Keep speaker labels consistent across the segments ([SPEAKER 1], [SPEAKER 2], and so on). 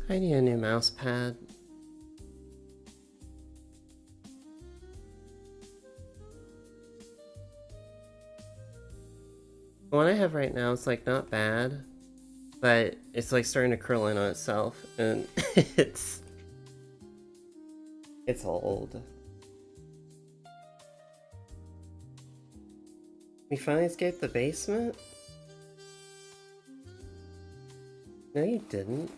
[SPEAKER 1] I need a new mouse pad. The one I have right now is like not bad, but it's like starting to curl in on itself, and it's old. We finally escaped the basement? No, you didn't.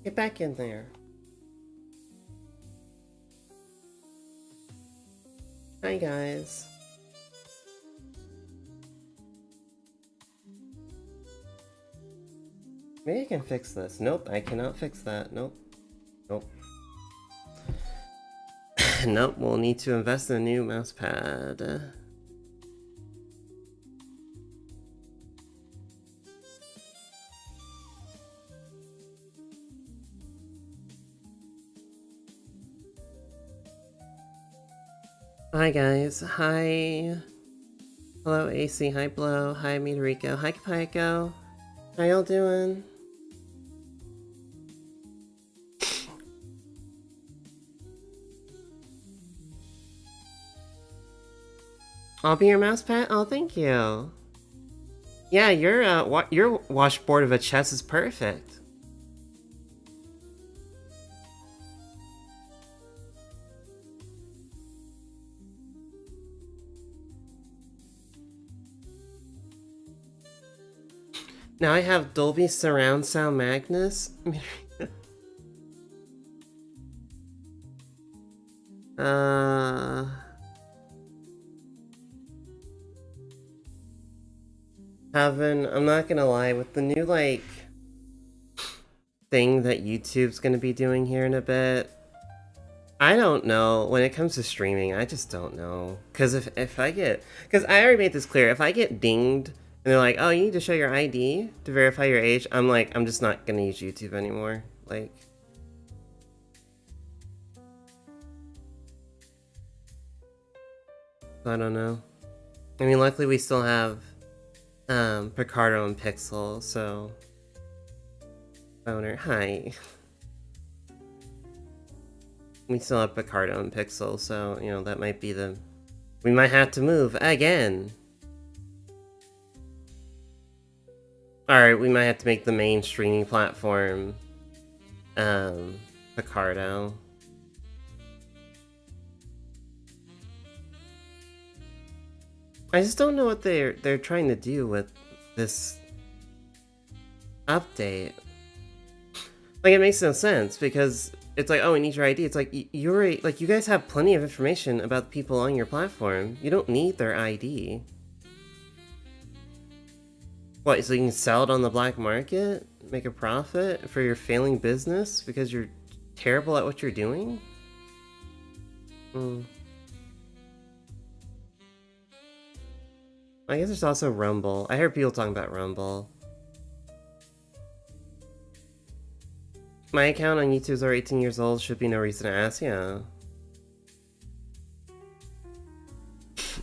[SPEAKER 1] Get back in there. Hi, guys. Maybe I can fix this. Nope, I cannot fix that. Nope. Nope. Nope, we'll need to invest in a new mouse pad. Hi guys, hi. Hello AC, hi Blow, hi Midorico, hi Kapaiko. How y'all doing? I'll be your mouse pad? Oh, thank you. Yeah, your washboard of a chest is perfect. Now I have Dolby Surround Sound Magnus. I'm not gonna lie, with the new, like, thing that YouTube's gonna be doing here in a bit, I don't know. When it comes to streaming, I just don't know. Because if I get... Because I already made this clear, if I get dinged, and they're like, oh, you need to show your ID to verify your age, I'm like, I'm just not gonna use YouTube anymore. Like... I don't know. I mean, luckily we still have Picardo and Pixel, so Boner, hi. We still have Picardo and Pixel, so you know that might be the... We might have to move again. Alright, we might have to make the main streaming platform Picardo. I just don't know what they're trying to do with this update. Like, it makes no sense because it's like, oh, we need your ID. It's like you guys have plenty of information about the people on your platform. You don't need their ID. What, so you can sell it on the black market, make a profit for your failing business because you're terrible at what you're doing? I guess there's also Rumble. I heard people talking about Rumble. My account on YouTube is over 18 years old. Should be no reason to ask, yeah.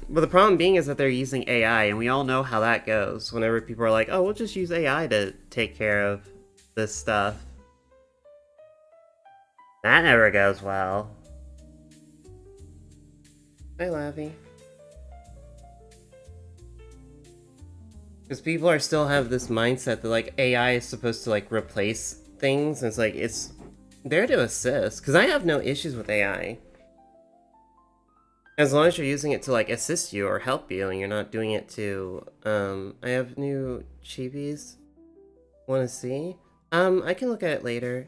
[SPEAKER 1] But the problem being is that they're using AI, and we all know how that goes. Whenever people are like, oh, we'll just use AI to take care of this stuff. That never goes well. Hi, Lavi. Because people are still have this mindset that like AI is supposed to like replace things, and it's like it's there to assist. Because I have no issues with AI, as long as you're using it to like assist you or help you, and you're not doing it to. I have new chibis. Want to see? I can look at it later.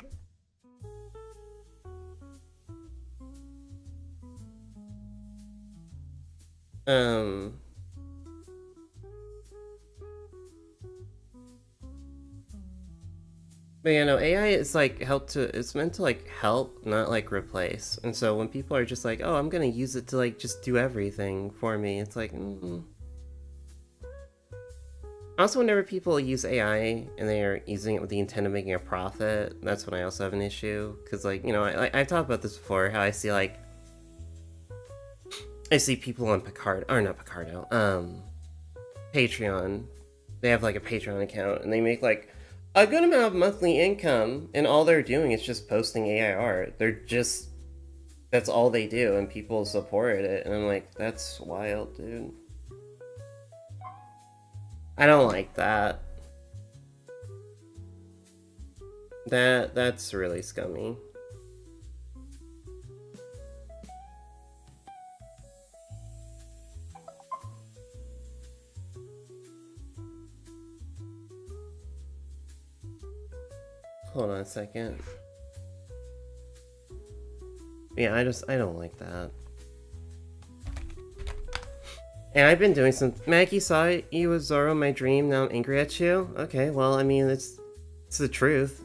[SPEAKER 1] But yeah, no, AI is like it's meant to like help, not like replace. And so when people are just like, oh, I'm gonna use it to like just do everything for me, it's like, Also, whenever people use AI and they are using it with the intent of making a profit, that's when I also have an issue. Because like, you know, I've talked about this before, how I see like, I see people on Patreon, they have like a Patreon account and they make like a good amount of monthly income, and all they're doing is just posting AI art. That's all they do, and people support it, and I'm like, that's wild, dude. I don't like that. That's really scummy. Hold on a second. Yeah, I don't like that. And I've been doing some. Maggie saw you with Zoro in my dream. Now I'm angry at you. Okay, well, I mean, it's the truth.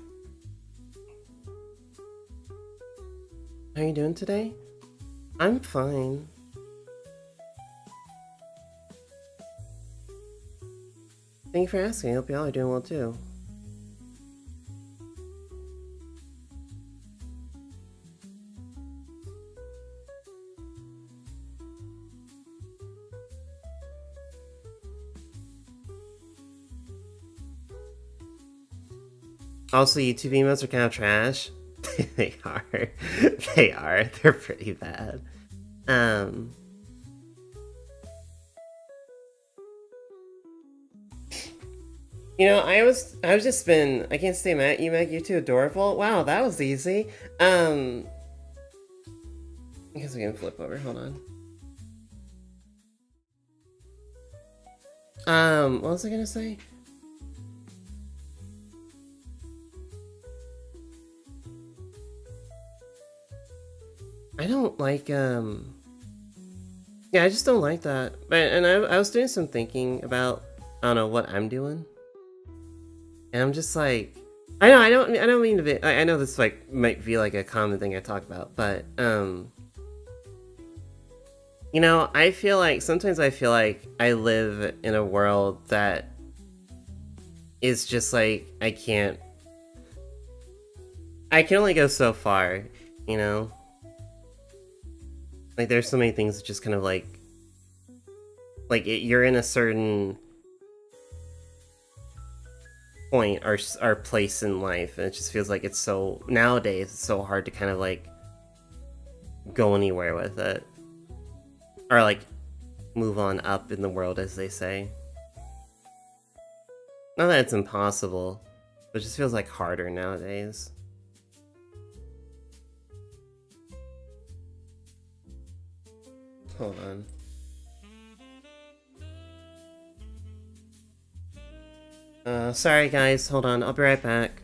[SPEAKER 1] How are you doing today? I'm fine. Thank you for asking. I hope y'all are doing well too. Also, YouTube emotes are kind of trash. They are. They are. They're pretty bad. You know, I was just been. I can't stay mad at you, Meg. You're too adorable. Wow, that was easy. I guess we can flip over. Hold on. What was I gonna say? I don't like, yeah, I just don't like that. And I was doing some thinking about, I don't know, what I'm doing. And I'm just like, I don't mean to be, I know this, like, might be, like, a common thing I talk about, but, you know, sometimes I feel like I live in a world that is just, like, I can only go so far, you know? Like, there's so many things that just kind of, like you're in a certain point or place in life, and it just feels like nowadays, it's so hard to kind of, like, go anywhere with it. Or, like, move on up in the world, as they say. Not that it's impossible, but it just feels, like, harder nowadays. Hold on. Sorry guys, hold on, I'll be right back.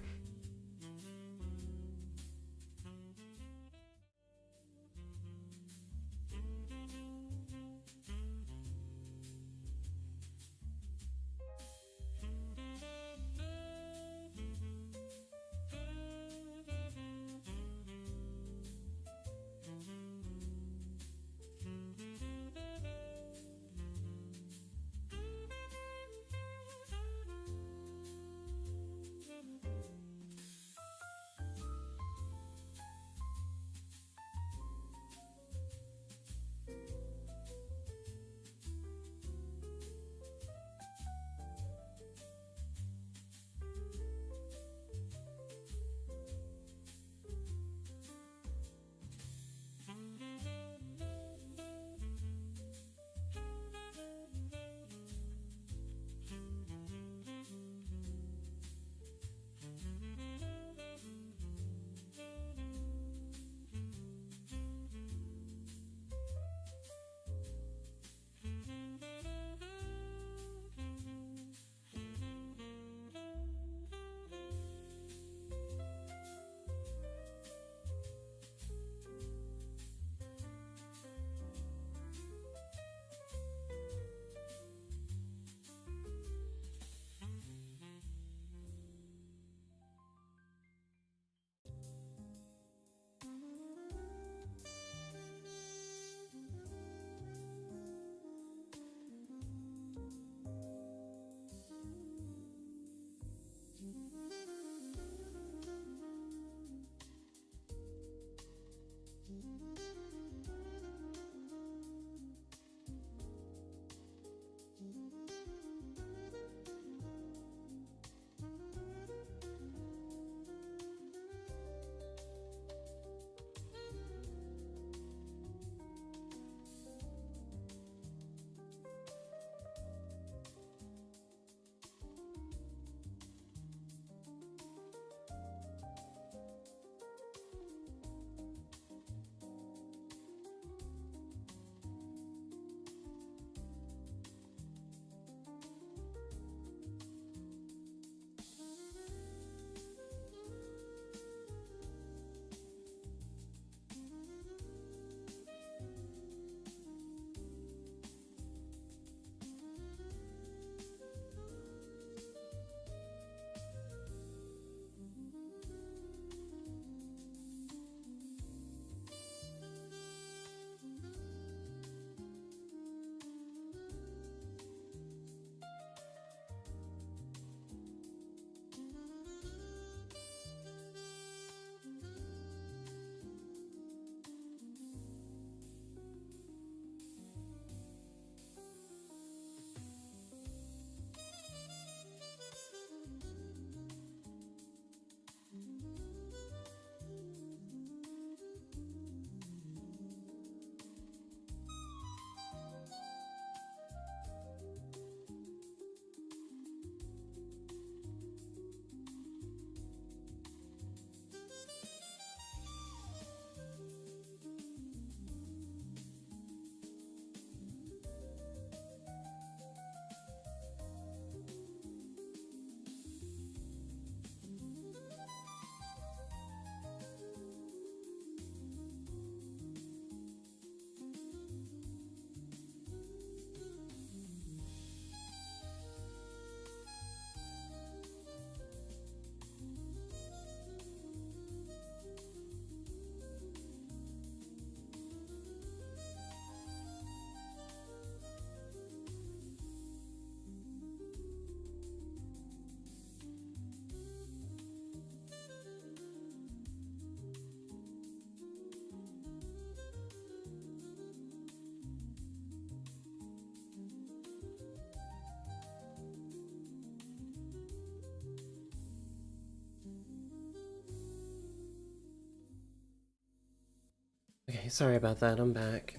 [SPEAKER 1] Okay, sorry about that, I'm back.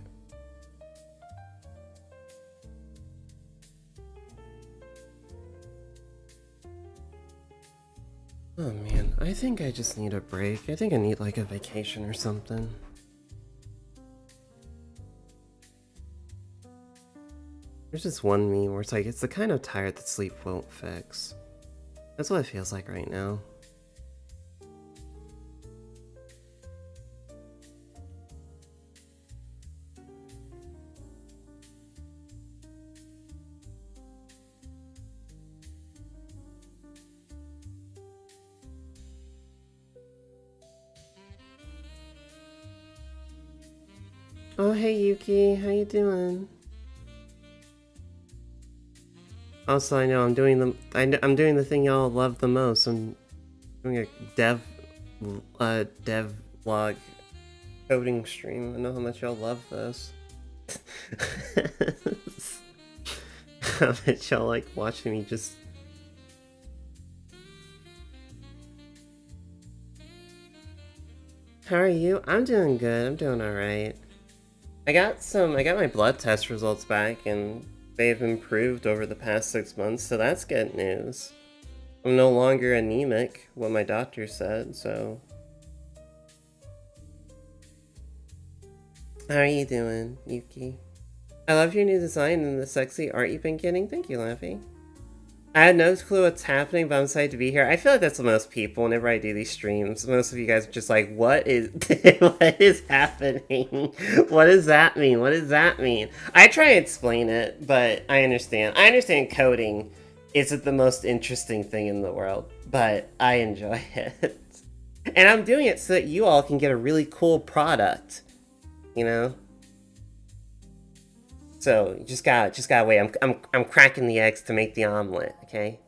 [SPEAKER 1] Oh man, I think I just need a break. I think I need like a vacation or something. There's just one meme where it's like, it's the kind of tired that sleep won't fix. That's what it feels like right now. Oh hey Yuki, how you doing? Also, I know I'm doing I'm doing the thing y'all love the most. I'm doing a devlog coding stream. I know how much y'all love this. How much y'all like watching me just. How are you? I'm doing good. I'm doing alright. I got my blood test results back and they've improved over the past 6 months, so that's good news. I'm no longer anemic, what my doctor said, so. How are you doing, Yuki? I love your new design and the sexy art you've been getting. Thank you, Laffy. I had no clue what's happening, but I'm excited to be here. I feel like that's most people whenever I do these streams. Most of you guys are just like, what is what is happening? What does that mean? What does that mean? I try and explain it, but I understand. I understand coding isn't the most interesting thing in the world, but I enjoy it. And I'm doing it so that you all can get a really cool product, you know? So just gotta wait. I'm cracking the eggs to make the omelet. Okay.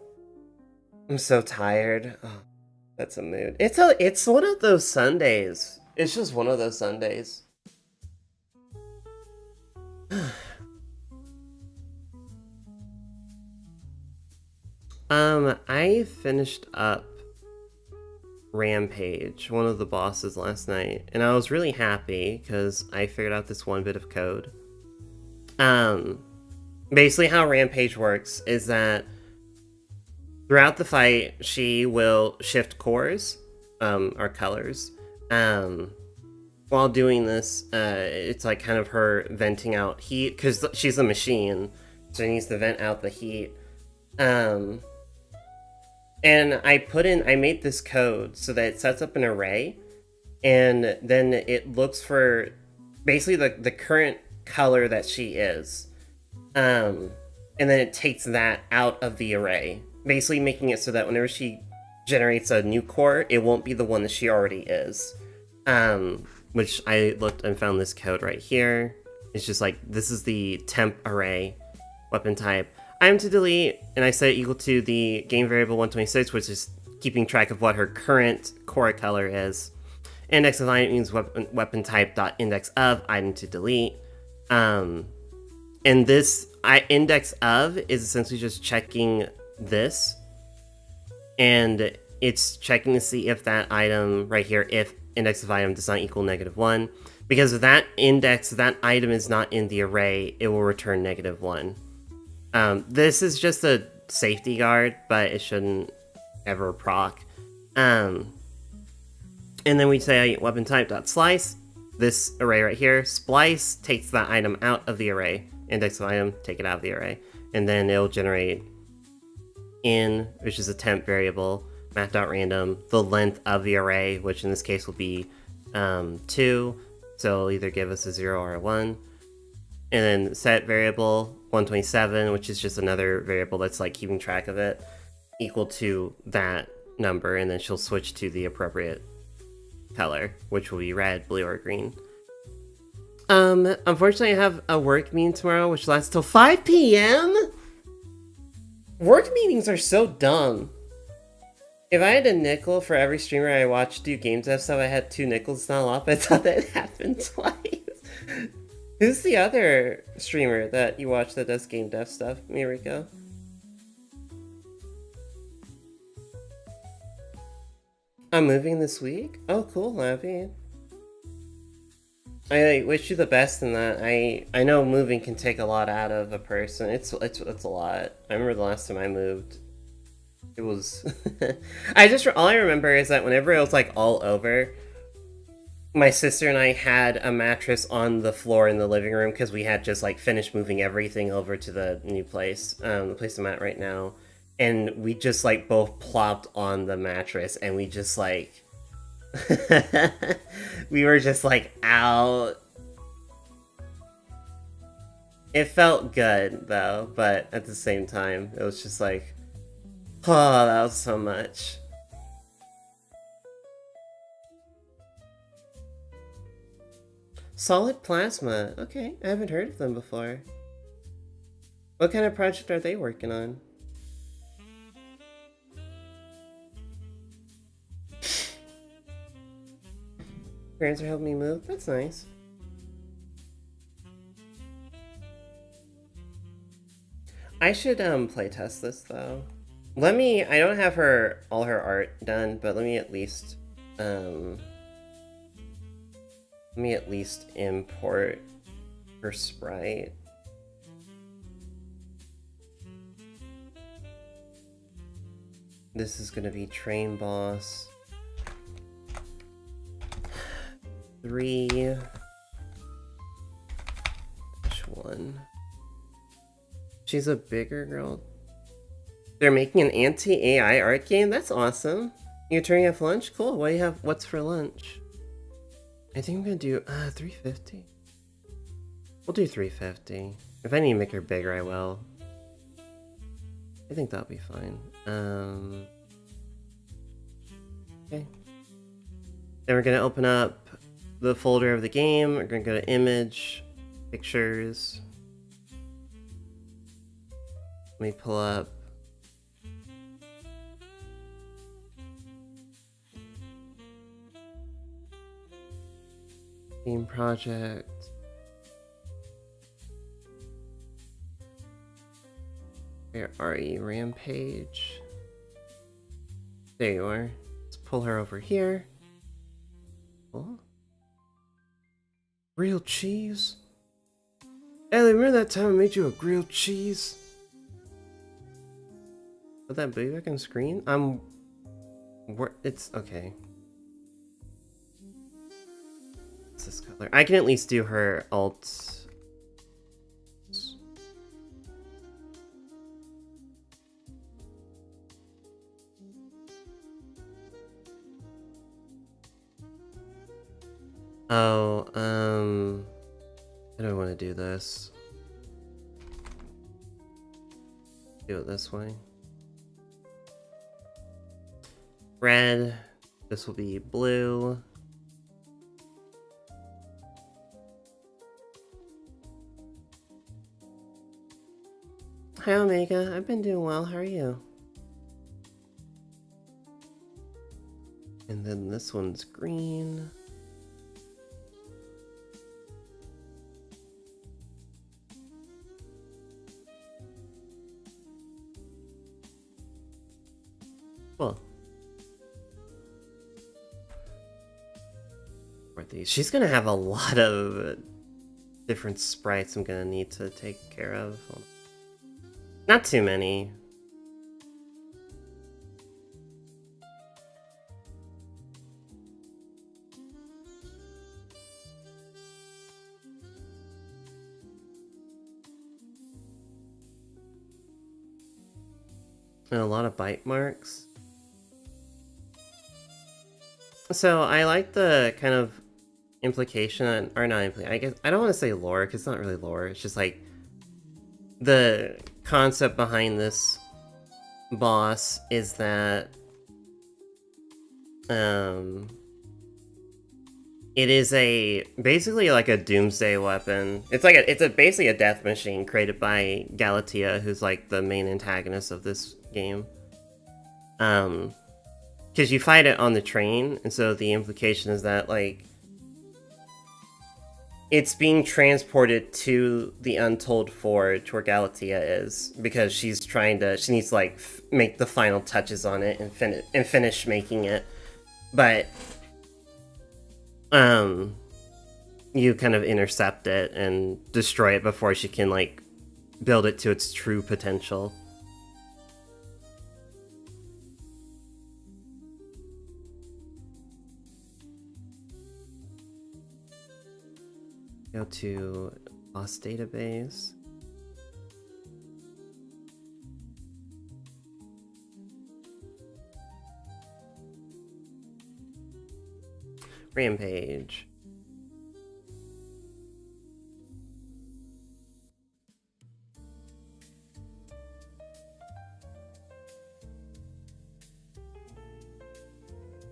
[SPEAKER 1] I'm so tired. Oh, that's a mood. It's one of those Sundays. It's just one of those Sundays. I finished up Rampage, one of the bosses last night, and I was really happy because I figured out this one bit of code. Basically how Rampage works is that throughout the fight, she will shift cores, or colors. While doing this, it's like kind of her venting out heat, because she's a machine, so she needs to vent out the heat. And I made this code so that it sets up an array, and then it looks for basically the current color that she is. And then it takes that out of the array, basically making it so that whenever she generates a new core, it won't be the one that she already is. Which I looked and found this code right here. It's just like, this is the temp array weapon type. Item to delete, and I set it equal to the game variable 126, which is keeping track of what her current core color is. Index of item means weapon type dot index of item to delete. And this index of is essentially just checking this, and it's checking to see if that item right here, if index of item does not equal -1, because if that index, that item is not in the array, it will return -1. This is just a safety guard, but it shouldn't ever proc. And then we say weapon type dot slice, this array right here, splice takes that item out of the array, index of item, take it out of the array, and then it'll generate in, which is a temp variable, math.random, the length of the array, which in this case will be 2, so it'll either give us a 0 or a 1, and then set variable 127, which is just another variable that's like keeping track of it, equal to that number, and then she'll switch to the appropriate color, which will be red, blue, or green. Unfortunately, I have a work meeting tomorrow, which lasts till 5 p.m. Work meetings are so dumb. If I had a nickel for every streamer I watched do game dev stuff, I had 2 nickels. It's not a lot, but I thought that happened twice. Who's the other streamer that you watch that does game dev stuff, Miriko? I'm moving this week? Oh, cool, Lappy. I wish you the best in that. I know moving can take a lot out of a person. It's a lot. I remember the last time I moved. It was all I remember is that whenever it was like all over, my sister and I had a mattress on the floor in the living room because we had just like finished moving everything over to the new place, the place I'm at right now, and we just like both plopped on the mattress and we just like we were just like out. It felt good though, but at the same time, it was just like, oh, that was so much. Solid Plasma. Okay, I haven't heard of them before. What kind of project are they working on? Parents are helping me move? That's nice. I should playtest this though. I don't have all her art done, but let me at least import her sprite. This is gonna be Train Boss 3-1. She's a bigger girl. They're making an anti-AI art game? That's awesome. You're turning off lunch? Cool. What do you have? What's for lunch? I think I'm gonna do 350. We'll do 350. If I need to make her bigger, I will. I think that'll be fine. Okay. Then we're gonna open up the folder of the game. We're gonna go to image, pictures. Let me pull up. Theme project. Where are you, Rampage? There you are. Let's pull her over here. Oh. Grilled cheese? Ellie, remember that time I made you a grilled cheese? Put that baby back on screen? It's okay. What's this color? I can at least do her alt. Oh, I don't want to do this. Do it this way. Red. This will be blue. Hi, Omega. I've been doing well. How are you? And then this one's green. Well, she's gonna have a lot of different sprites I'm gonna need to take care of. Not too many. And a lot of bite marks. So I like the kind of implication, or not implication, I guess, I don't want to say lore, because it's not really lore, it's just like the concept behind this boss is that it is basically like a doomsday weapon. It's like basically a death machine created by Galatea, who's like the main antagonist of this game. Because you fight it on the train, and so the implication is that, like, it's being transported to the Untold Forge where Galatea is, because she needs to, like, make the final touches on it and finish making it. But, you kind of intercept it and destroy it before she can, like, build it to its true potential. Go to boss database. Rampage.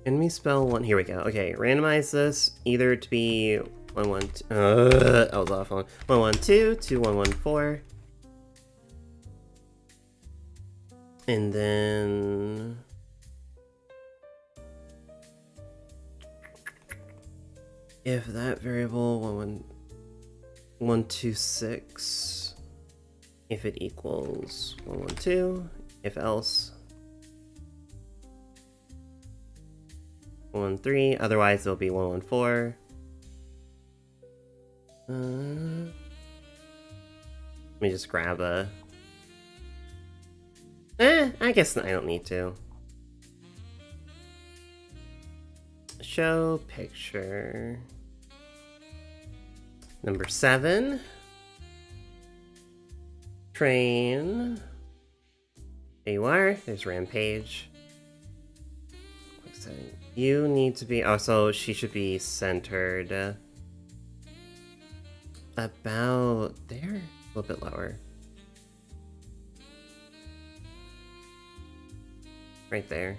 [SPEAKER 1] Enemy spell one. Here we go. Okay, randomize this either to be 112. I was off on 112 to 114, and then if that variable 126, if it equals 112, if else 113, otherwise it'll be 114. Let me just grab a... I guess I don't need to. Show picture. Number 7. Train. There you are. There's Rampage. Quick setting. You need to be... Oh, so she should be centered. About there? A little bit lower. Right there.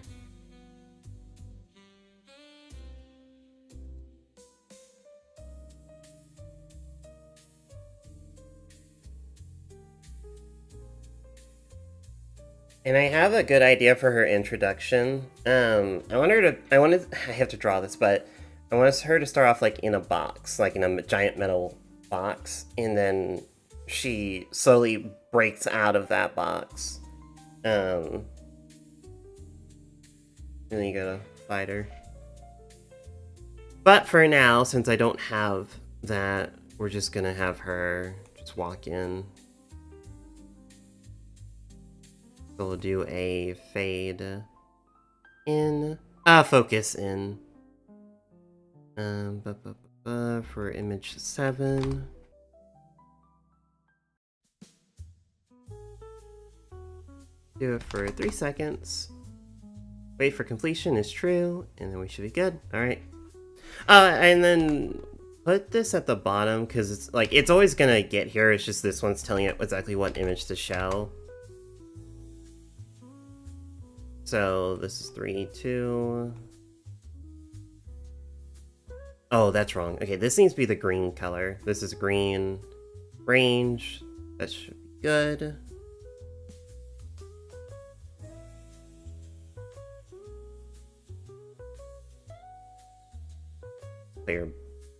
[SPEAKER 1] And I have a good idea for her introduction. I have to draw this, but I want her to start off like in a box, like in a giant metal box, and then she slowly breaks out of that box. And then you gotta fight her. But for now, since I don't have that, we're just gonna have her just walk in. So we'll do a fade in, focus in. For image 7. Do it for 3 seconds. Wait for completion is true, and then we should be good. Alright. And then put this at the bottom, because it's like, it's always gonna get here, it's just this one's telling it exactly what image to show. So this is 3, 2. Oh, that's wrong. Okay, this needs to be the green color. This is green. Range. That should be good.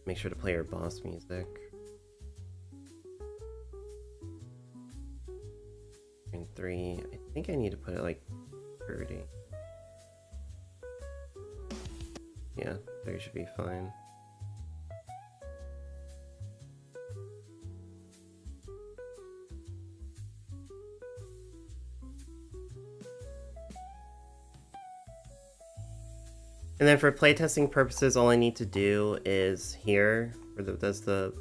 [SPEAKER 1] Make sure to play your boss music. And 3. I think I need to put it like 30. Yeah, 30 should be fine. And then for playtesting purposes, all I need to do is here, where does the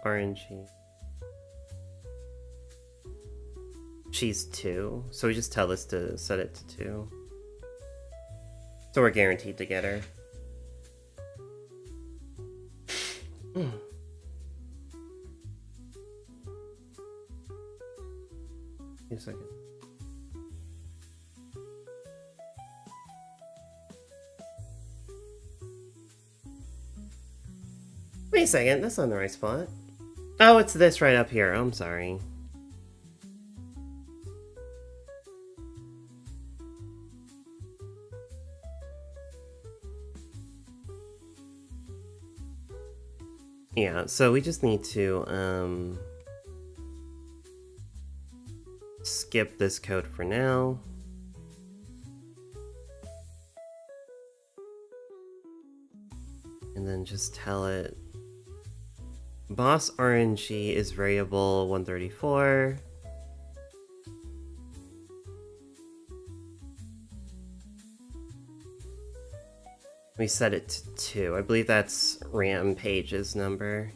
[SPEAKER 1] RNG. She's 2, so we just tell this to set it to 2. So we're guaranteed to get her. Wait a second. Wait a second, that's not the right spot. Oh, it's this right up here. I'm sorry. Yeah, so we just need to skip this code for now. And then just tell it boss RNG is variable 134. We set it to 2. I believe that's Rampage's number.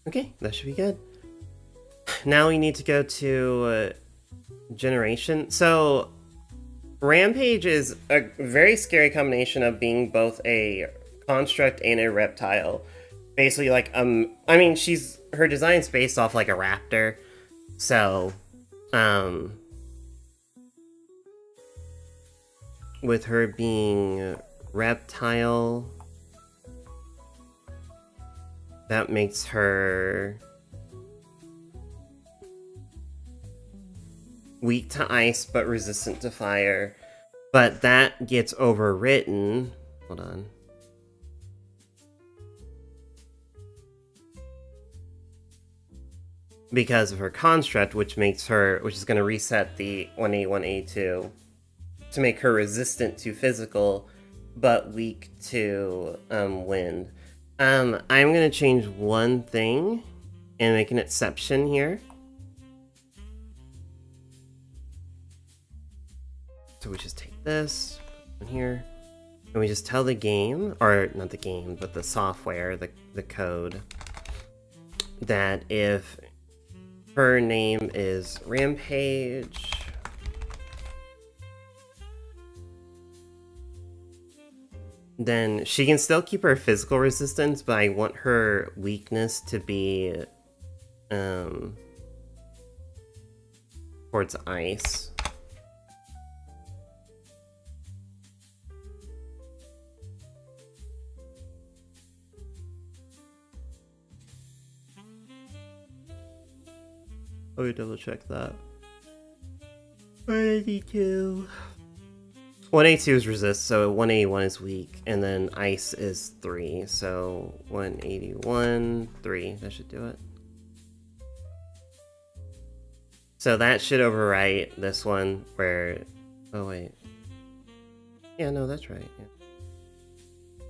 [SPEAKER 1] Okay, that should be good. Now we need to go to generation. So Rampage is a very scary combination of being both a construct and a reptile. Basically, like I mean, her design's based off like a raptor, so with her being reptile, that makes her weak to ice but resistant to fire. But that gets overwritten. Hold on. Because of her construct, which is going to reset the 1A1A2 to make her resistant to physical but weak to wind. I'm going to change one thing and make an exception here. So we just take this in here, and we just tell the game, or not the game, but the software, the code, that if her name is Rampage, then she can still keep her physical resistance, but I want her weakness to be towards ice. Let me double check that. 182. 1A2 is resist, so 181 is weak, and then ice is 3, so 181, 3. That should do it. So that should overwrite this one where... Oh, wait. Yeah, no, that's right. Yeah.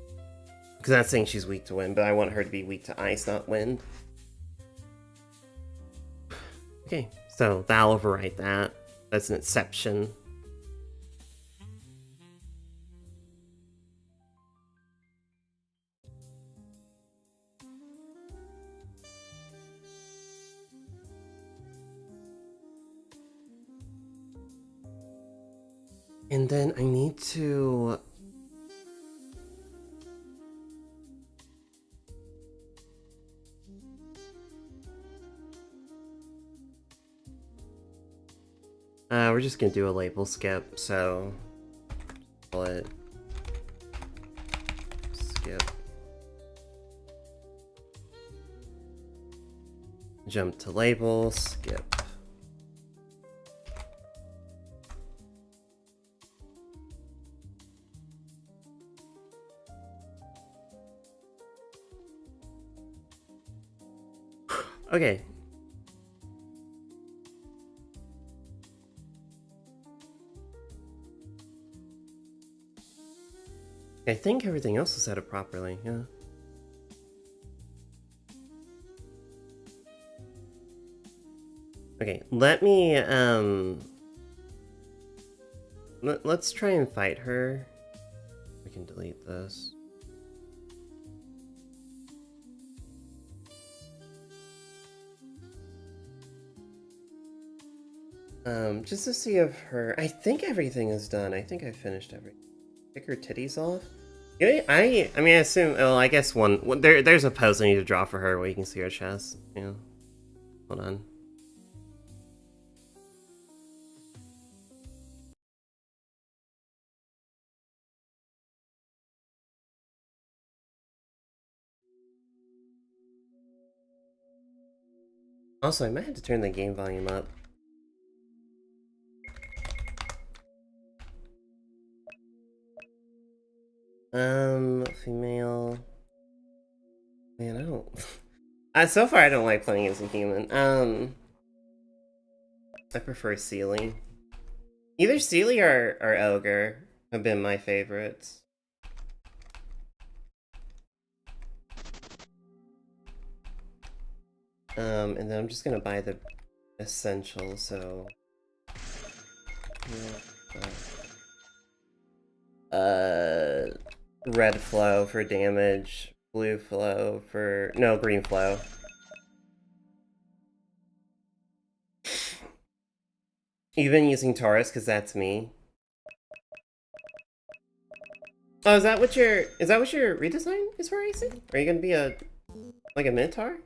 [SPEAKER 1] Because that's saying she's weak to wind, but I want her to be weak to ice, not wind. Okay, so that'll overwrite that. That's an exception. And then I need to... we're just gonna do a label skip, so... Call it... Skip. Jump to label, skip. Okay. I think everything else is set up properly, yeah. Okay, let me, let's try and fight her. We can delete this. Just to see if her... I think everything is done. I think I finished everything. Pick her titties off? Yeah, I mean, I assume... Well, I guess there's a pose I need to draw for her where you can see her chest. Yeah. Hold on. Also, I might have to turn the game volume up. Female. Man, I don't. So far, I don't like playing as a human. I prefer Sealy. Either Sealy or Ogre have been my favorites. And then I'm just gonna buy the essential, so. Red flow for damage, blue flow for. No, green flow. You've been using Taurus because that's me. Oh, is that what your redesign is for, AC? Are you gonna be like a Minotaur?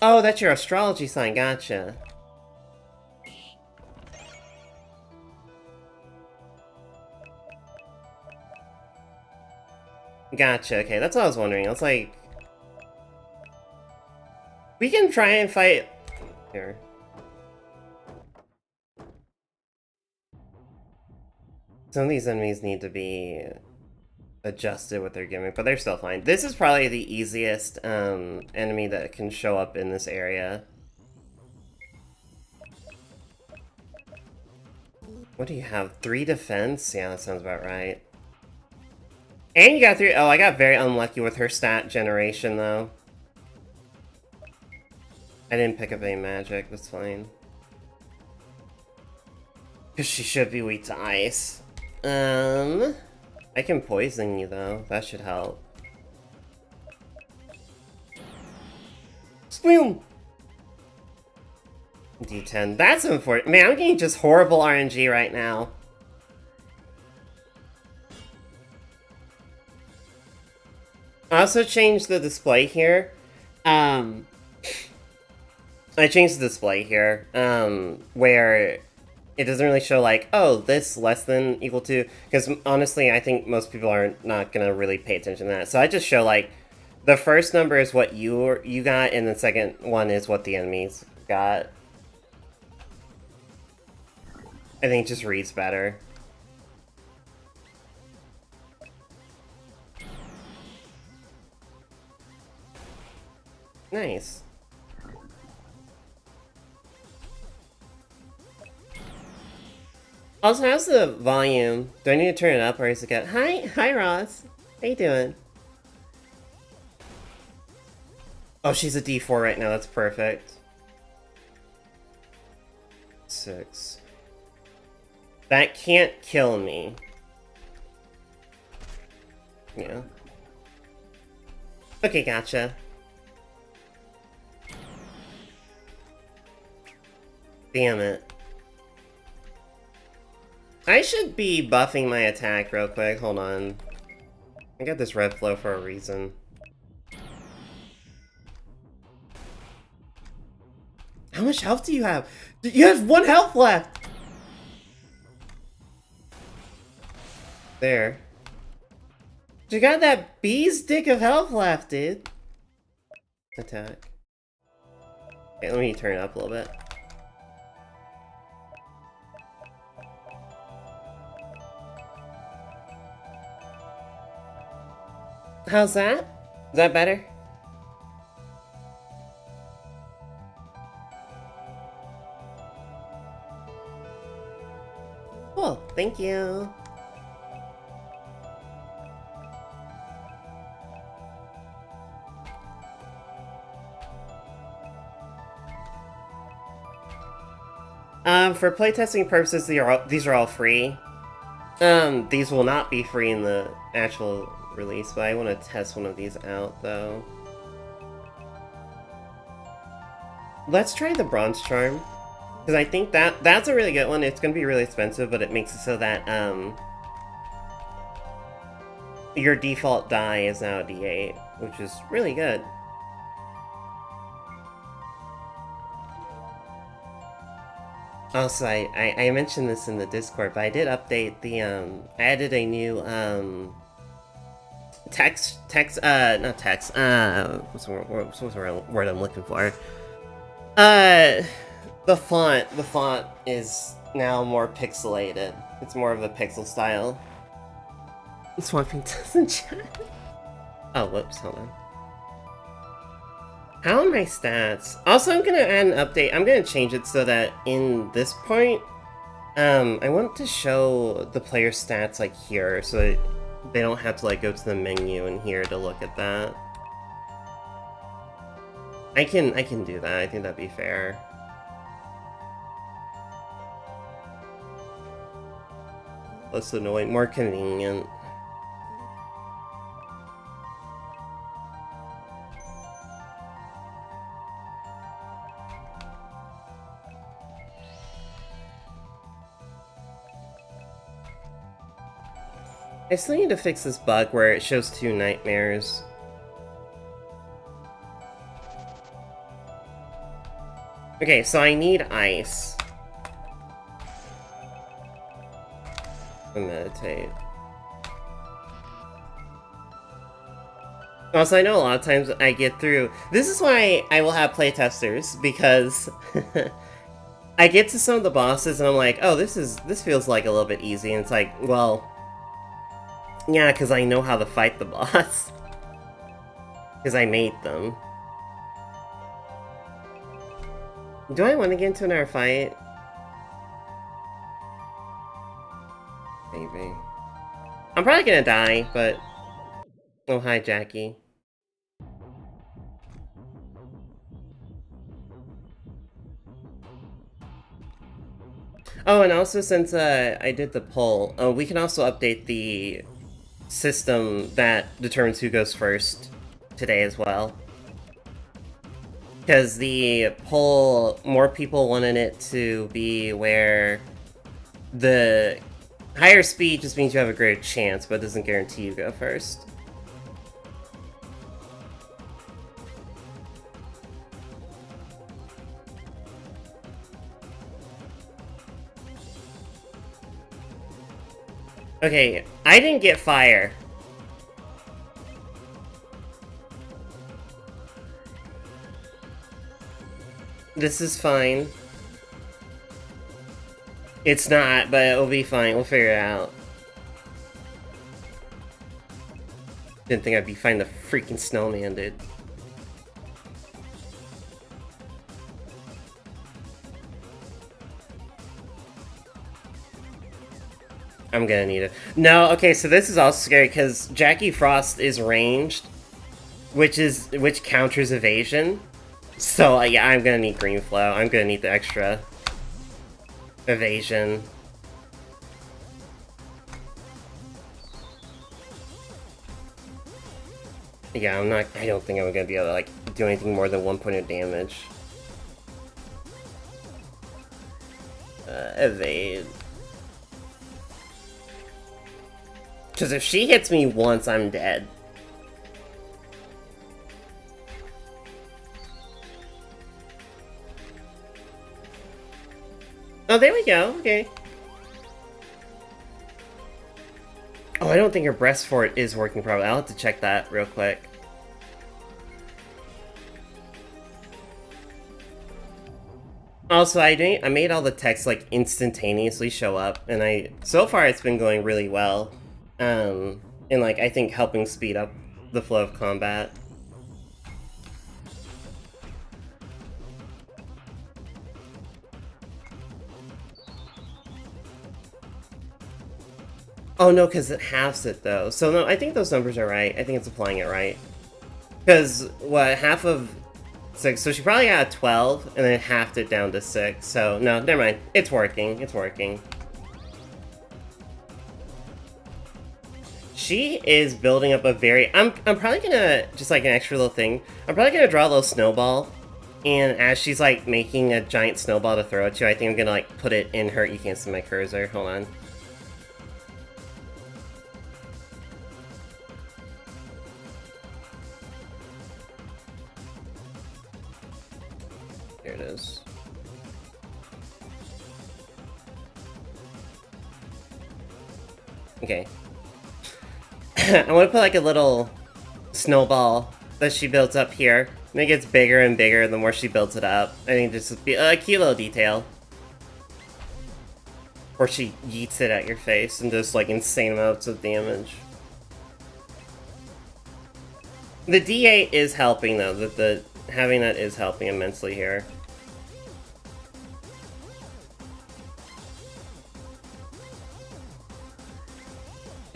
[SPEAKER 1] Oh, that's your astrology sign, gotcha. Gotcha, okay, that's what I was wondering. I was like... We can try and fight... Here. Some of these enemies need to be adjusted with their gimmick, but they're still fine. This is probably the easiest enemy that can show up in this area. What do you have? 3 defense? Yeah, that sounds about right. And you got 3... Oh, I got very unlucky with her stat generation, though. I didn't pick up any magic, that's fine. Because she should be weak to ice. I can poison you, though. That should help. Boom! D10. That's unfortunate. Man, I'm getting just horrible RNG right now. I also changed the display here. I changed the display here, where it doesn't really show like, oh, this less than equal to, because honestly, I think most people are not gonna really pay attention to that. So I just show like, the first number is what you got, and the second one is what the enemies got. I think it just reads better. Nice. Also, how's the volume? Do I need to turn it up or is it good? Hi Ross. How you doing? Oh, she's a D4 right now. That's perfect. 6. That can't kill me. Yeah. Okay, gotcha. Damn it. I should be buffing my attack real quick. Hold on. I got this red flow for a reason. How much health do you have? You have 1 health left! There. You got that bee's dick of health left, dude. Attack. Okay, let me turn it up a little bit. How's that? Is that better? Cool, thank you. For playtesting purposes, these are all free. These will not be free in the actual release, but I want to test one of these out, though. Let's try the Bronze Charm, because I think that's a really good one. It's going to be really expensive, but it makes it so that, your default die is now a D8, which is really good. Also, I mentioned this in the Discord, but I did update the, I added a new, not text, what's the word I'm looking for? The font is now more pixelated. It's more of a pixel style. Swamping doesn't chat. Oh, whoops, hold on. How are my stats? Also, I'm gonna add an update. I'm gonna change it so that in this point, I want to show the player stats like here, so that they don't have to like go to the menu in here to look at that. I can do that. I think that'd be fair. Less annoying, more convenient. I still need to fix this bug where it shows 2 nightmares. Okay, so I need ice. And meditate. Also, I know a lot of times I get through... This is why I will have playtesters, because... I get to some of the bosses and I'm like, oh, this feels like a little bit easy, and it's like, well... Yeah, because I know how to fight the boss. Because I made them. Do I want to get into another fight? Maybe. I'm probably gonna die, but... Oh, hi, Jackie. Oh, and also since I did the poll, we can also update the system that determines who goes first today as well. Because the poll, more people wanted it to be where the higher speed just means you have a greater chance, but doesn't guarantee you go first. Okay, I didn't get fire. This is fine. It's not, but it'll be fine. We'll figure it out. Didn't think I'd be finding the freaking snowman, dude. I'm gonna need it. No, okay, so this is also scary because Jackie Frost is ranged, which counters evasion. So yeah, I'm gonna need Green Flow. I'm gonna need the extra evasion. Yeah, I don't think I'm gonna be able to like do anything more than 1 point of damage. Evade. Because if she hits me once, I'm dead. Oh, there we go. Okay. Oh, I don't think her breast fort is working properly. I'll have to check that real quick. Also, I made all the texts like instantaneously show up, and so far it's been going really well. And like I think helping speed up the flow of combat. Oh no, because it halves it though. So no, I think those numbers are right. I think it's applying it right. Because what, half of 6, so she probably got a 12 and then halved it down to 6. So no, never mind. It's working. It's working. She is building up a very... I'm probably gonna, just like an extra little thing, I'm probably gonna draw a little snowball, and as she's like making a giant snowball to throw at you, I think I'm gonna like put it in her... You can't see my cursor, hold on. Here it is. Okay. I want to put like a little snowball that she builds up here. And it gets bigger and bigger the more she builds it up. I think this would be a cute little detail. Or she yeets it at your face and does like insane amounts of damage. The D8 is helping though, having that is helping immensely here.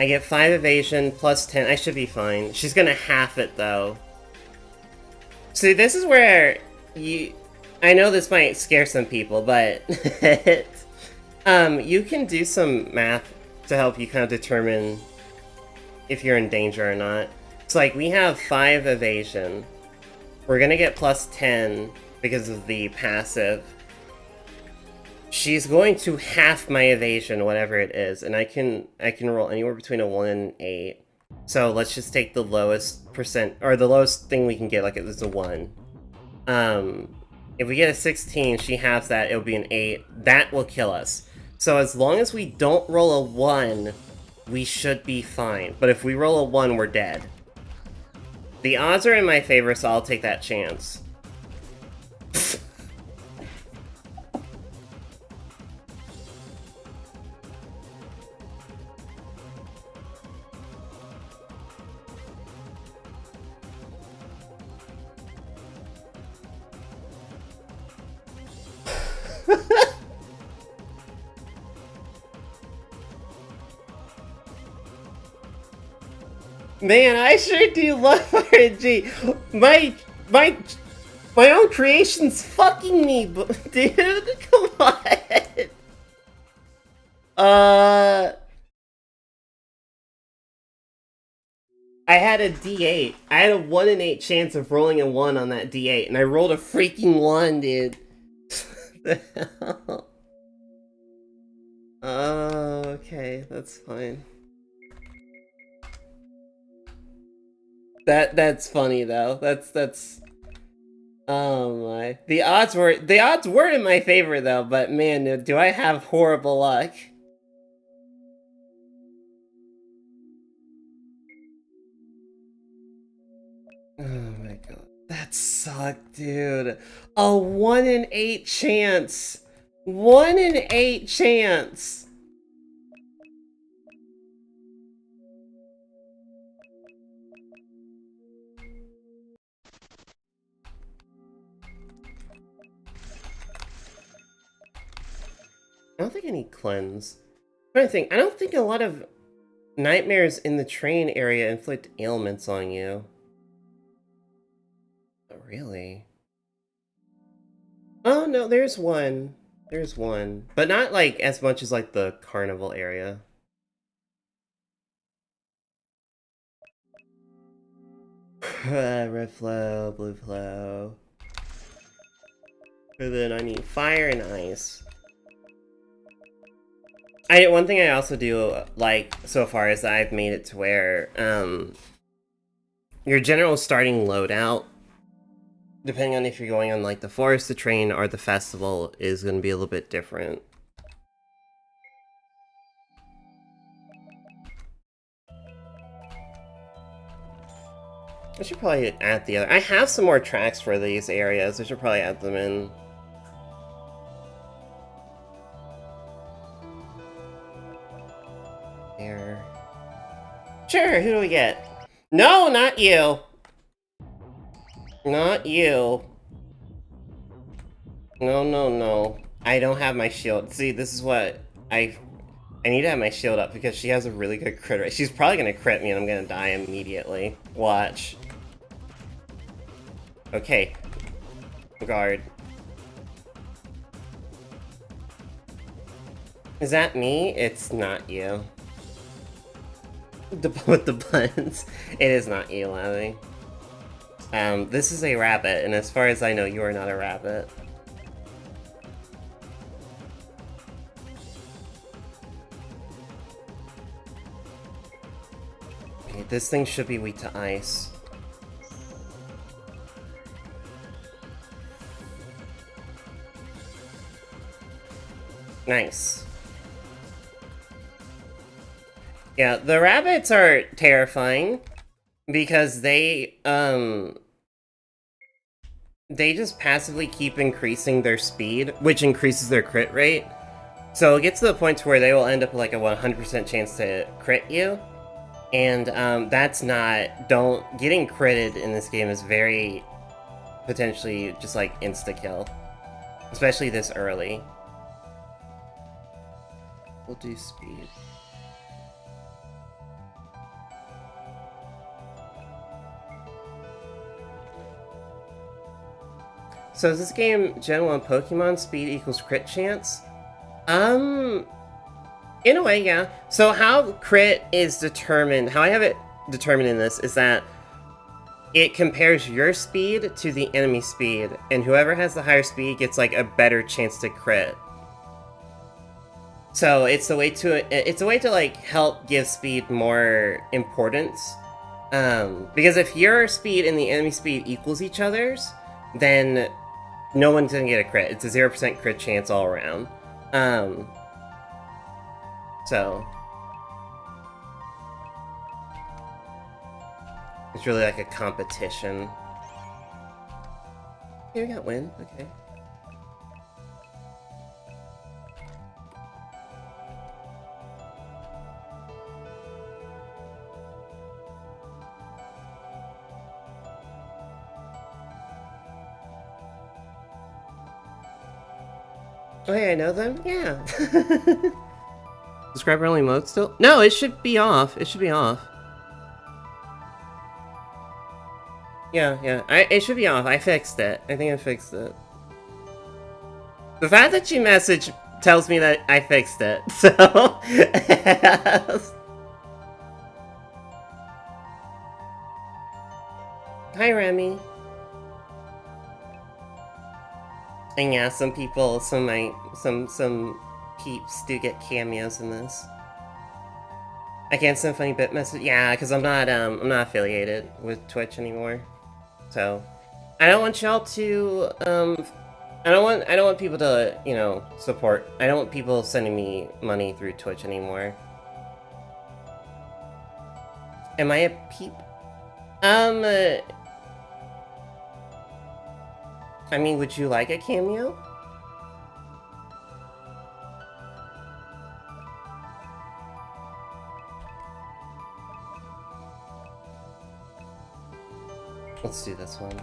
[SPEAKER 1] I get 5 evasion plus 10. I should be fine. She's gonna half it though. See, this is where I know this might scare some people, but you can do some math to help you kind of determine if you're in danger or not. It's like we have 5 evasion. We're gonna get plus 10 because of the passive. She's going to half my evasion, whatever it is, and I can roll anywhere between a 1 and an 8. So let's just take the lowest percent, or the lowest thing we can get, like it's a 1. If we get a 16, she halves that, it'll be an 8. That will kill us. So as long as we don't roll a 1, we should be fine. But if we roll a 1, we're dead. The odds are in my favor, so I'll take that chance. Man, I sure do love RNG. My own creation's fucking me, dude. Come on. I had a D8. I had a 1 in 8 chance of rolling a 1 on that D8, and I rolled a freaking 1, dude. The hell? Oh, okay, that's fine. That's funny though. That's oh my. The odds were in my favor though, but man, do I have horrible luck. Oh my god. That sucked, dude. A 1 in 8 chance. 1 in 8 chance. I don't think I need cleanse. I'm trying to think. I don't think a lot of nightmares in the train area inflict ailments on you. Oh, really? Oh no, there's one. There's one. But not like as much as like the carnival area. Red flow, blue flow. And then I need fire and ice. One thing I also do like so far is that I've made it to where your general starting loadout, depending on if you're going on like the forest, the train, or the festival, is going to be a little bit different. I should probably add the other. I have some more tracks for these areas. I should probably add them in. There. Sure, who do we get? No, not you! Not you. No, no, no. I don't have my shield. See, this is what I need to have my shield up because she has a really good crit rate. She's probably gonna crit me and I'm gonna die immediately. Watch. Okay. Guard. Is that me? It's not you. With the buttons. It is not you, Lavy. This is a rabbit, and as far as I know, you are not a rabbit. Okay, this thing should be weak to ice. Nice. Yeah, the rabbits are terrifying because they just passively keep increasing their speed, which increases their crit rate. So it gets to the point where they will end up with like a 100% chance to crit you. And that's not, getting critted in this game is very potentially just like insta-kill. Especially this early. We'll do speed. So is this game Gen 1 Pokemon speed equals crit chance? In a way, yeah. So how crit is determined, how I have it determined in this is that it compares your speed to the enemy speed, and whoever has the higher speed gets like a better chance to crit. So it's a way to like help give speed more importance. Because if your speed and the enemy speed equals each other's, then no one's gonna get a crit. It's a 0% crit chance all around. So it's really like a competition. Here we got win, okay. Oh yeah, I know them? Yeah. Subscriber only mode still? No, it should be off. It should be off. Yeah. It should be off. I fixed it. I think I fixed it. The fact that you message tells me that I fixed it, so... Hi, Remy. And yeah, some people, some peeps do get cameos in this. I can't send funny bit message. Yeah, because I'm not affiliated with Twitch anymore. So I don't want y'all to I don't want people to, you know, support. I don't want people sending me money through Twitch anymore. Am I a peep? I mean, would you like a cameo? Let's do this one.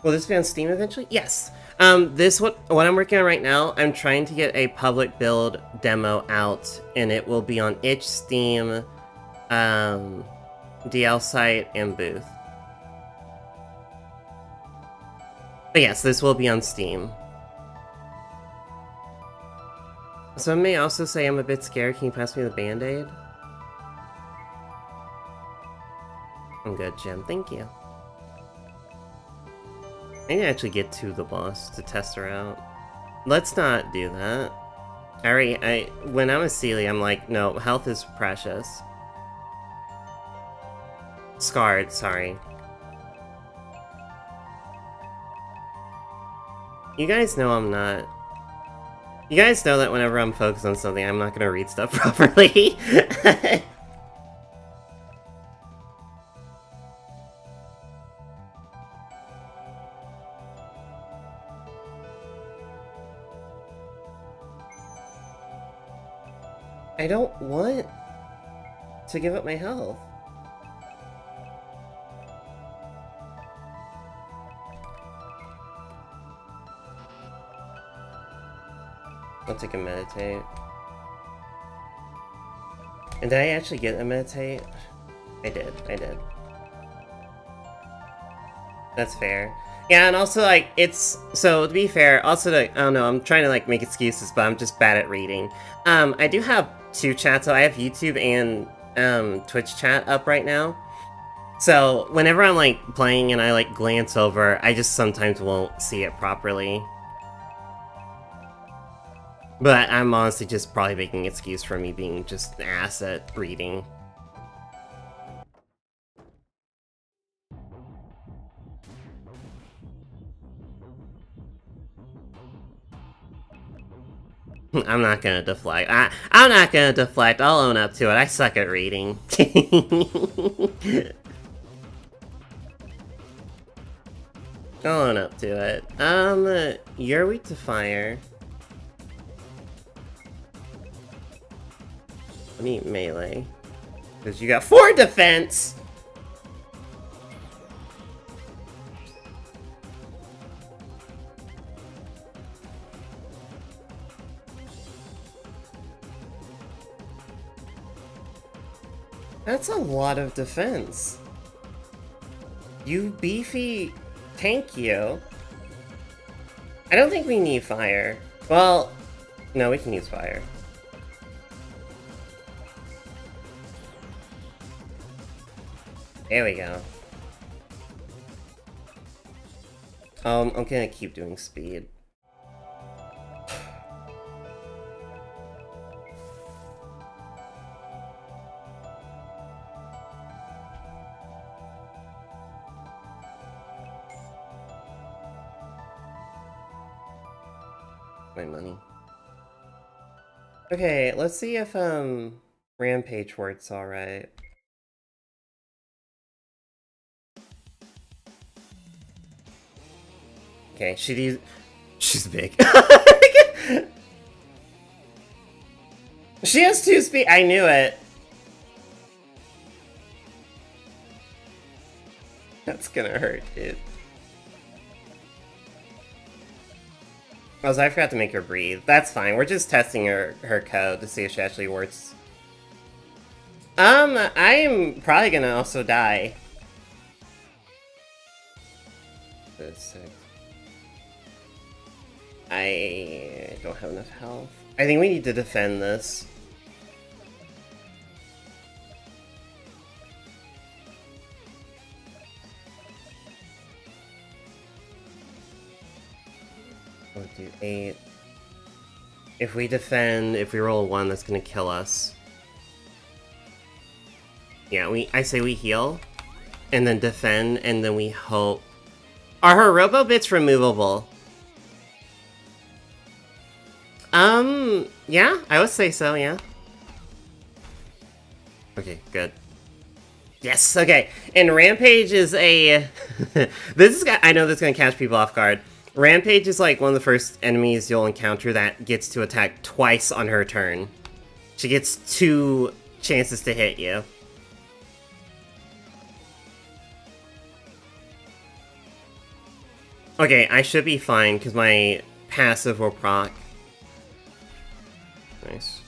[SPEAKER 1] Will this be on Steam eventually? Yes. What I'm working on right now, I'm trying to get a public build demo out, and it will be on itch, Steam, DL site, and booth. But yes, this will be on Steam. Some may also say I'm a bit scared. Can you pass me the Band-Aid? I'm good, Jim. Thank you. I need to actually get to the boss to test her out. Let's not do that. When I'm a Sealy, I'm like, no, health is precious. Scarred, sorry. You guys know I'm not... You guys know that whenever I'm focused on something, I'm not gonna read stuff properly. I don't want to give up my health. I'll take a meditate. And did I actually get a meditate? I did. That's fair. Yeah, and also, like, so, to be fair, also, like, I don't know, I'm trying to, like, make excuses, but I'm just bad at reading. I do have 2 chats, so I have YouTube and, Twitch chat up right now. So whenever I'm like playing and I like glance over, I just sometimes won't see it properly. But I'm honestly just probably making an excuse for me being just an ass at reading. I'm not gonna deflect. I'm not gonna deflect. I'll own up to it. I suck at reading. I'll own up to it. You're weak to fire. I need melee. Because you got 4 defense! That's a lot of defense. You beefy tank you. I don't think we need fire. Well, no, we can use fire. There we go. I'm gonna keep doing speed. My money. Okay, let's see if Rampage works alright. Okay, she's big. She has 2 speed. I knew it. That's gonna hurt, dude. Oh, so I forgot to make her breathe. That's fine. We're just testing her code to see if she actually works. I'm probably gonna also die. That's sick. I don't have enough health. I think we need to defend this. We'll do 8. If we defend, if we roll a 1, that's gonna kill us. Yeah, I say we heal, and then defend, and then we hope. Are her robo bits removable? Yeah, I would say so, yeah. Okay, good. Yes, okay. And Rampage is a... I know this is gonna catch people off guard. Rampage is like one of the first enemies you'll encounter that gets to attack twice on her turn. She gets 2 chances to hit you. Okay, I should be fine, because my passive will proc. Nice.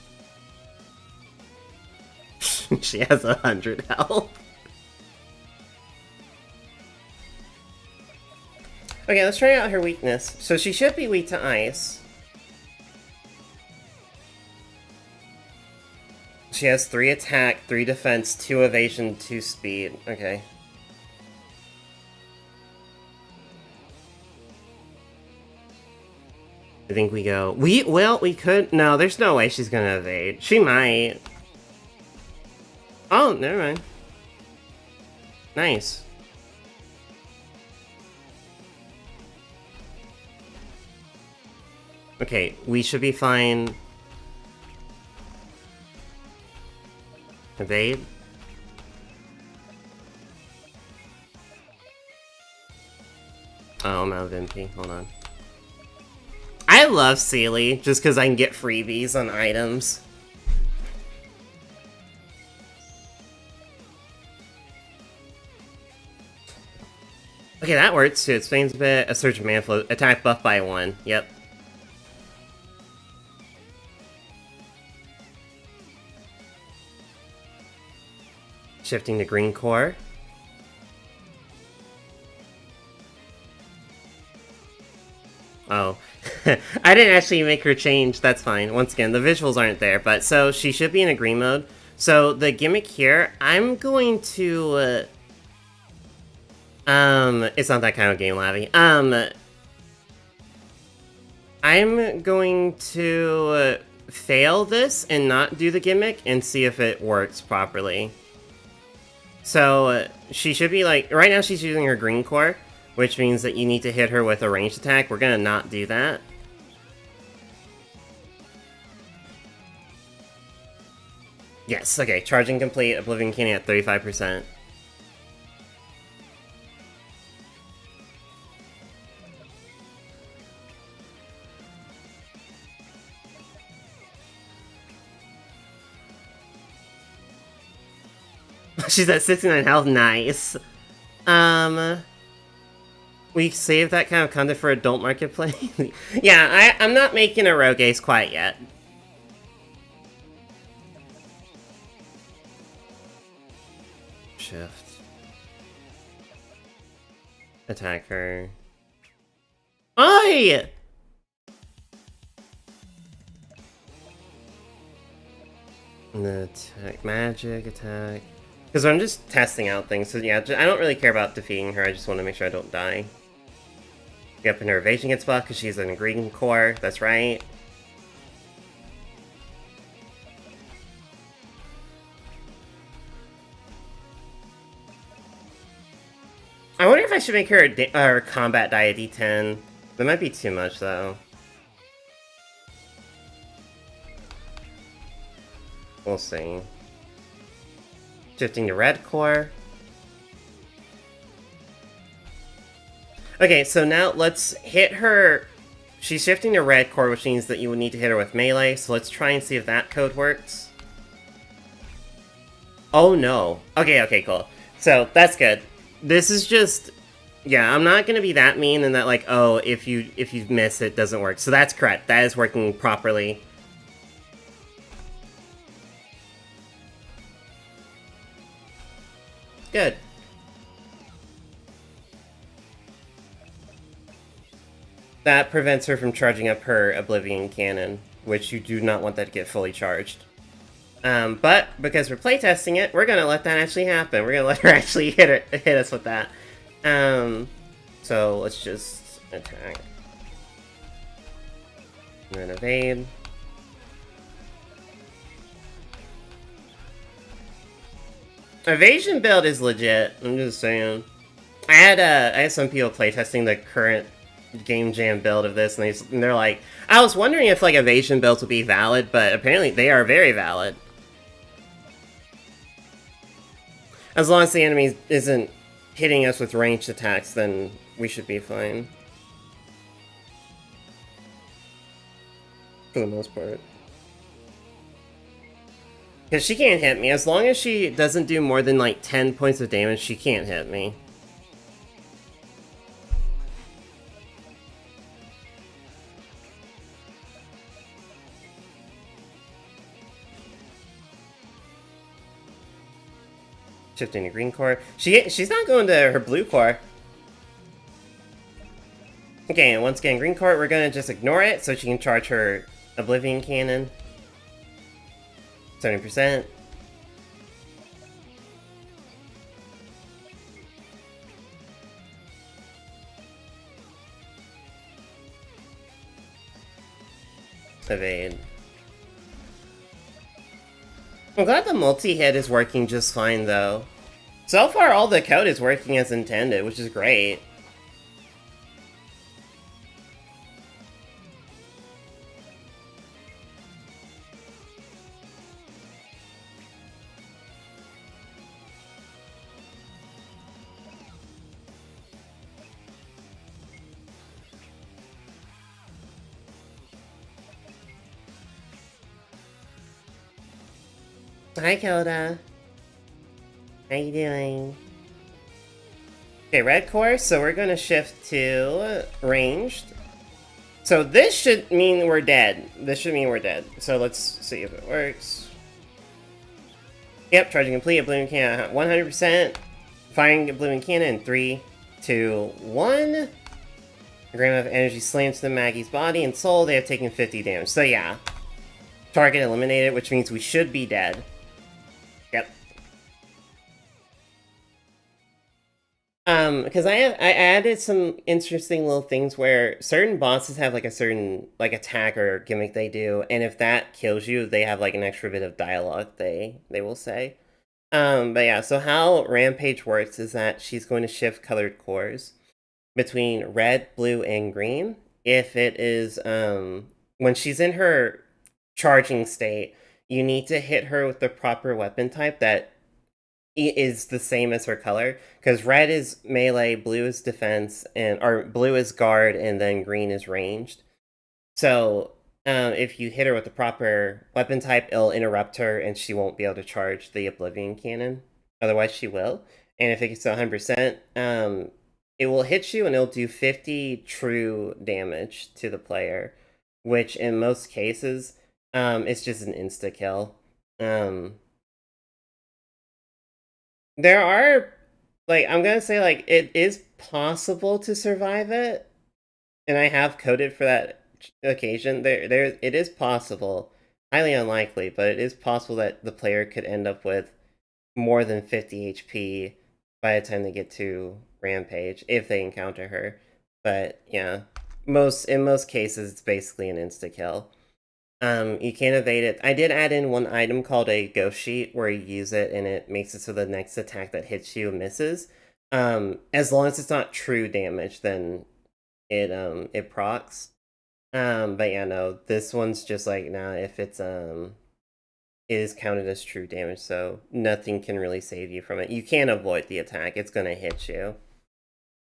[SPEAKER 1] She has 100 health. Okay, let's try out her weakness. So she should be weak to ice. She has 3 attack, 3 defense, 2 evasion, 2 speed. Okay. I think we go... Well, we could... No, there's no way she's gonna evade. She might. Oh, never mind. Nice. Okay, we should be fine. Evade. Oh, I'm out of MP. Hold on. I love Sealy, just because I can get freebies on items. Okay, that works too. It explains a bit. A Surge of Manflow. Attack buff by 1. Yep. Shifting to green core. Oh. I didn't actually make her change. That's fine. Once again, the visuals aren't there. But so she should be in a green mode. So the gimmick here, I'm going to It's not that kind of game, Lavi. I'm going to fail this and not do the gimmick and see if it works properly. So, she should be like... Right now she's using her green core, which means that you need to hit her with a ranged attack. We're gonna not do that. Yes, okay. Charging complete. Oblivion Cannon at 35%. She's at 69 health. Nice. We saved that kind of content for adult market play. Yeah, I'm not making a rogue ace quite yet. Shift. Attack her. Oi! And the attack, magic attack. Because I'm just testing out things, so yeah, I don't really care about defeating her, I just want to make sure I don't die. Yep, and her evasion gets buffed because she's an green core, that's right. I wonder if I should make her combat die a D10. That might be too much, though. We'll see. Shifting to red core. Okay, so now let's hit her. She's shifting to red core, which means that you would need to hit her with melee, so let's try and see if that code works. Oh no. Okay, cool. So, that's good. This is just... Yeah, I'm not gonna be that mean and that like, oh, if you miss, it doesn't work. So that's correct. That is working properly. Good. That prevents her from charging up her Oblivion Cannon, which you do not want that to get fully charged. But because we're playtesting it, we're gonna let that actually happen. We're gonna let her actually hit us with that. So let's just attack. And then evade. Evasion build is legit, I'm just saying. I had some people playtesting the current Game Jam build of this, and they're like, I was wondering if like evasion builds would be valid, but apparently they are very valid. As long as the enemy isn't hitting us with ranged attacks, then we should be fine. For the most part. Because she can't hit me. As long as she doesn't do more than like 10 points of damage, she can't hit me. Shifting to green core. She's not going to her blue core. Okay, and once again, green core, we're gonna just ignore it so she can charge her Oblivion Cannon. 70%. Evade. I'm glad the multi-hit is working just fine, though. So far, all the code is working as intended, which is great. Hi, Coda. How you doing? Okay, red core, so we're gonna shift to ranged. So this should mean we're dead. This should mean we're dead. So let's see if it works. Yep, charging complete, Oblivion Cannon 100%. Firing Oblivion Cannon in 3, 2, 1. A gram of energy slams to the Maggie's body and soul. They have taken 50 damage. So yeah. Target eliminated, which means we should be dead. Yep. Because I added some interesting little things where certain bosses have like a certain like attack or gimmick they do, and if that kills you, they have like an extra bit of dialogue they will say. But yeah, so how Rampage works is that she's going to shift colored cores between red, blue, and green. If it is when she's in her charging state, you need to hit her with the proper weapon type that is the same as her color, because red is melee, blue is defense, and or blue is guard, and then green is ranged. So if you hit her with the proper weapon type, it'll interrupt her, and she won't be able to charge the Oblivion Cannon. Otherwise, she will. And if it gets to 100%, it will hit you, and it'll do 50 true damage to the player, which in most cases, it's just an insta kill. There are, like, I'm gonna say, like, it is possible to survive it, and I have coded for that occasion. It is possible, highly unlikely, but it is possible that the player could end up with more than 50 HP by the time they get to Rampage, if they encounter her. But yeah, in most cases, it's basically an insta kill. You can't evade it. I did add in one item called a ghost sheet where you use it and it makes it so the next attack that hits you misses. As long as it's not true damage, then it procs. But yeah, no, this one's just like, nah, if it's it is counted as true damage, so nothing can really save you from it. You can't avoid the attack, it's gonna hit you.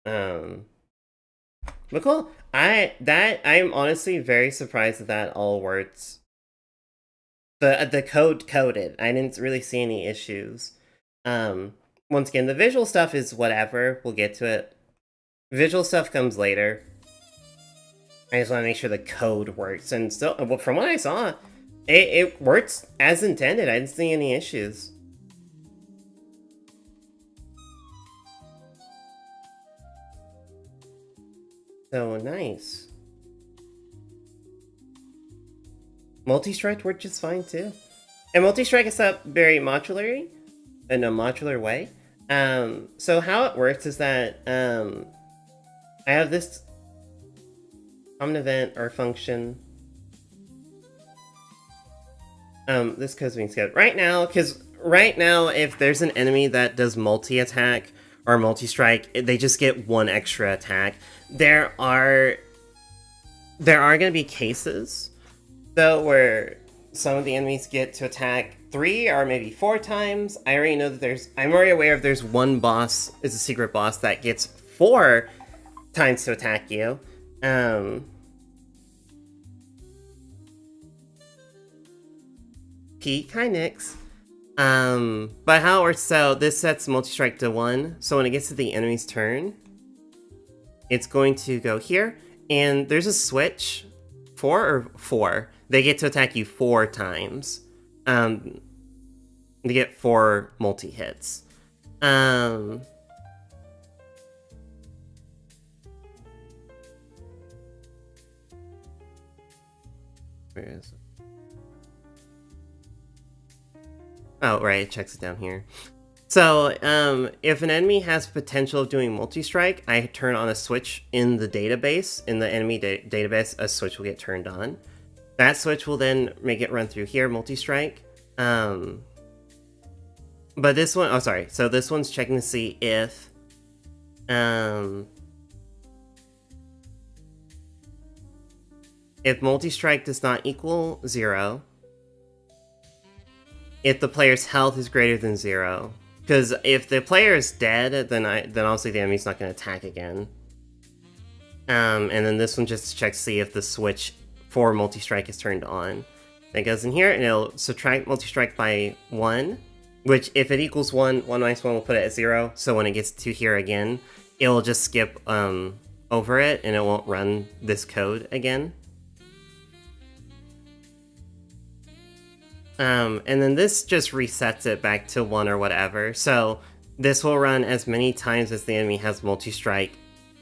[SPEAKER 1] But cool. I'm honestly very surprised that all works. The code coded. I didn't really see any issues. Once again, the visual stuff is whatever. We'll get to it. Visual stuff comes later. I just want to make sure the code works, and still, well, from what I saw, it works as intended. I didn't see any issues. So nice. Multi-strike worked just fine too. And multi-strike is up very modularly, in a modular way. So how it works is that I have this common event or function. This code's being skipped right now, because right now, if there's an enemy that does multi-attack or multi-strike, they just get one extra attack. There are going to be cases, though, where some of the enemies get to attack 3 or maybe 4 times. I already know that I'm already aware of there's one boss, is a secret boss, that gets 4 times to attack you. P Kynix. But how it works, so this sets multi-strike to 1, so when it gets to the enemy's turn, it's going to go here, and there's a switch, 4. They get to attack you 4 times. They get 4 multi-hits. Where is it? Oh, right, it checks it down here. So, if an enemy has potential of doing multi-strike, I turn on a switch in the database. In the enemy database, a switch will get turned on. That switch will then make it run through here, multi-strike. But this one, oh sorry, so this one's checking to see if, if multi-strike does not equal 0, if the player's health is greater than 0. Because if the player is dead, then obviously the enemy's not going to attack again. And then this one just checks to see if the switch for multi-strike is turned on. Then it goes in here, and it'll subtract multi-strike by 1, which if it equals 1, 1 minus 1 will put it at 0, so when it gets to here again, it'll just skip over it, and it won't run this code again. And then this just resets it back to 1 or whatever. So this will run as many times as the enemy has multi-strike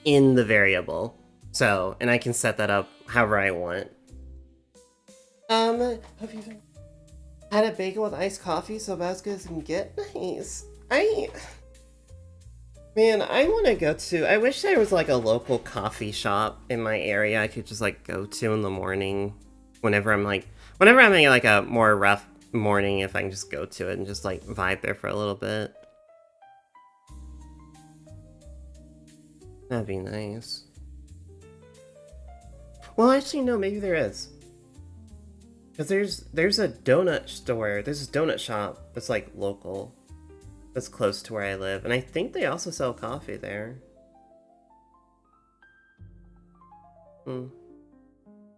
[SPEAKER 1] in the variable. So, and I can set that up however I want. Have you had a bagel with iced coffee so about as good as it can get? Nice. Man, I want to go to. I wish there was like a local coffee shop in my area I could just like go to in the morning, whenever I'm in like a more rough morning. If I can just go to it and just like vibe there for a little bit, that'd be nice. Well, actually, no, maybe there is. Cause there's a donut store. There's a donut shop that's like local, that's close to where I live, and I think they also sell coffee there. Hmm.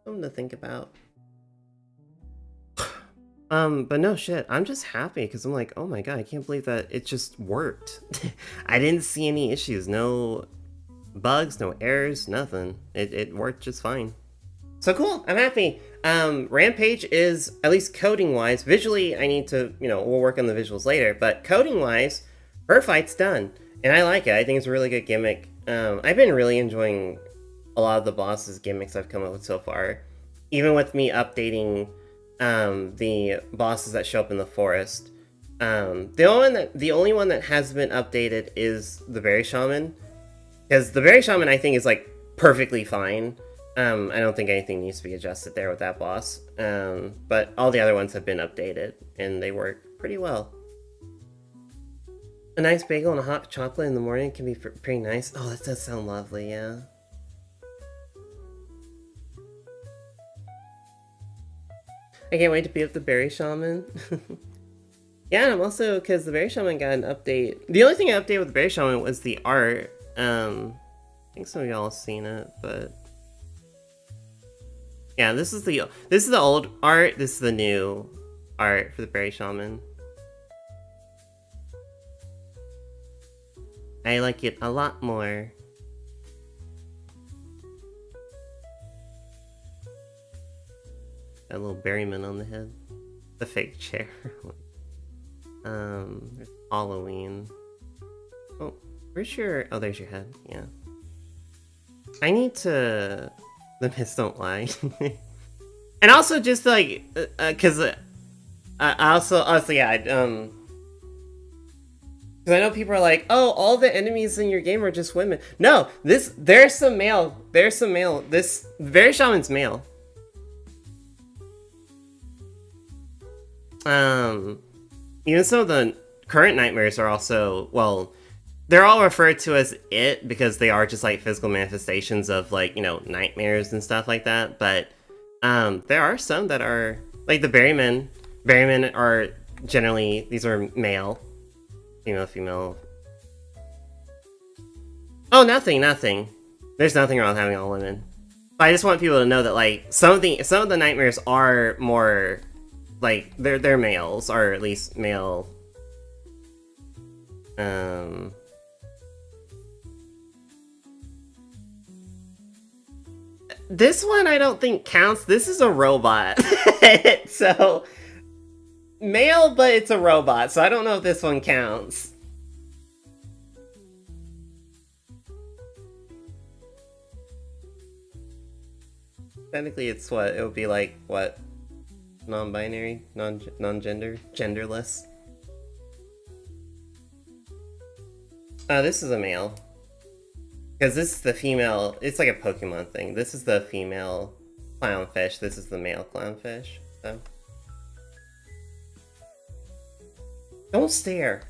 [SPEAKER 1] Something to think about. But no shit, I'm just happy because I'm like, oh my god, I can't believe that it just worked. I didn't see any issues, no bugs, no errors, nothing. It worked just fine. So cool, I'm happy. Rampage is, at least coding-wise, visually I need to, we'll work on the visuals later, but coding-wise, her fight's done. And I like it, I think it's a really good gimmick. I've been really enjoying a lot of the bosses' gimmicks I've come up with so far. Even with me updating the bosses that show up in the forest. The only one that has been updated is the Berry Shaman. Because the Berry Shaman I think is like perfectly fine. I don't think anything needs to be adjusted there with that boss. But all the other ones have been updated, and they work pretty well. A nice bagel and a hot chocolate in the morning can be pretty nice. Oh, that does sound lovely, yeah. I can't wait to beat up the Berry Shaman. Yeah, and I'm also, because the Berry Shaman got an update. The only thing I updated with the Berry Shaman was the art. I think some of y'all have seen it, but... Yeah, this is the old art, this is the new art for the Berry Shaman. I like it a lot more. That little berryman on the head. The fake chair. There's Halloween. Oh, where's your... Oh, there's your head, yeah. I need to... The myths don't lie. And also just like... Cause... I also, yeah, because I know people are like, oh, all the enemies in your game are just women. No, there's some male. This Berry Shaman's male. Even some of the current nightmares are also, well, they're all referred to as it because they are just like physical manifestations of like, nightmares and stuff like that. But there are some that are like the Berrymen. Berrymen are generally, these are male. Female. Oh, nothing. There's nothing wrong with having all women. But I just want people to know that like some of the nightmares are more like they're males, or at least male. This one I don't think counts. This is a robot. So male, but it's a robot, so I don't know if this one counts. Technically, it's what? It would be like, what? Non-binary? Non-gender? Genderless? This is a male. Because this is the female... It's like a Pokemon thing. This is the female clownfish. This is the male clownfish. So... Don't stare.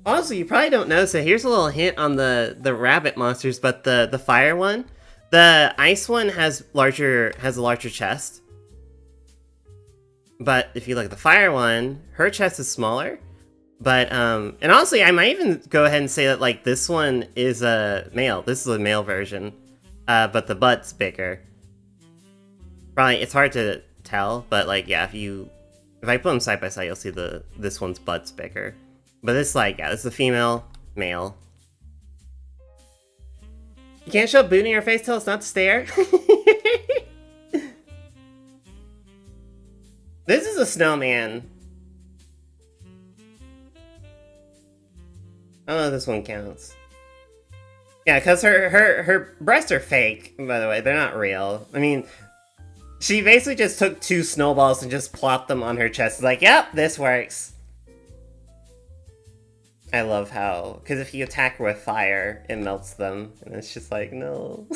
[SPEAKER 1] Also, you probably don't know, so here's a little hint on the rabbit monsters, but the fire one, the ice one has a larger chest. But if you look at the fire one, her chest is smaller. But and honestly, I might even go ahead and say that like this one is a male. This is a male version. But the butt's bigger. Probably, it's hard to tell, but like, yeah, if I put them side by side, you'll see this one's butt's bigger. But this, like, yeah, this is a female, male. You can't show boot in your face, tell us not to stare. This is a snowman. I don't know if this one counts. Yeah, because her breasts are fake, by the way. They're not real. I mean... She basically just took 2 snowballs and just plopped them on her chest. Like, yep, this works. I love how, because if you attack her with fire, it melts them, and it's just like, no.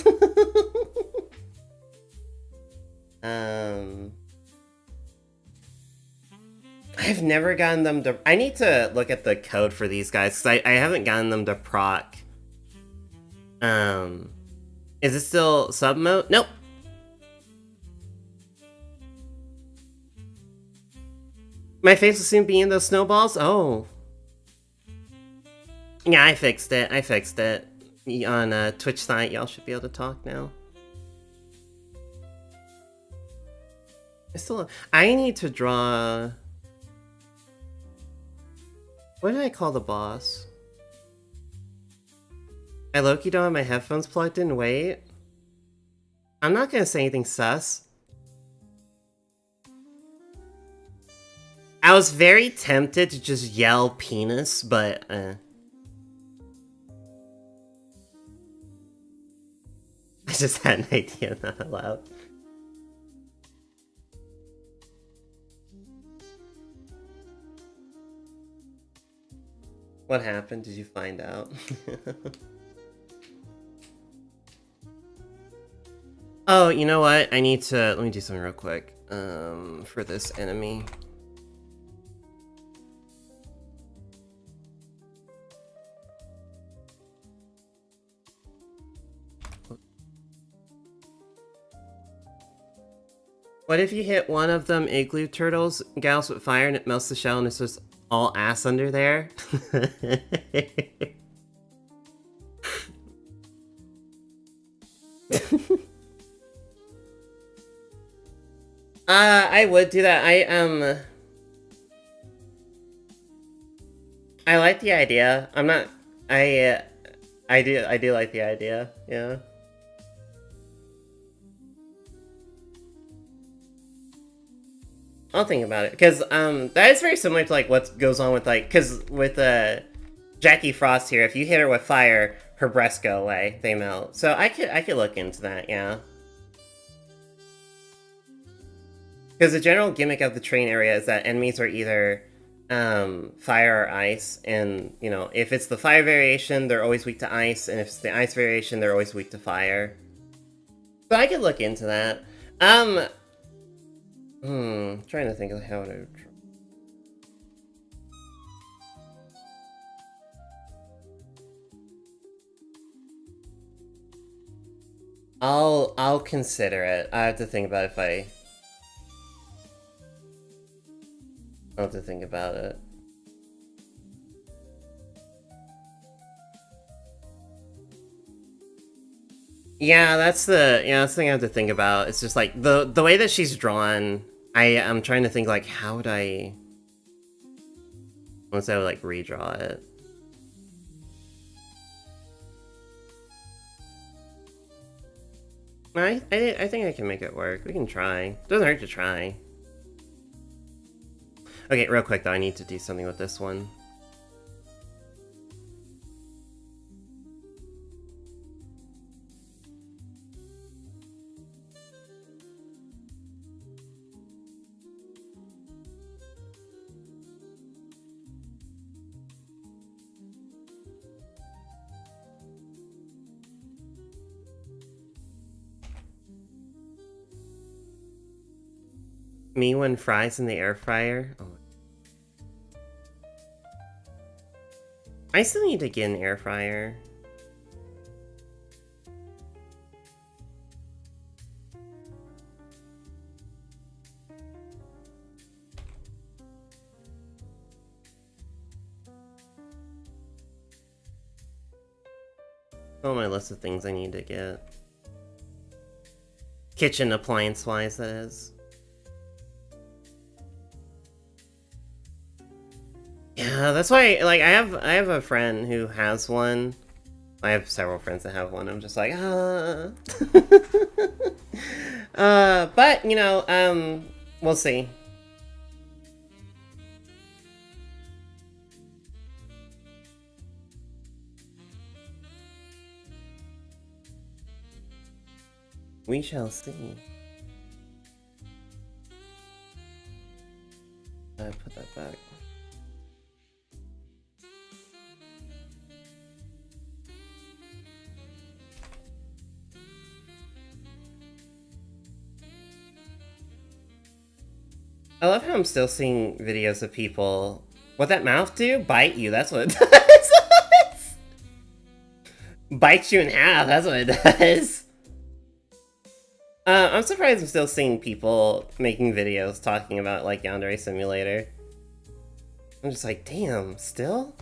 [SPEAKER 1] I've never gotten them to... I need to look at the code for these guys, because I haven't gotten them to proc. Is it still sub mode? Nope. My face will soon be in those snowballs? Oh. Yeah, I fixed it. I fixed it. On Twitch site, y'all should be able to talk now. I need to draw... What did I call the boss? I low-key don't have my headphones plugged in. Wait. I'm not gonna say anything sus. I was very tempted to just yell penis, but I just had an idea, not allowed. What happened? Did you find out? Oh, you know what? I need to... Let me do something real quick. For this enemy. What if you hit one of them igloo turtles, gals with fire, and it melts the shell and it's just all ass under there? I would do that. I like the idea. I'm not... I do like the idea, yeah. I'll think about it, because that is very similar to like what goes on with like, because with Jackie Frost here, if you hit her with fire, her breasts go away, they melt. So I could look into that, yeah. Because the general gimmick of the train area is that enemies are either fire or ice, and you know, if it's the fire variation, they're always weak to ice, and if it's the ice variation, they're always weak to fire. So I could look into that. Trying to think of how to... I'll consider it. I have to think about if I'll have to think about it. Yeah, that's the thing I have to think about. It's just like the way that she's drawn. I'm trying to think like how would I once I would like redraw it. I think I can make it work. We can try. Doesn't hurt to try. Okay, real quick though, I need to do something with this one. Me when fries in the air fryer? Oh. I still need to get an air fryer. On my list of things I need to get. Kitchen appliance-wise, that is. Yeah, that's why, like, I have a friend who has one. I have several friends that have one. I'm just like, but, you know, we'll see. We shall see. Put that back. I love how I'm still seeing videos of people. What that mouth do? Bite you, that's what it does. Bite you in half, that's what it does. I'm surprised I'm still seeing people making videos talking about, like, Yandere Simulator. I'm just like, damn, still?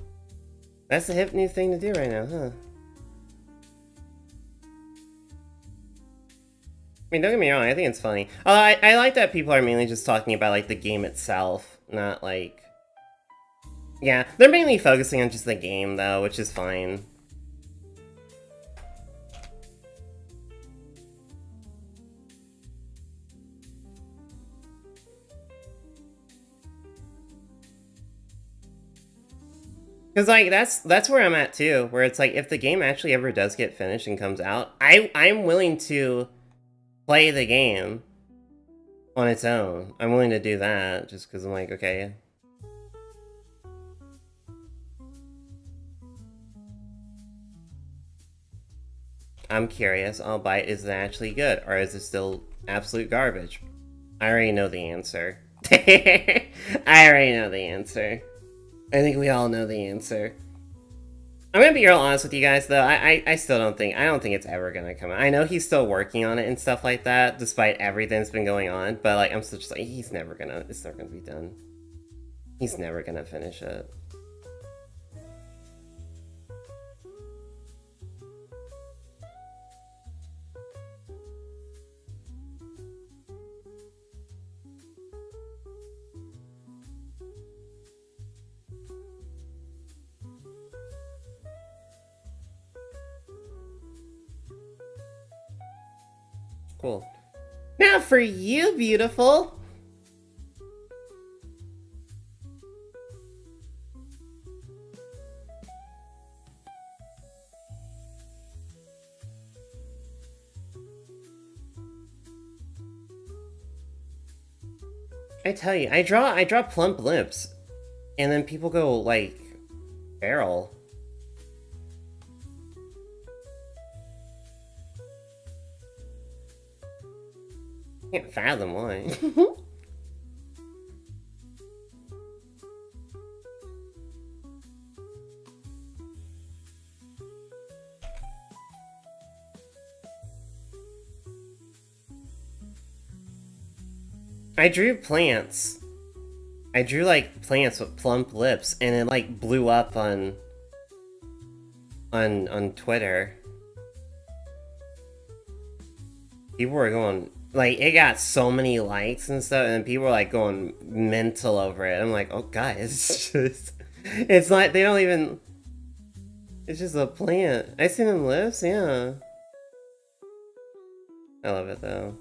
[SPEAKER 1] That's the hip new thing to do right now, huh? I mean, don't get me wrong, I think it's funny. Although I like that people are mainly just talking about, like, the game itself, not, like... Yeah, they're mainly focusing on just the game, though, which is fine. Because, like, that's where I'm at, too, where it's like, if the game actually ever does get finished and comes out, I'm willing to play the game on its own. I'm willing to do that, just because I'm like, okay. I'm curious, albeit, is it actually good, or is it still absolute garbage? I already know the answer. I already know the answer. I think we all know the answer. I'm gonna be real honest with you guys, though. I still don't think it's ever gonna come out. I know he's still working on it and stuff like that, despite everything that's been going on. But like, I'm still just like, it's never gonna be done. He's never gonna finish it. Cool. Now for you, beautiful! I tell you, I draw plump lips, and then people go, like, feral. Can't fathom why. I drew plants. I drew, like, plants with plump lips, and it, like, blew up on Twitter. People were going... Like, it got so many likes and stuff, and people were, like, going mental over it. I'm like, oh, guys, it's just... It's like, they don't even... It's just a plant. I seen them lips, yeah. I love it, though.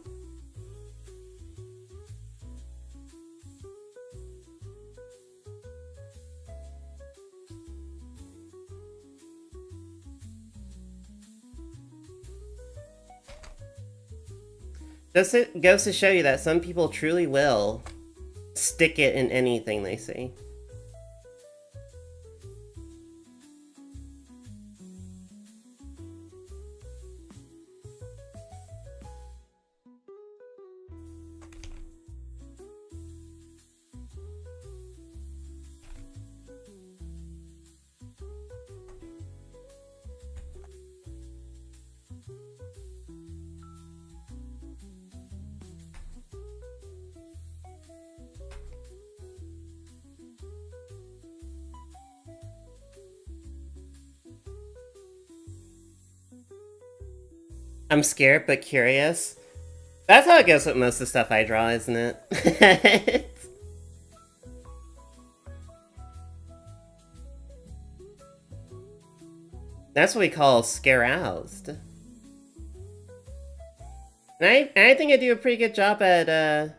[SPEAKER 1] It goes to show you that some people truly will stick it in anything they see. I'm scared but curious. That's how it goes with most of the stuff I draw, isn't it? That's what we call scare-oused. And I think I do a pretty good job at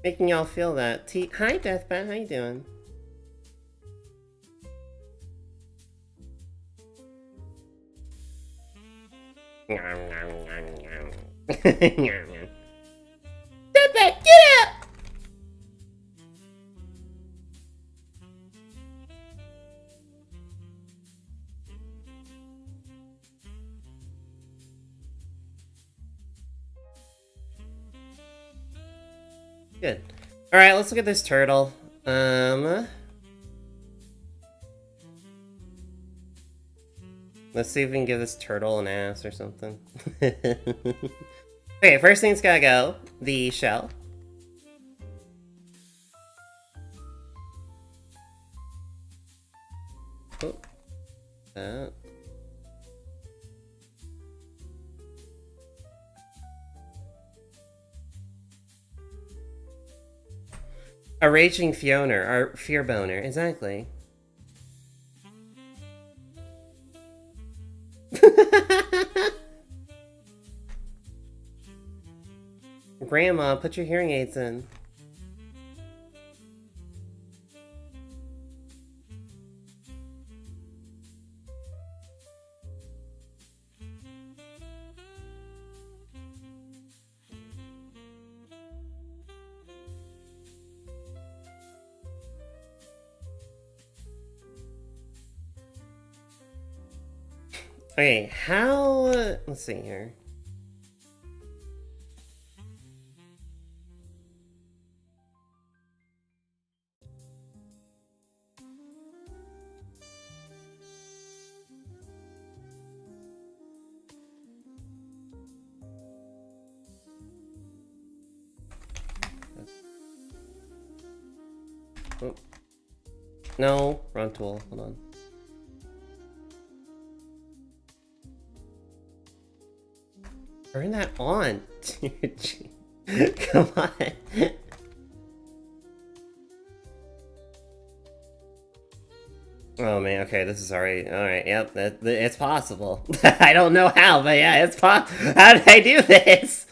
[SPEAKER 1] making y'all feel that. Hi, Deathbat, how you doing? Deathbat, get out! Good. Alright, let's look at this turtle. Let's see if we can give this turtle an ass or something. Okay, first thing's gotta go. The shell. Oh. That. A raging Fiona, or fear boner, exactly. Grandma, put your hearing aids in. Okay, how... let's see here. Oh. No, wrong tool. Hold on. Turn that on, dude. Come on. Oh man, okay, this is already alright. Yep, it's possible. I don't know how, but yeah, it's possible. How did I do this?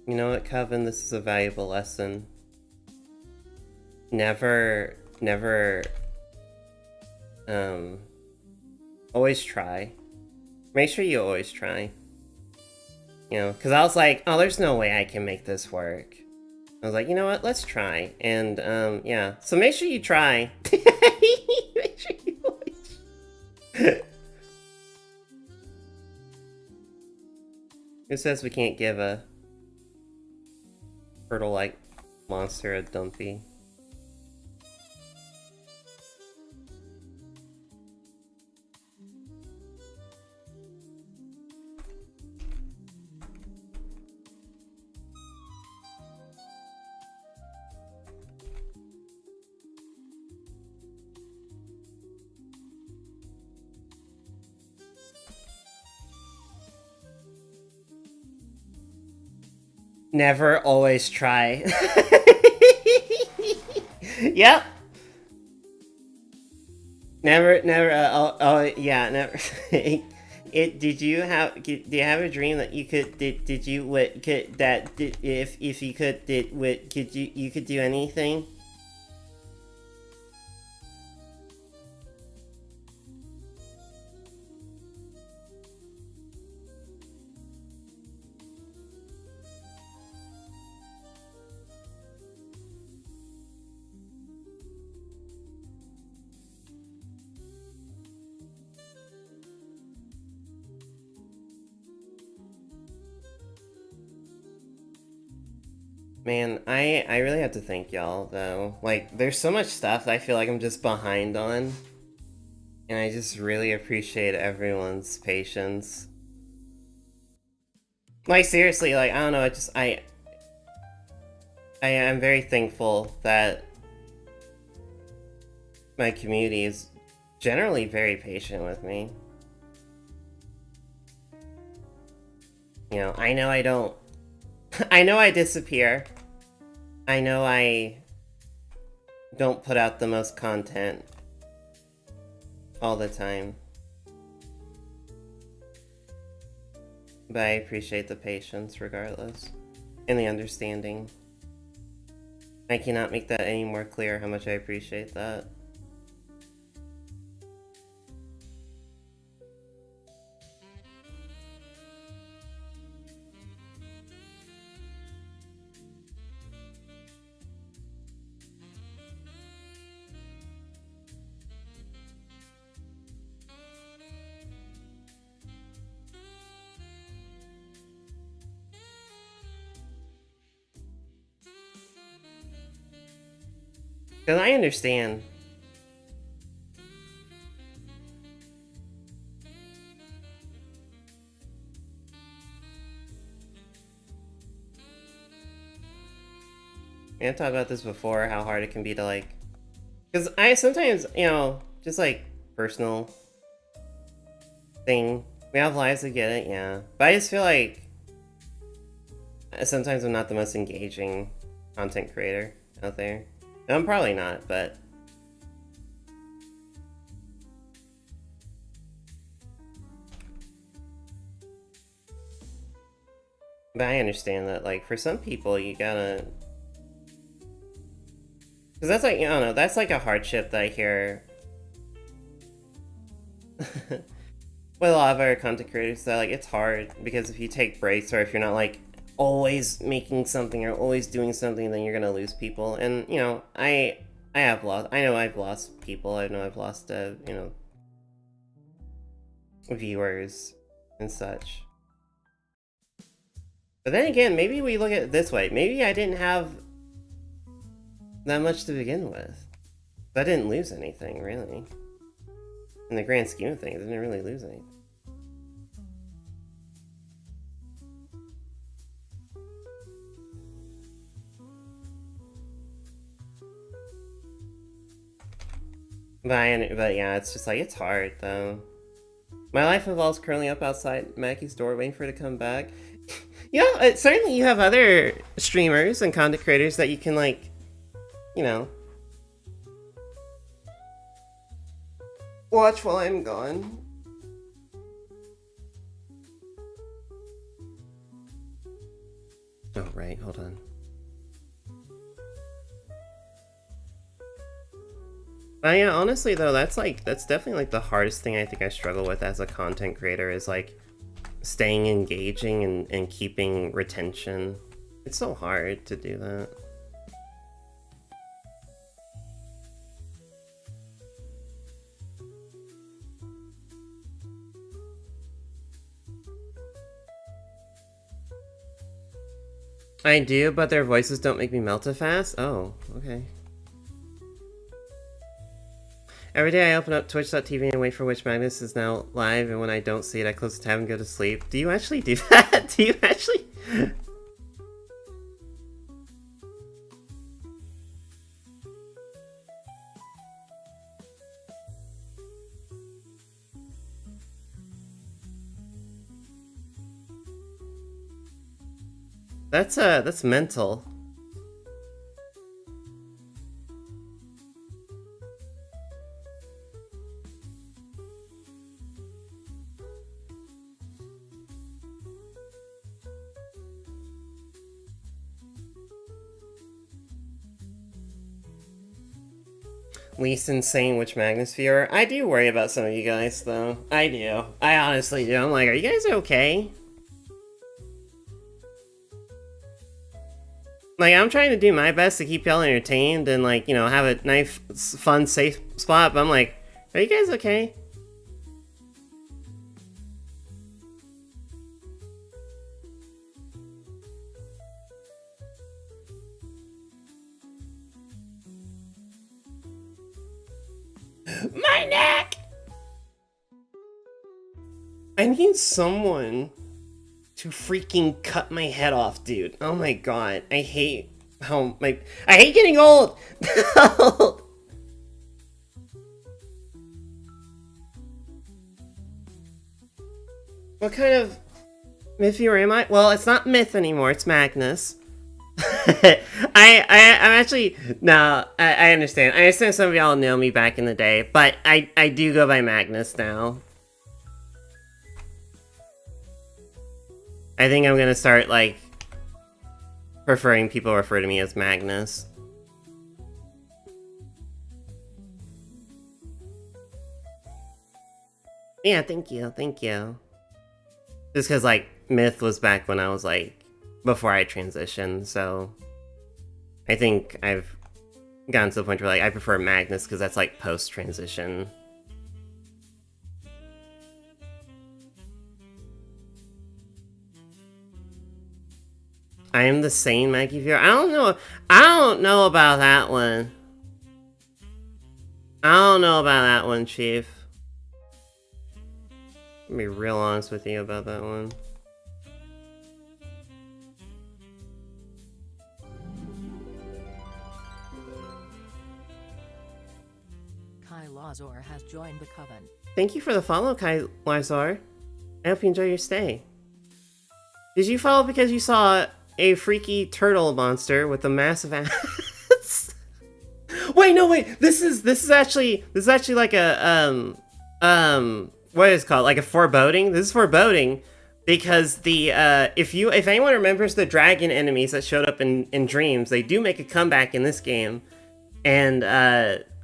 [SPEAKER 1] You know what, Coven? This is a valuable lesson. Never, always try. Make sure you always try. You know, because I was like, oh, there's no way I can make this work. I was like, you know what, let's try. And, yeah. So make sure you try. Make sure you always... Who says we can't give a turtle-like monster a dumpy? Never, always try. Yep. Never, yeah, never. Did you have? Do you have a dream that you could? Did you what? Could that? If you could, could you could do anything? Man, I really have to thank y'all, though. Like, there's so much stuff that I feel like I'm just behind on. And I just really appreciate everyone's patience. Like, seriously, like, I don't know, I am very thankful that my community is generally very patient with me. You know, I know I don't... I know I disappear. I know I don't put out the most content all the time. But I appreciate the patience regardless. And the understanding. I cannot make that any more clear how much I appreciate that. Because I understand. I've talked about this before, how hard it can be to, like... Because I sometimes, you know, just, like, personal thing. We have lives to get it, yeah. But I just feel like... Sometimes I'm not the most engaging content creator out there. No, I'm probably not, but... But I understand that, like, for some people, you gotta... Because that's like, I don't know, that's like a hardship that I hear with a lot of our content creators, that, like, it's hard, because if you take breaks, or if you're not, like, always making something, or always doing something, then you're gonna lose people. And, you know, I know I've lost people, I know I've lost, you know, viewers and such. But then again, maybe we look at it this way. Maybe I didn't have that much to begin with. I didn't lose anything, really. In the grand scheme of things, I didn't really lose anything. But yeah, it's just like, it's hard, though. My life involves curling up outside Mackie's door, waiting for her to come back. Yeah, certainly you have other streamers and content creators that you can, like, you know, watch while I'm gone. Oh, right, hold on. Yeah, honestly though, that's definitely like the hardest thing I think I struggle with as a content creator, is like staying engaging and keeping retention. It's so hard to do that. I do, but their voices don't make me melt as fast? Oh, okay. Every day I open up twitch.tv and wait for which Magnus is now live, and when I don't see it, I close the tab and go to sleep. Do you actually do that? Do you actually? That's mental. Least insane which Magnus viewer. I do worry about some of you guys, though. I do. I honestly do. I'm like, are you guys okay? Like, I'm trying to do my best to keep y'all entertained and, like, you know, have a nice, fun, safe spot, but I'm like, are you guys okay? My neck! I need someone to freaking cut my head off, dude. Oh my god. I hate how I hate getting old! What kind of myth viewer am I? Well, it's not myth anymore, it's Magnus. I'm actually no. I understand. I understand some of y'all know me back in the day, but I do go by Magnus now. I think I'm gonna start like preferring people refer to me as Magnus. Yeah, thank you, thank you. Just because like myth was back when I was like before I transitioned, so I think I've gotten to the point where like I prefer Magnus because that's like post-transition. I am the sane Maggie viewer. I don't know about that one. I don't know about that one, Chief. I'll be real honest with you about that one.
[SPEAKER 2] Kai Lazor has joined the coven.
[SPEAKER 1] Thank you for the follow, Kai Lazar. I hope you enjoy your stay. Did you follow because you saw a freaky turtle monster with a massive ass? Wait, no, wait. This is actually like a what is it called? Like a foreboding. This is foreboding because the if anyone remembers the dragon enemies that showed up in Dreams, they do make a comeback in this game, and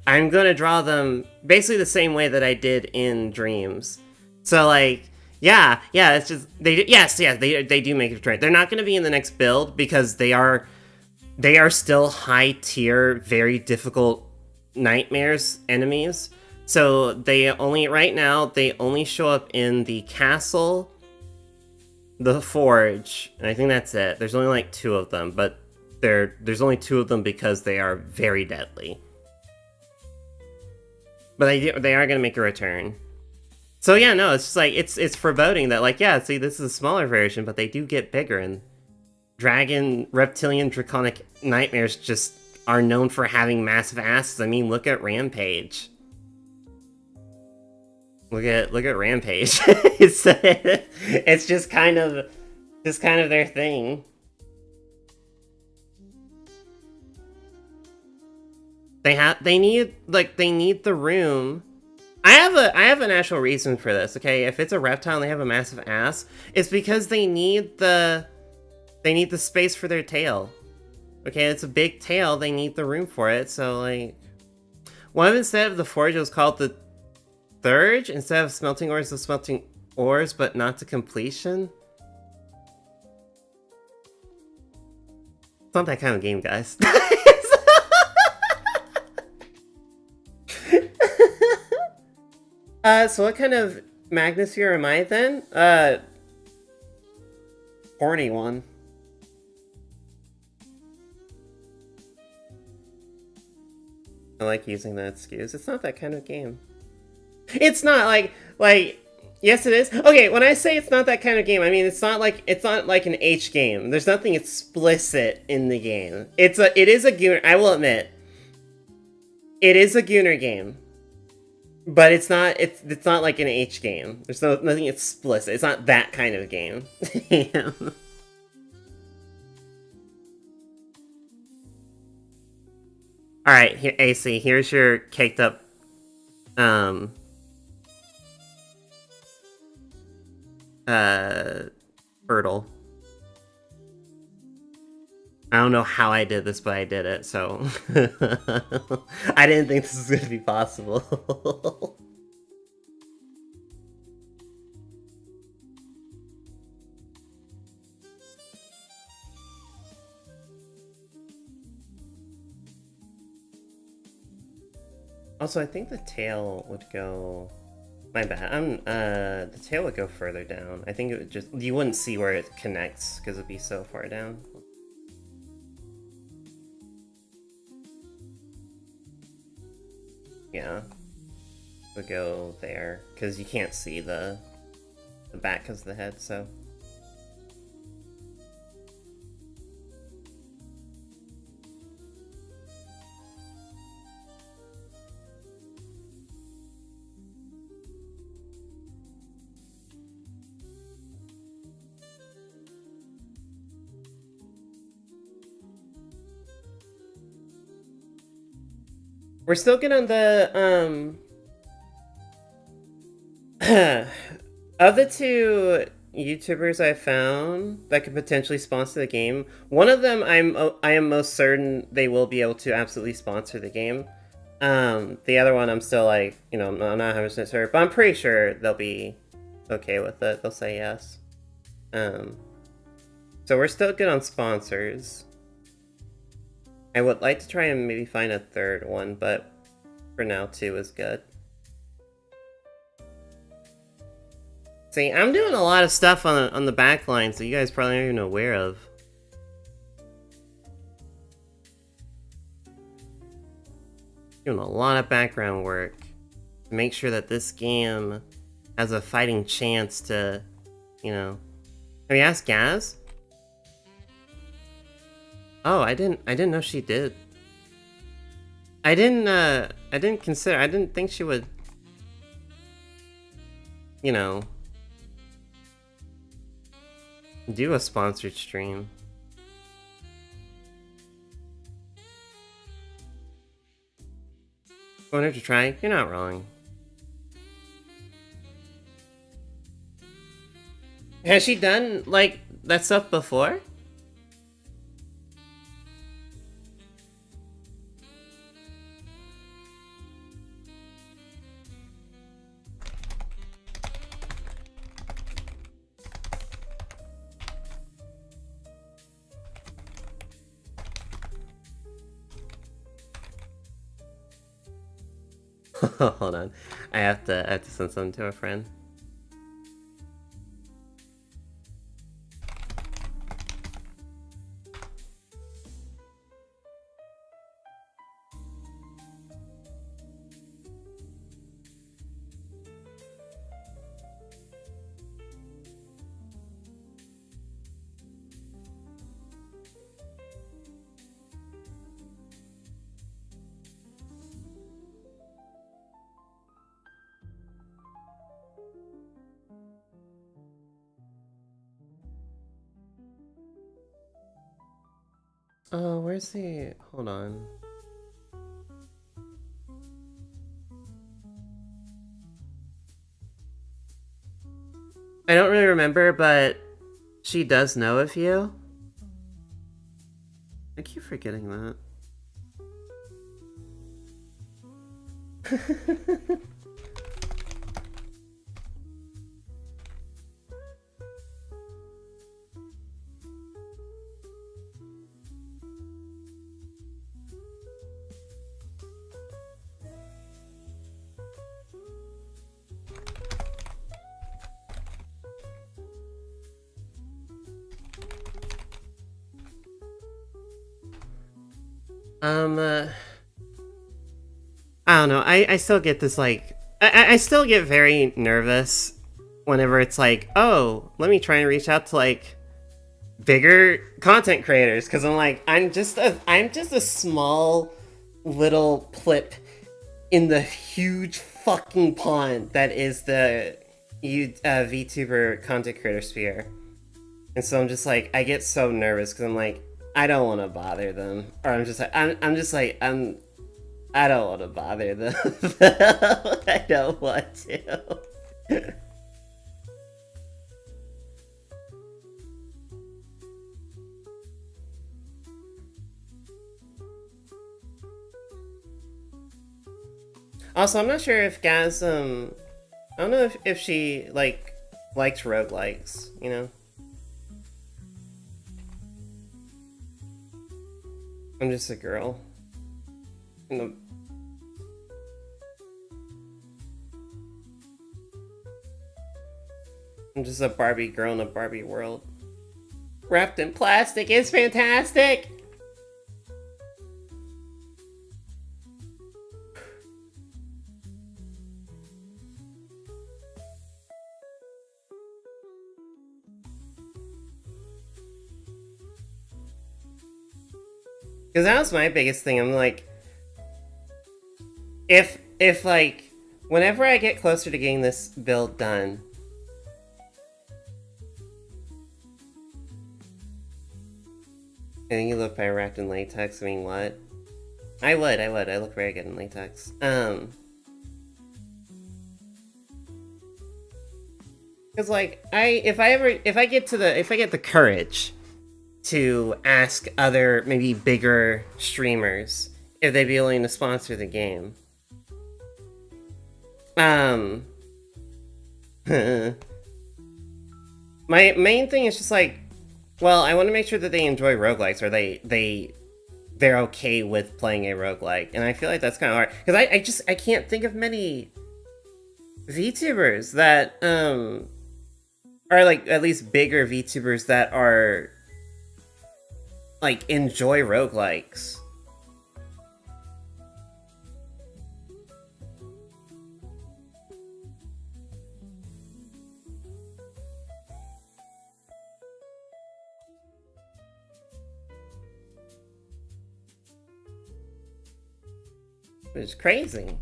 [SPEAKER 1] I'm gonna draw them basically the same way that I did in Dreams. So like, yeah, it's just they do make a return. They're not gonna be in the next build because they are still high tier, very difficult nightmares enemies. So they only show up in the castle, the forge, and I think that's it. There's only like 2 of them, but there's only 2 of them because they are very deadly. But they are gonna make a return. So yeah, no, it's just like it's foreboding that like, yeah, see, this is a smaller version, but they do get bigger, and dragon, reptilian, draconic nightmares just are known for having massive asses. I mean, look at Rampage. Look at Rampage. it's just kind of their thing. They need the room. I have an actual reason for this, okay? If it's a reptile and they have a massive ass, it's because they need the space for their tail. Okay, it's a big tail, they need the room for it, so like, what if instead of the forge it was called the Thurge? Instead of smelting ores, the smelting ores, but not to completion? It's not that kind of game, guys. So what kind of Magnus here am I then? Horny one. I like using that excuse. It's not that kind of game. It's not like, yes it is. Okay, when I say it's not that kind of game, I mean it's not like an H game. There's nothing explicit in the game. It is a Gunner, I will admit. It is a Gunner game. But it's not like an H game. There's nothing explicit. It's not that kind of game. Yeah. Alright, here, AC, here's your caked up hurdle. I don't know how I did this, but I did it, so I didn't think this was gonna be possible. Also, I think the tail would go... My bad. The tail would go further down. I think it would just... You wouldn't see where it connects, because it'd be so far down. Yeah. It would go there, because you can't see the back because of the head, so... We're still good on the, of the 2 YouTubers I found that could potentially sponsor the game, one of them I am most certain they will be able to absolutely sponsor the game. The other one I'm still like, you know, I'm not 100% sure, but I'm pretty sure they'll be okay with it. They'll say yes. So we're still good on sponsors. I would like to try and maybe find a 3rd one, but for now 2 is good. See, I'm doing a lot of stuff on the back line, so you guys probably aren't even aware of. Doing a lot of background work to make sure that this game has a fighting chance to, you know. Have you asked Gaz? Oh, I didn't know she did. I didn't consider, I didn't think she would, you know, do a sponsored stream. Wanted to try? You're not wrong. Has she done, like, that stuff before? Hold on. I have to send something to a friend. Oh, where's the... Hold on. I don't really remember, but she does know of you. I keep forgetting that. I don't know. I still get this, like... I still get very nervous whenever it's like, oh, let me try and reach out to, like, bigger content creators. Because I'm like, I'm just a small little plip in the huge fucking pond that is the VTuber content creator sphere. And so I'm just like, I get so nervous because I'm like, I don't want to bother them. Or I'm just like, I don't want to bother them. I don't want to. Also, I'm not sure if Gaz, I don't know if she, like, likes roguelikes, you know? I'm just a girl. I'm just a Barbie girl in a Barbie world. Wrapped in plastic is fantastic! Because that was my biggest thing. I'm like, if like, whenever I get closer to getting this build done, I think you look better wrapped in latex. I mean, what? I would. I look very good in latex. Because like, if I get the courage to ask other, maybe bigger streamers if they'd be willing to sponsor the game. My main thing is just like, well, I want to make sure that they enjoy roguelikes, or they're okay with playing a roguelike, and I feel like that's kind of hard because I can't think of many VTubers that are like, at least bigger VTubers that are like enjoy roguelikes. which is crazy.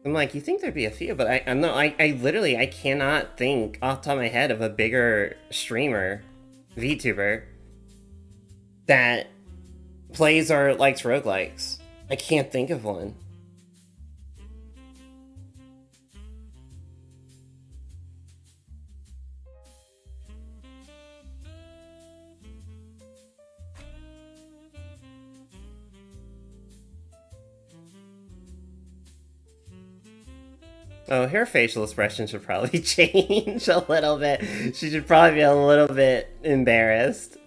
[SPEAKER 1] I'm like, you think there'd be a few, but I'm not. I literally I cannot think off the top of my head of a bigger streamer, VTuber, that plays or likes roguelikes. I can't think of one. Oh, her facial expression should probably change a little bit. She should probably be a little bit embarrassed.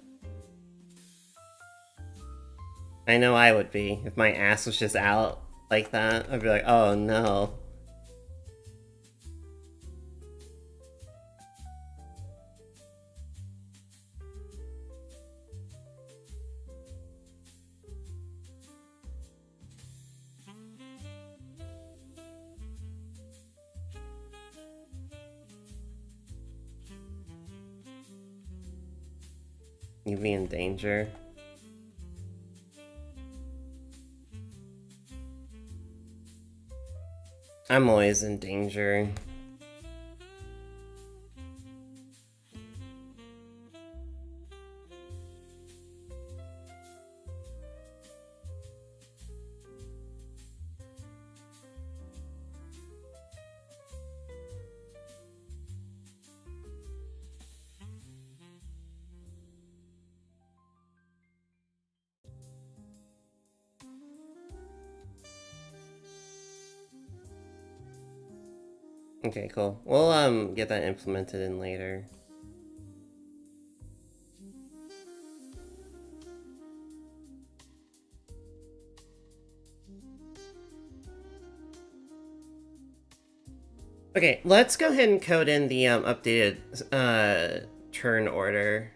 [SPEAKER 1] I know I would be if my ass was just out like that. I'd be like, oh no. You'd be in danger. I'm always in danger. Okay, cool. We'll get that implemented in later. Okay, let's go ahead and code in the updated turn order.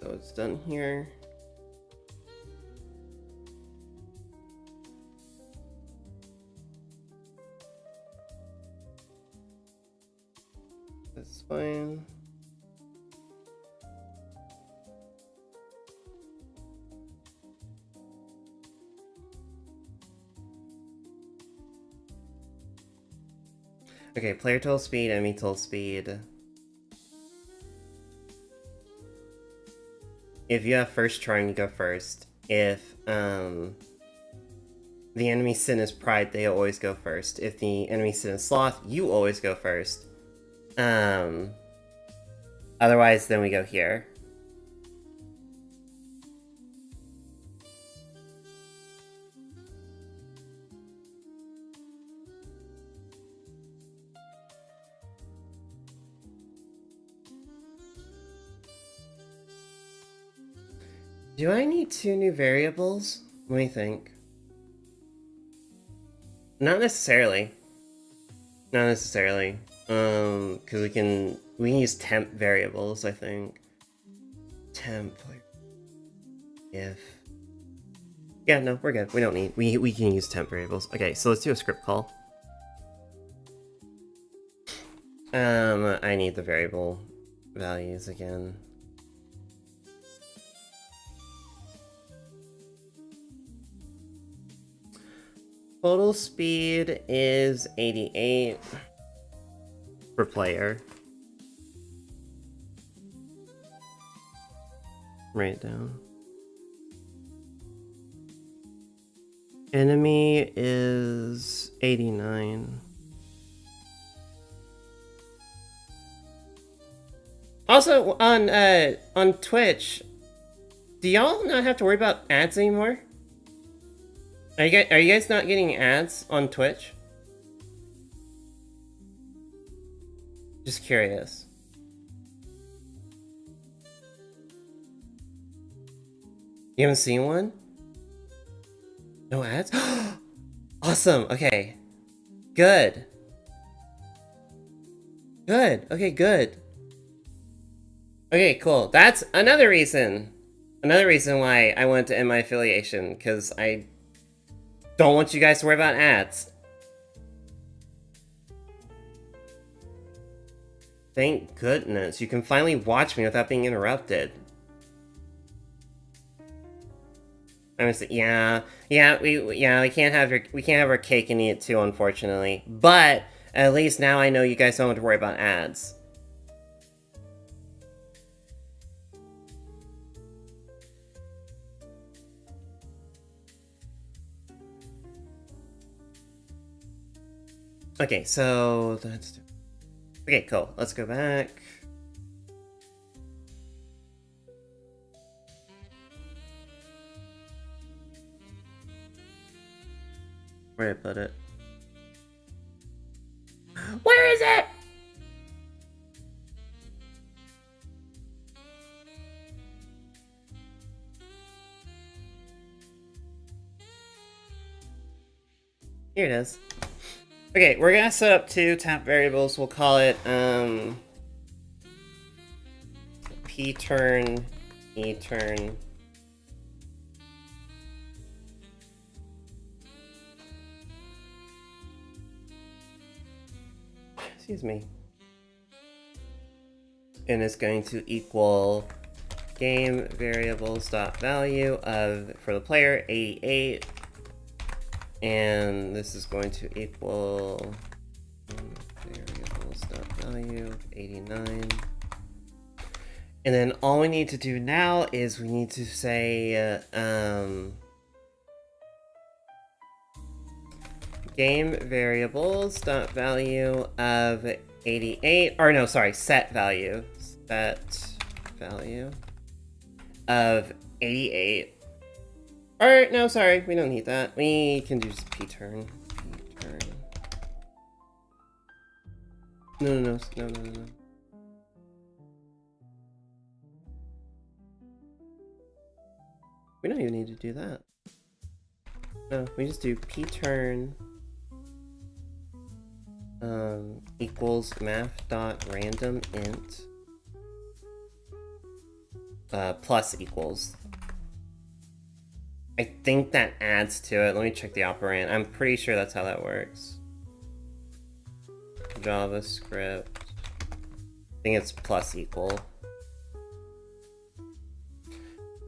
[SPEAKER 1] So it's done here. That's fine. Okay, player total speed, enemy total speed. If you have first turn, you go first. If the enemy sin is pride, they always go first. If the enemy sin is sloth, you always go first. Otherwise, then we go here. Do I need 2 new variables? What do you think? Not necessarily. Not necessarily. Because we can use temp variables, I think. Temp, like, if. Yeah, no, we're good. We don't need. We can use temp variables. Okay, so let's do a script call. I need the variable values again. Total speed is 88 per player. Write it down. Enemy is 89. Also, on Twitch, do y'all not have to worry about ads anymore? Are you guys not getting ads on Twitch? Just curious. You haven't seen one? No ads? Awesome. Okay. Good. Good. Okay, good. Okay, cool. That's another reason. Another reason why I wanted to end my affiliation, because I don't want you guys to worry about ads. Thank goodness. You can finally watch me without being interrupted. Yeah, we can't have our cake and eat it too, unfortunately. But at least now I know you guys don't have to worry about ads. Okay, so that's... Okay, cool. Let's go back. Where did I put it? Where is it? Here it is. Okay, we're gonna set up two temp variables. We'll call it p turn, e turn. Excuse me. And it's going to equal game variables dot value of, for the player, 88. And this is going to equal variables dot value of 89. And then all we need to do now is we need to say game variables dot value of 88, or no, sorry, set value of 88. Or no, sorry, we don't need that. We can do just p turn. No. We don't even need to do that. No, we just do p turn equals math dot random int plus equals. I think that adds to it. Let me check the operand. I'm pretty sure that's how that works. JavaScript. I think it's plus equal.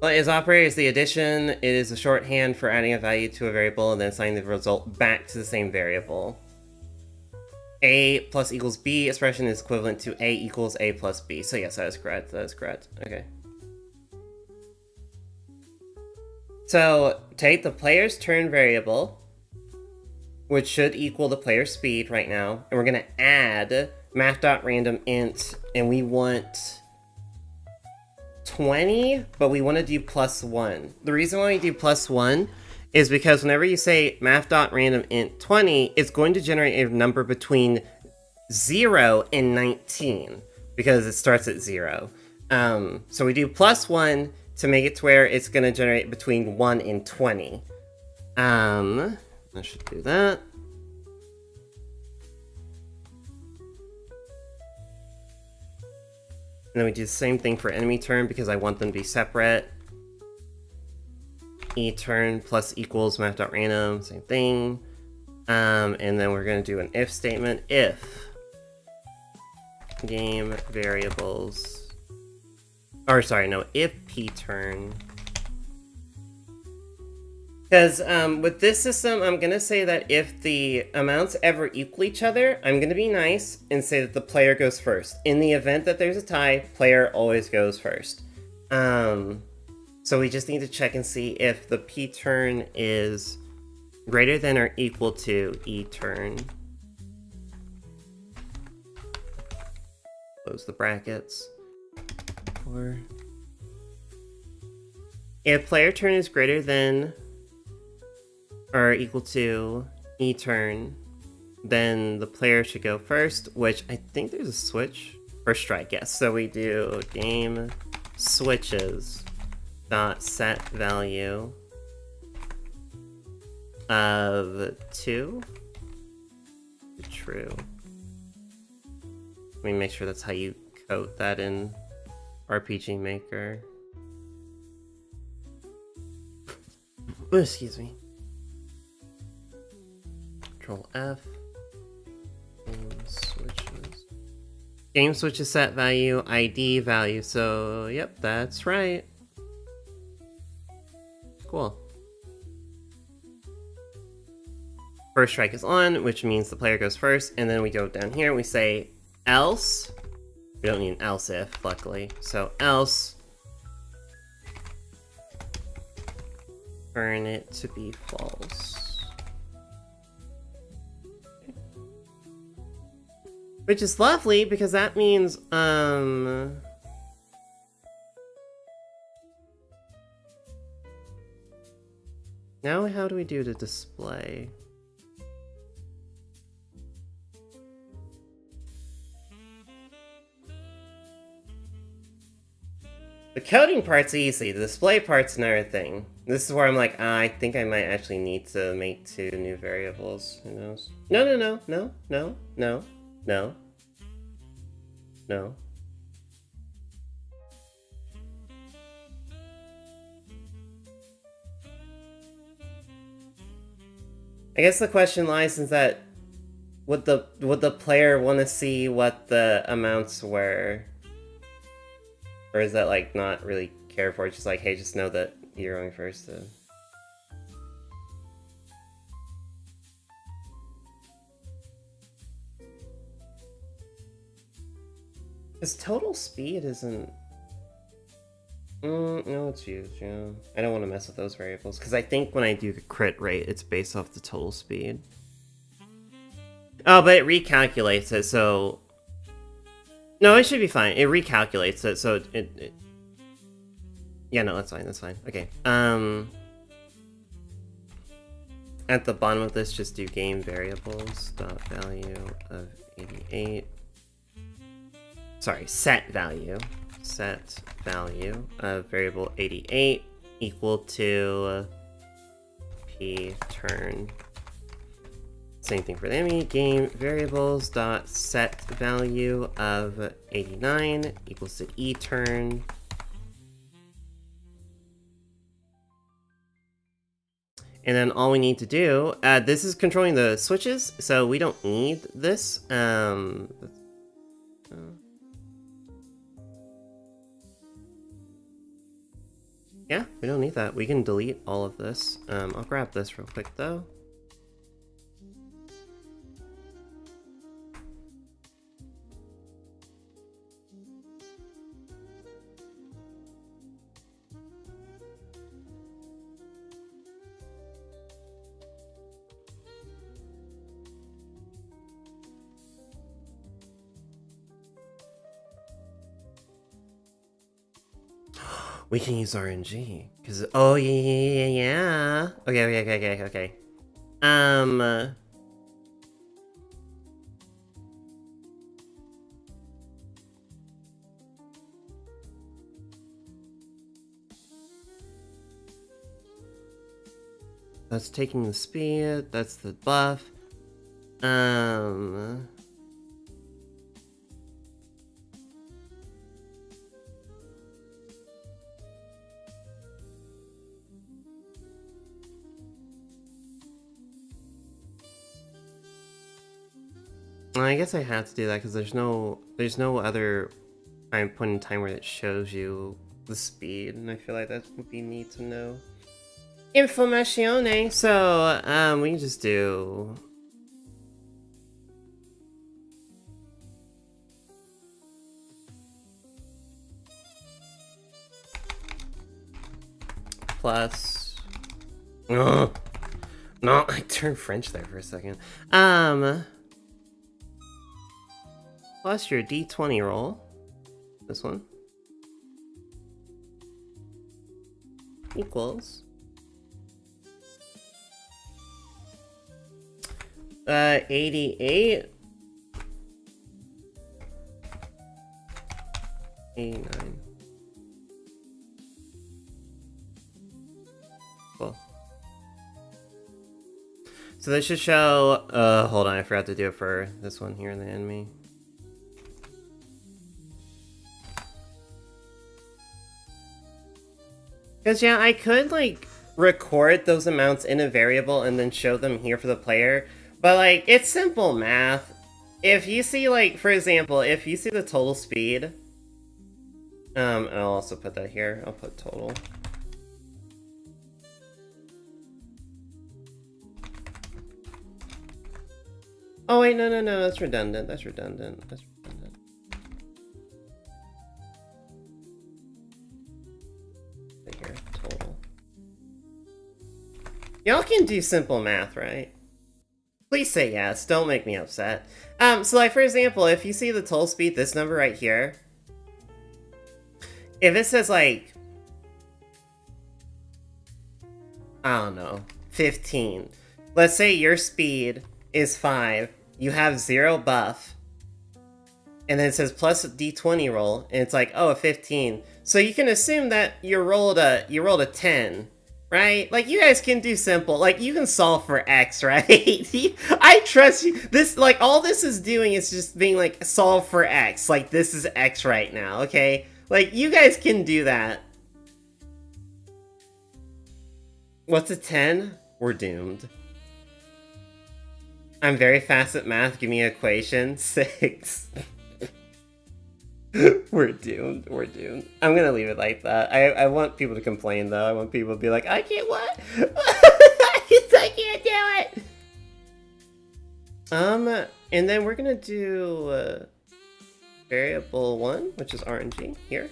[SPEAKER 1] Well, its operator is the addition. It is a shorthand for adding a value to a variable and then assigning the result back to the same variable. A plus equals B expression is equivalent to A equals A plus B. So yes, that is correct. That is correct. Okay. So take the player's turn variable, which should equal the player's speed right now, and we're gonna add math.randomInt, and we want 20, but we want to do +1. The reason why we do +1 is because whenever you say math.randomInt 20, it's going to generate a number between 0 and 19, because it starts at 0. So we do +1 to make it to where it's going to generate between 1 and 20. I should do that. And then we do the same thing for enemy turn because I want them to be separate. E turn plus equals math.random, same thing. And then we're going to do an if statement. If game variables, or sorry, no, if p turn. Because with this system, I'm going to say that if the amounts ever equal each other, I'm going to be nice and say that the player goes first. In the event that there's a tie, player always goes first. So we just need to check and see if the p turn is greater than or equal to e turn. Close the brackets. Or if player turn is greater than or equal to e turn, then the player should go first, which I think there's a switch or strike, yes. So we do game switches dot set value of 2 to true. Let me make sure that's how you code that in RPG Maker. Oh, excuse me. Control F. Game switches. Game switches set value, ID value. So, yep, that's right. Cool. first strike is on, which means the player goes first, and then we go down here and we say else. We don't need an else if, luckily. So else, turn it to be false. Which is lovely, because that means, now how do we do the display? The coding part's easy, the display part's another thing. This is where I'm like, I think I might actually need to make 2 new variables. Who knows? No, no, no, no, no, no, no, no. I guess the question lies in that would the player want to see what the amounts were? Or is that, like, not really cared for? It's just like, hey, just know that you're going first. Because total speed isn't... no, it's used, yeah. I don't want to mess with those variables, because I think when I do the crit rate, it's based off the total speed. Oh, but it recalculates it, so... No, it should be fine. It recalculates it, so it... Yeah, no, that's fine, that's fine. Okay, at the bottom of this, just do game variables, dot value of 88. Sorry, set value of variable 88 equal to p turn. Same thing for the enemy. Game variables dot set value of 89 equals to e turn. And then all we need to do, this is controlling the switches, so we don't need this. Yeah, we don't need that. We can delete all of this. I'll grab this real quick though. We can use RNG, because, oh, yeah. Okay. That's taking the speed, that's the buff. I guess I have to do that because there's no other point in time where it shows you the speed, and I feel like that would be neat to know. Informazione. So we can just do plus. Oh, no, I turned French there for a second. Plus your D20 roll. This one. Equals. 88. 89. Cool. So this should show, hold on, I forgot to do it for this one here in the enemy. Because, yeah, I could, like, record those amounts in a variable and then show them here for the player. But, like, it's simple math. If you see, like, for example, if you see the total speed... and I'll also put that here. I'll put total. Oh wait, no, that's redundant. That's redundant. That's redundant. Here, total. Y'all can do simple math, right? Please say yes. Don't make me upset. So like, for example, if you see the total speed, this number right here, if it says like, I don't know, 15. Let's say your speed is 5, you have 0 buff, and then it says plus a d20 roll, and it's like, oh, a 15. So you can assume that you rolled a 10, right? Like, you guys can do simple, like, you can solve for x, right? I trust you. This, like, all this is doing is just being like, solve for x. Like, this is x right now, okay? Like, you guys can do that. What's a 10? We're doomed. I'm very fast at math. Give me an equation. 6. We're doomed. We're doomed. I'm gonna leave it like that. I want people to complain, though. I want people to be like, I can't what? I can't do it! And then we're gonna do variable 1, which is RNG, here.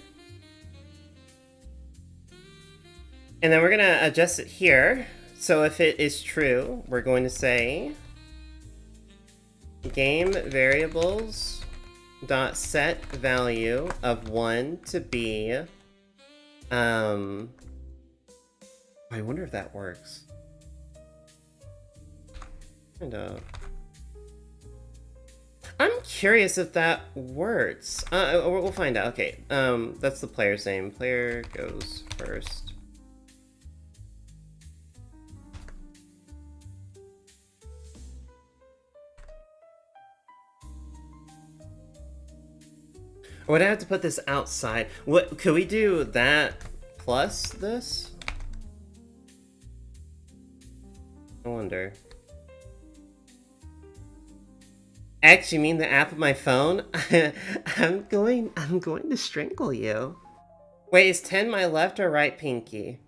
[SPEAKER 1] And then we're gonna adjust it here. So if it is true, we're going to say game variables dot set value of 1 to be I wonder if that works. I'm curious if that works. We'll find out. Okay, that's the player's name. Player goes first. Would I have to put this outside? What could we do that plus this? I wonder. X, you mean the app of my phone? I'm going to strangle you. Wait, is 10 my left or right pinky?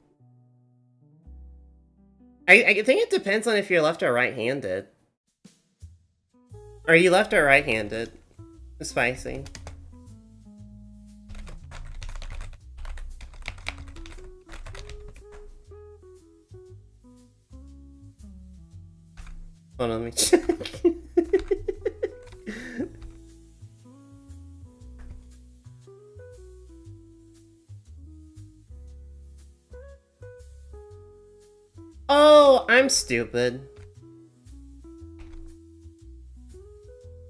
[SPEAKER 1] I think it depends on if you're left or right-handed. Are you left or right-handed? Spicy. Hold on, let me check. Oh, I'm stupid.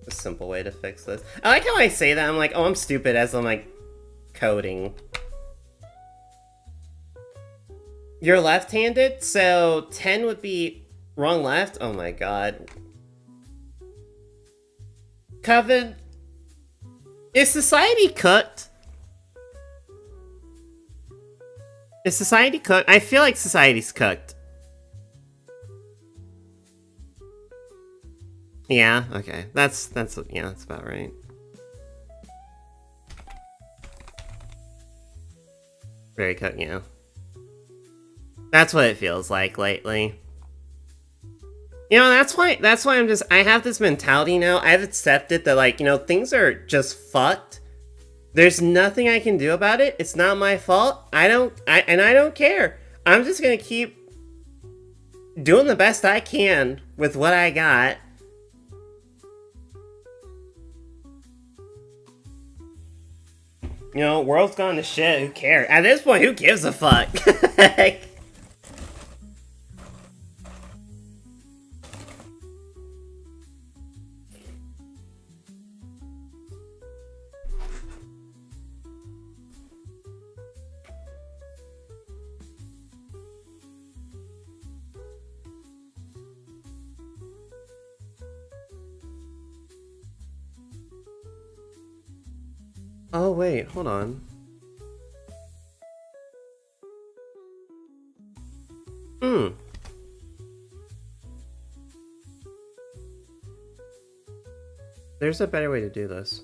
[SPEAKER 1] A simple way to fix this. I like how I say that. I'm like, oh, I'm stupid as I'm like coding. You're left-handed, so 10 would be wrong left? Oh my god. Coven, is society cooked? Is society cooked? I feel like society's cooked. Yeah, okay. That's yeah, that's about right. Very cooked, yeah. That's what it feels like lately. You know, that's why I have this mentality now. I've accepted that, like, you know, things are just fucked. There's nothing I can do about it. It's not my fault. I don't care. I'm just gonna keep doing the best I can with what I got. You know, world's gone to shit. Who cares? At this point, who gives a fuck? Oh, wait, hold on. There's a better way to do this.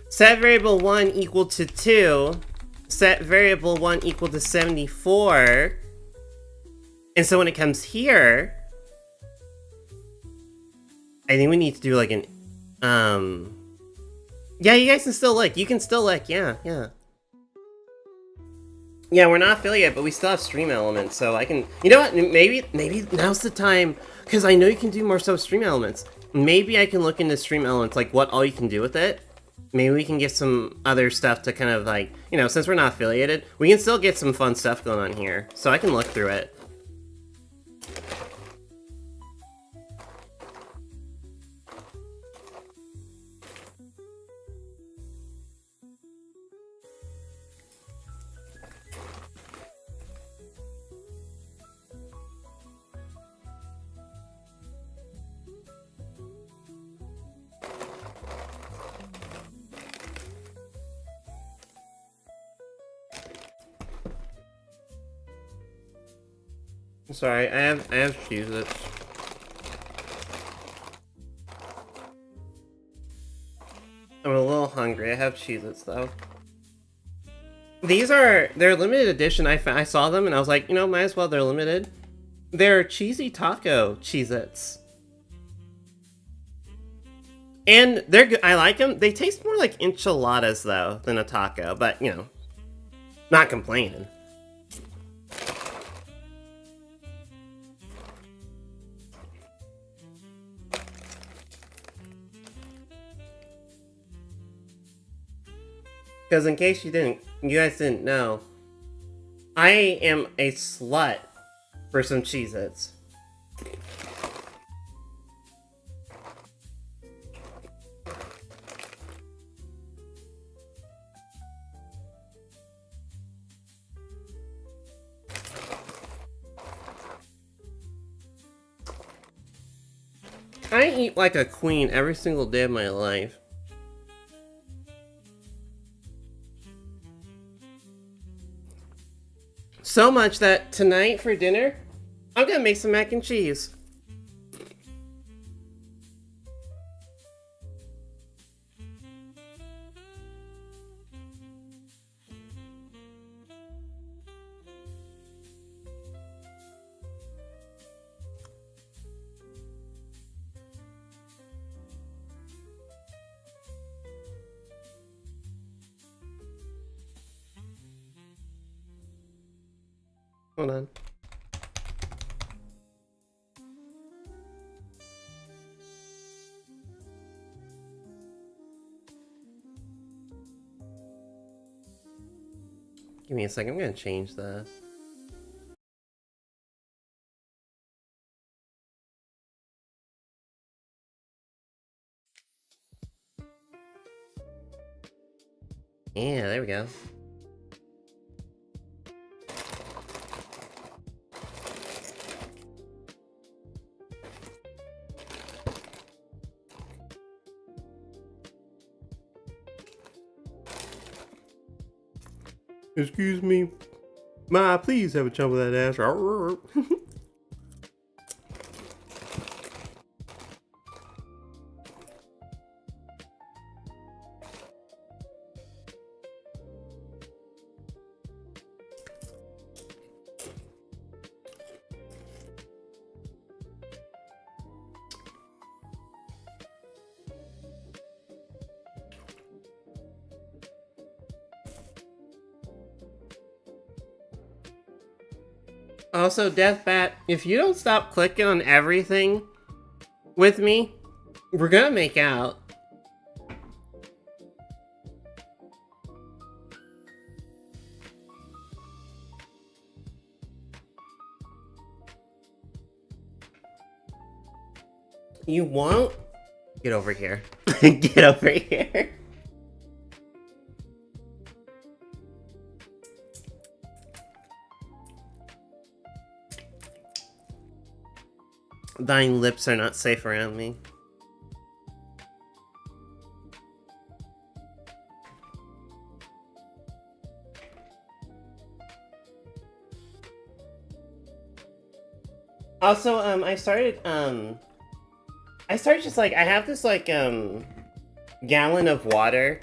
[SPEAKER 1] Set variable 1 equal to 2. Set variable 1 equal to 74. And so when it comes here, I think we need to do like an, yeah, you guys can still lick. You can still lick, yeah. Yeah, we're not affiliate, but we still have stream elements, so I can... You know what? Maybe now's the time, because I know you can do more stuff with stream elements. Maybe I can look into stream elements, like what all you can do with it. Maybe we can get some other stuff to kind of like, you know, since we're not affiliated, we can still get some fun stuff going on here. So I can look through it. I'm sorry, I have Cheez-Its. I'm a little hungry. I have Cheez-Its though. They're limited edition. I saw them and I was like, you know, might as well, they're limited. They're cheesy taco Cheez-Its. And they're good. I like them. They taste more like enchiladas though than a taco, but you know, not complaining. Because in case you guys didn't know, I am a slut for some Cheez-Its. I eat like a queen every single day of my life. So much that tonight for dinner, I'm gonna make some mac and cheese. Hold on. Give me a second, I'm gonna change that. Yeah, there we go. Excuse me. Ma, please have a chump of that ass. Also, Deathbat, if you don't stop clicking on everything with me, we're gonna make out. You won't? Get over here. Get over here. Thine lips are not safe around me. Also, I started just like, I have this like, gallon of water.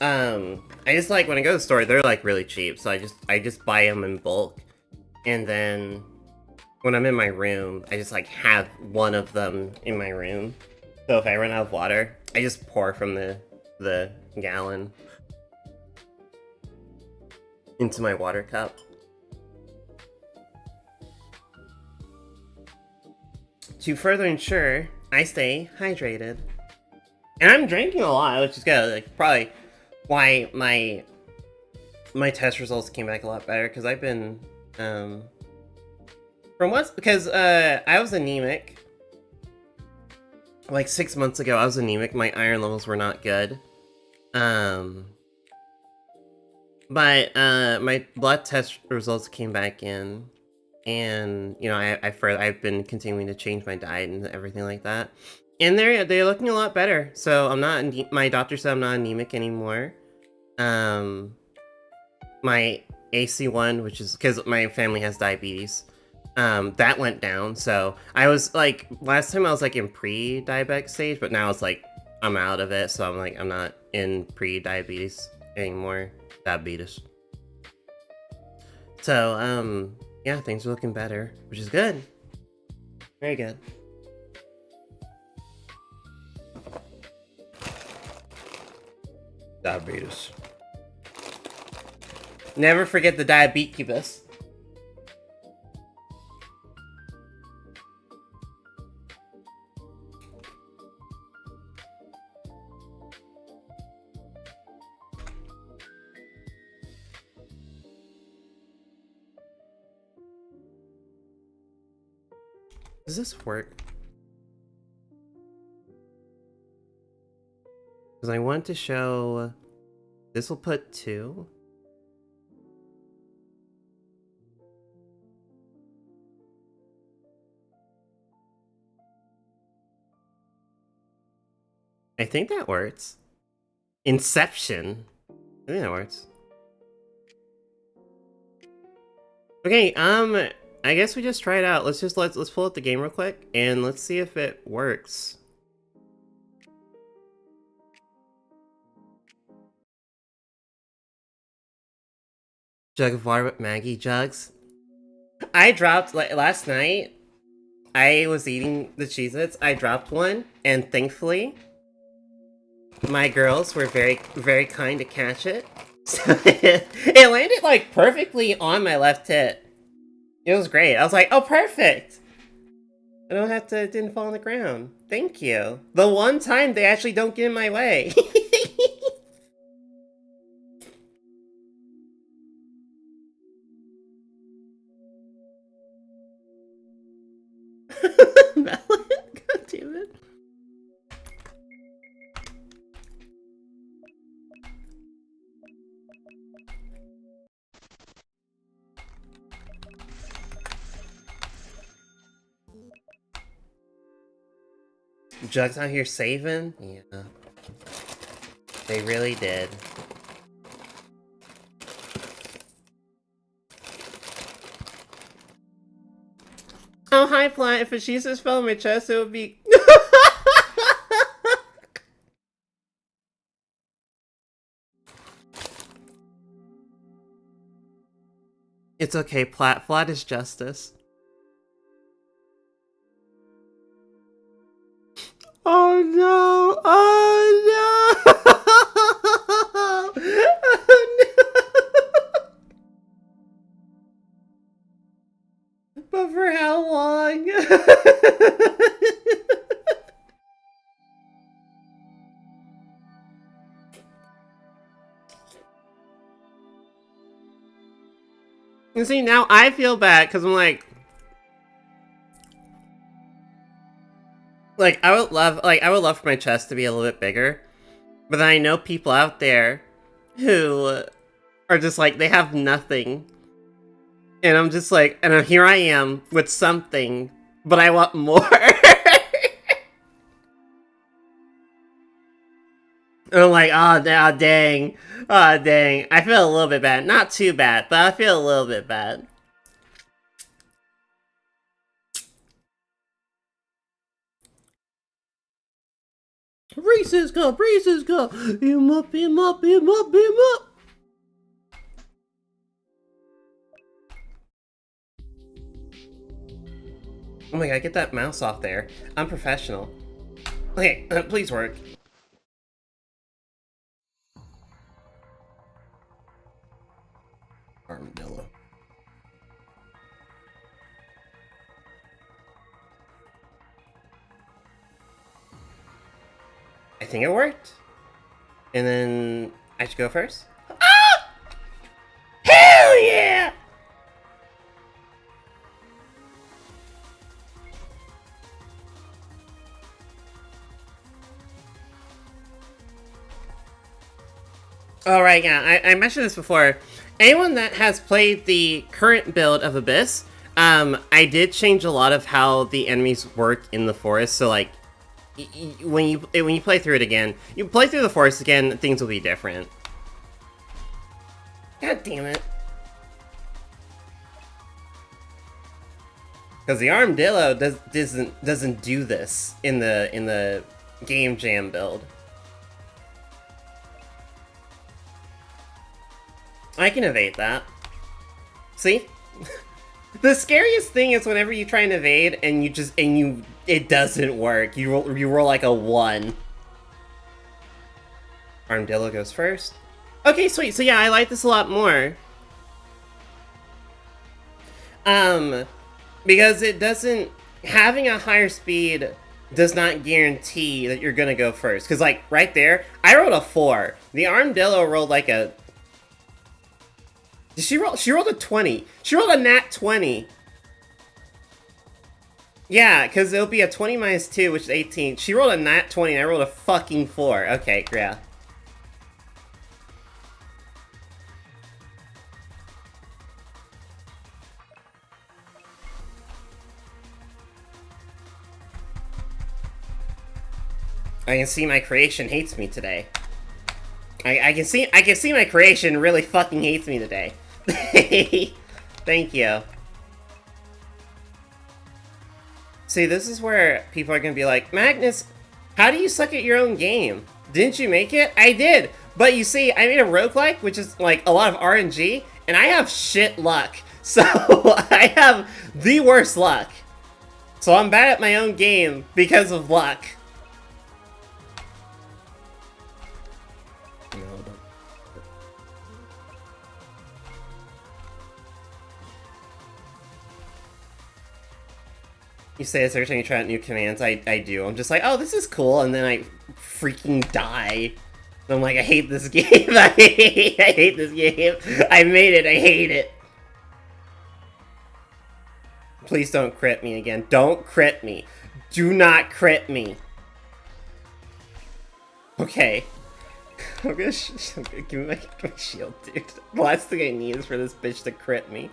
[SPEAKER 1] I just like, when I go to the store, they're like really cheap, so I just buy them in bulk. and then when I'm in my room, I just like have one of them in my room. So if I run out of water, I just pour from the gallon into my water cup. To further ensure I stay hydrated. And I'm drinking a lot, which is good. Like probably why my test results came back a lot better, because I've been because I was anemic. Like 6 months ago, I was anemic. My iron levels were not good. But my blood test results came back in, and you know I've been continuing to change my diet and everything like that, and they're looking a lot better. So I'm not. My doctor said I'm not anemic anymore. My AC1, which is because my family has diabetes, that went down. So I was like, last time I was like in pre-diabetic stage, but now it's like I'm out of it. So I'm like, I'm not in pre-diabetes anymore. Diabetes. So, yeah, things are looking better, which is good. Very good. Diabetes. Never forget the diabetes. Does this work? Because I want to show... This will put 2. I think that works. Inception. I think that works. Okay, I guess we just try it out. Let's pull up the game real quick and let's see if it works. Jug of water with Maggie jugs. I dropped like last night. I was eating the Cheez-Its. I dropped one, and thankfully, my girls were very kind to catch it. So it landed like perfectly on my left tit. It was great. I was like, oh, perfect. I don't have to, it didn't fall on the ground. Thank you. The one time they actually don't get in my way. Melon? God damn it. Jugs out here saving? Yeah. They really did. Oh, hi, Flat. If a Jesus fell on my chest, it would be... It's okay, Plat. Flat is justice. Oh no! Oh no! Oh no! But for how long? You see, now I feel bad because I'm like, I would love for my chest to be a little bit bigger, but then I know people out there who are just like, they have nothing, and I'm just like, and here I am with something, but I want more. And I'm like, oh, dang, oh, dang. I feel a little bit bad, not too bad, but I feel a little bit bad. Reese's cup, Reese's cup. Him up, him up, him up, him up. Oh my god, get that mouse off there. I'm professional. Okay, please work. Armadillo. I think it worked. And then I should go first? Ah! Hell yeah! Alright, yeah, I mentioned this before. Anyone that has played the current build of Abyss, I did change a lot of how the enemies work in the forest, so like, when you play through it again, you play through the forest again, things will be different. God damn it. Because the Armadillo doesn't do this in the Game Jam build. I can evade that. See? The scariest thing is whenever you try and evade and it doesn't work. You roll like a 1. Armadillo goes first. Okay, sweet. So yeah, I like this a lot more. Because it doesn't, having a higher speed does not guarantee that you're gonna go first. Cause like right there, I rolled a 4. The Armadillo rolled like a, did she roll? She rolled a 20. She rolled a nat 20. Yeah, because it'll be a 20 minus 2, which is 18. She rolled a nat 20, and I rolled a fucking 4. Okay, yeah. I can see my creation hates me today. I can see my creation really fucking hates me today. Thank you. See, this is where people are gonna be like, Magnus, how do you suck at your own game? Didn't you make it? I did! But you see, I made a roguelike, which is like a lot of RNG, and I have shit luck. So, I have the worst luck. So I'm bad at my own game because of luck. You say this every time you try out new commands. I do. I'm just like, oh, this is cool, and then I freaking die. And I'm like, I hate this game. I hate this game. I made it. I hate it. Please don't crit me again. Don't crit me. Do not crit me. Okay. I'm gonna give me my shield, dude. The last thing I need is for this bitch to crit me.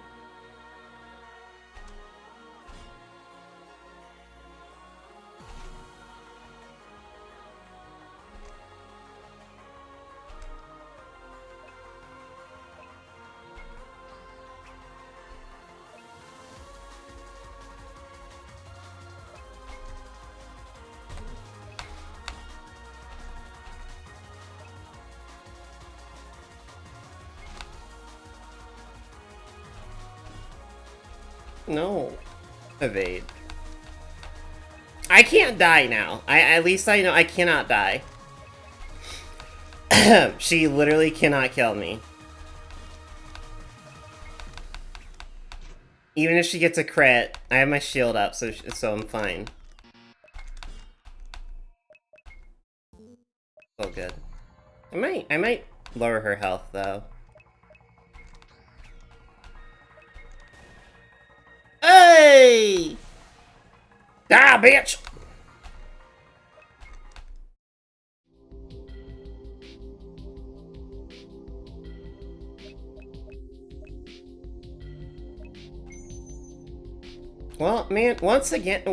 [SPEAKER 1] No. Evade. I can't die now. At least I know I cannot die. She literally cannot kill me. Even if she gets a crit, I have my shield up, so I'm fine. Oh, good. I might lower her health though. Hey! Die, bitch! Well, man, once again, yeah,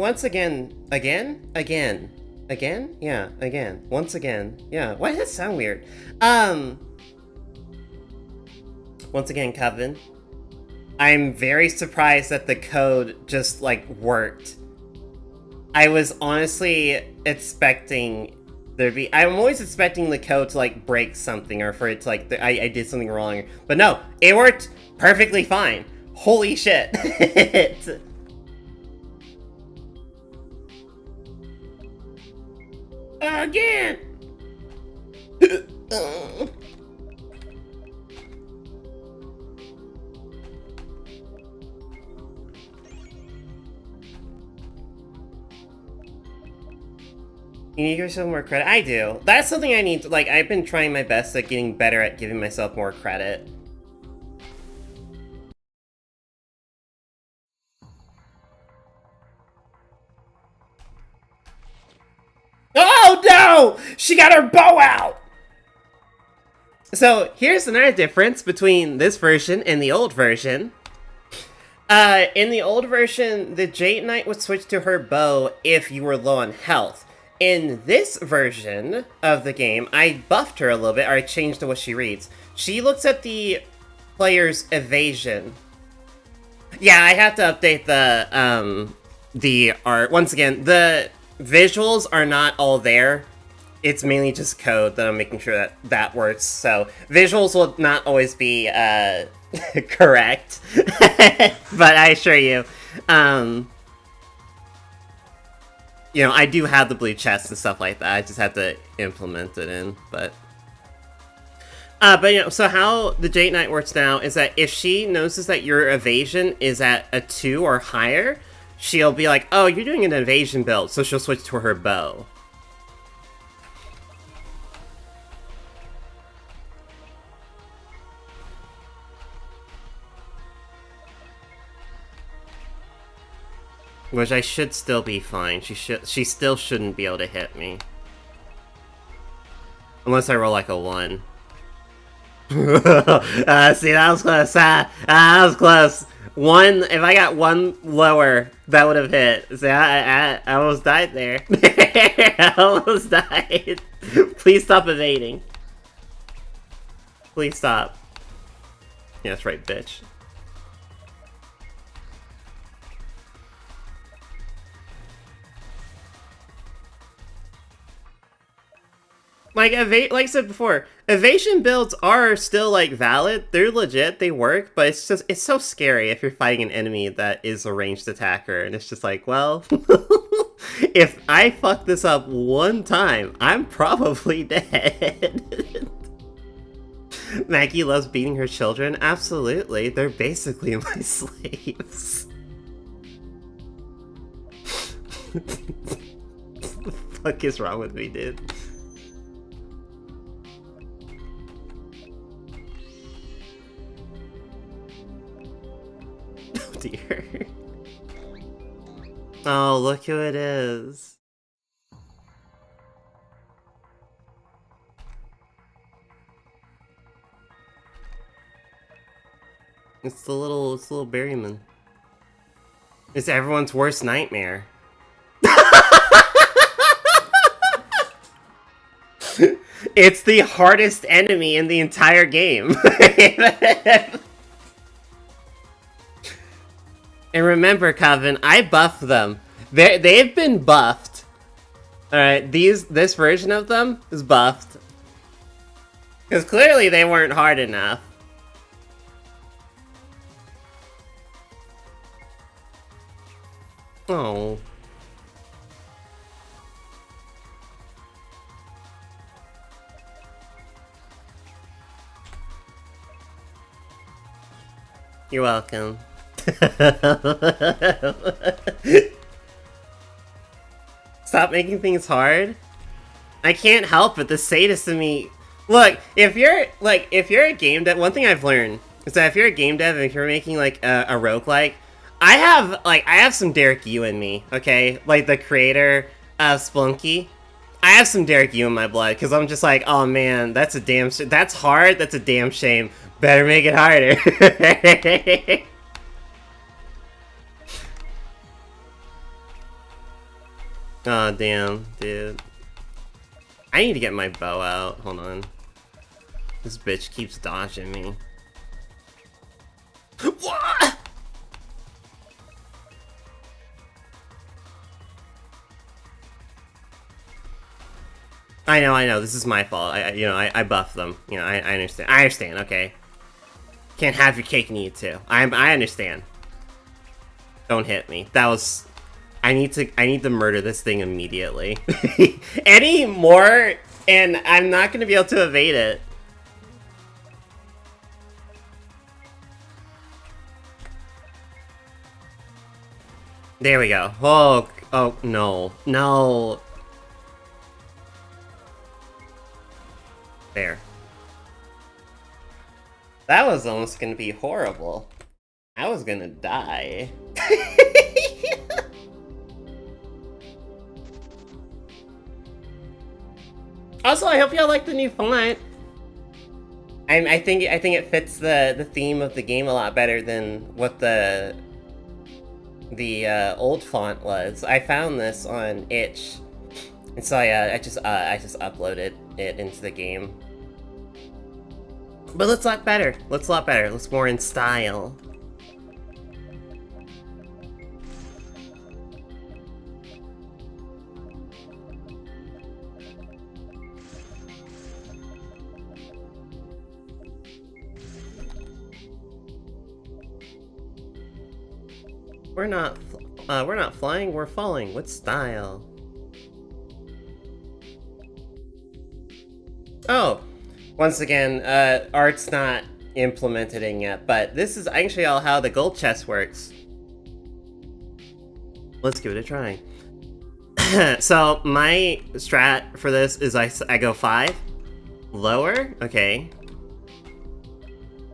[SPEAKER 1] again, once again, yeah. Why does that sound weird? Once again, Coven. I'm very surprised that the code just, like, worked. I was honestly expecting there to be... I'm always expecting the code to, like, break something or for it to, like, I did something wrong. But no, it worked perfectly fine. Holy shit. Again! You need to give yourself more credit. I do. That's something I need to, like, I've been trying my best at getting better at giving myself more credit. Oh no! She got her bow out! So here's another difference between this version and the old version. In the old version, the Jade Knight would switch to her bow if you were low on health. In this version of the game, I buffed her a little bit, or I changed to what she reads. She looks at the player's evasion. Yeah, I have to update the art. Once again, the visuals are not all there. It's mainly just code that I'm making sure that that works. So visuals will not always be correct, but I assure you, you know, I do have the blue chest and stuff like that. I just have to implement it in, but you know, so how the Jade Knight works now is that if she notices that your evasion is at a 2 or higher, she'll be like, oh, you're doing an evasion build, so she'll switch to her bow. Which I should still be fine. She still shouldn't be able to hit me. Unless I roll like a 1. See, that was close. That was close. 1, if I got 1 lower, that would have hit. See, I almost died there. I almost died. Please stop evading. Please stop. Yeah, that's right, bitch. Like I said before, evasion builds are still like valid. They're legit. They work, but it's so scary if you're fighting an enemy that is a ranged attacker, and it's just like, well, if I fuck this up one time, I'm probably dead. Maggie loves beating her children. Absolutely, they're basically my slaves. What the fuck is wrong with me, dude? Dear. Oh, look who it is. It's the little berryman. It's everyone's worst nightmare. It's the hardest enemy in the entire game. And remember, Coven, I buffed them. They've been buffed. Alright, this version of them is buffed. Because clearly they weren't hard enough. Oh. You're welcome. Stop making things hard. I can't help it. The sadist in me. Look, if you're a game dev, one thing I've learned is that if you're a game dev and if you're making like a roguelike, I have some Derek Yu in me. Okay, like the creator of Splunky. I have some Derek Yu in my blood because I'm just like, oh man, that's hard. That's a damn shame. Better make it harder. Oh, damn, dude. I need to get my bow out. Hold on. This bitch keeps dodging me. What? I know. This is my fault. I buffed them. You know, I understand. I understand, okay. Can't have your cake and eat it too. I understand. Don't hit me. That was... I need to murder this thing immediately. Any more, and I'm not gonna be able to evade it. There we go. Oh no, no. There. That was almost gonna be horrible. I was gonna die. Also, I hope y'all like the new font. I think it fits the theme of the game a lot better than what the old font was. I found this on itch, and so I just uploaded it into the game. But looks a lot better. Looks a lot better. Looks more in style. We're not flying, we're falling with style. Oh, once again, art's not implemented in yet, but this is actually all how the gold chest works. Let's give it a try. So my strat for this is I go 5, lower, okay.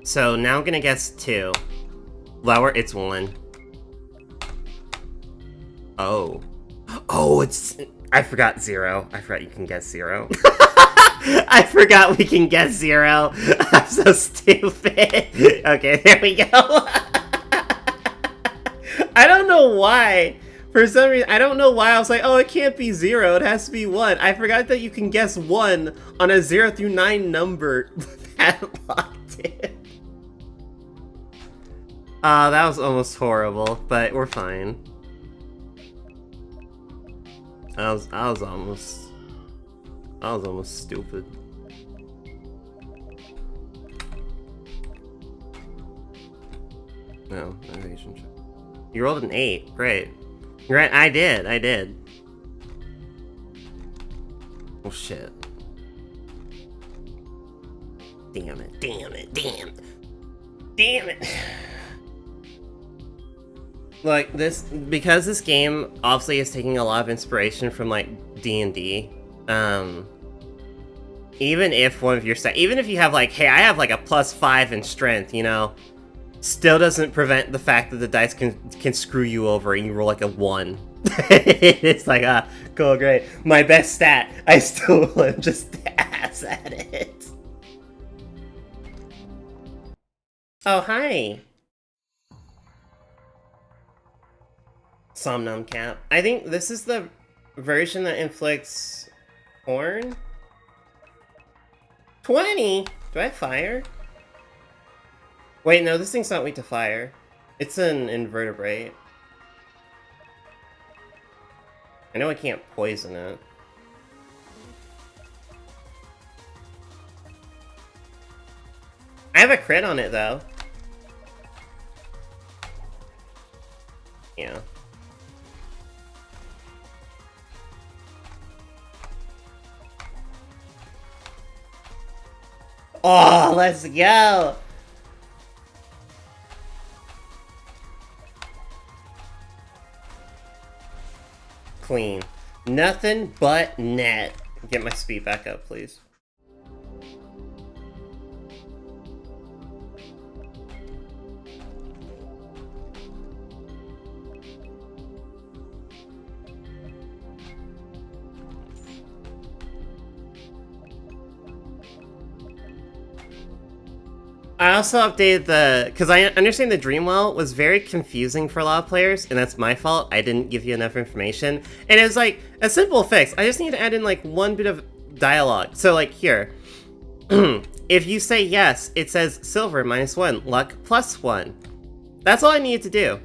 [SPEAKER 1] So now I'm gonna guess 2. Lower, it's 1. Oh. Oh, I forgot 0. I forgot you can guess 0. I forgot we can guess 0. I'm so stupid. Okay, there we go. I don't know why. For some reason, I don't know why I was like, oh, it can't be 0. It has to be 1. I forgot that you can guess 1 on a 0 through 9 number that locked in. That was almost horrible, but we're fine. I was almost stupid. No, evasion check. You rolled an 8. Great. Right, I did. Oh shit. Damn it. Like, because this game obviously is taking a lot of inspiration from, like, D&D, even if one of your even if you have, like, hey, I have, like, a +5 in strength, you know, still doesn't prevent the fact that the dice can screw you over and you roll, like, a 1. It's like, cool, great. My best stat, I still am just ass at it. Oh, hi. Somnum Cap. I think this is the version that inflicts horn? 20? Do I have fire? Wait, no, this thing's not weak to fire. It's an invertebrate. I know I can't poison it. I have a crit on it, though. Yeah. Oh, let's go! Clean. Nothing but net. Get my speed back up, please. I also updated because I understand the Dreamwell was very confusing for a lot of players, and that's my fault. I didn't give you enough information. And it was like a simple fix. I just need to add in like one bit of dialogue. So like here, if you say yes, it says silver -1, luck +1. That's all I needed to do.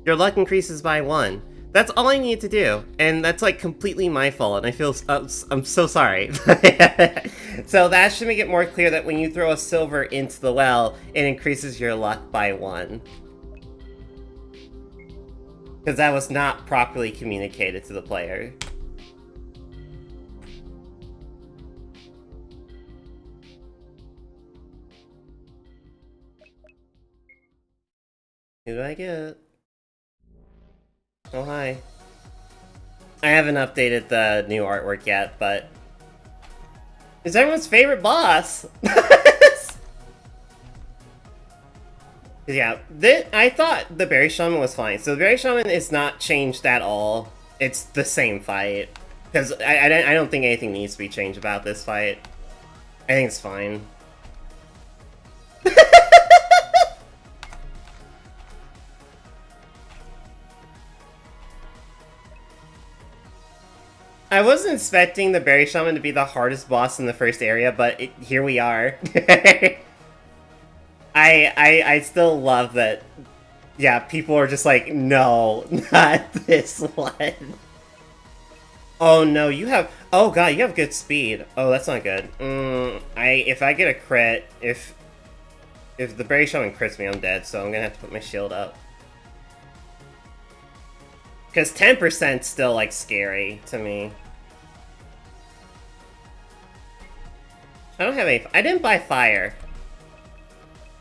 [SPEAKER 1] Your luck increases by 1. That's all I needed to do, and that's like completely my fault, and I feel I'm so sorry. So that should make it more clear that when you throw a silver into the well, it increases your luck by 1. Because that was not properly communicated to the player. Who do I get? Oh, hi. I haven't updated the new artwork yet, but... It's everyone's favorite boss! Yeah, I thought the Berry Shaman was fine. So the Berry Shaman is not changed at all. It's the same fight. Because I don't think anything needs to be changed about this fight. I think it's fine. I wasn't expecting the Berry Shaman to be the hardest boss in the first area, but here we are. I still love that, yeah, people are just like, no, not this one. Oh no, you have, oh god, you have good speed. Oh, that's not good. If I get a crit, if the Berry Shaman crits me, I'm dead, so I'm gonna have to put my shield up. Because 10% still, like, scary to me. I don't have any, I didn't buy fire.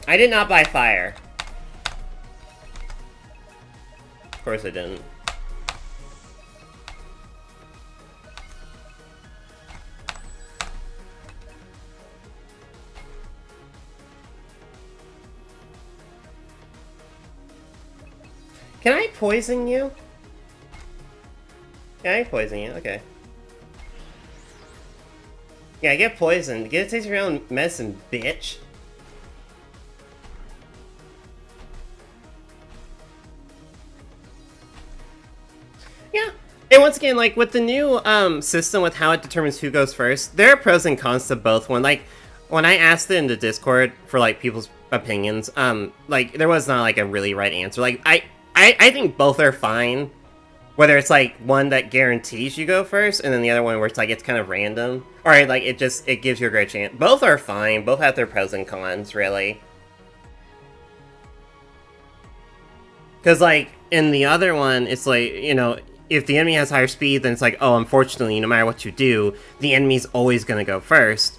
[SPEAKER 1] I did not buy fire. Of course I didn't. Can I poison you? Can I poison you? Okay. Yeah, get poisoned. Get a taste of your own medicine, bitch. Yeah. And once again, like, with the new system with how it determines who goes first, there are pros and cons to both. Like, when I asked it in the Discord for, like, people's opinions, like, there was not, like, a really right answer. Like, I think both are fine. Whether it's, like, one that guarantees you go first, and then the other one where it's, like, it's kind of random. Or, like, it gives you a great chance. Both are fine. Both have their pros and cons, really. Because, like, in the other one, it's like, you know, if the enemy has higher speed, then it's like, oh, unfortunately, no matter what you do, the enemy's always going to go first.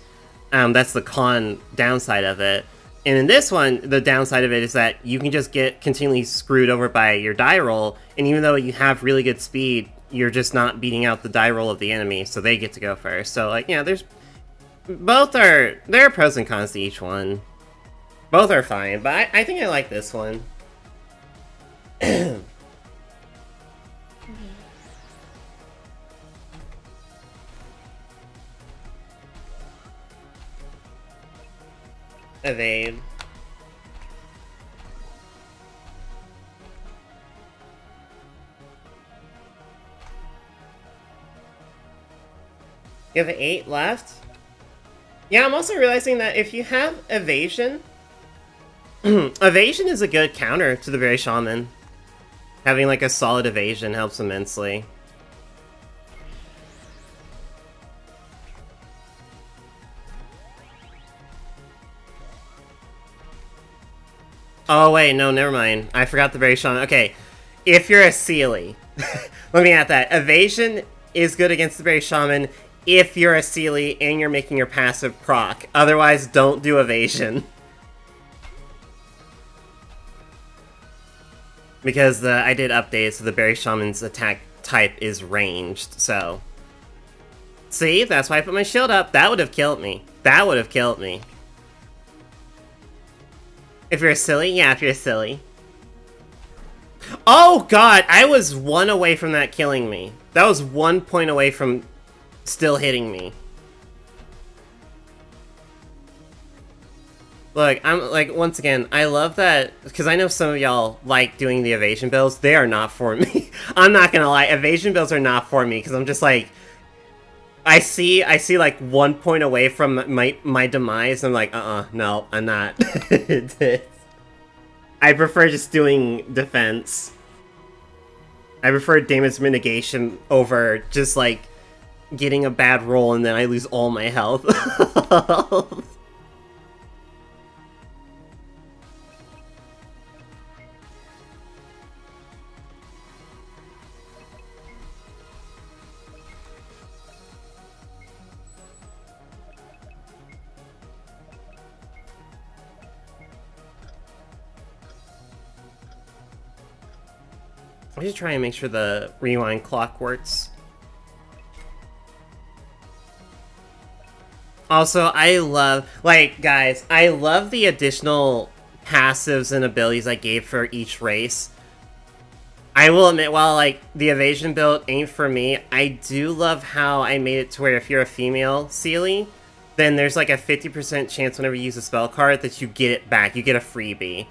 [SPEAKER 1] That's the downside of it. And in this one, the downside of it is that you can just get continually screwed over by your die roll, and even though you have really good speed, you're just not beating out the die roll of the enemy, so they get to go first. So, like, yeah, there are pros and cons to each one. Both are fine, but I think I like this one. Evade. You have 8 left? Yeah, I'm also realizing that if you have evasion, evasion is a good counter to the Berry Shaman. Having like a solid evasion helps immensely. Oh wait, no, never mind. I forgot the Berry Shaman. Okay, if you're a Sealy, let me add that. Evasion is good against the Berry Shaman if you're a Sealy and you're making your passive proc. Otherwise, don't do evasion. Because I did update, so the Berry Shaman's attack type is ranged, so... See? That's why I put my shield up. That would have killed me. That would have killed me. If you're silly? Yeah, if you're silly. Oh god, I was 1 away from that killing me. That was 1 point away from still hitting me. Look, I'm like, once again, I love that, because I know some of y'all like doing the evasion builds. They are not for me. I'm not gonna lie, evasion builds are not for me, because I'm just like, I see like 1 point away from my demise, and I'm like, no, I'm not. I prefer just doing defense. I prefer damage mitigation over just like getting a bad roll and then I lose all my health. I should try and make sure the rewind clock works. Also, I love, like, guys, I love the additional passives and abilities I gave for each race. I will admit, while, like, the evasion build ain't for me, I do love how I made it to where if you're a female Sealy, then there's, like, a 50% chance whenever you use a spell card that you get it back. You get a freebie.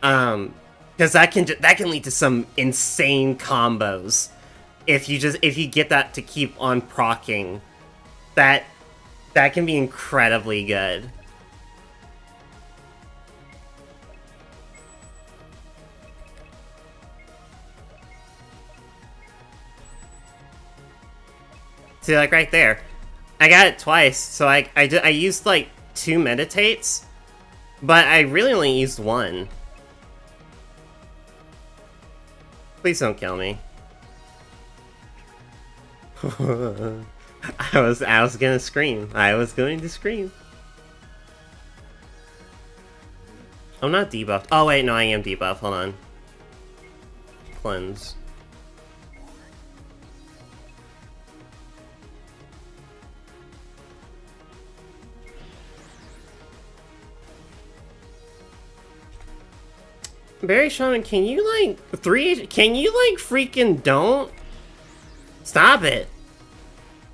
[SPEAKER 1] Because that can lead to some insane combos. If you get that to keep on proccing, that can be incredibly good. See, like right there, I got it twice. So I used like 2 meditates, but I really only used 1. Please don't kill me. I was gonna scream. I was going to scream. I'm not debuffed. Oh wait, no, I am debuffed. Hold on. Cleanse. Barry Shaman, can you like freaking don't? Stop it.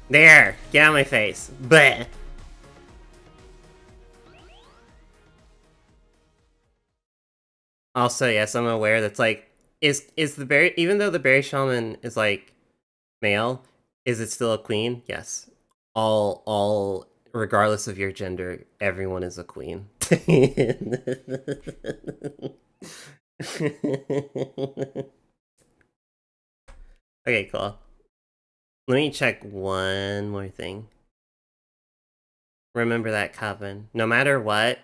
[SPEAKER 1] There, get out of my face. Bleh. Also, yes, I'm aware that's like, is the Berry, even though the Berry Shaman is like male, is it still a queen? Yes. All, regardless of your gender, everyone is a queen. Okay, cool. Let me check one more thing. Remember that, Coven. No matter what,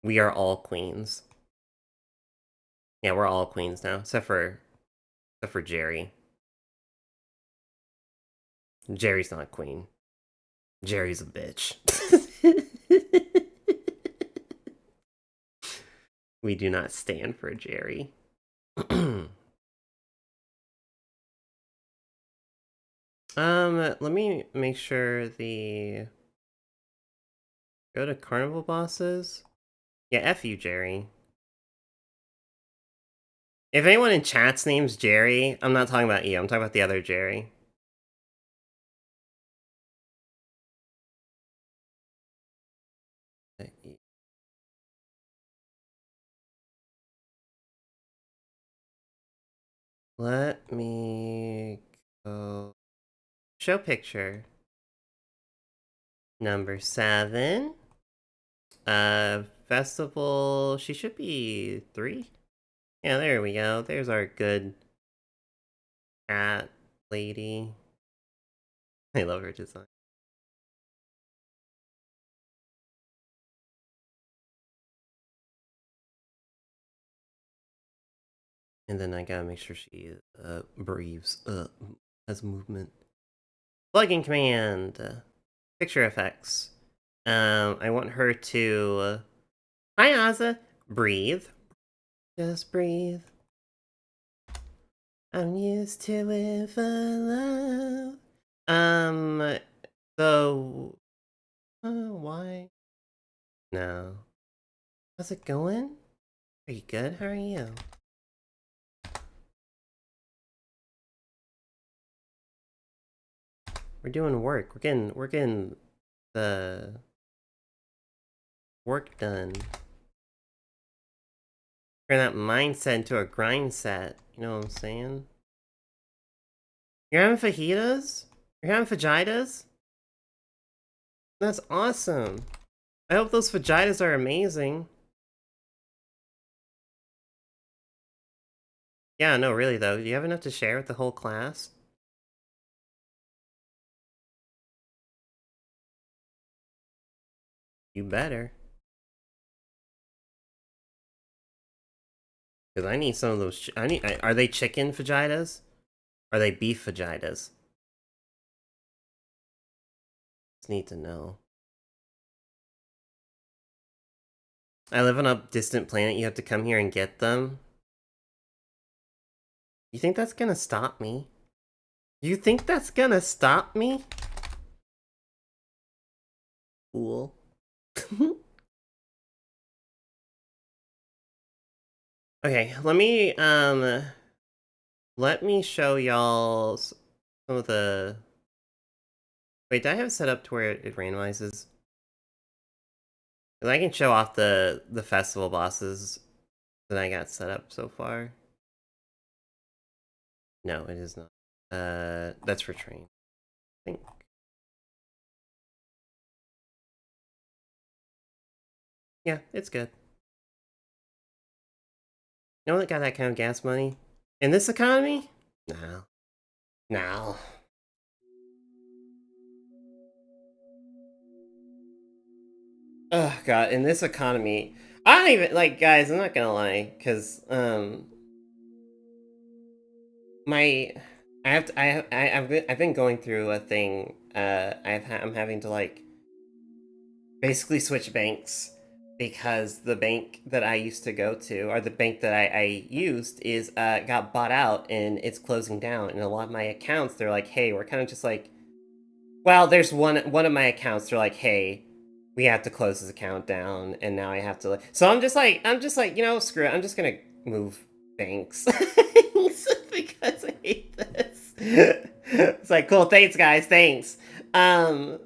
[SPEAKER 1] we are all queens. Yeah, we're all queens now, except for Jerry. Jerry's not a queen. Jerry's a bitch. We do not stand for Jerry. Let me make sure the... Go to carnival bosses? Yeah, F you, Jerry. If anyone in chat's name's Jerry, I'm not talking about you, I'm talking about the other Jerry. Let me go... Show picture. Number 7. Festival... She should be 3? Yeah, there we go. There's our good cat lady. I love her design. And then I gotta make sure she breathes, has movement. Plugin command! Picture effects. I want her to... Hi, Ozza! Breathe. Just breathe. I'm used to it for love. So... why? No. How's it going? Are you good? How are you? We're doing work. We're getting the work done. Turn that mindset into a grind set. You know what I'm saying? You're having fajitas? You're having fajitas? That's awesome. I hope those fajitas are amazing. Yeah, no, really though. Do you have enough to share with the whole class? You better. Because I need some of those... are they chicken fajitas? Are they beef fajitas? Just need to know. I live on a distant planet. You have to come here and get them. You think that's gonna stop me? You think that's gonna stop me? Cool. Okay, let me show y'all some of the... Wait, did I have it set up to where it randomizes? 'Cause I can show off the festival bosses that I got set up so far. No, it is not. That's for train, I think. Yeah, it's good. No one that got that kind of gas money? In this economy? No. No. Oh god, in this economy, I don't even like, guys, I'm not gonna lie, because my I've been going through a thing. I'm having to like basically switch banks because the bank that I used to go to, or the bank that I used, is got bought out and it's closing down. And a lot of my accounts, they're like, hey, we're kind of just like, well, there's one of my accounts, they're like, hey, we have to close this account down, and now I have to. So I'm just like, you know, screw it. I'm just gonna move banks because I hate this. It's like, cool, thanks, guys, thanks. Love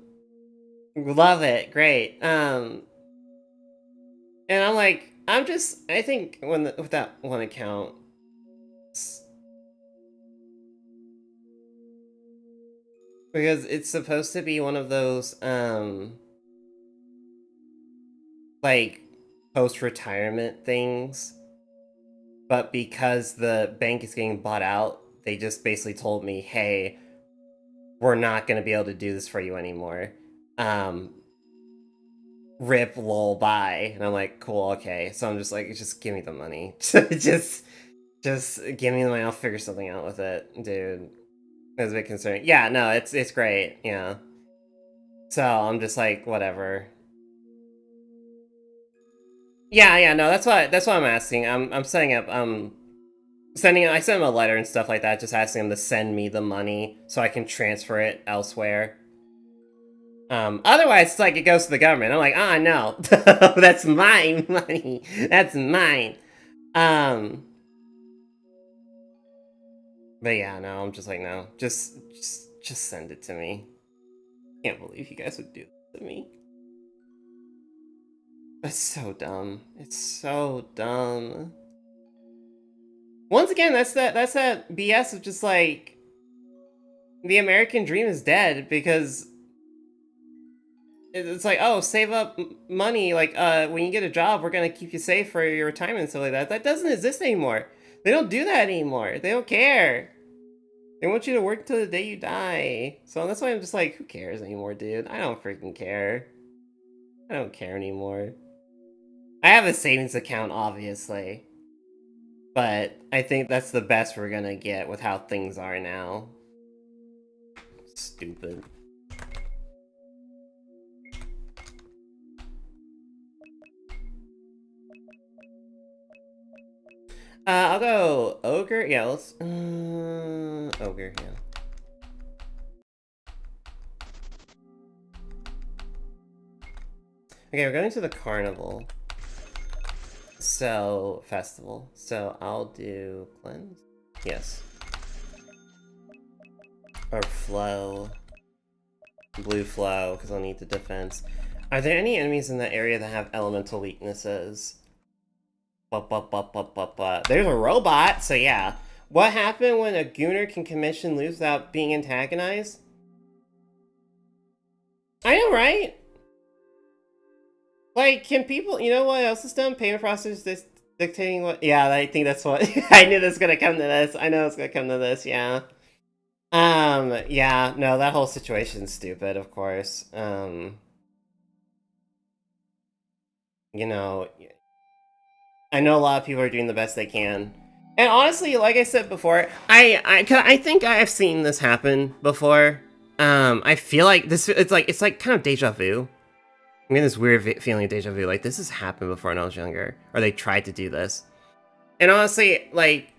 [SPEAKER 1] it, great. And I'm like, I think with that one account, because it's supposed to be one of those like post-retirement things, but because the bank is getting bought out, they just basically told me, hey, we're not going to be able to do this for you anymore. Rip, lol, bye. And I'm like, cool, okay. So I'm just like, just give me the money. just give me the money, I'll figure something out with it, dude. That's a bit concerning. Yeah, no, it's great, yeah. So I'm just like, whatever. Yeah, no, that's what I'm asking. I'm setting up, I sent him a letter and stuff like that, just asking him to send me the money so I can transfer it elsewhere. Otherwise, it's like it goes to the government. I'm like, no, that's my money. That's mine. But yeah, no, I'm just like, no, just send it to me. Can't believe you guys would do this to me. That's so dumb. It's so dumb. Once again, that's that BS of just like, the American dream is dead because it's like, oh, save up money, like, when you get a job, we're gonna keep you safe for your retirement and stuff like that. That doesn't exist anymore. They don't do that anymore. They don't care. They want you to work till the day you die. So that's why I'm just like, who cares anymore, dude? I don't freaking care. I don't care anymore. I have a savings account, obviously. But I think that's the best we're gonna get with how things are now. Stupid. I'll go ogre. Yeah, let's ogre. Yeah. Okay, we're going to the carnival. So festival. So I'll do cleanse. Yes. Or flow. Blue flow, because I'll need the defense. Are there any enemies in that area that have elemental weaknesses? There's a robot, so yeah. What happened when a gooner can commission loot without being antagonized? I know, right? Like, can people, you know what else is done? Payment processors dictating what? Yeah, I think that's what, I knew this was gonna come to this. I know it's gonna come to this, yeah. Yeah, no, that whole situation's stupid, of course. You know, I know a lot of people are doing the best they can. And honestly, like I said before, I think I have seen this happen before. I feel like it's like kind of deja vu. I'm getting this weird feeling of deja vu. Like, this has happened before when I was younger, or they tried to do this. And honestly, like,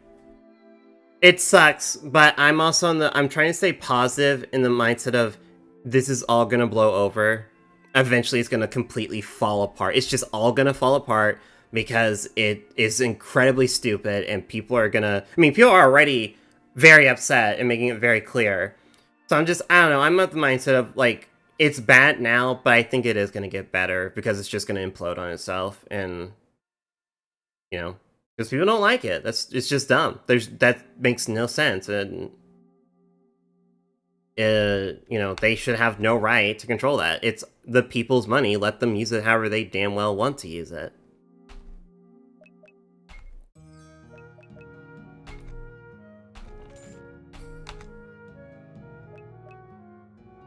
[SPEAKER 1] It sucks, but I'm also I'm trying to stay positive in the mindset of this is all gonna blow over. Eventually it's gonna completely fall apart. It's just all gonna fall apart because it is incredibly stupid and people are gonna, I mean, people are already very upset and making it very clear. So I don't know, I'm at the mindset of like, it's bad now, but I think it is gonna get better because it's just gonna implode on itself and, you know, because people don't like it. It's just dumb. That makes no sense, and you know, they should have no right to control that. It's the people's money. Let them use it however they damn well want to use it.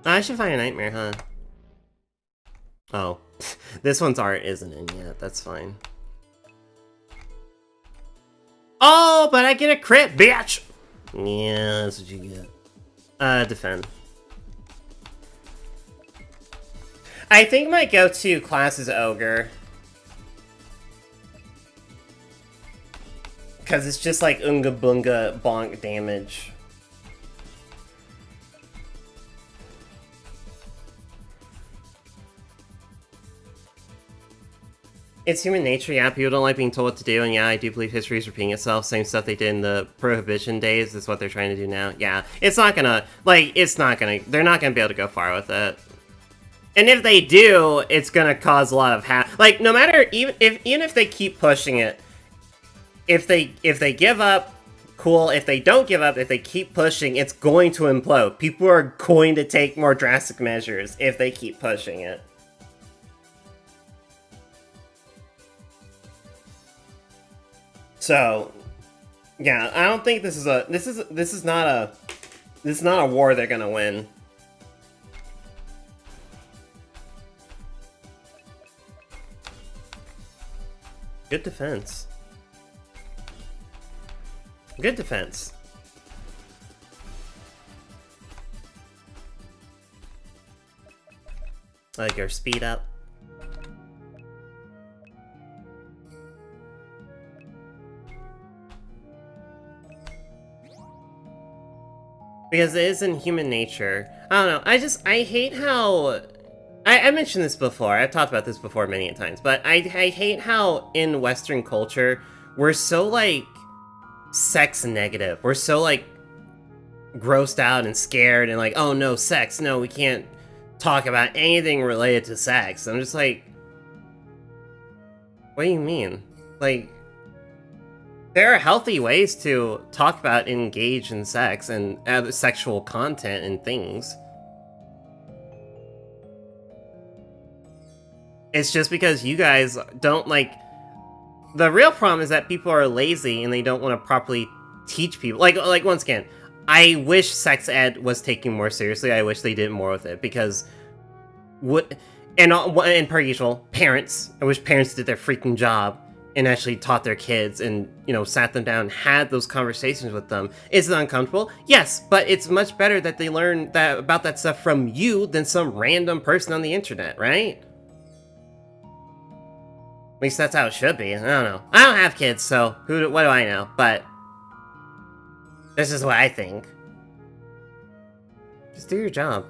[SPEAKER 1] I should find a nightmare, huh? Oh, this one's art isn't in yet. That's fine. Oh, but I get a crit, bitch! Yeah, that's what you get. Defend. I think my go-to class is Ogre. Because it's just like Unga Bunga bonk damage. It's human nature, yeah, people don't like being told what to do, and yeah, I do believe history is repeating itself. Same stuff they did in the Prohibition days is what they're trying to do now. Yeah, it's not gonna, like, they're not gonna be able to go far with it. And if they do, it's gonna cause a lot of like, no matter, even if they keep pushing it, if they give up, cool. If they don't give up, if they keep pushing, it's going to implode. People are going to take more drastic measures if they keep pushing it. So, yeah, I don't think this is not a war they're gonna win. Good defense. Good defense. Like your speed up. Because it is in human nature. I don't know, I hate how... I mentioned this before, I've talked about this before many times, but I hate how in Western culture, we're so, like, sex negative. We're so, like, grossed out and scared and like, oh no, sex, no, we can't talk about anything related to sex. I'm just like, what do you mean? Like, there are healthy ways to talk about and engage in sex and other sexual content and things. It's just because you guys don't, like... The real problem is that people are lazy and they don't want to properly teach people. Like once again, I wish sex ed was taken more seriously. I wish they did more with it, because... And per usual, parents. I wish parents did their freaking job and actually taught their kids and, you know, sat them down, had those conversations with them. Is it uncomfortable? Yes, but it's much better that they learn about that stuff from you than some random person on the internet, right? At least that's how it should be. I don't know. I don't have kids, so what do I know? But this is what I think. Just do your job.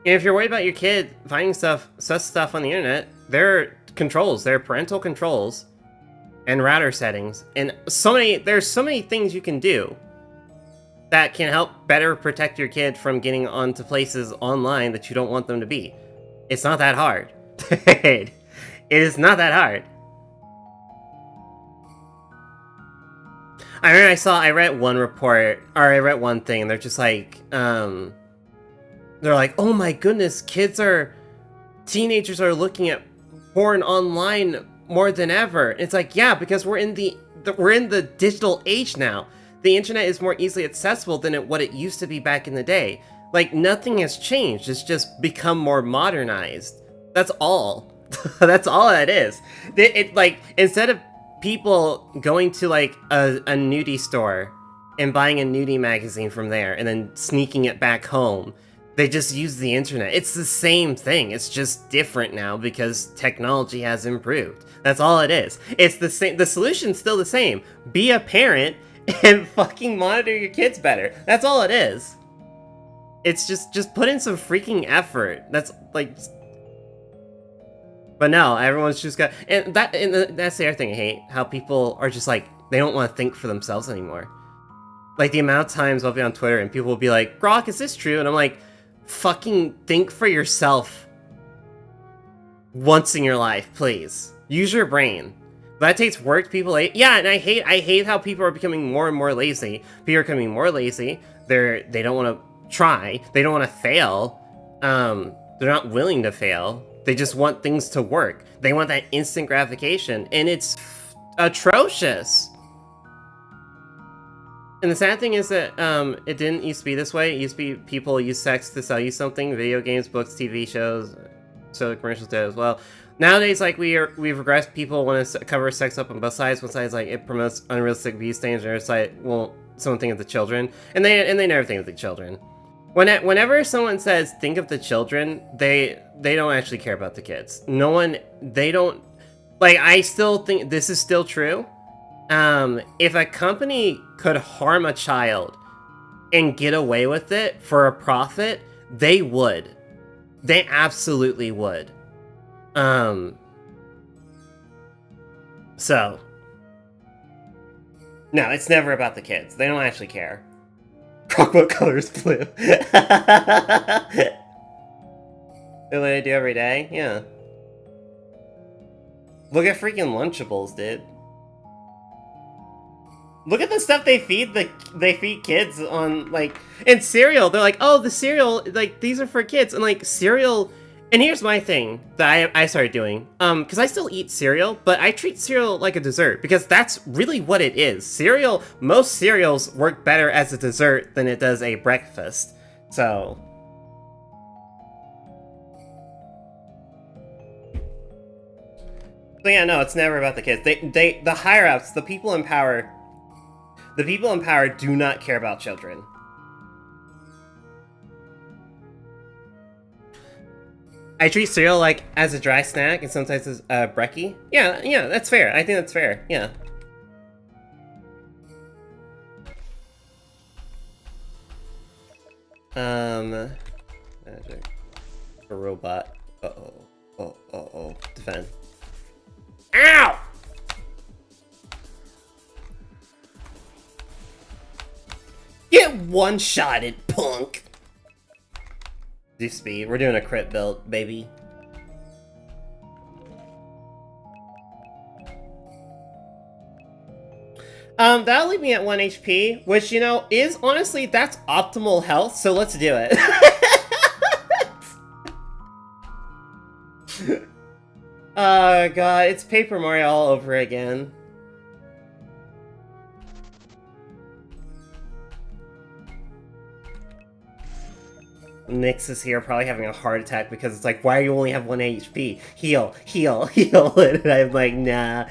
[SPEAKER 1] And if you're worried about your kid finding stuff on the internet, there are controls. There are parental controls and router settings, and there's so many things you can do that can help better protect your kid from getting onto places online that you don't want them to be. It's not that hard. It is not that hard. I remember I read one report, or I read one thing, and they're just like, they're like, oh my goodness, teenagers are looking at porn online more than ever. It's like, yeah, because we're in the digital age now. The internet is more easily accessible than what it used to be back in the day. Like, nothing has changed. It's just become more modernized. That's all. That's all that is. Like, instead of people going to, like, a nudie store and buying a nudie magazine from there and then sneaking it back home, they just use the internet. It's the same thing. It's just different now because technology has improved. That's all it is. It's the same. The solution's still the same. Be a parent and fucking monitor your kids better. That's all it is. It's just put in some freaking effort. That's like, but no, everyone's just got, and that's the other thing I hate. How people are just like, they don't want to think for themselves anymore. Like the amount of times I'll be on Twitter and people will be like, Grok, is this true? And I'm like, fucking think for yourself once in your life, please. Use your brain. That takes work. People hate. Yeah, and I hate how people are becoming more and more lazy. People are becoming more lazy. They don't want to try. They don't want to fail. They're not willing to fail. They just want things to work. They want that instant gratification, and it's atrocious. And the sad thing is that it didn't used to be this way. It used to be people use sex to sell you something. Video games, books, TV shows, so the commercials did as well. Nowadays, like we've regressed. People want to cover sex up on both sides. One side's like it promotes unrealistic view standards. The other side, well, someone think of the children, and they never think of the children. Whenever someone says think of the children, they don't actually care about the kids. No one, they don't. Like I still think this is still true. If a company could harm a child and get away with it for a profit, they would. They absolutely would. So. No, it's never about the kids. They don't actually care. What color is blue? What I do every day? Yeah. Look at freaking Lunchables, dude. Look at the stuff they feed kids on, like, and cereal. They're like, oh, the cereal, like, these are for kids. And, like, cereal, and here's my thing that I started doing. Because I still eat cereal, but I treat cereal like a dessert. Because that's really what it is. Cereal, most cereals work better as a dessert than it does a breakfast. So. So yeah, no, it's never about the kids. The higher-ups, the people in power do not care about children. I treat cereal like as a dry snack and sometimes as a brekkie. Yeah, that's fair. I think that's fair. Yeah. Magic. A robot. Oh. Defend. Ow! Get one-shotted, punk! Do speed. We're doing a crit build, baby. That'll leave me at 1 HP, which, you know, is honestly, that's optimal health, so let's do it. Oh god, it's Paper Mario all over again. Nyx is here probably having a heart attack because it's like, why do you only have 1 HP? Heal. And I'm like, nah,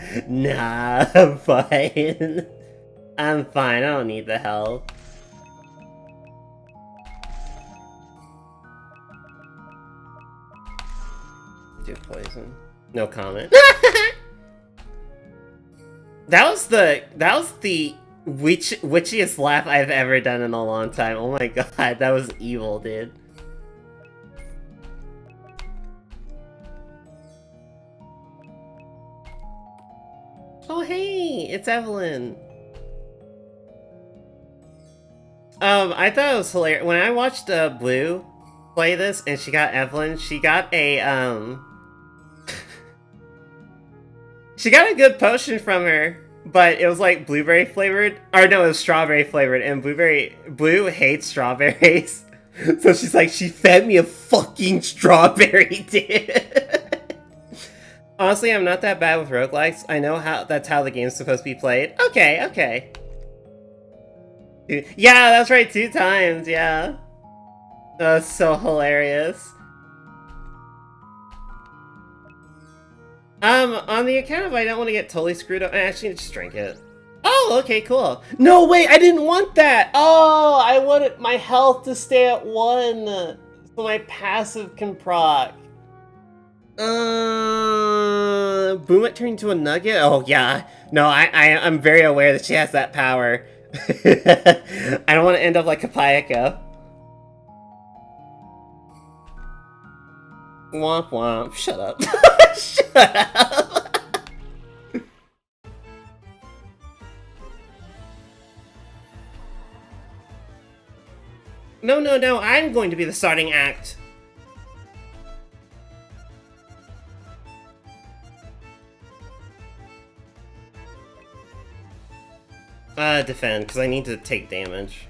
[SPEAKER 1] I'm fine. I'm fine, I don't need the health. Do poison. No comment. That was the witchiest laugh I've ever done in a long time. Oh my god, that was evil, dude. Oh hey, it's Evelyn. I thought it was hilarious. When I watched Blue play this and she got Evelyn, she got a she got a good potion from her, but it was like blueberry flavored. Or no, it was strawberry flavored, and Blue hates strawberries. So she's like, she fed me a fucking strawberry, dude. Honestly, I'm not that bad with roguelikes. I know that's how the game's supposed to be played. Okay. Yeah, that's right, 2 times, yeah. That's so hilarious. On the account of I don't want to get totally screwed up, I actually just drink it. Oh, okay, cool. No, wait, I didn't want that! Oh, I wanted my health to stay at 1, so my passive can proc. Boom, it turned into a nugget? Oh, yeah. No, I'm very aware that she has that power. I don't want to end up like Kapayako. Womp womp. Shut up. Shut up. No, no, no. I'm going to be the starting act. Defend, because I need to take damage.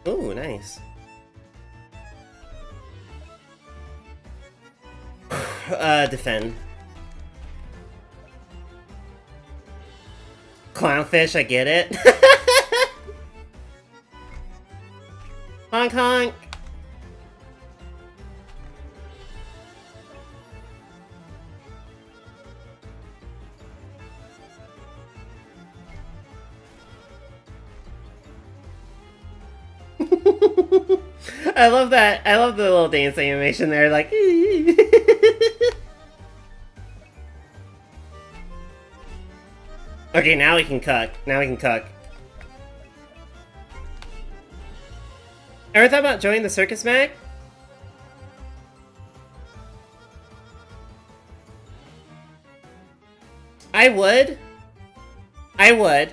[SPEAKER 1] Ooh, nice. Defend. Clownfish, I get it. Honk honk. I love that. I love the little dance animation there, like. Okay, now we can cuck. Now we can cuck. Ever thought about joining the circus, Mag? I would. I would.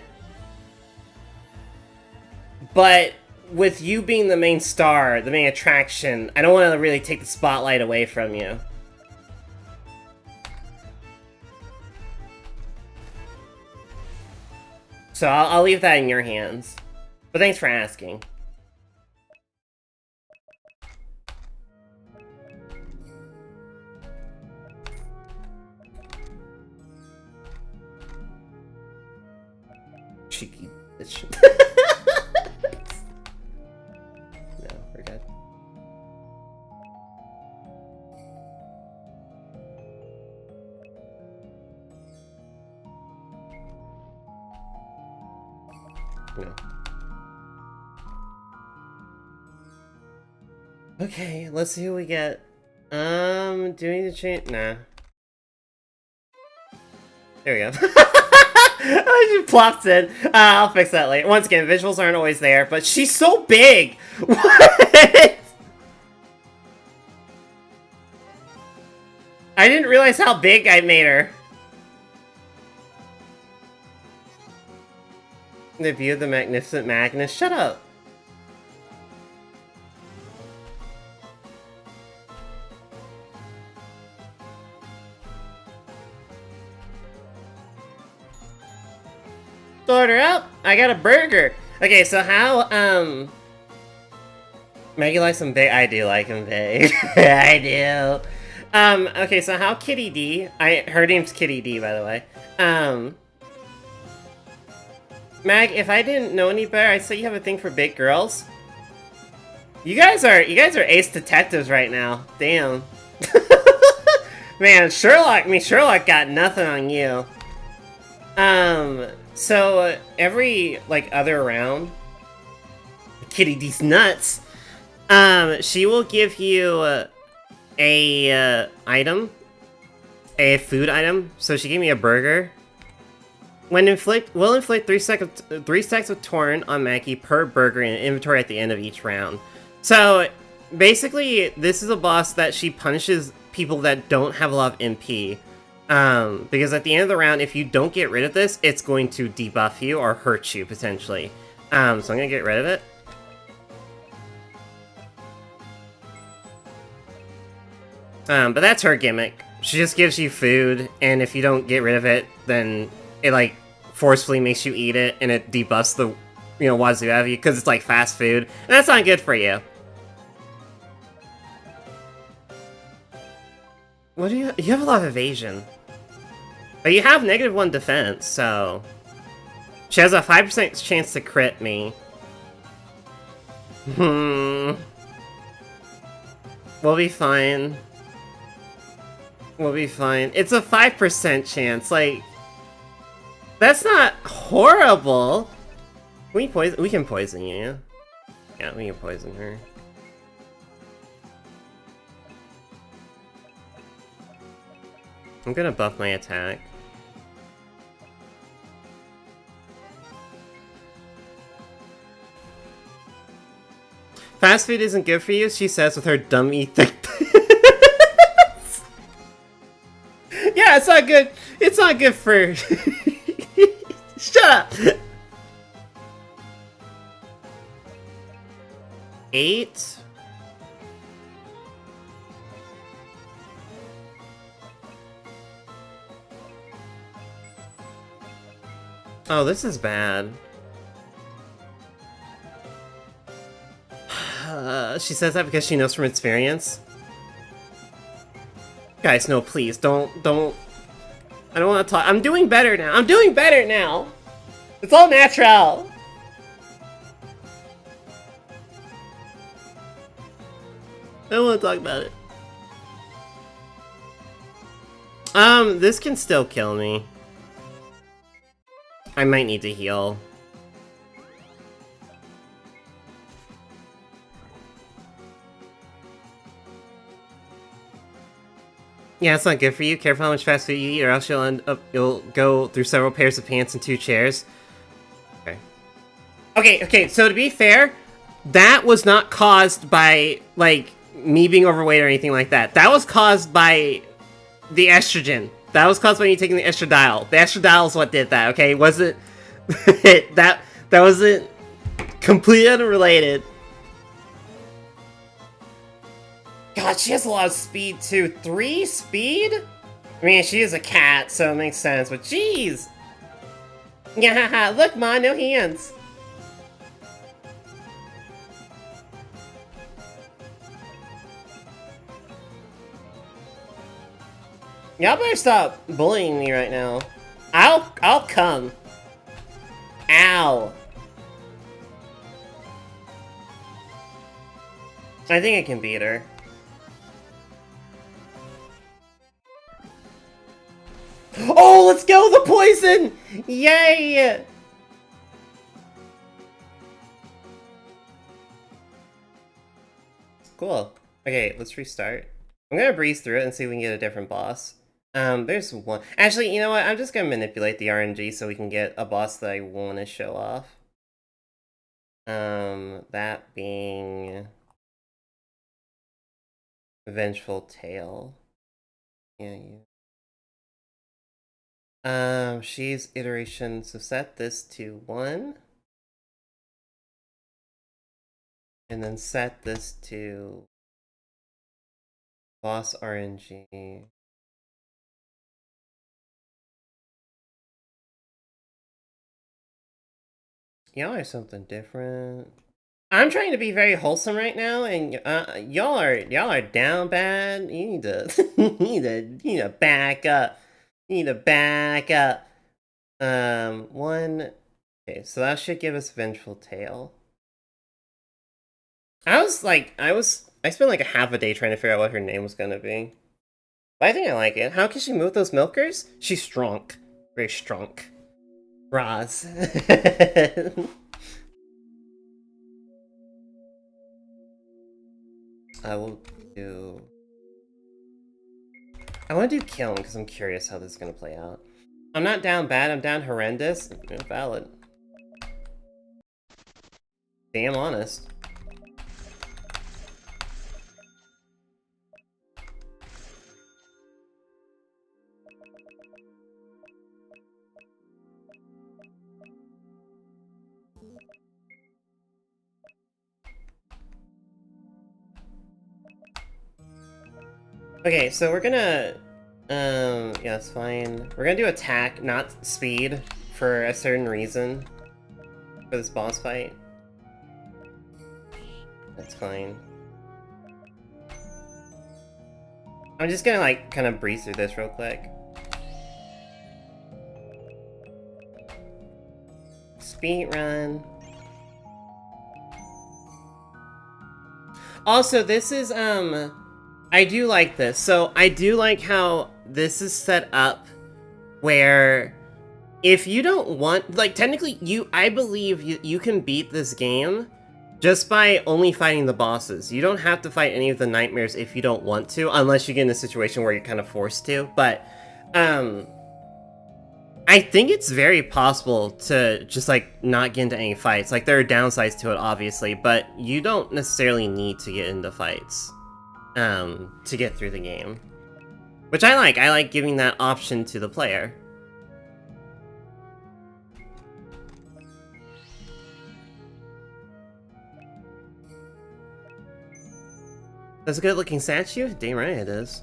[SPEAKER 1] But with you being the main star, the main attraction, I don't want to really take the spotlight away from you. So I'll leave that in your hands. But thanks for asking. Cheeky bitch. No, we're good. No. Okay, let's see who we get. Doing the change. Nah. There we go. I just plopped in. I'll fix that later. Once again, visuals aren't always there, but she's so big! What? I didn't realize how big I made her. The view of the magnificent Magnus. Shut up. Order up! I got a burger! Okay, so how, Maggie likes him big? I do like him big. I do. Okay, so how Kitty D... her name's Kitty D, by the way. Mag, if I didn't know any better, I'd say you have a thing for big girls. You guys are ace detectives right now. Damn. Man, Sherlock got nothing on you. So, every, like, other round, Kitty D's nuts, she will give you, a food item. So she gave me a burger. Will inflict 3 stacks of torn on Mackie per burger in inventory at the end of each round. So, basically, this is a boss that she punishes people that don't have a lot of MP. Because at the end of the round, if you don't get rid of this, it's going to debuff you or hurt you, potentially. So I'm gonna get rid of it. But that's her gimmick. She just gives you food, and if you don't get rid of it, then it, like, forcefully makes you eat it, and it debuffs the, wazoo out of you, because it's, like, fast food. And that's not good for you. What do you... You have a lot of evasion. But you have -1 defense, so... She has a 5% chance to crit me. We'll be fine. We'll be fine. It's a 5% chance, like... That's not horrible! We can poison you. Yeah, we can poison her. I'm gonna buff my attack. Fast food isn't good for you, she says with her dummy thick. Yeah, it's not good. It's not good for. Shut up. 8. Oh, this is bad. She says that because she knows from experience. Guys, no, please, don't. I don't want to talk. I'm doing better now. I'm doing better now. It's all natural. I don't want to talk about it. This can still kill me. I might need to heal. Yeah, it's not good for you. Careful how much fast food you eat, or else you'll go through several pairs of pants and 2 chairs. Okay, so to be fair, that was not caused by, like, me being overweight or anything like that. That was caused by the estrogen. That was caused by me taking the estradiol. The estradiol is what did that, okay? Wasn't that wasn't completely unrelated. God, she has a lot of speed too. 3 speed? I mean, she is a cat, so it makes sense, but jeez! Yeah, look, Ma, no hands. Y'all better stop bullying me right now. I'll come. Ow. I think I can beat her. Oh, let's go, the poison! Yay! Cool. Okay, let's restart. I'm gonna breeze through it and see if we can get a different boss. There's one. Actually, you know what? I'm just gonna manipulate the RNG so we can get a boss that I want to show off. That being Vengeful Tail. Yeah. She's iteration. So set this to 1, and then set this to boss RNG. Y'all are something different. I'm trying to be very wholesome right now, and y'all are down bad. You need to you need to back up. You need to back up. 1. Okay, so that should give us Vengeful Tail. I spent like a half a day trying to figure out what her name was gonna be. But I think I like it. How can she move those milkers? She's strong. Very strong. Roz. I want to do Kiln because I'm curious how this is gonna play out. I'm not down bad, I'm down horrendous. Valid. Damn honest. Okay, so we're gonna yeah, it's fine. We're gonna do attack, not speed, for a certain reason. For this boss fight. That's fine. I'm just gonna, like, kind of breeze through this real quick. Speed run. Also, this is, I do like this. So, I do like how this is set up where if you don't want, like, technically, I believe you can beat this game just by only fighting the bosses. You don't have to fight any of the nightmares if you don't want to, unless you get in a situation where you're kind of forced to. But, I think it's very possible to just like not get into any fights. Like there are downsides to it, obviously, but you don't necessarily need to get into fights to get through the game, which I like. I like giving that option to the player. That's a good-looking statue. Damn right it is.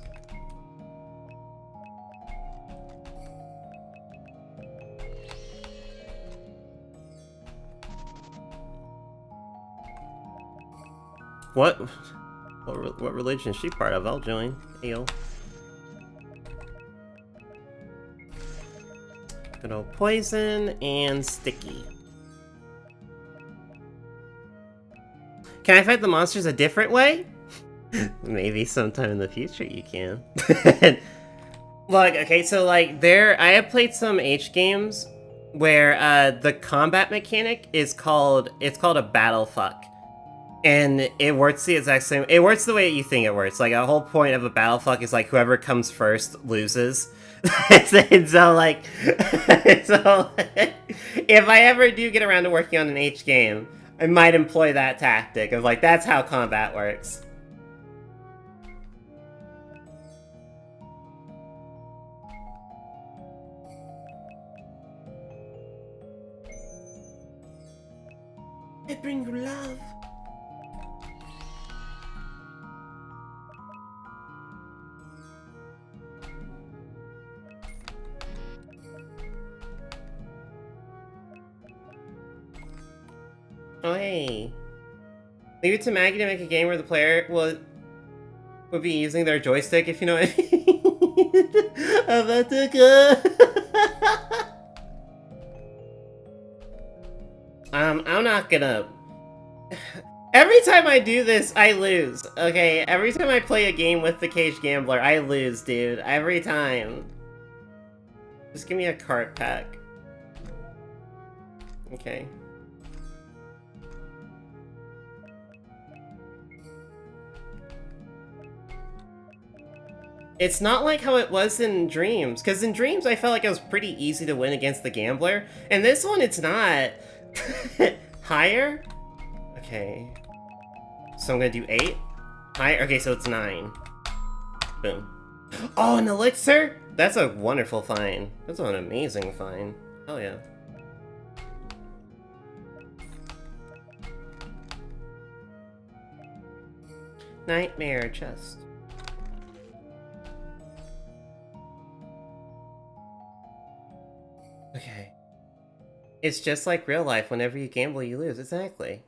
[SPEAKER 1] What religion is she part of? I'll join. Ayo. Good old poison and sticky. Can I fight the monsters a different way? Maybe sometime in the future you can. Look, okay, so like I have played some H games where the combat mechanic is called a battle fuck. And it works the exact same. It works the way you think it works. Like, a whole point of a battle fuck is like whoever comes first loses. And so like, so if I ever do get around to working on an H game, I might employ that tactic of like that's how combat works. I bring you love. Oh hey. Leave it to Maggie to make a game where the player would be using their joystick, if you know what I mean. I'm about to go. I'm not gonna... Every time I do this, I lose, okay? Every time I play a game with the Cage Gambler, I lose, dude. Every time. Just give me a cart pack. Okay. It's not like how it was in Dreams, because in Dreams I felt like it was pretty easy to win against the Gambler, and this one it's not. Higher? Okay. So I'm gonna do 8? Higher? Okay, so it's 9. Boom. Oh, an elixir? That's a wonderful find. That's an amazing find. Oh yeah. Nightmare chest. Okay. It's just like real life. Whenever you gamble, you lose. Exactly.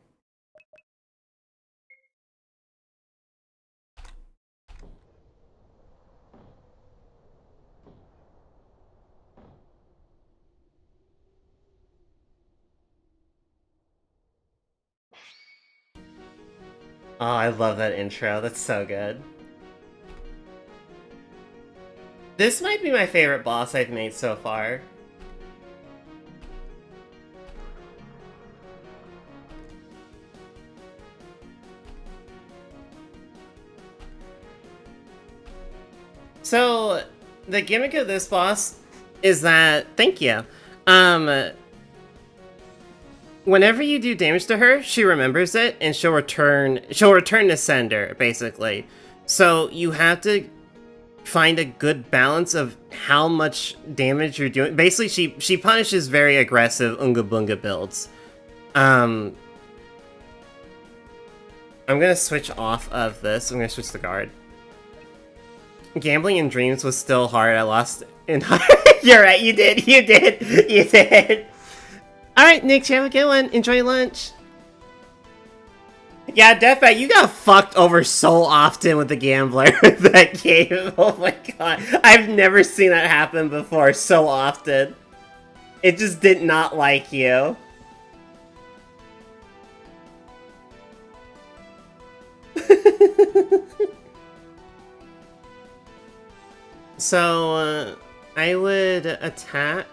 [SPEAKER 1] Oh, I love that intro. That's so good. This might be my favorite boss I've made so far. So, the gimmick of this boss is that... Thank you. Whenever you do damage to her, she remembers it, and she'll return to sender, basically. So, you have to find a good balance of how much damage you're doing. Basically, she punishes very aggressive Unga Bunga builds. I'm gonna switch off of this. I'm gonna switch the guard. Gambling in Dreams was still hard. I lost in... You're right, you did. Alright, Nick, you have a good one. Enjoy lunch. Yeah, Deathbat, you got fucked over so often with the Gambler that game. Oh my god. I've never seen that happen before so often. It just did not like you. So, I would attack...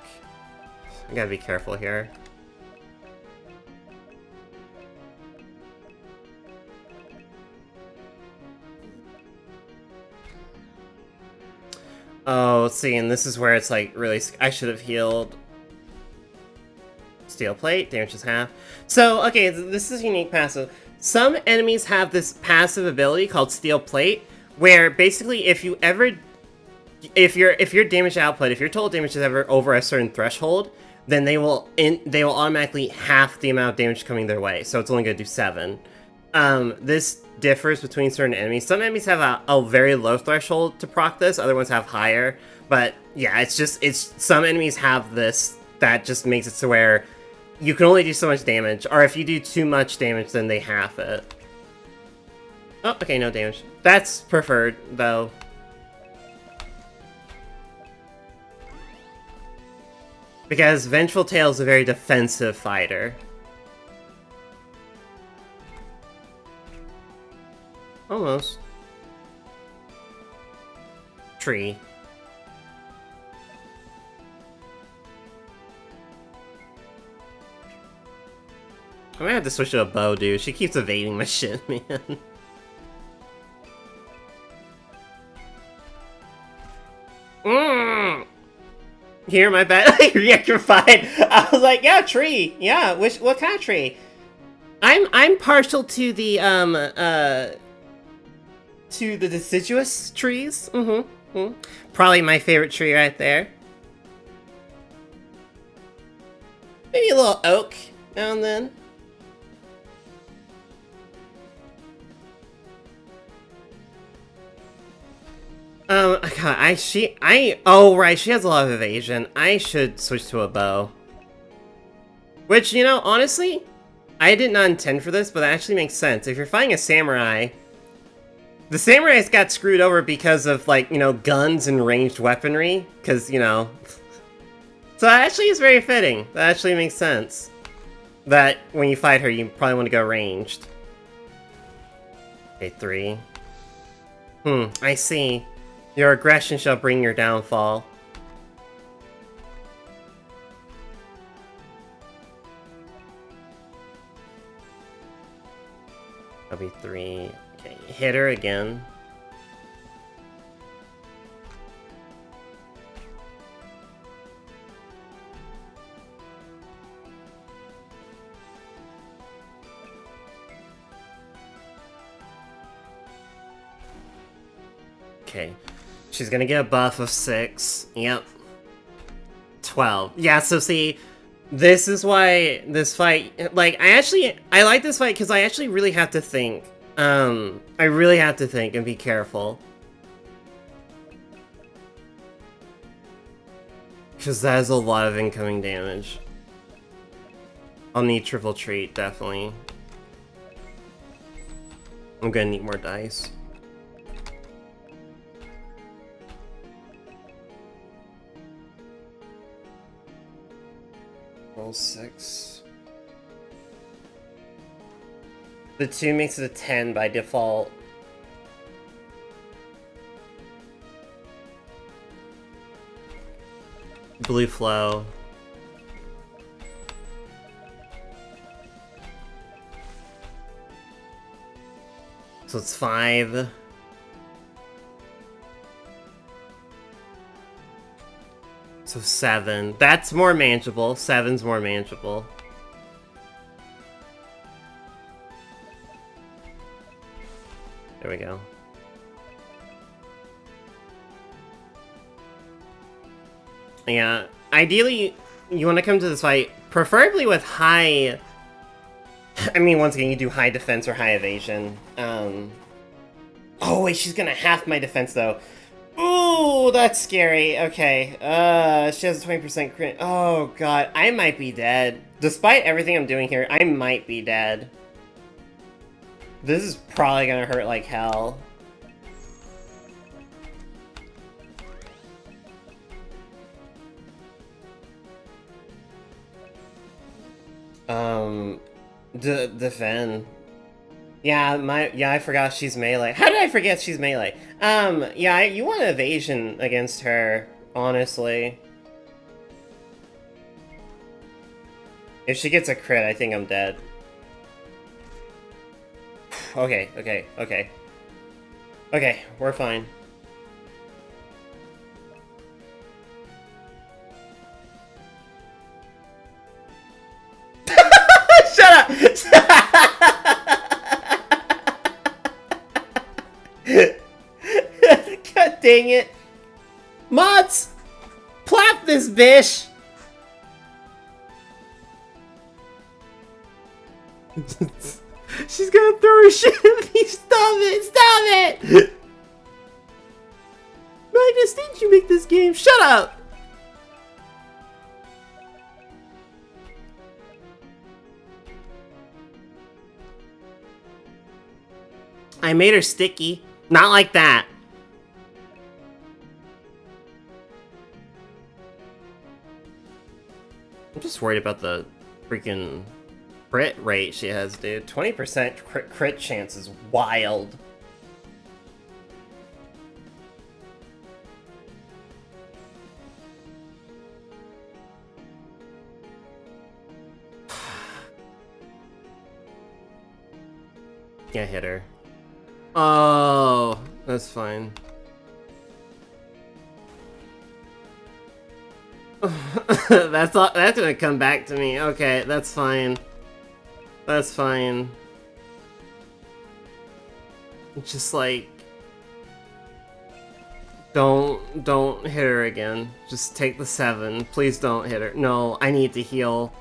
[SPEAKER 1] I gotta be careful here. Oh, see, and this is where it's like really. I should have healed. Steel plate, damage is half. So, okay, this is unique passive. Some enemies have this passive ability called steel plate, where basically if your damage output, if your total damage is ever over a certain threshold, then they will automatically half the amount of damage coming their way. So it's only going to do 7. This differs between certain enemies. Some enemies have a very low threshold to proc this, other ones have higher. But yeah, it's some enemies have this that just makes it to where you can only do so much damage, or if you do too much damage, then they half it. Oh, okay, no damage. That's preferred, though. Because Vengeful Tail is a very defensive fighter. Almost. Tree. I might have to switch to a bow, dude. She keeps evading my shit, man. Here, my bad. Yeah, you're fine. I was like, yeah, tree. Yeah, what kind of tree? I'm partial to the deciduous trees. Probably my favorite tree right there. Maybe a little oak now and then. God, oh right, she has a lot of evasion. I should switch to a bow. Which, you know, honestly, I did not intend for this, but that actually makes sense. If you're fighting a samurai, the samurais got screwed over because of, like, you know, guns and ranged weaponry, because, you know. So that actually is very fitting. That actually makes sense. That when you fight her, you probably want to go ranged. Okay, 3. I see. Your aggression shall bring your downfall. That'll be 3. Okay, hit her again. Okay. She's gonna get a buff of 6. Yep. 12. Yeah, so see, this is why this fight, like, I like this fight because I actually really have to think. I really have to think and be careful. Because that is a lot of incoming damage. I'll need triple treat, definitely. I'm gonna need more dice. Roll 6. The 2 makes it a 10 by default. Blue flow. So it's 5. So 7. That's more manageable. 7's more manageable. There we go. Yeah, ideally, you want to come to this fight, preferably with high... I mean, once again, you do high defense or high evasion. Oh, wait, she's gonna half my defense, though. Ooh, that's scary. Okay, she has a 20% crit. Oh, God, I might be dead. Despite everything I'm doing here, I might be dead. This is probably gonna hurt like hell. Defend. Yeah, I forgot she's melee. How did I forget she's melee? Yeah, you want evasion against her, honestly. If she gets a crit, I think I'm dead. Okay, okay, we're fine. dang it! Mods! Plap this bitch! She's gonna throw her shit at me! Stop it! Stop it! Magnus, didn't you make this game? Shut up! I made her sticky. Not like that. I'm just worried about the freaking crit rate she has, dude. 20% crit chance is wild. Can't hit her. Oh, that's fine. That's gonna come back to me. Okay, that's fine. That's fine. Just like, don't hit her again. Just take the 7. Please don't hit her. No, I need to heal.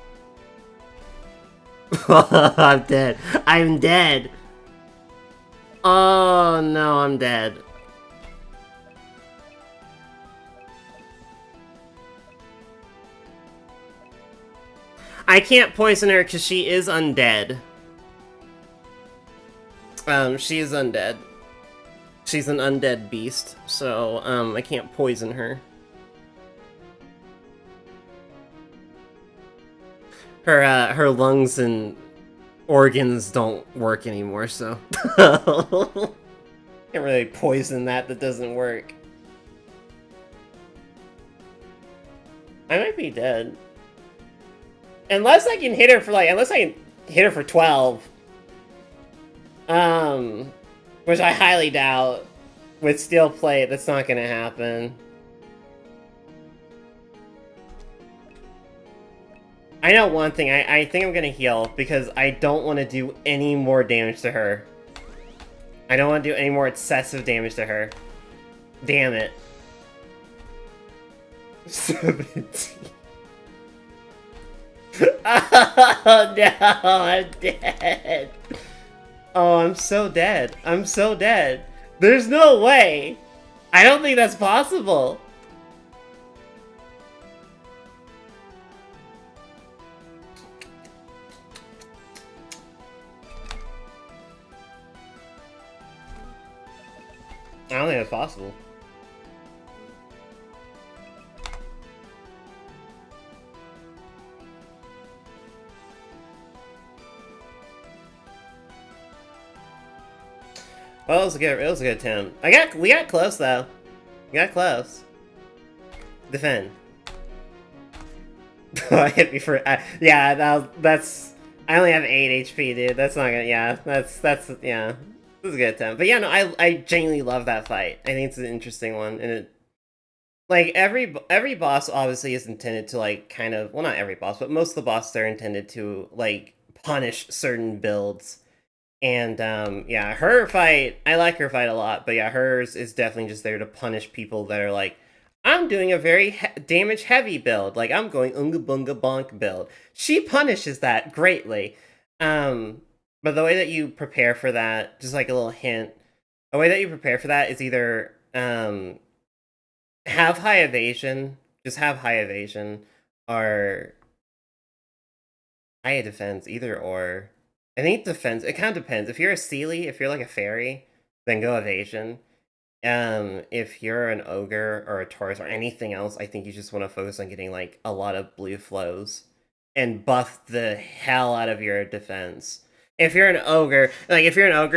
[SPEAKER 1] I'm dead. I'm dead. Oh no, I'm dead. I can't poison her because she is undead. She is undead. She's an undead beast, so, I can't poison her. Her lungs and organs don't work anymore, so. Can't really poison that doesn't work. I might be dead. Unless I can hit her for unless I can hit her for 12. Which I highly doubt. With steel plate, that's not gonna happen. I know one thing, I think I'm gonna heal, because I don't want to do any more damage to her. I don't want to do any more excessive damage to her. Damn it. 17. Oh no, I'm dead. Oh, I'm so dead. I'm so dead. There's no way. I don't think that's possible. I don't think that's possible. Well, it was a good attempt. We got close though. We got close. Defend. Hit me for yeah. That's I only have 8 HP, dude. That's not gonna. Yeah, that's yeah. This is a good attempt. But yeah, no, I genuinely love that fight. I think it's an interesting one, and it like every boss obviously is intended to like kind of well, not every boss, but most of the bosses are intended to like punish certain builds. And, yeah, her fight, I like her fight a lot, but yeah, hers is definitely just there to punish people that are like, I'm doing a very damage-heavy build, like, I'm going Unga Bunga Bonk build. She punishes that greatly. But the way that you prepare for that, just like a little hint, the way that you prepare for that is either, have high evasion, just have high evasion, or high defense, either or. I think defense, it kind of depends. If you're a Sealy, if you're like a fairy, then go evasion. If you're an ogre or a Taurus or anything else, I think you just want to focus on getting like a lot of blue flows and buff the hell out of your defense. If you're an ogre,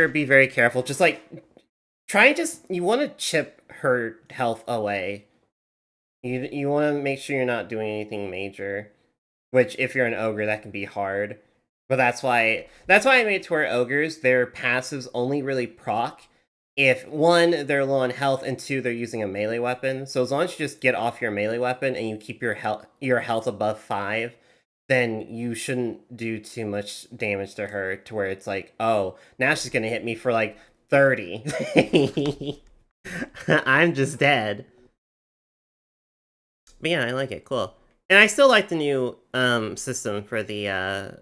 [SPEAKER 1] be very careful. Just like, you want to chip her health away. You want to make sure you're not doing anything major. Which, if you're an ogre, that can be hard. But that's why I made it to where ogres, their passives only really proc if, 1, they're low on health, and 2, they're using a melee weapon. So as long as you just get off your melee weapon and you keep your health above 5, then you shouldn't do too much damage to her to where it's like, oh, now she's gonna hit me for like 30. I'm just dead. But yeah, I like it. Cool. And I still like the new system for the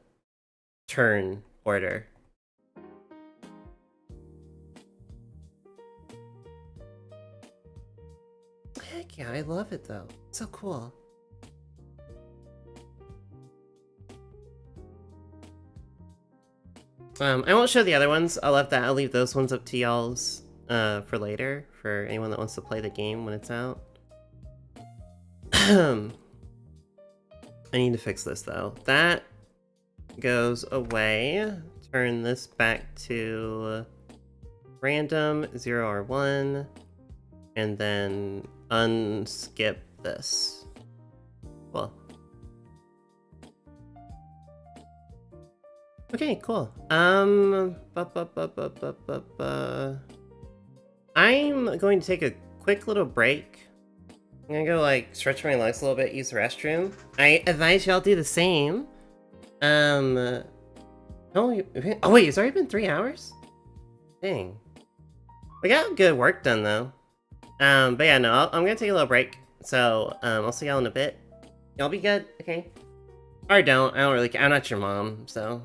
[SPEAKER 1] turn order. Heck yeah, I love it though. It's so cool. I won't show the other ones. I'll leave those ones up to y'all's for later, for anyone that wants to play the game when it's out. I need to fix this though. That goes away. Turn this back to random 0 or 1, and then unskip this. Cool. Okay, cool. I'm going to take a quick little break. I'm gonna go like stretch my legs a little bit, use the restroom. I advise y'all do the same. Oh wait, it's already been 3 hours? Dang. We got good work done though. But yeah, no, I'm gonna take a little break. So, I'll see y'all in a bit. Y'all be good, okay? Or don't, I don't really care. I'm not your mom, so.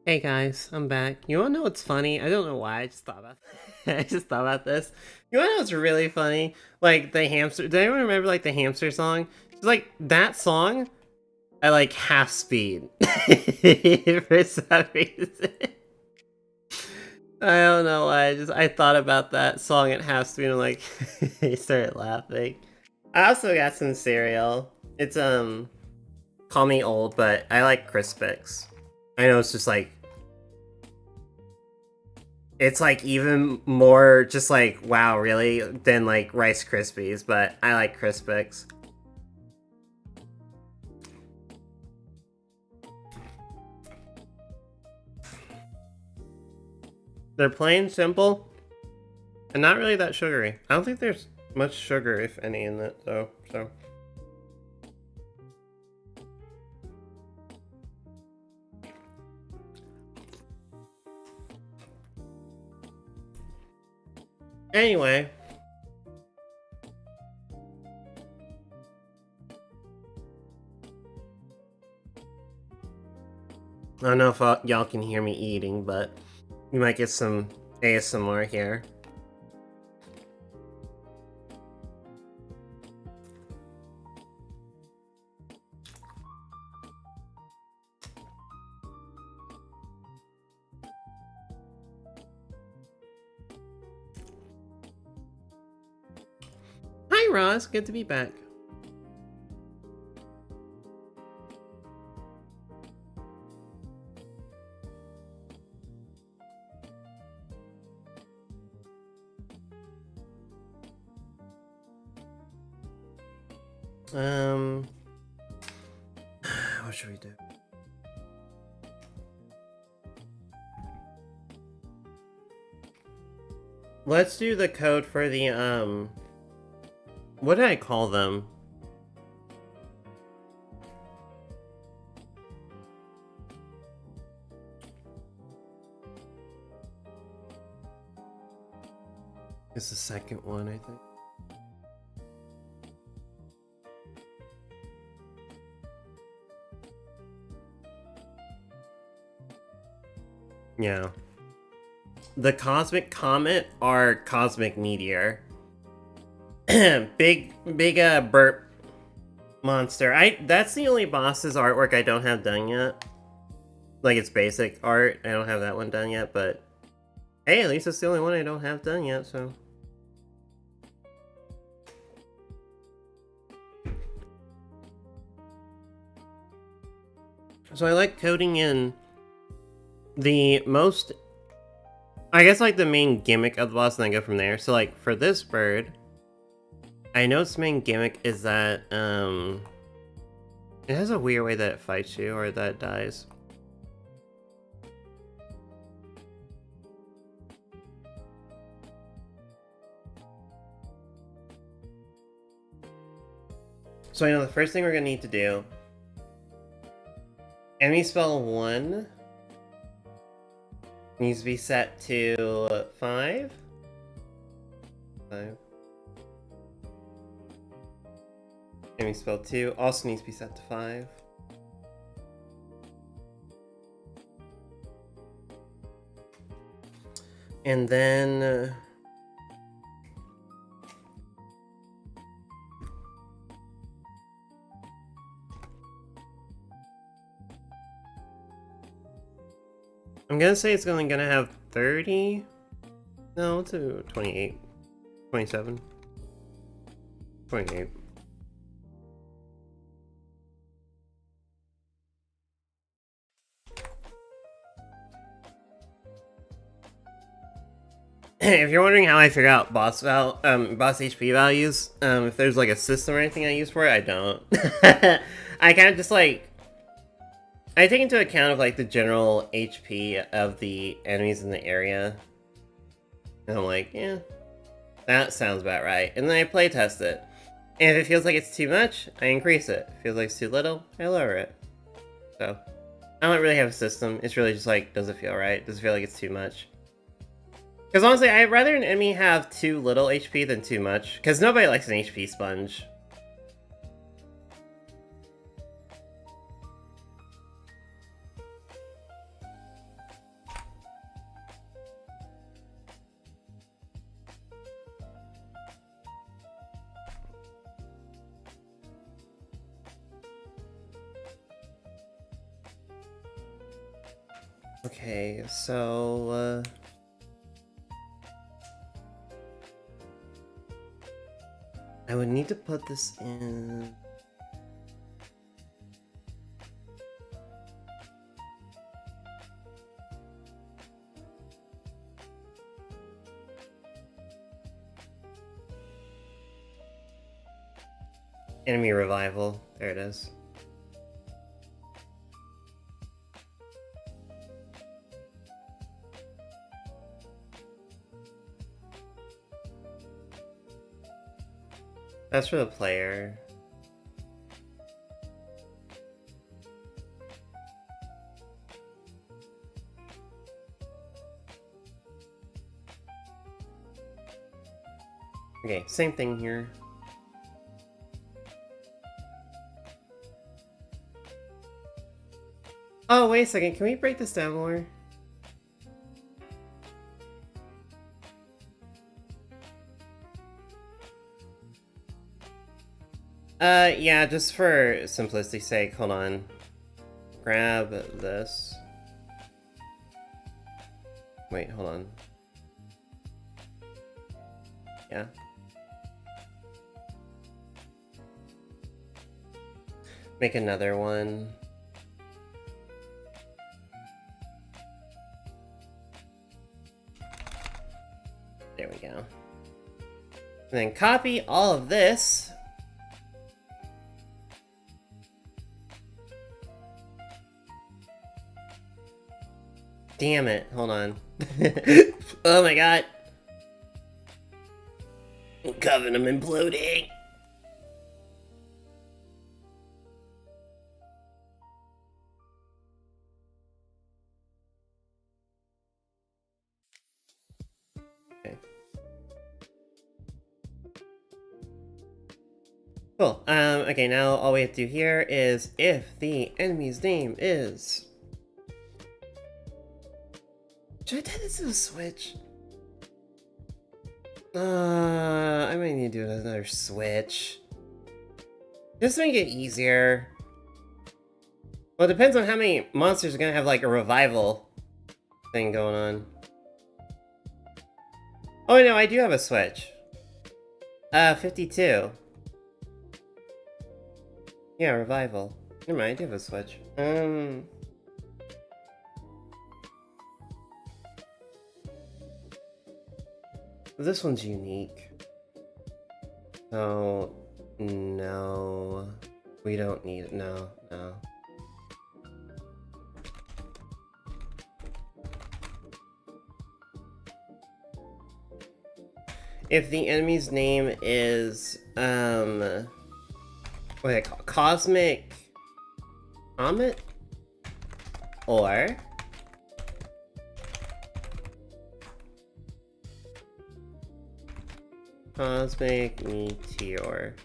[SPEAKER 1] Hey guys, I'm back. You wanna know what's funny? I don't know why, I just thought about I just thought about this. You wanna know what's really funny? Like the hamster, does anyone remember like the hamster song? It's like that song at like half speed. For some reason. I don't know why, I thought about that song at half speed and I'm like, I started laughing. I also got some cereal. It's call me old, but I like Crispix. I know it's just like it's like even more just like wow, really, than like Rice Krispies, but I like Crispix. They're plain simple and not really that sugary. I don't think there's much sugar, if any, in it though. So anyway, I don't know if y'all can hear me eating, but you might get some ASMR here. Hi Ross, good to be back. What should we do? Let's do the code for the, what did I call them? It's the second one, I think. Yeah. The Cosmic Comet or Cosmic Meteor. big burp monster. That's the only boss's artwork I don't have done yet. Like it's basic art. I don't have that one done yet, but hey, at least it's the only one I don't have done yet, so. So I like coding in the most, I guess like the main gimmick of the boss and then go from there. So like for this bird, I know its main gimmick is that it has a weird way that it fights you or that it dies. So I know the first thing we're gonna need to do, enemy spell 1 needs to be set to 5. 5. Enemy spell 2 also needs to be set to 5. And then I'm gonna say it's only gonna have 30. No, let's do 28. 27. 28. If you're wondering how I figure out boss HP values, if there's like a system or anything I use for it, I don't. I kind of just like, I take into account of like the general HP of the enemies in the area, and I'm like, yeah, that sounds about right. And then I play test it, and if it feels like it's too much, I increase it. If it feels like it's too little, I lower it. So I don't really have a system. It's really just like, does it feel right? Does it feel like it's too much? Because honestly, I'd rather an enemy have too little HP than too much. Because nobody likes an HP sponge. Okay, so I would need to put this in. Enemy revival. There it is. That's for the player. Okay, same thing here. Oh, wait a second. Can we break this down more? Yeah, just for simplicity's sake, hold on. Grab this. Wait, hold on. Yeah. Make another one. There we go. And then copy all of this. Damn it, hold on. Oh my god. Coven, I'm imploding. Okay. Cool. Okay, now all we have to do here is if the enemy's name is... Should I tie this to a switch? I might need to do another switch. Just to make it easier. Well, it depends on how many monsters are gonna have like a revival thing going on. Oh no, I do have a switch. 52. Yeah, revival. Never mind, I do have a switch. This one's unique. So, no. We don't need it. No, no. If the enemy's name is, what do I call it? Cosmic Comet? Or Cosmic Meteor.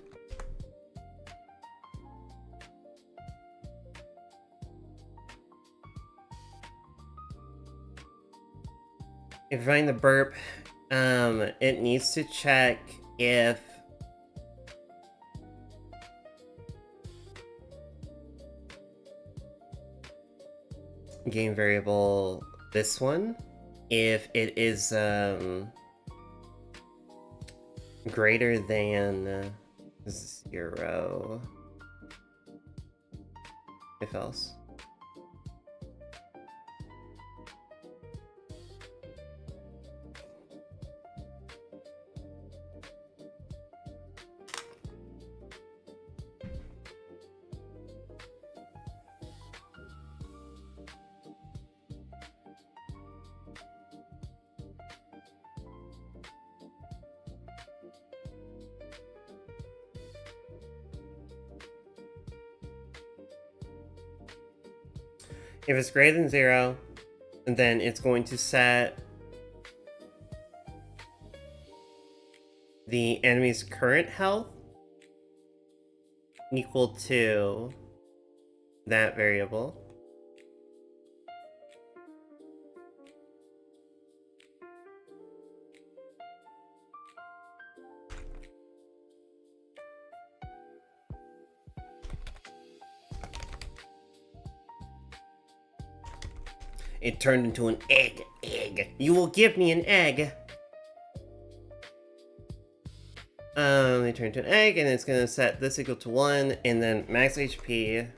[SPEAKER 1] If you find the burp, it needs to check if game variable this one, if it is greater than 0. If else. If it's greater than 0, then it's going to set the enemy's current health equal to that variable. It turned into an egg. Egg. You will give me an egg. They turn into an egg, and it's gonna set this equal to 1, and then max HP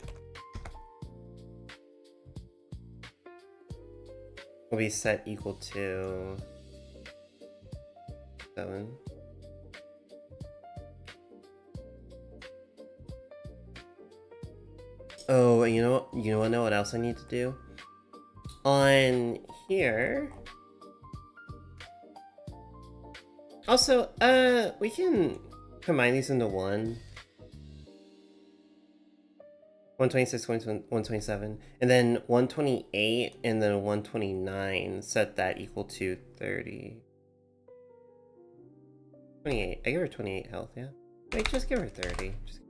[SPEAKER 1] will be set equal to 7. Oh, you know what else I need to do? On here. Also, we can combine these into one. 126, 127, and then 128, and then 129. Set that equal to 30. 28. I give her 28 health, yeah? Wait, just give her 30. Just...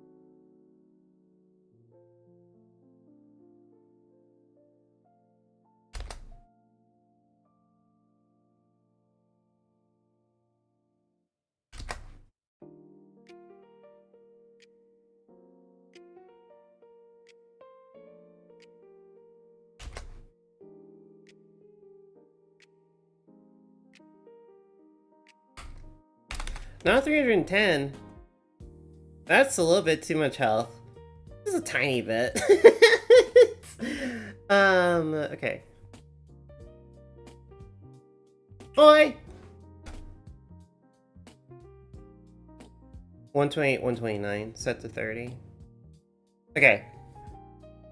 [SPEAKER 1] Not 310. That's a little bit too much health. This is a tiny bit. Okay. Boy! 128, 129, set to 30. Okay.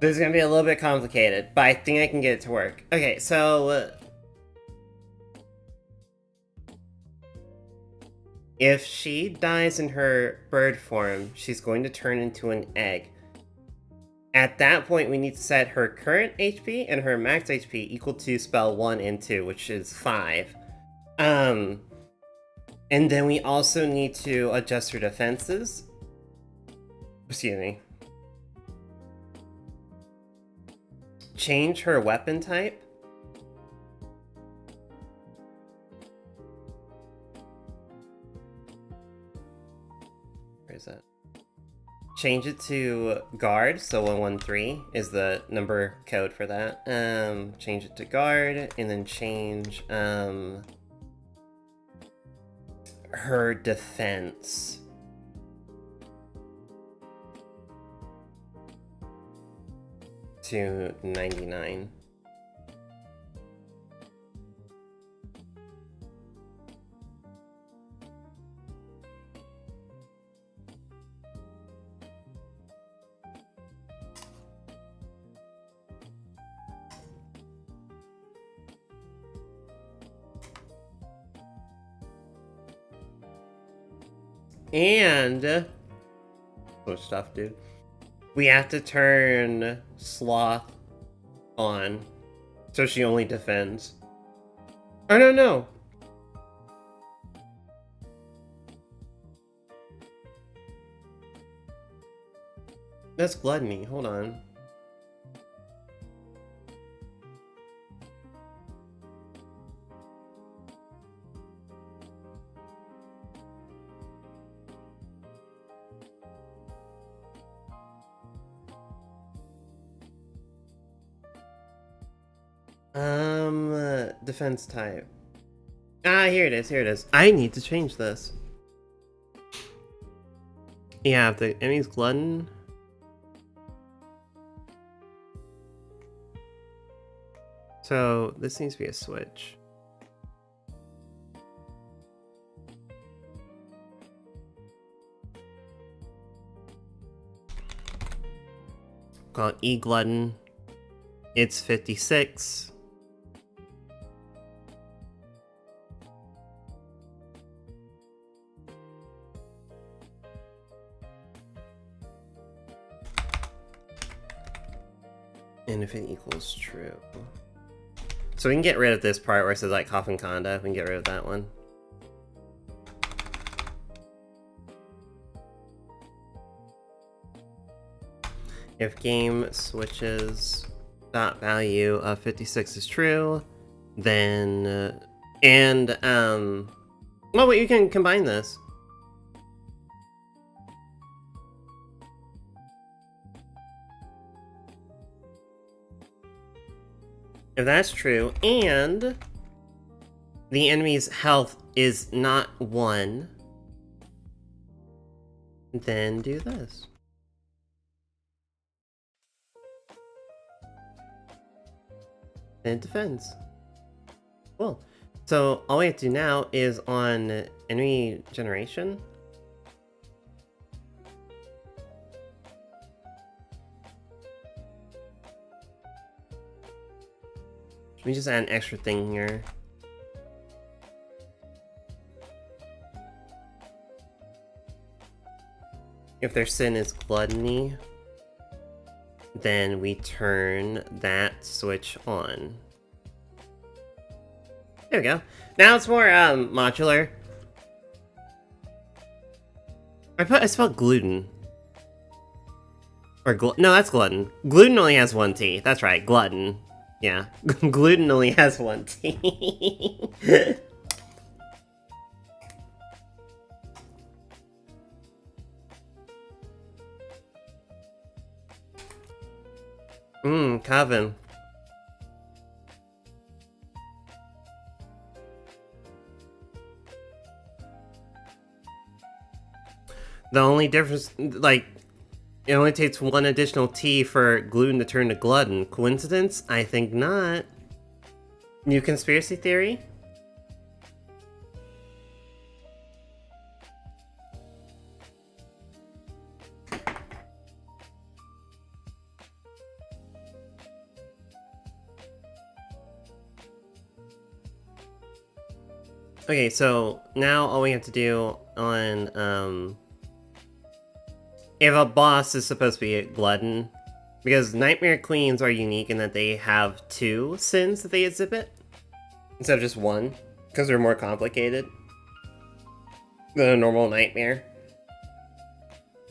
[SPEAKER 1] This is gonna be a little bit complicated, but I think I can get it to work. Okay, so... if she dies in her bird form, she's going to turn into an egg. At that point, we need to set her current HP and her max HP equal to spell 1 and 2, which is 5. And then we also need to adjust her defenses. Excuse me. Change her weapon type. Where is that? Change it to guard, so 113 is the number code for that. Change it to guard, and then change her defense. To 99. And what stuff, dude? We have to turn Sloth on, so she only defends. Oh no. That's Gluttony. Hold on. Defense type. Ah, here it is. I need to change this. Yeah, if the enemy's glutton. So, this needs to be a switch. Call it E-Glutton. It's 56. And if it equals true. So we can get rid of this part where it says like Coffin Conda. We can get rid of that one. If game switches dot value of 56 is true, then well, wait, you can combine this. If that's true, and the enemy's health is not 1, then do this. And it defends. Cool. So all we have to do now is on enemy generation. Let me just add an extra thing here. If their sin is gluttony, then we turn that switch on. There we go. Now it's more modular. I spelled gluten. Or no, that's glutton. Gluten only has 1 T. That's right, glutton. Yeah, gluten only has 1 T. Coven. The only difference, like, it only takes 1 additional T for gluten to turn to glutton. Coincidence? I think not. New conspiracy theory? Okay, so now all we have to do on, if a boss is supposed to be a glutton, because Nightmare Queens are unique in that they have 2 sins that they exhibit, instead of just 1, because they're more complicated than a normal nightmare.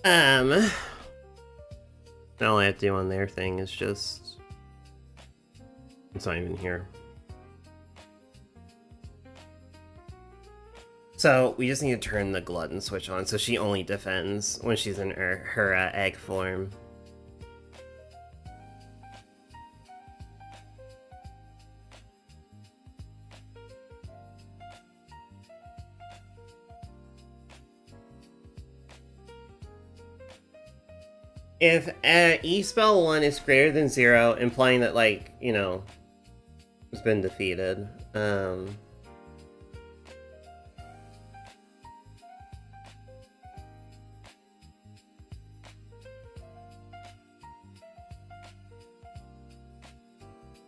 [SPEAKER 1] Now all I have to do on their thing is just... It's not even here. So, we just need to turn the glutton switch on, so she only defends when she's in her egg form. If E spell 1 is greater than 0, implying that, like, you know, it's been defeated,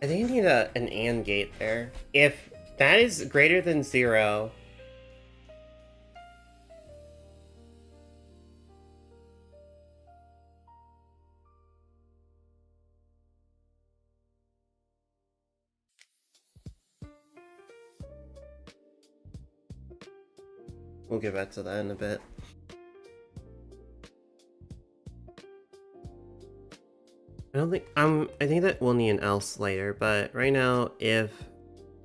[SPEAKER 1] I think I need an AND gate there. If that is greater than 0... We'll get back to that in a bit. I think that we'll need an else later, but right now, if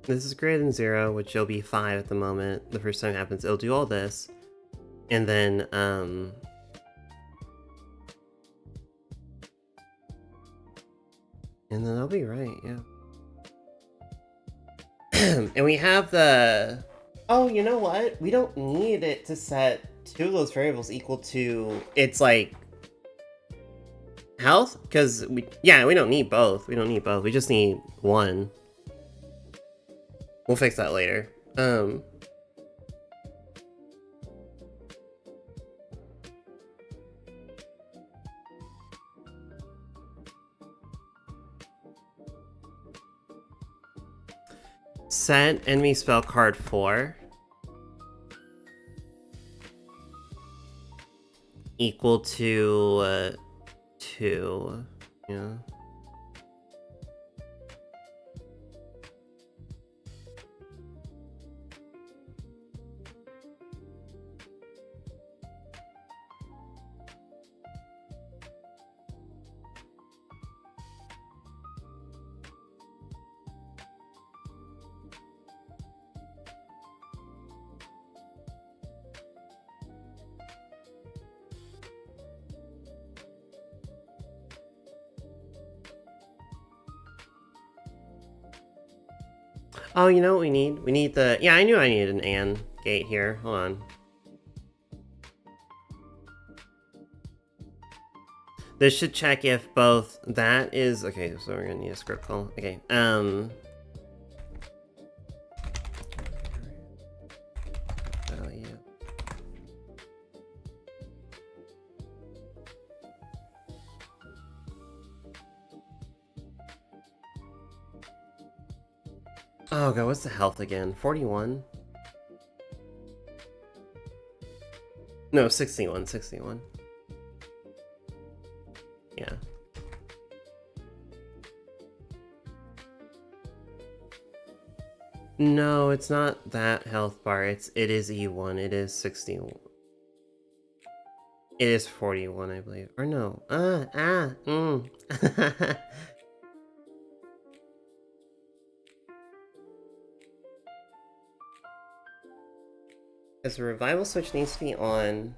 [SPEAKER 1] this is greater than 0, which it'll be 5 at the moment, the first time it happens, it'll do all this, and then, and then I'll be right, yeah. And we have the... Oh, you know what? We don't need it to set 2 of those variables equal to its, like, health? Because, we don't need both. We don't need both. We just need 1. We'll fix that later. Set enemy spell card 4 equal to 2. Yeah. Oh, you know what we need? We need the... Yeah, I knew I needed an AND gate here. Hold on. This should check if both that is... Okay, so we're gonna need a script call. Okay, Oh, yeah. Oh god, what's the health again? 41? No, 61, 61. Yeah. No, it's not that health bar. It is E1. It is 61. It is 41, I believe. Or no. Because the revival switch needs to be on.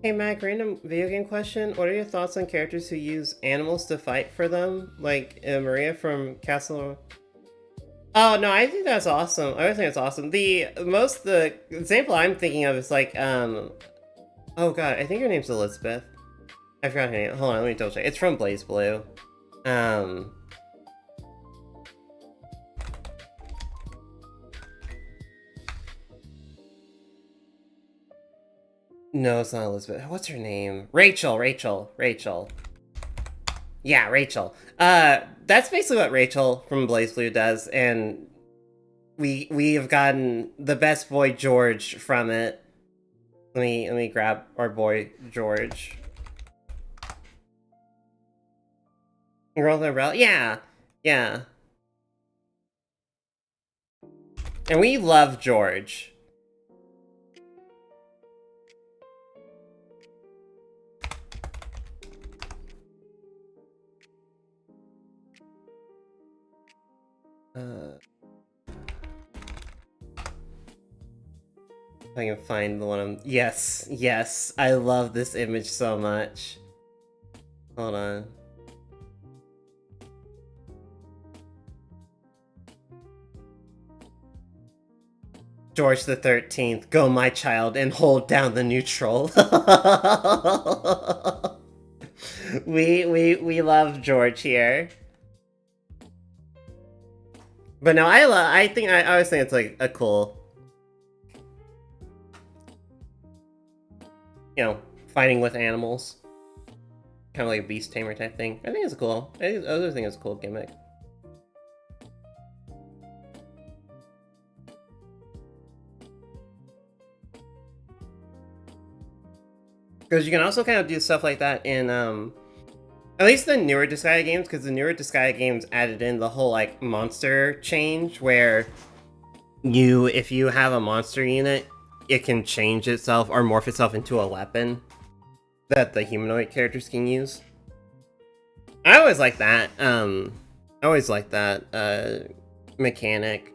[SPEAKER 1] Hey Mac, random video game question. What are your thoughts on characters who use animals to fight for them? Like Maria from Castle... Oh no, I think that's awesome. I think that's awesome. The example I'm thinking of is like, oh god, I think her name's Elizabeth. I forgot her name. Hold on, let me double check. It's from Blaze Blue. No, it's not Elizabeth. What's her name? Rachel. Yeah, Rachel. That's basically what Rachel from Blaze Blue does, and we have gotten the best boy George from it. Let me grab our boy George. Girl with umbrella. Yeah. And we love George. If I can find the one I'm... Yes, I love this image so much. Hold on. George the 13th, go my child and hold down the neutral. we love George here. But no, I always think it's like a cool, you know, fighting with animals. Kind of like a beast tamer type thing. I think it's cool. I think it's a cool gimmick. Because you can also kind of do stuff like that in, at least the newer Disgaea games, because the newer Disgaea games added in the whole, like, monster change, where if you have a monster unit, it can change itself or morph itself into a weapon that the humanoid characters can use. I always like that. Mechanic.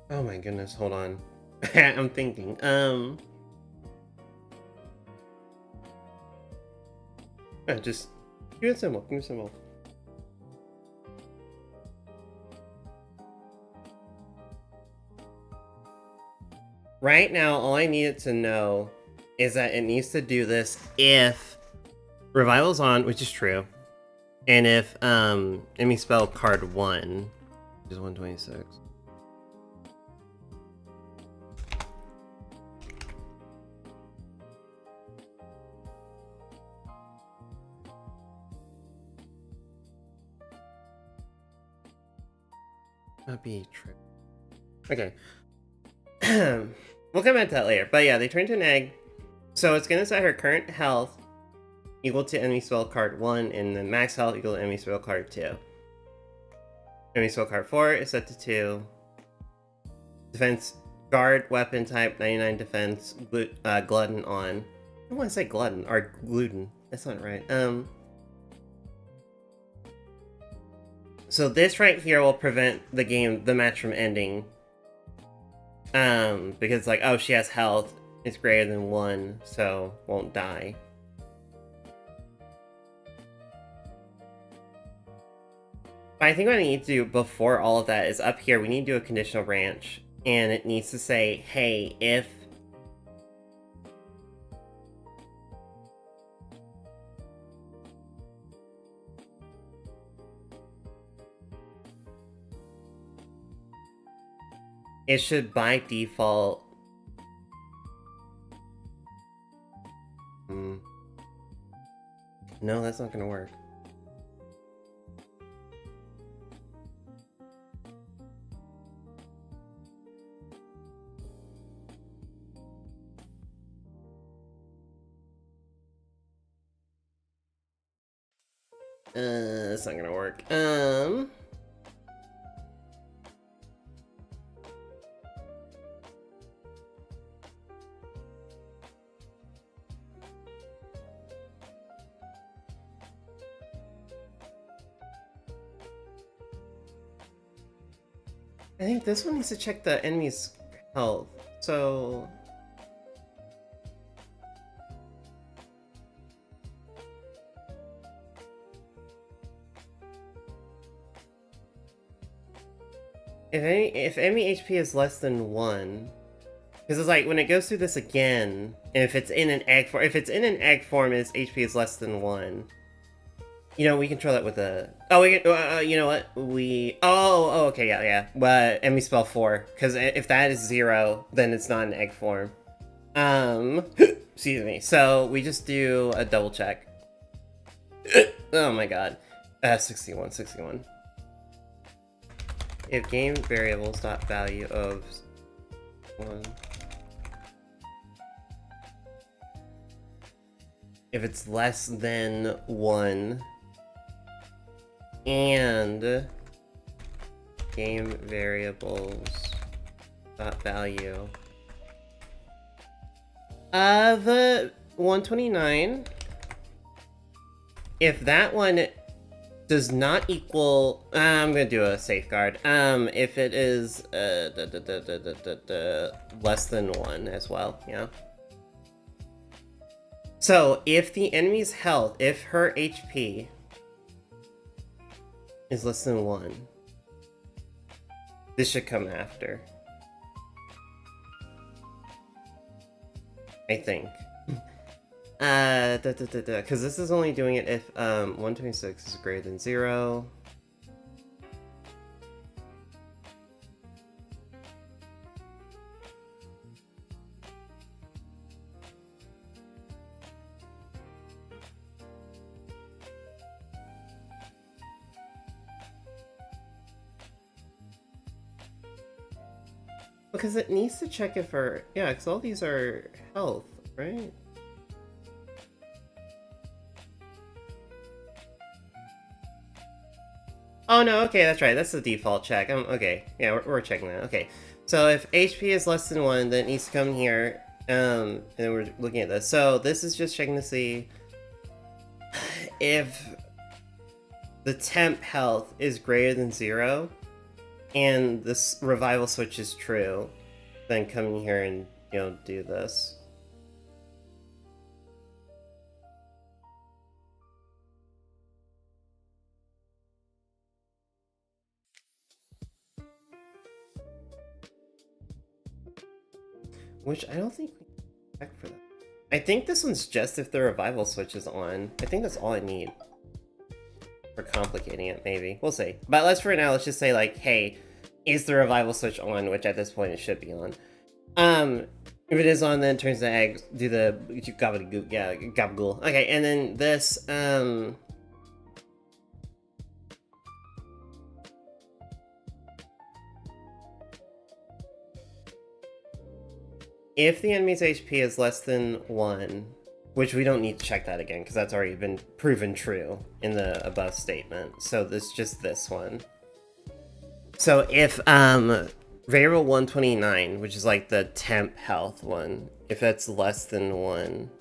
[SPEAKER 1] Oh my goodness, hold on. I'm thinking. Just give me a symbol. Right now, all I need it to know is that it needs to do this if Revival's on, which is true, and if enemy spell card 1, which is 126. That'd be true. Okay. We'll come back to that later. But yeah, they turn into an egg. So it's gonna set her current health equal to enemy spell card 1, and then max health equal to enemy spell card 2. Enemy spell card 4 is set to 2. Defense guard weapon type 99 defense glutton on. I don't want to say glutton or gluten. That's not right. So this right here will prevent the match from ending. Because like, oh, she has health. It's greater than 1, so won't die. But I think what I need to do before all of that is up here, we need to do a conditional branch. And it needs to say, hey, if... It should by default... No, that's not gonna work. That's not gonna work. I think this one needs to check the enemy's health. So... If enemy HP is less than 1, because it's like when it goes through this again, and if it's in an egg form, its HP is less than 1. You know, we control that with a. Oh, we can. You know what? Oh, okay, yeah. Enemy spell 4, because if that is 0, then it's not an egg form. Excuse me. So we just do a double check. Oh my god. 61. If game variables dot value of 1, if it's less than 1, and game variables dot value of 129, if that one does not equal, I'm gonna do a safeguard. If it is less than 1 as well, yeah. So if the enemy's health, if her HP is less than 1, this should come after. I think. Because this is only doing it if 126 is greater than 0. Because it needs to check if her... Yeah, because all these are health, right? Oh no, okay, that's right. That's the default check. Okay, yeah, we're checking that. Okay, so if HP is less than 1, then it needs to come here. And then we're looking at this. So this is just checking to see if the temp health is greater than 0, and this revival switch is true. Then come in here and do this. Which I don't think we can check for that. I think this one's just if the revival switch is on. I think that's all I need. For complicating it, maybe. We'll see. But for now, let's just say, like, hey, is the revival switch on? Which at this point it should be on. If it is on, then it turns the egg, do the gobbledygook, yeah, gabagool. Okay, and then this, if the enemy's HP is less than 1, which we don't need to check that again because that's already been proven true in the above statement. So this just this one. So if variable 129, which is like the temp health one, if that's less than 1.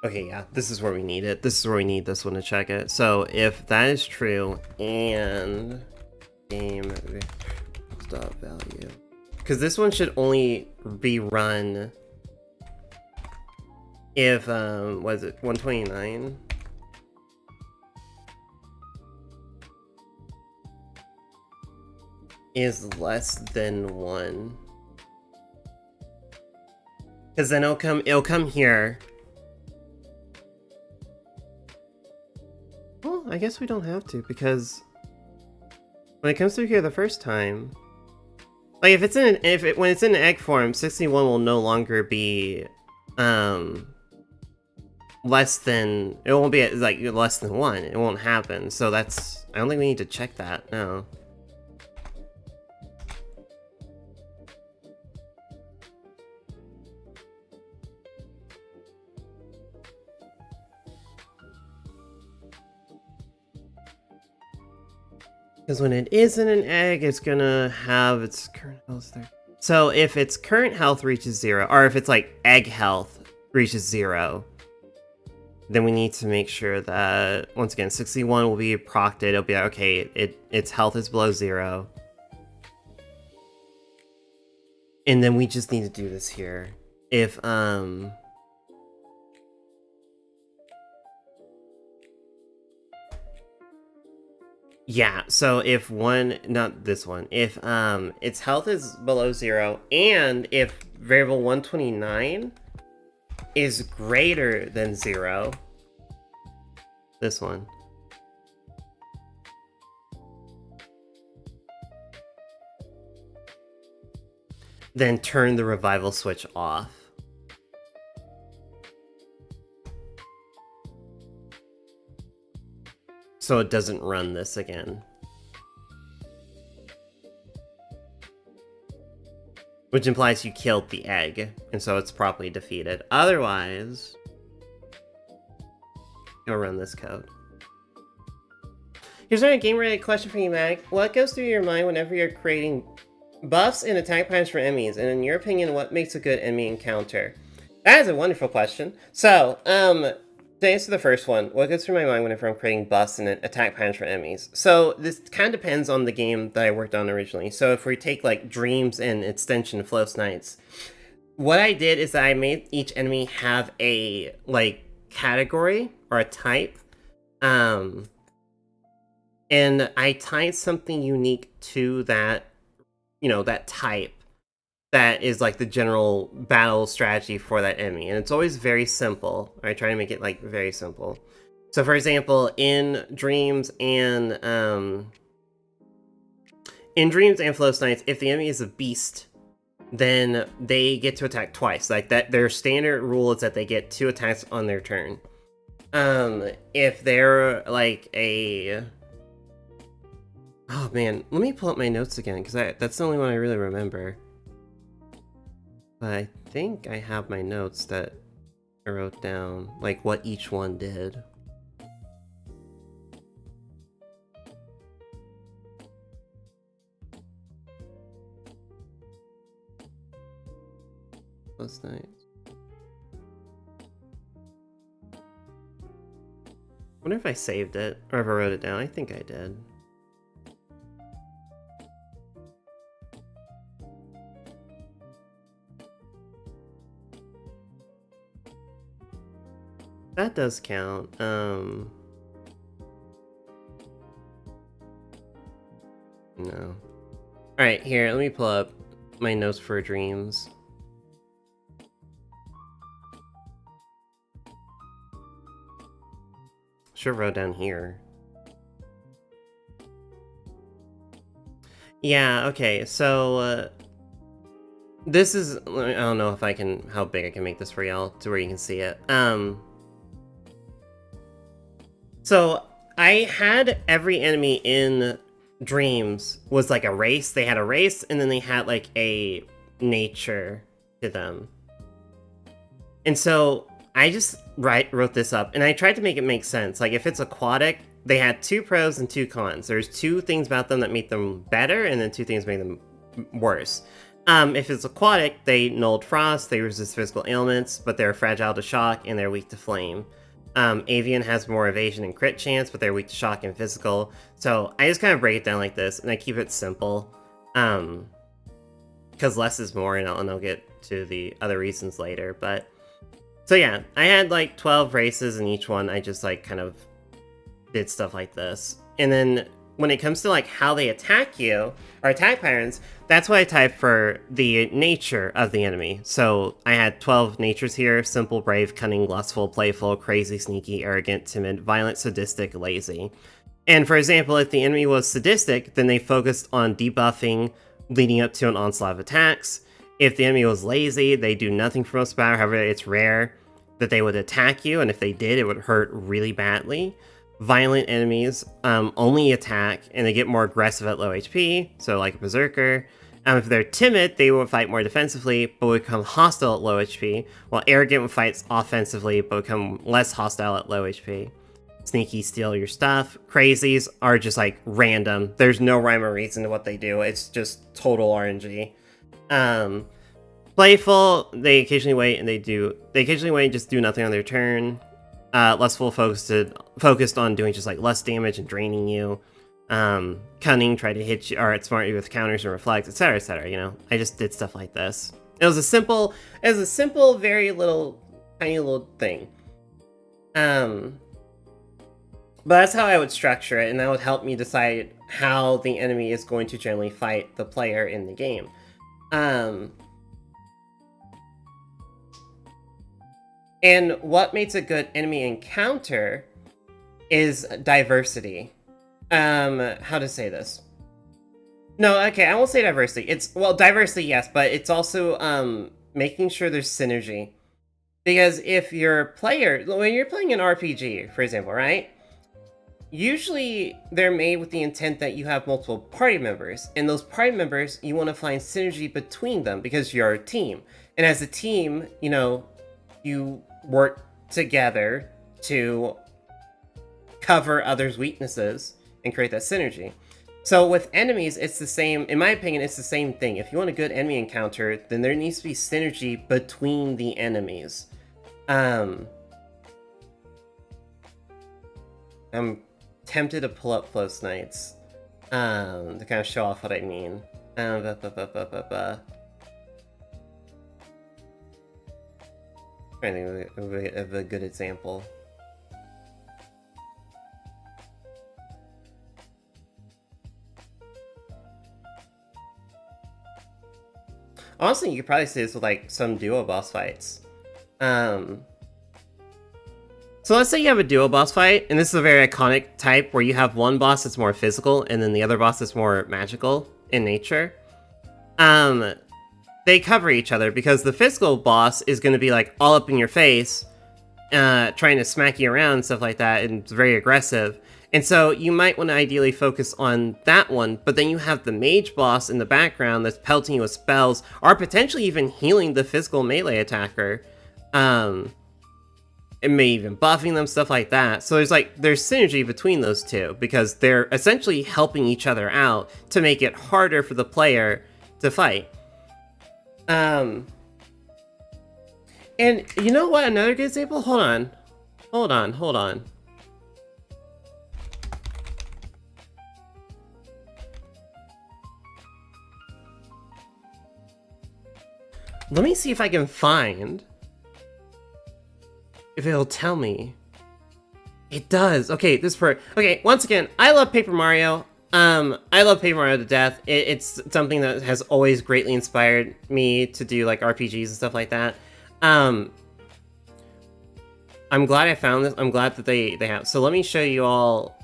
[SPEAKER 1] Okay, yeah, this is where we need it. This is where we need this one to check it. So if that is true and game stop value, because this one should only be run if what is it, 129? Is less than 1. Because then it'll come here. Well, I guess we don't have to, because when it comes through here the first time, like if it's in when it's in egg form, 61 will no longer be less than, it won't be like less than 1. It won't happen. So that's, I don't think we need to check that. No. Because when it is in an egg, it's gonna have its current health there. So if its current health reaches 0, or if it's like egg health reaches 0, then we need to make sure that, once again, 61 will be procted. It'll be like, okay, its health is below 0. And then we just need to do this here. If, yeah, so if not this one, if its health is below 0, and if variable 129 is greater than 0, this one, then turn the revival switch off. So it doesn't run this again. Which implies you killed the egg, and so it's properly defeated. Otherwise, you'll run this code. Here's another game-related question for you, Mag. What goes through your mind whenever you're creating buffs and attack patterns for enemies? And in your opinion, what makes a good enemy encounter? That is a wonderful question. So, to answer the first one, what goes through my mind whenever I'm creating buffs and attack patterns for enemies? So this kind of depends on the game that I worked on originally. So if we take like Dreams and Extension Flow Nights, what I did is that I made each enemy have a like category or a type, and I tied something unique to that, that type. That is like the general battle strategy for that enemy, and it's always very simple. I try to make it like very simple. So for example, in Dreams and Flow Nights, if the enemy is a beast, then they get to attack twice. Like that, their standard rule is that they get 2 attacks on their turn. If they're like a, oh man, let me pull up my notes again, because that's the only one I really remember. I think I have my notes that I wrote down, like what each one did. Last night. I wonder if I saved it, or if I wrote it down. I think I did. That does count. No. Alright, here, let me pull up my notes for Dreams. Should've wrote down here. Yeah, okay, so, this is, I don't know if I can, how big I can make this for y'all to where you can see it. So I had every enemy in Dreams was like a race. They had a race, and then they had like a nature to them. And so I just wrote this up, and I tried to make it make sense. Like, if it's aquatic, they had 2 pros and 2 cons. There's 2 things about them that make them better, and then 2 things make them worse. If it's aquatic, they nulled frost, they resist physical ailments, but they're fragile to shock, and they're weak to flame. Avian has more evasion and crit chance, but they're weak to shock and physical. So I just kind of break it down like this, and I keep it simple. Because less is more, and I'll get to the other reasons later, but... So yeah, I had like 12 races, and each one I just like kind of did stuff like this. And then when it comes to like how they attack you, or attack patterns, that's what I typed for the nature of the enemy. So I had 12 natures here: simple, brave, cunning, lustful, playful, crazy, sneaky, arrogant, timid, violent, sadistic, lazy. And for example, if the enemy was sadistic, then they focused on debuffing leading up to an onslaught of attacks. If the enemy was lazy, they do nothing for most of the battle. However, it's rare that they would attack you, and if they did, it would hurt really badly. Violent enemies only attack, and they get more aggressive at low HP, so like a berserker. If they're timid, they will fight more defensively, but will become hostile at low HP, while arrogant fights offensively, but become less hostile at low HP. Sneaky steal your stuff. Crazies are just like random. There's no rhyme or reason to what they do. It's just total RNG. Playful, they occasionally wait and just do nothing on their turn. Lustful focused on doing just like less damage and draining you. Cunning, try to hit you or outsmart you with counters and reflect, etc., etc. You know, I just did stuff like this. It was a simple, very little, tiny little thing. But that's how I would structure it, and that would help me decide how the enemy is going to generally fight the player in the game. And what makes a good enemy encounter is diversity. How to say this? No, okay, I won't say diversity. Well, diversity, yes, but it's also making sure there's synergy. Because if your player, when you're playing an RPG, for example, right? Usually they're made with the intent that you have multiple party members, and those party members, you want to find synergy between them because you're a team. And as a team, you know, you work together to cover others' weaknesses and create that synergy. So with enemies, it's the same, in my opinion, it's the same thing. If you want a good enemy encounter, then there needs to be synergy between the enemies. I'm tempted to pull up Flow Snites to kind of show off what I mean. Trying to think of a good example. Honestly, you could probably see this with like some duo boss fights. So let's say you have a duo boss fight, and this is a very iconic type where you have one boss that's more physical and then the other boss that's more magical in nature. They cover each other because the physical boss is going to be like all up in your face, trying to smack you around and stuff like that, and it's very aggressive. And so you might want to ideally focus on that one, but then you have the mage boss in the background that's pelting you with spells, or potentially even healing the physical melee attacker. And maybe even buffing them, stuff like that. So there's synergy between those two, because they're essentially helping each other out to make it harder for the player to fight. And you know what, another good example? Hold on. Let me see if I can find... if it'll tell me. It does. Okay, okay, once again, I love Paper Mario. I love Paper Mario to death. It's something that has always greatly inspired me to do like RPGs and stuff like that. I'm glad I found this. I'm glad that they have. So let me show you all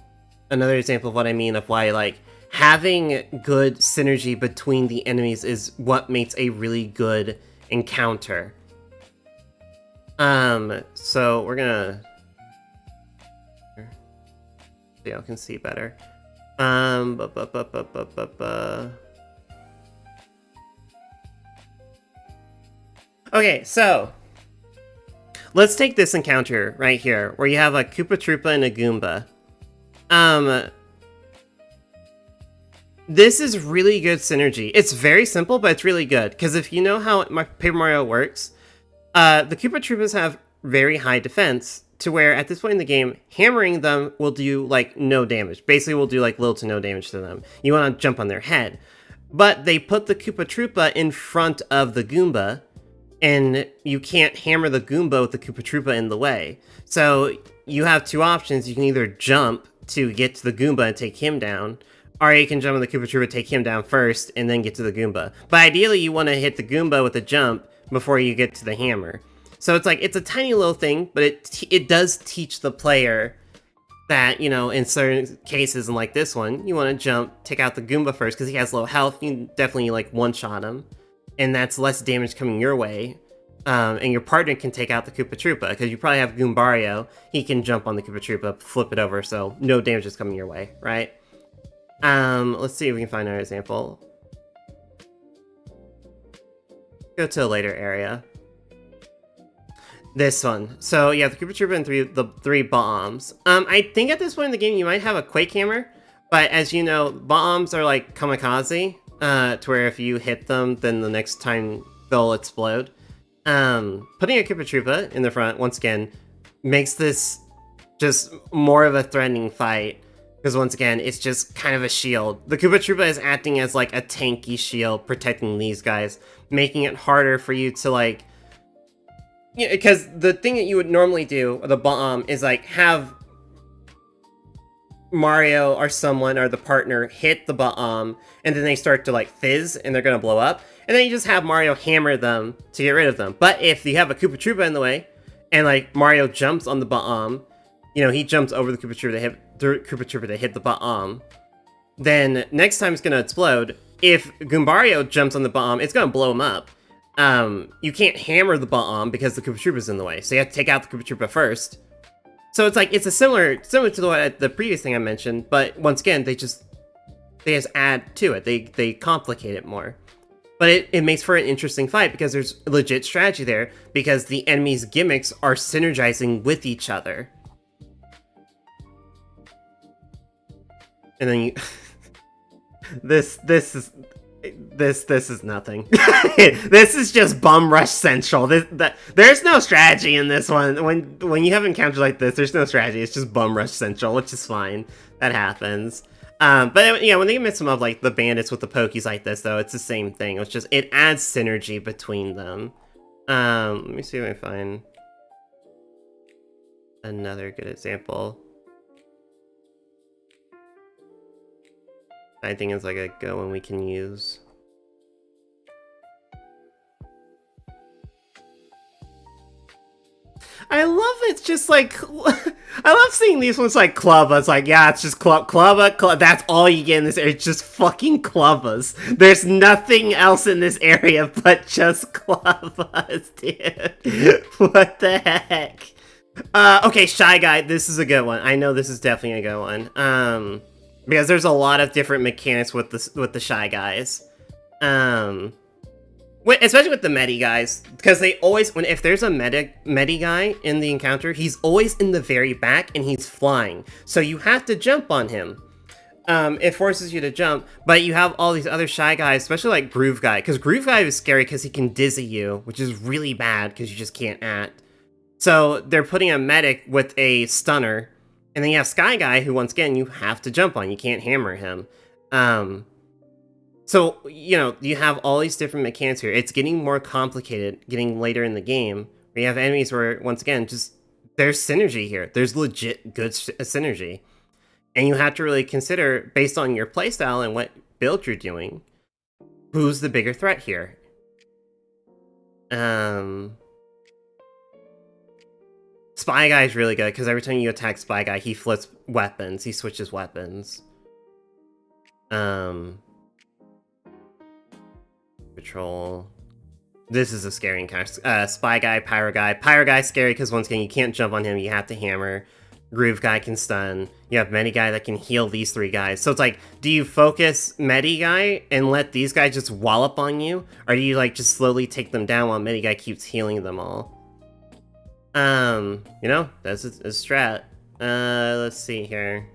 [SPEAKER 1] another example of what I mean, of why like having good synergy between the enemies is what makes a really good encounter. So we're gonna see, I can see better. Okay, so let's take this encounter right here, where you have a Koopa Troopa and a Goomba. This is really good synergy. It's very simple, but it's really good, because if you know how Paper Mario works, the Koopa Troopas have very high defense, to where at this point in the game, hammering them will do like no damage. Basically, will do like little to no damage to them. You want to jump on their head. But they put the Koopa Troopa in front of the Goomba, and you can't hammer the Goomba with the Koopa Troopa in the way. So you have two options. You can either jump to get to the Goomba and take him down, or you can jump on the Koopa Troopa, take him down first, and then get to the Goomba. But ideally, you want to hit the Goomba with a jump before you get to the hammer. So it's like, it's a tiny little thing, but it does teach the player that, you know, in certain cases, and like this one, you want to jump, take out the Goomba first, because he has low health. You can definitely, like, one-shot him, and that's less damage coming your way. And your partner can take out the Koopa Troopa, because you probably have Goombario. He can jump on the Koopa Troopa, flip it over, so no damage is coming your way, right? Let's see if we can find another example. Go to a later area. This one. So yeah, the Koopa Troopa and the three bombs. I think at this point in the game you might have a Quake Hammer, but as you know, bombs are like kamikaze, to where if you hit them, then the next time they'll explode. Putting a Koopa Troopa in the front, once again, makes this just more of a threatening fight. Because once again, it's just kind of a shield. The Koopa Troopa is acting as like a tanky shield protecting these guys, making it harder for you to like... You know, because the thing that you would normally do, the bomb, is like have Mario or someone or the partner hit the bomb, and then they start to like fizz and they're gonna blow up, and then you just have Mario hammer them to get rid of them. But if you have a Koopa Troopa in the way, and like Mario jumps on the bomb, you know, he jumps over the Koopa Troopa to hit the bomb, then next time it's gonna explode. If Goombario jumps on the bomb, it's gonna blow him up. You can't hammer the bomb because the Koopa Troopa's in the way, so you have to take out the Koopa Troopa first. So it's like, it's a similar to the previous thing I mentioned, but once again, they just add to it. They complicate it more. But it makes for an interesting fight because there's legit strategy there, because the enemy's gimmicks are synergizing with each other. And then you... This is nothing. This is just bum rush central. There's no strategy in this one. When you have encounters like this, there's no strategy. It's just bum rush central, which is fine. That happens. But yeah, when they mix them up like the bandits with the pokies like this, though, it's the same thing. It's just, it adds synergy between them. Let me see if I can find another good example. I think it's like a good one we can use. I love it's just like, I love seeing these ones like Clubba. It's like, yeah, it's just Clubba, that's all you get in this area. It's just fucking Clubbas. There's nothing else in this area but just Clubbas, dude. What the heck? Okay, Shy Guy, this is a good one. I know this is definitely a good one. Because there's a lot of different mechanics with the Shy Guys. Especially with the Medi guys, because they always, if there's a Medi guy in the encounter, he's always in the very back and he's flying. So you have to jump on him. It forces you to jump, but you have all these other Shy Guys, especially like Groove Guy, because Groove Guy is scary because he can dizzy you, which is really bad because you just can't act. So they're putting a medic with a stunner. And then you have Sky Guy, who, once again, you have to jump on. You can't hammer him. So, you know, you have all these different mechanics here. It's getting more complicated, getting later in the game. Where you have enemies where, once again, just, there's synergy here. There's legit good synergy. And you have to really consider, based on your playstyle and what build you're doing, who's the bigger threat here. Spy Guy is really good, because every time you attack Spy Guy, he flips weapons. He switches weapons. Patrol. This is a scary encounter. Spy guy, pyro guy. Pyro guy scary because once again you can't jump on him, you have to hammer. Groove guy can stun. You have Medi guy that can heal these 3 guys. So it's like, do you focus Medi guy and let these guys just wallop on you? Or do you like just slowly take them down while Medi guy keeps healing them all? You know, that's a strat. Let's see here.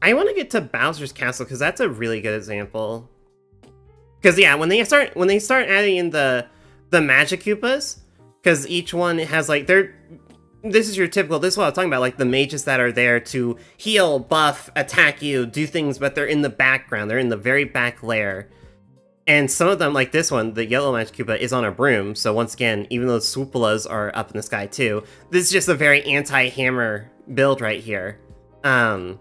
[SPEAKER 1] I want to get to Bowser's Castle because that's a really good example. Because yeah, when they start adding in the Magic Koopas, because each one has like this is your typical, this is what I'm talking about, like the mages that are there to heal, buff, attack you, do things, but they're in the background, they're in the very back layer. And some of them, like this one, the yellow Magic Koopa, is on a broom, so once again, even though Swoopalas are up in the sky too, this is just a very anti-hammer build right here. And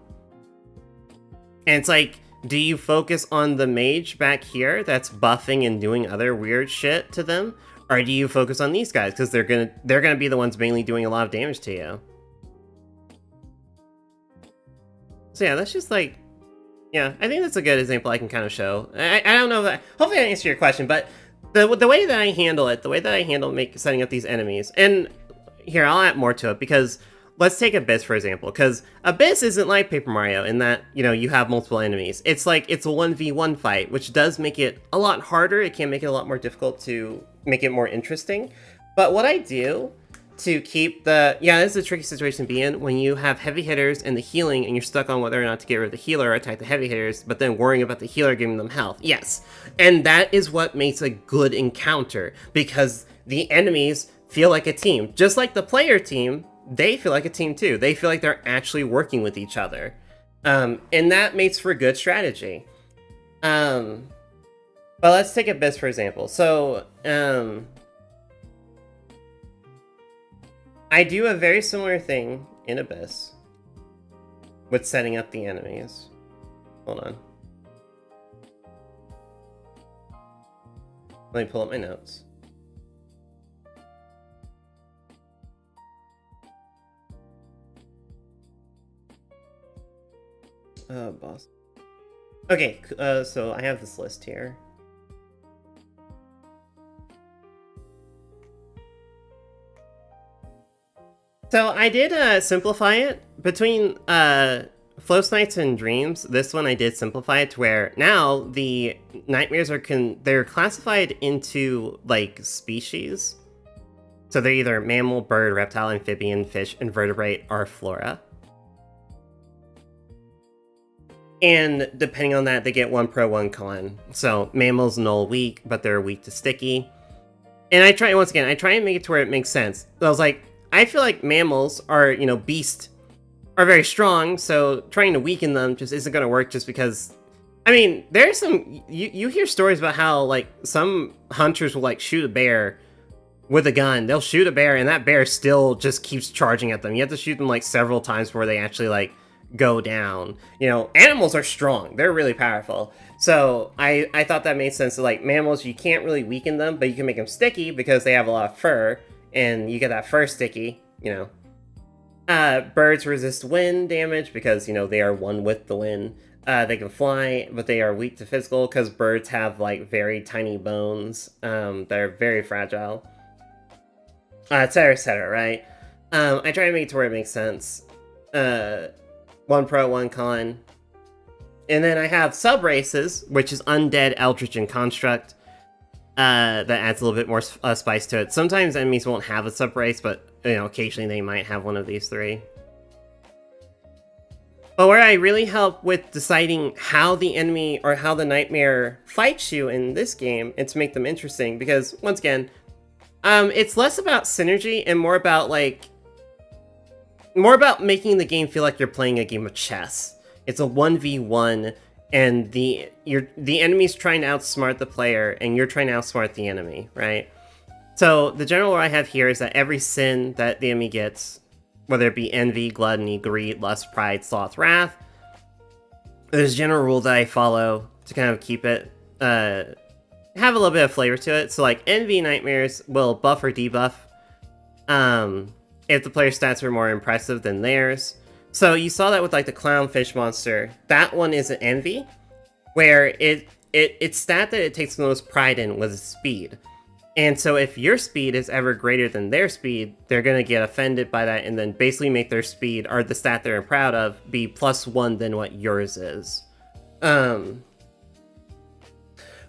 [SPEAKER 1] it's like, do you focus on the mage back here that's buffing and doing other weird shit to them? Or do you focus on these guys? Because they're gonna be the ones mainly doing a lot of damage to you. So yeah, that's just like, yeah, I think that's a good example I can kind of show. I don't know if that, hopefully I answered your question, but the way that I handle it, the way that I handle setting up these enemies, and here, I'll add more to it, because let's take Abyss, for example, because Abyss isn't like Paper Mario in that, you know, you have multiple enemies. It's like, it's a 1v1 fight, which does make it a lot harder. It can make it a lot more difficult to make it more interesting. But what I do to keep the... Yeah, this is a tricky situation to be in when you have heavy hitters and the healing, and you're stuck on whether or not to get rid of the healer or attack the heavy hitters, but then worrying about the healer giving them health. Yes. And that is what makes a good encounter, because the enemies feel like a team. Just like the player team, they feel like a team too. They feel like they're actually working with each other. And that makes for good strategy. But let's take Abyss, for example. So, I do a very similar thing in Abyss with setting up the enemies. Hold on. Let me pull up my notes. Boss. Okay, so I have this list here. So I did simplify it between Flow Nights and Dreams. This one I did simplify it to where now the nightmares are they're classified into like species. So they're either mammal, bird, reptile, amphibian, fish, invertebrate, or flora. And depending on that, they get 1 pro, 1 con. So mammals null weak, but they're weak to sticky. And I try, once again, I try and make it to where it makes sense. I was like, I feel like mammals are, you know, beast are very strong, so trying to weaken them just isn't going to work just because, I mean, there's some, you hear stories about how, like, some hunters will, like, shoot a bear with a gun. They'll shoot a bear, and that bear still just keeps charging at them. You have to shoot them, like, several times before they actually, like, go down. You know, animals are strong. They're really powerful. So I thought that made sense. So, like, mammals, you can't really weaken them, but you can make them sticky because they have a lot of fur, and you get that fur sticky, you know. Birds resist wind damage because, you know, they are one with the wind. They can fly, but they are weak to physical because birds have, like, very tiny bones. They're very fragile. Etc., right? I try to make it to where it makes sense. 1 pro, 1 con. And then I have sub-races, which is Undead, Eldritch, and Construct. That adds a little bit more spice to it. Sometimes enemies won't have a sub-race, but, you know, occasionally they might have one of these 3. But where I really help with deciding how the enemy or how the nightmare fights you in this game, and to make them interesting, because, once again, it's less about synergy and more about, like, making the game feel like you're playing a game of chess. It's a 1v1, and the enemy's trying to outsmart the player, and you're trying to outsmart the enemy, right? So the general rule I have here is that every sin that the enemy gets, whether it be envy, gluttony, greed, lust, pride, sloth, wrath, there's a general rule that I follow to kind of keep it, have a little bit of flavor to it. So, like, envy nightmares will buff or debuff, if the player's stats are more impressive than theirs. So you saw that with like the clownfish monster. That one is an envy, where its stat that it takes the most pride in was speed. And so if your speed is ever greater than their speed, they're going to get offended by that and then basically make their speed, or the stat they're proud of, be +1 than what yours is.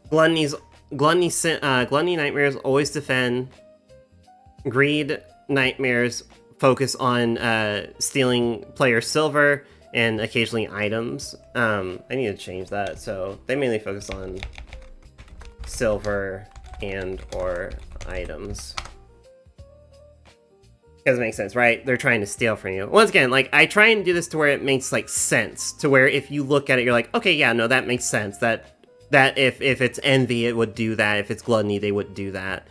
[SPEAKER 1] Gluttony nightmares always defend. Greed nightmares focus on stealing player silver and occasionally items. I need to change that, so they mainly focus on silver and or items. Because it makes sense, right? They're trying to steal from you. Once again, like, I try and do this to where it makes, like, sense. To where if you look at it, you're like, okay, yeah, no, that makes sense. That if it's envy, it would do that. If it's gluttony, they would do that.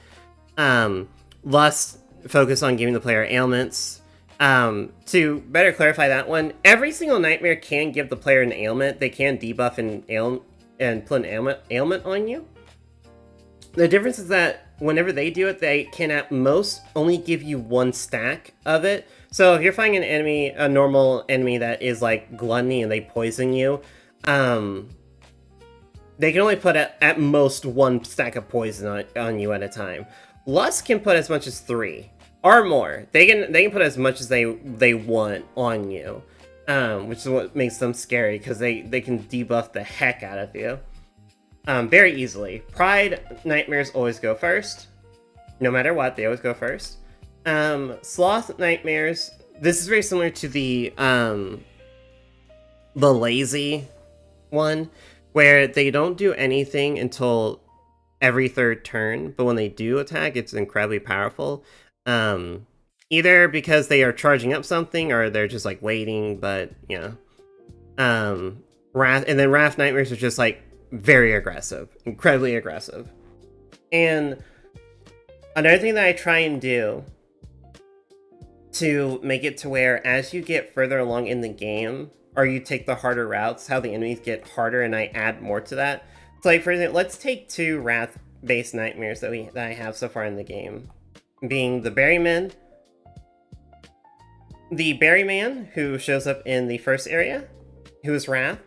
[SPEAKER 1] Lust, focus on giving the player ailments. To better clarify that one, every single nightmare can give the player an ailment. They can debuff and put an ailment on you. The difference is that whenever they do it, they can at most only give you one stack of it. So if you're fighting an enemy, a normal enemy that is like gluttony and they poison you, they can only put at most one stack of poison on you at a time. Lust can put as much as 3 or more. They can put as much as they want on you, which is what makes them scary, because they can debuff the heck out of you. Very easily. Pride nightmares always go first. No matter what, they always go first. Sloth nightmares, this is very similar to the lazy one, where they don't do anything until every third turn, but when they do attack, it's incredibly powerful. Either because they are charging up something, or they're just like waiting, but yeah. Wrath nightmares are just like very aggressive, incredibly aggressive. And another thing that I try and do to make it to where as you get further along in the game, or you take the harder routes, how the enemies get harder, and I add more to that. So like, for example, let's take 2 wrath-based nightmares that I have so far in the game, being the Berryman. The Berryman, who shows up in the first area, who is Wrath,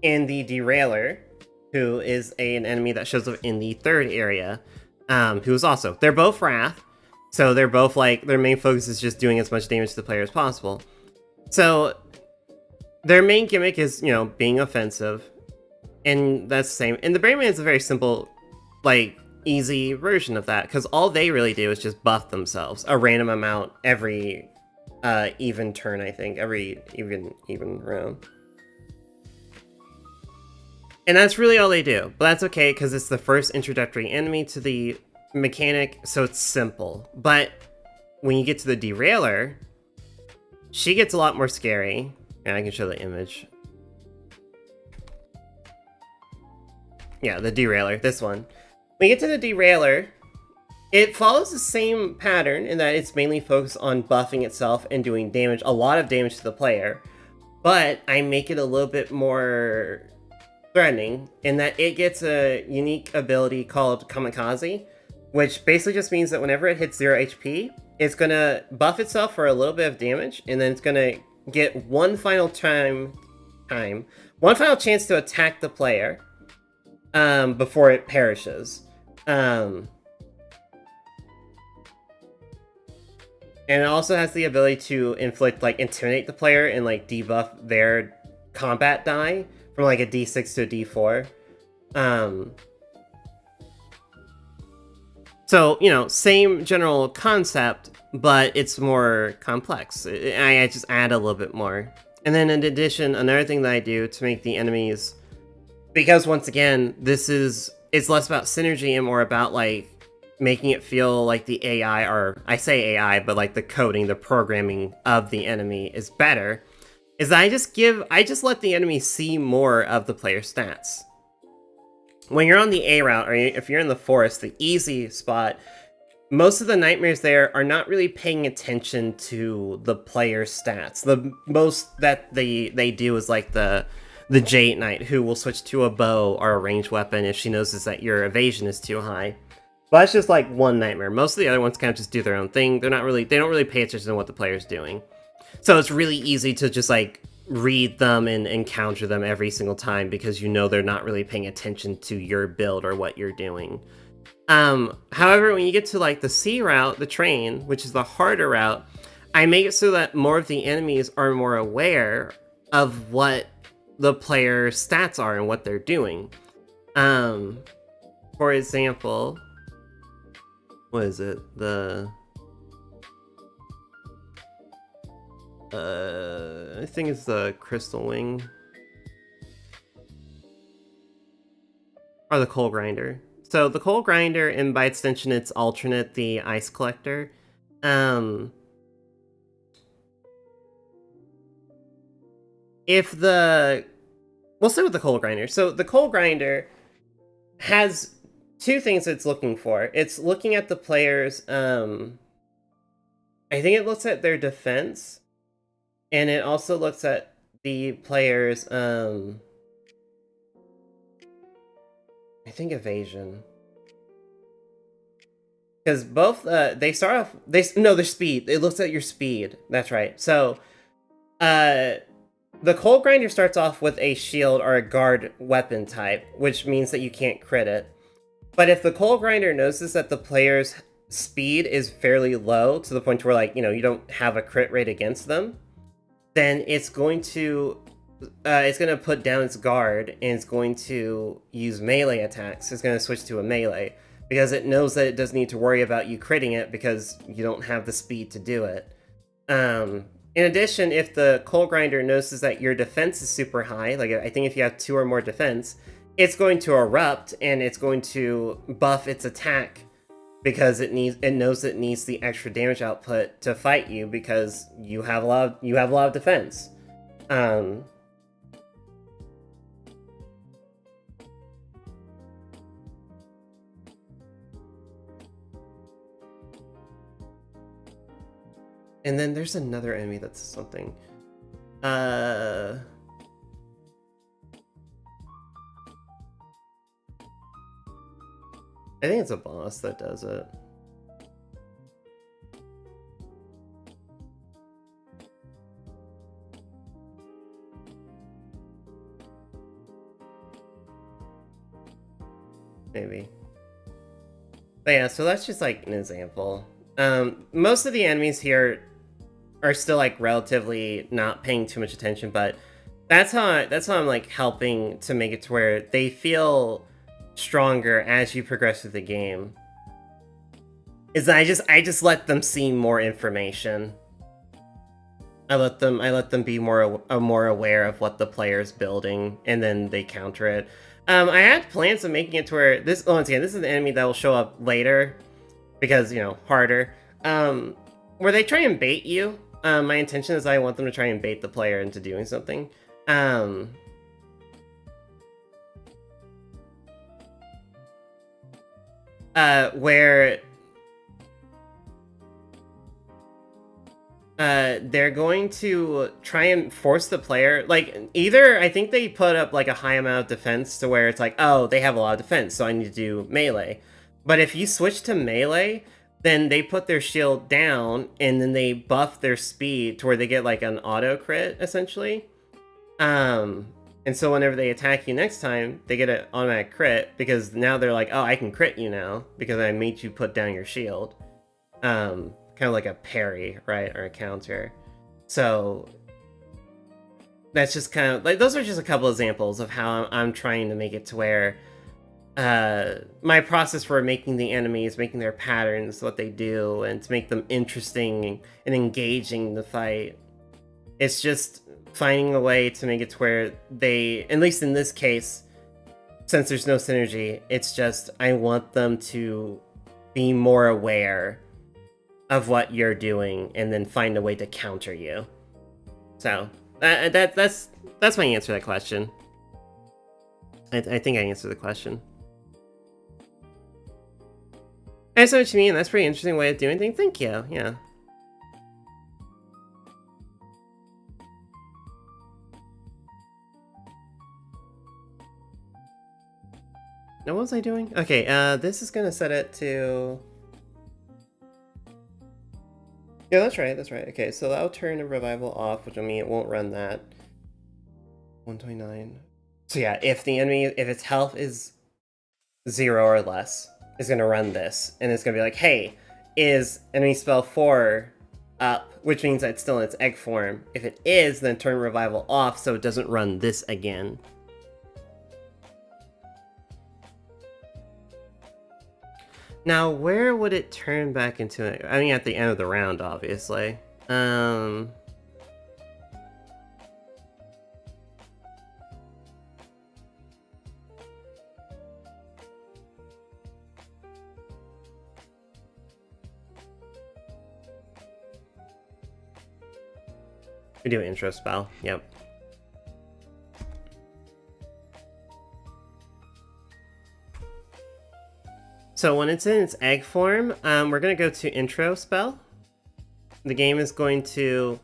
[SPEAKER 1] and the Derailer, who is an enemy that shows up in the third area, who is also, they're both Wrath, so they're both like, their main focus is just doing as much damage to the player as possible. So their main gimmick is, you know, being offensive, and that's the same. And the Berryman is a very simple, like, easy version of that, because all they really do is just buff themselves a random amount every even turn, I think, every even round. And that's really all they do, but that's okay, because it's the first introductory enemy to the mechanic, so it's simple. But when you get to the Derailer, she gets a lot more scary. And I can show the image. Yeah, the Derailer, this one. When you get to the Derailer, it follows the same pattern in that it's mainly focused on buffing itself and doing damage, a lot of damage to the player. But I make it a little bit more threatening in that it gets a unique ability called Kamikaze, which basically just means that whenever it hits 0 HP, it's gonna buff itself for a little bit of damage, and then it's gonna get one final chance to attack the player before it perishes. And it also has the ability to inflict, like, intimidate the player and, like, debuff their combat die from, like, a D6 to a D4. So, you know, same general concept, but it's more complex. I just add a little bit more. And then in addition, another thing that I do to make the enemies, because once again, it's less about synergy and more about, like, making it feel like the AI, or I say AI, but like the coding, the programming of the enemy is better, is that I just let the enemy see more of the player's stats. When you're on the A route, or if you're in the forest, the easy spot, most of the nightmares there are not really paying attention to the player's stats. The most that they do is like the Jade Knight, who will switch to a bow or a ranged weapon if she notices that your evasion is too high. But that's just like one nightmare. Most of the other ones kind of just do their own thing. They don't really pay attention to what the player's doing. So it's really easy to just like read them and counter them every single time because you know they're not really paying attention to your build or what you're doing. However, when you get to like the C route, the train, which is the harder route, I make it so that more of the enemies are more aware of what the player's stats are and what they're doing. For example, what is it? I think it's the Crystal Wing. Or the Coal Grinder. So the Coal Grinder, and by extension its alternate, the Ice Collector. We'll start with the Coal Grinder. So the Coal Grinder has two things it's looking for. It's looking at the player's, I think it looks at their defense, and it also looks at the player's, I think evasion. Because both, they start off, their speed. It looks at your speed. That's right. So, the Coal Grinder starts off with a shield or a guard weapon type, which means that you can't crit it. But if the Coal Grinder notices that the player's speed is fairly low, to the point where, like, you don't have a crit rate against them, then it's going to put down its guard, and it's going to use melee attacks. It's going to switch to a melee, because it knows that it doesn't need to worry about you critting it, because you don't have the speed to do it. In addition, if the Coal Grinder notices that your defense is super high, like I think if you have 2 or more defense, it's going to erupt, and it's going to buff its attack, because it knows it needs the extra damage output to fight you, because you have a lot of defense. And then there's another enemy that's something. I think it's a boss that does it. Maybe. But yeah, so that's just like an example. Most of the enemies here are still like relatively not paying too much attention, but that's how I'm like helping to make it to where they feel stronger as you progress through the game. Is that I just let them see more information. I let them be more aware of what the player's building, and then they counter it. I had plans of making it to where once again, this is an enemy that will show up later, because harder. Where they try and bait you. My intention is I want them to try and bait the player into doing something. Where they're going to try and force the player, like, either I think they put up like a high amount of defense to where it's like, oh, they have a lot of defense, so I need to do melee. But if you switch to melee, then they put their shield down, and then they buff their speed to where they get like an auto crit, essentially. And so whenever they attack you next time, they get an automatic crit, because now they're like, oh, I can crit you now, because I made you put down your shield. Kind of like a parry, right, or a counter. So that's just kind of like, those are just a couple examples of how I'm trying to make it to where my process for making the enemies, making their patterns, what they do, and to make them interesting and engaging in the fight. It's just finding a way to make it to where they, at least in this case, since there's no synergy, it's just I want them to be more aware of what you're doing, and then find a way to counter you. So that's my answer to that question. I think I answered the question. I see what you mean. That's a pretty interesting way of doing things. Thank you. Yeah. Now, what was I doing? Okay, this is gonna set it to... Yeah, that's right, that's right. Okay, so that'll turn a revival off, which will mean it won't run that. 129. So yeah, if the enemy, if its health is 0 or less, is gonna run this, and it's gonna be like, hey, is enemy spell 4 up? Which means that it's still in its egg form. If it is, then turn revival off so it doesn't run this again. Now, where would it turn back into it? I mean, at the end of the round, obviously. We do an intro spell, yep. So when it's in its egg form, we're gonna go to intro spell. The game is going to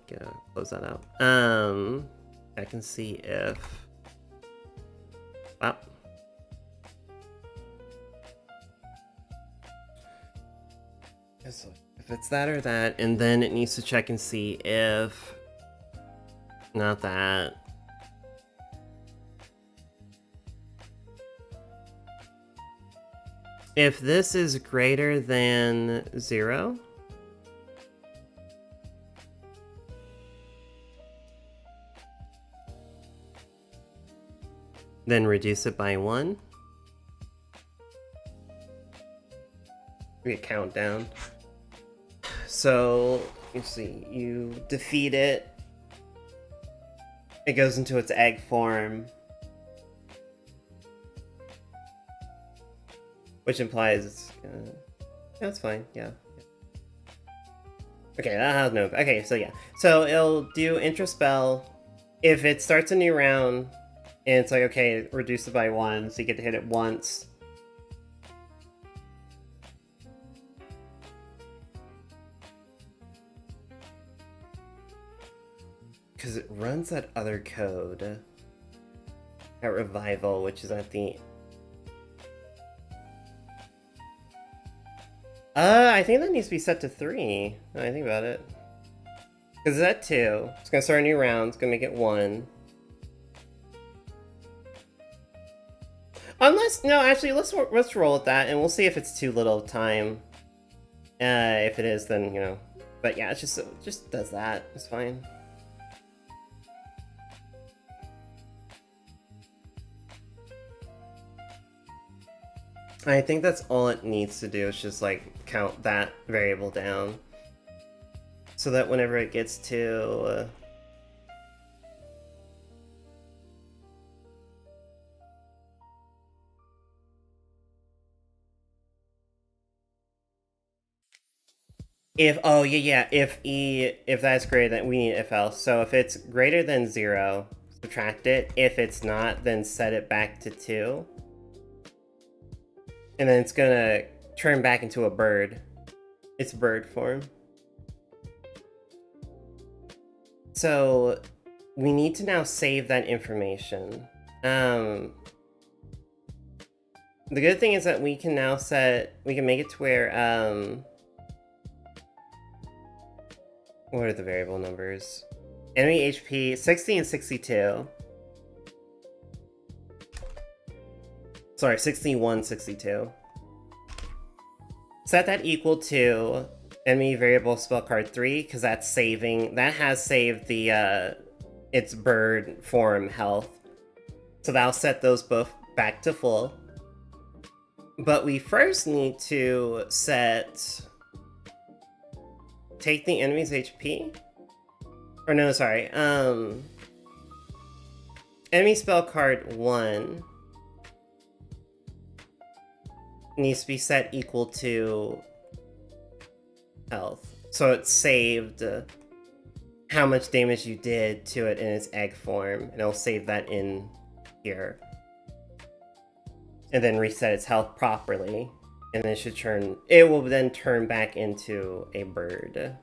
[SPEAKER 1] close that out. I can see if wow. If it's that or that, and then it needs to check and see if not that. If this is greater than 0, then reduce it by 1. We count down. So, you see, you defeat it. It goes into its egg form. Which implies it's that's fine, yeah. Okay, that has no... Okay, so yeah. So it'll do intro spell. If it starts a new round, and it's like, okay, reduce it by 1, so you get to hit it once. Because it runs that other code. At Revival, which is at the... I think that needs to be set to 3. When I think about it. Because it's at 2. It's gonna start a new round. It's gonna make it 1. Unless, no, actually, let's roll with that, and we'll see if it's too little time. If it is, then, you know. But yeah, it just does that. It's fine. I think that's all it needs to do is just like count that variable down so that whenever it gets to if if that's greater than, we need if else. So if it's greater than 0, subtract it. If it's not, then set it back to 2. And then it's gonna turn back into a bird. It's bird form. So we need to now save that information. The good thing is that we can now we can make it to where, what are the variable numbers? Enemy HP, 60 and 62. Sorry, 61, 62. Set that equal to enemy variable spell card 3, because that's saving, that has saved the, its bird form health. So that'll set those both back to full. But we first need to take the enemy's HP. Or no, sorry, enemy spell card 1 needs to be set equal to health. So it saved how much damage you did to it in its egg form, and it'll save that in here. And then reset its health properly, and then it will then turn back into a bird.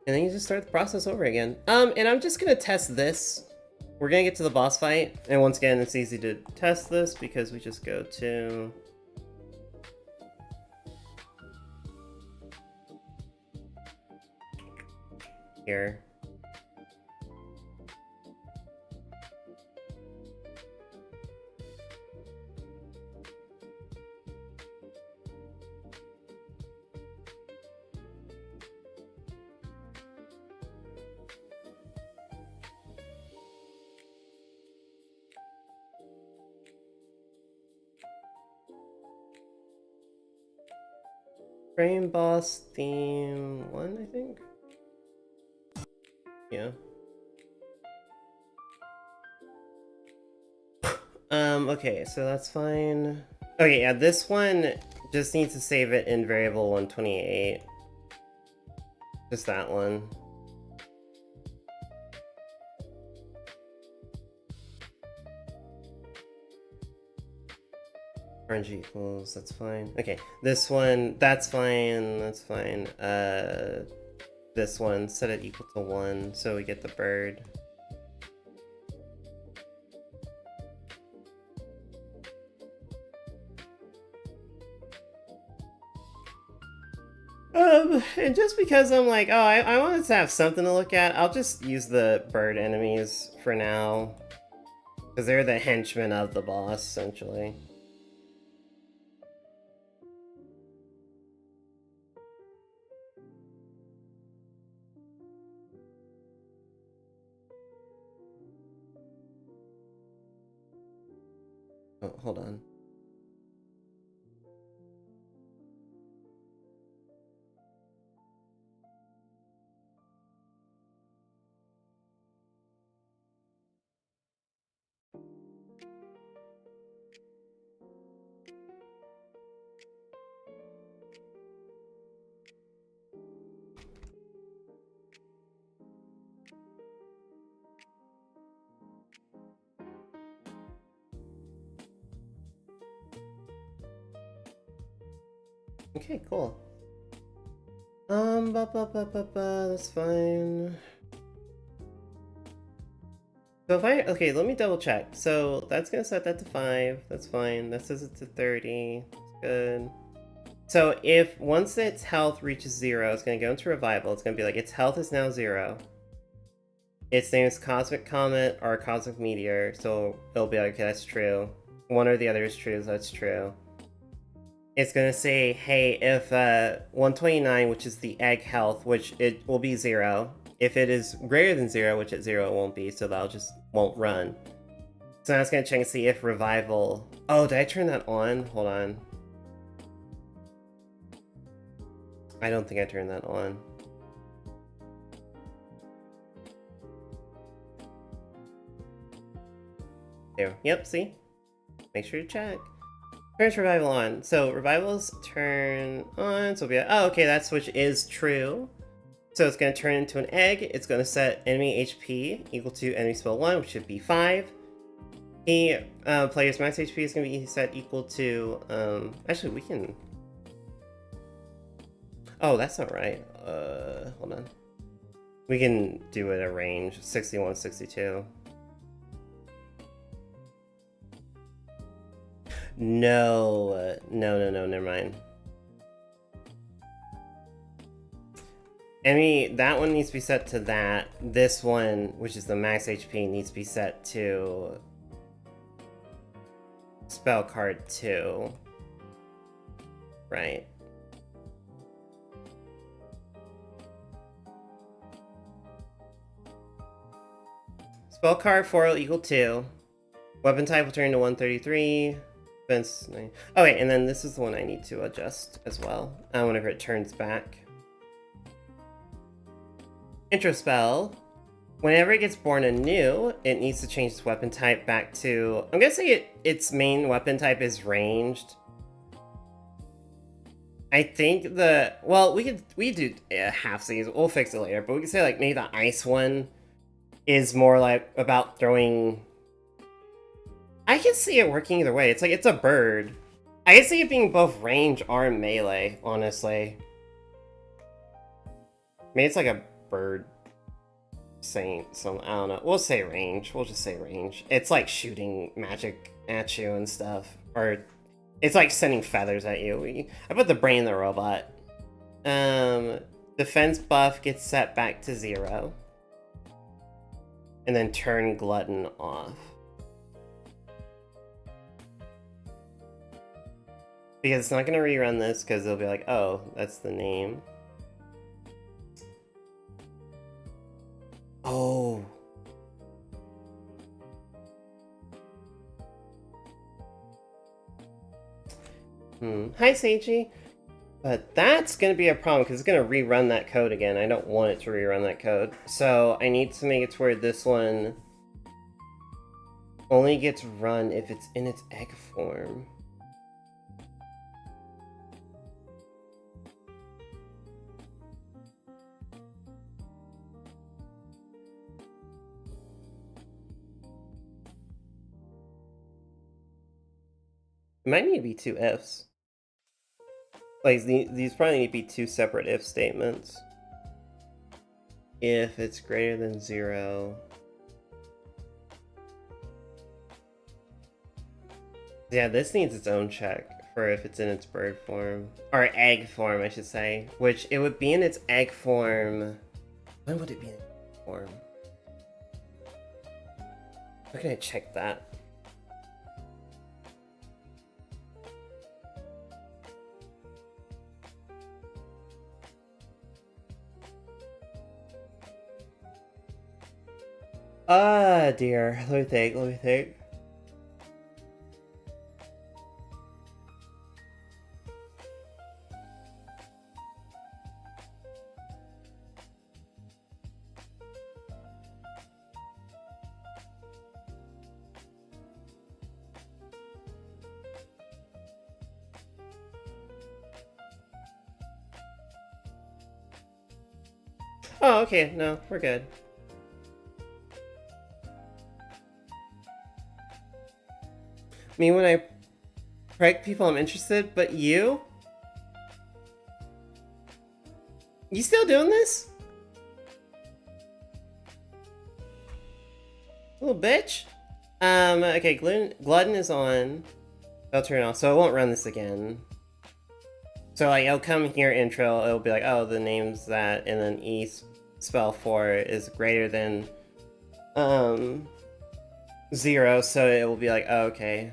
[SPEAKER 1] And then you just start the process over again. And I'm just gonna test this. We're gonna get to the boss fight, and once again, it's easy to test this because we just go to here. Frame boss theme 1, I think? Yeah. Okay, so that's fine. Okay, yeah, this one just needs to save it in variable 128. Just that one. RNG equals, that's fine. Okay, this one, that's fine, that's fine. This one, set it equal to 1, so we get the bird. And just because I'm like, oh, I wanted to have something to look at, I'll just use the bird enemies for now. Because they're the henchmen of the boss, essentially. Oh, hold on. Okay, cool. That's fine. So if okay, let me double check. So that's gonna set that to 5, that's fine. That says it to 30, that's good. So if once its health reaches 0, it's gonna go into revival. It's gonna be like, its health is now 0. Its name is Cosmic Comet or Cosmic Meteor, so it'll be like, okay, that's true. One or the other is true, so that's true. It's gonna say, hey, if 129, which is the egg health, which it will be 0. If it is greater than 0, which at 0 it won't be, so that'll just won't run. So now it's gonna check and see if revival... Oh, did I turn that on? Hold on. I don't think I turned that on. There. Yep, see? Make sure to check. Turns revival on. So revival's turn on. So we'll be like, oh, okay, that switch is true. So it's going to turn into an egg. It's going to set enemy HP equal to enemy spell 1, which should be 5. The player's max HP is going to be set equal to... actually, we can... Oh, that's not right. Hold on. We can do it at range 61, 62. No, never mind. That one needs to be set to that. This one, which is the max HP, needs to be set to spell card 2. Right. Spell card 4 will equal 2. Weapon type will turn to 133. Defense 9. Oh wait, and then this is the one I need to adjust as well. Whenever it turns back. Intro spell. Whenever it gets born anew, it needs to change its weapon type back to... I'm gonna say its main weapon type is ranged. I think the... Well, we do half-seas. We'll fix it later, but we can say like maybe the ice one is more like about throwing... I can see it working either way. It's like, it's a bird. I can see it being both range or melee, honestly. Maybe it's like a bird saint, so I don't know. We'll say range. We'll just say range. It's like shooting magic at you and stuff. Or it's like sending feathers at you. I put the brain in the robot. Defense buff gets set back to 0. And then turn glutton off. Because it's not going to rerun this because they'll be like, oh, that's the name. Oh. Hi, Seiji. But that's going to be a problem because it's going to rerun that code again. I don't want it to rerun that code. So I need to make it to where this one only gets run if it's in its egg form. It might need to be 2 ifs. Like, these probably need to be 2 separate if statements. If it's greater than 0. Yeah, this needs its own check for if it's in its bird form. Or egg form, I should say. Which, it would be in its egg form... When would it be in its egg form? How can I check that? Ah, dear. Let me think. Oh, okay. No, we're good. Me when I prank people I'm interested, but you? You still doing this? Little bitch? Okay, Glutton is on. I'll turn it off, so I won't run this again. So, like, it'll come here, intro, it'll be like, oh, the name's that, and then E spell 4 is greater than, 0, so it will be like, oh, okay.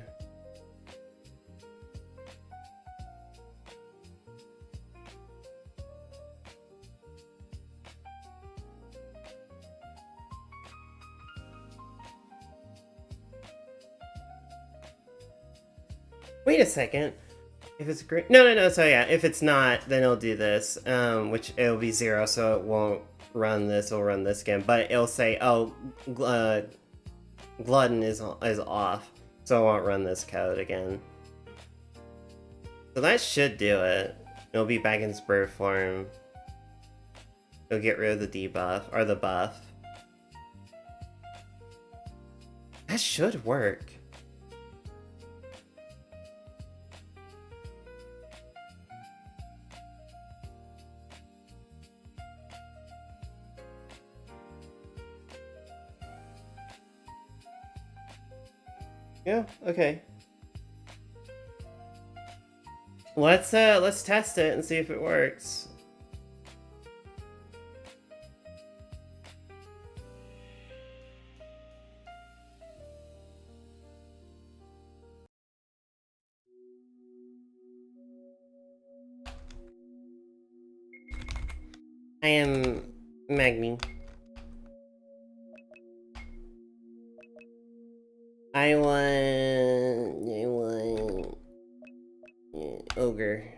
[SPEAKER 1] Wait a second. If it's great, no. So yeah, if it's not, then it'll do this, which it'll be 0, so it won't run this. It'll run this again, but it'll say, oh, glutton is off, so I won't run this code again. So that should do it. It'll be back in its bird form. It'll get rid of the debuff or the buff. That should work. Yeah, okay. Let's test it and see if it works. I am Magnus. I want ogre.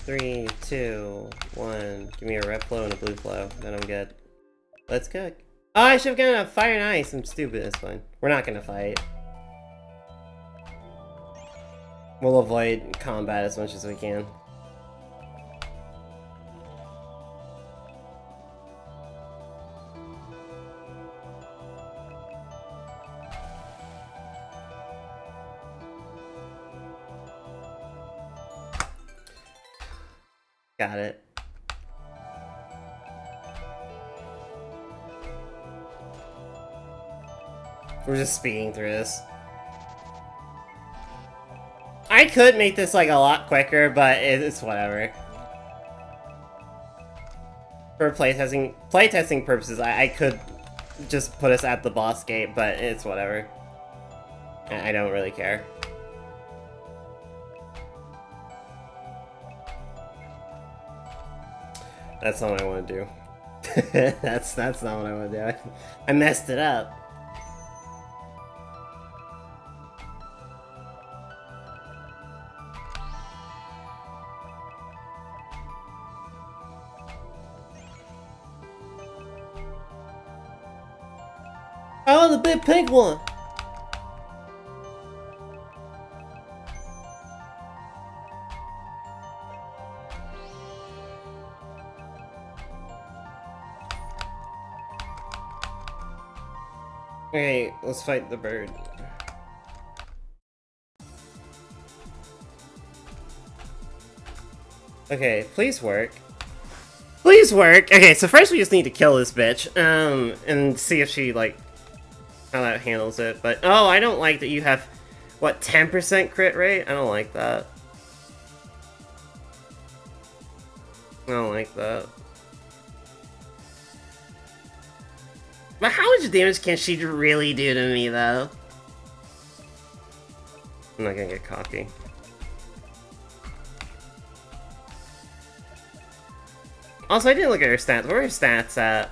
[SPEAKER 1] 3, 2, 1. Give me a red flow and a blue flow, then I'm good. Let's cook. Oh, I should have gotten a fire and ice. I'm stupid. It's fine. We're not gonna fight. We'll avoid combat as much as we can. Got it. We're just speeding through this. I could make this like a lot quicker, but it's whatever. For playtesting purposes, I could just put us at the boss gate, but it's whatever. I don't really care. That's not what I want to do. that's not what I want to do. I messed it up. Oh, the big pink one! Okay, let's fight the bird. Okay, please work. Please work! Okay, so first we just need to kill this bitch, and see if she, like, how that handles it. But, oh, I don't like that you have, what, 10% crit rate? I don't like that. I don't like that. But how much damage can she really do to me, though? I'm not gonna get cocky. Also, I didn't look at her stats. Where are her stats at?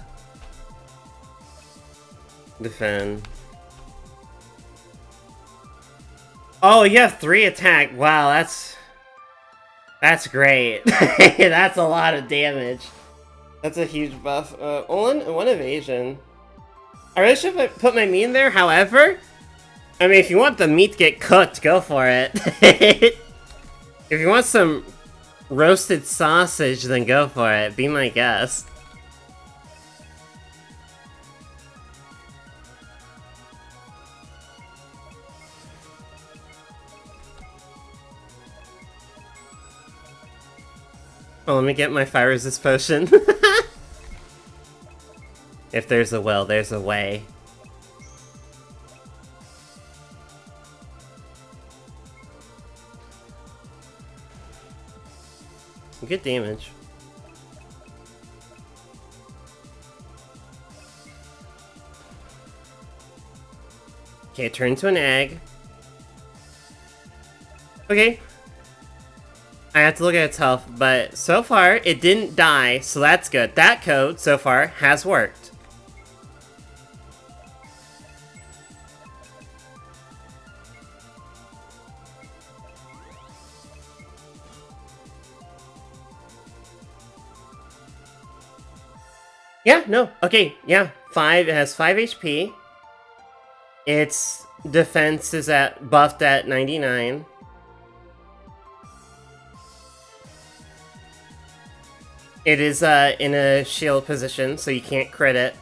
[SPEAKER 1] Defend. Oh, you have 3 attack. Wow, that's great. That's a lot of damage. That's a huge buff. One evasion. I really should have put my meat in there, however, I mean, if you want the meat to get cooked, go for it. If you want some roasted sausage, then go for it. Be my guest. Oh, let me get my fire resist potion. If there's a will, there's a way. Good damage. Okay, turn into an egg. Okay. I have to look at its health, but so far it didn't die, so that's good. That code so far has worked. Yeah, no, okay, yeah. It has 5 HP. Its defense is buffed at 99. It is in a shield position, so you can't crit it.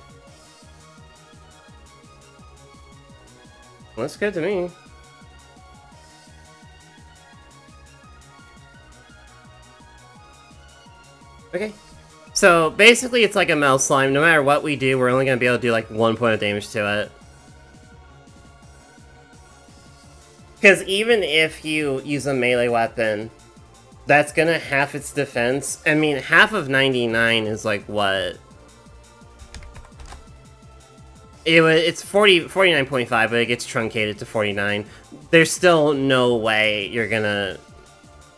[SPEAKER 1] Looks good to me. Okay. So, basically it's like a Mel Slime. No matter what we do, we're only going to be able to do like 1 point of damage to it. Because even if you use a melee weapon, that's going to half its defense. I mean, half of 99 is like what? It's 49.5, but it gets truncated to 49. There's still no way you're going to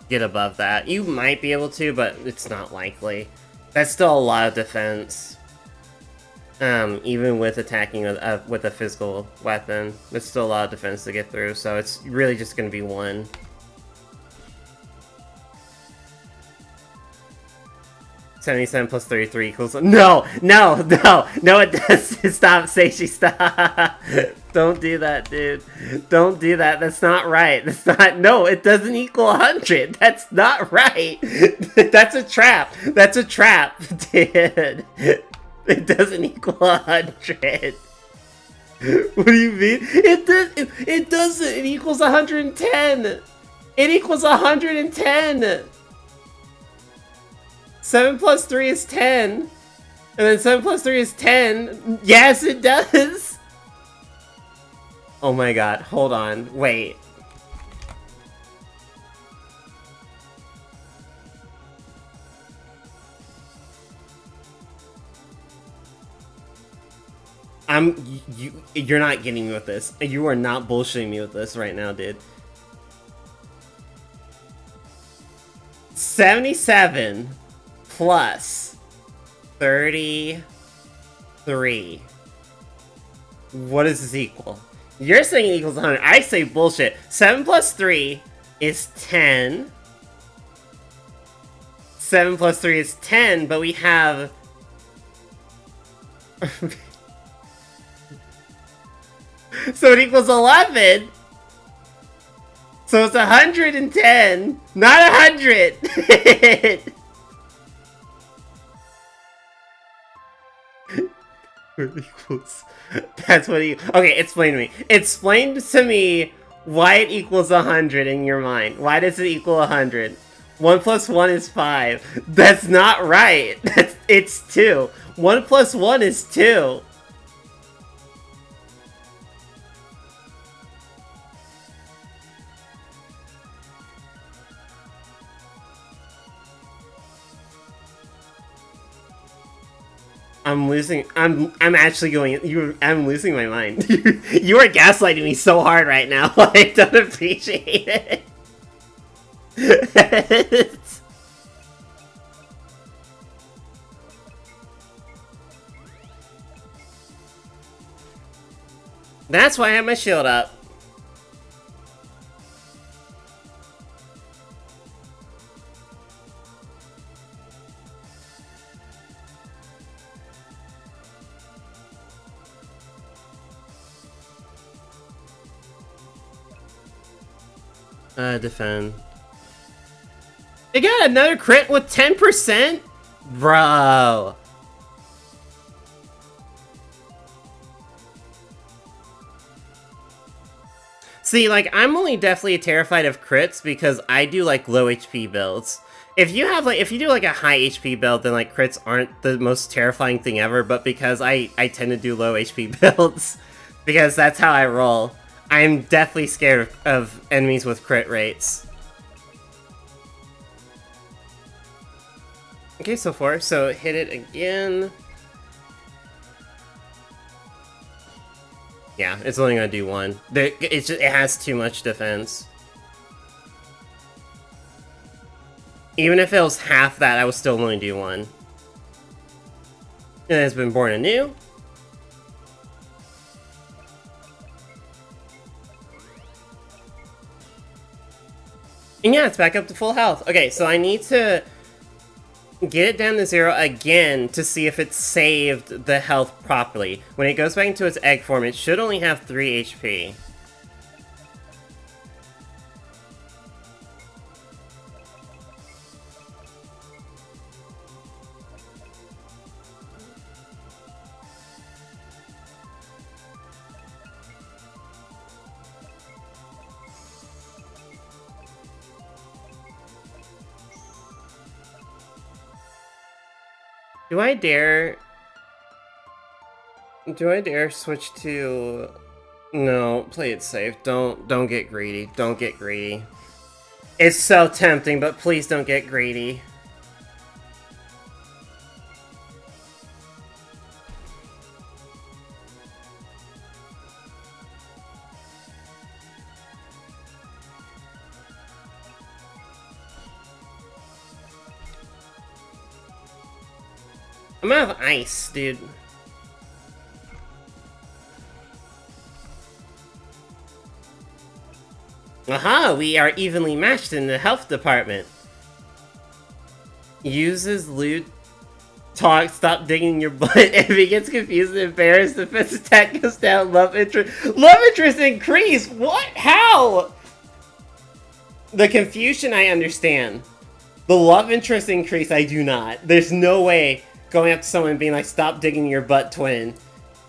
[SPEAKER 1] get above that. You might be able to, but it's not likely. That's still a lot of defense. Even with attacking with a physical weapon. There's still a lot of defense to get through, so it's really just going to be 1. $77 plus 33 equals... No! No! No! No, it does! Stop, Seishi, stop! Don't do that, dude. Don't do that. That's not right. That's not... No, it doesn't equal 100. That's not right. That's a trap. That's a trap, dude. It doesn't equal 100. What do you mean? It doesn't. It equals 110. It equals 110. 7 plus 3 is 10. And then 7 plus 3 is 10. Yes, it does. Oh my god, hold on, wait. You're not getting me with this. You are not bullshitting me with this right now, dude. 77 plus 33. What does this equal? You're saying it equals 100. I say bullshit. 7 plus 3 is 10. 7 plus 3 is 10, but we have... So it equals 11! So it's 110, not 100! Equals... That's what he... Okay, explain to me. Explain to me why it equals 100 in your mind. Why does it equal 100? 1 plus 1 is 5. That's not right. It's 2. 1 plus 1 is 2. I'm losing. I'm actually going. I'm losing my mind. You are gaslighting me so hard right now. I don't appreciate it. That's why I have my shield up. Defend. They got another crit with 10%? Bro. See, like, I'm only definitely terrified of crits because I do, like, low HP builds. If you have, like, if you do, like, a high HP build, then, like, crits aren't the most terrifying thing ever, but because I tend to do low HP builds, because that's how I roll, I'm definitely scared of enemies with crit rates. Okay, so far, so hit it again. Yeah, it's only gonna do one. It has too much defense. Even if it was half that, I would still only do one. It has been born anew. And yeah, it's back up to full health. Okay, so I need to get it down to 0 again to see if it saved the health properly. When it goes back into its egg form, it should only have 3 HP. Do I dare switch to... No, play it safe. Don't get greedy. Don't get greedy. It's so tempting, but please don't get greedy. I'm out of ice, dude. Aha! We are evenly matched in the health department. Uses loot. Talk, stop digging your butt. If he gets confused and embarrassed, defense attack goes down, love interest. Love interest increase? What? How? The confusion I understand. The love interest increase I do not. There's no way going up to someone and being like, stop digging your butt, twin,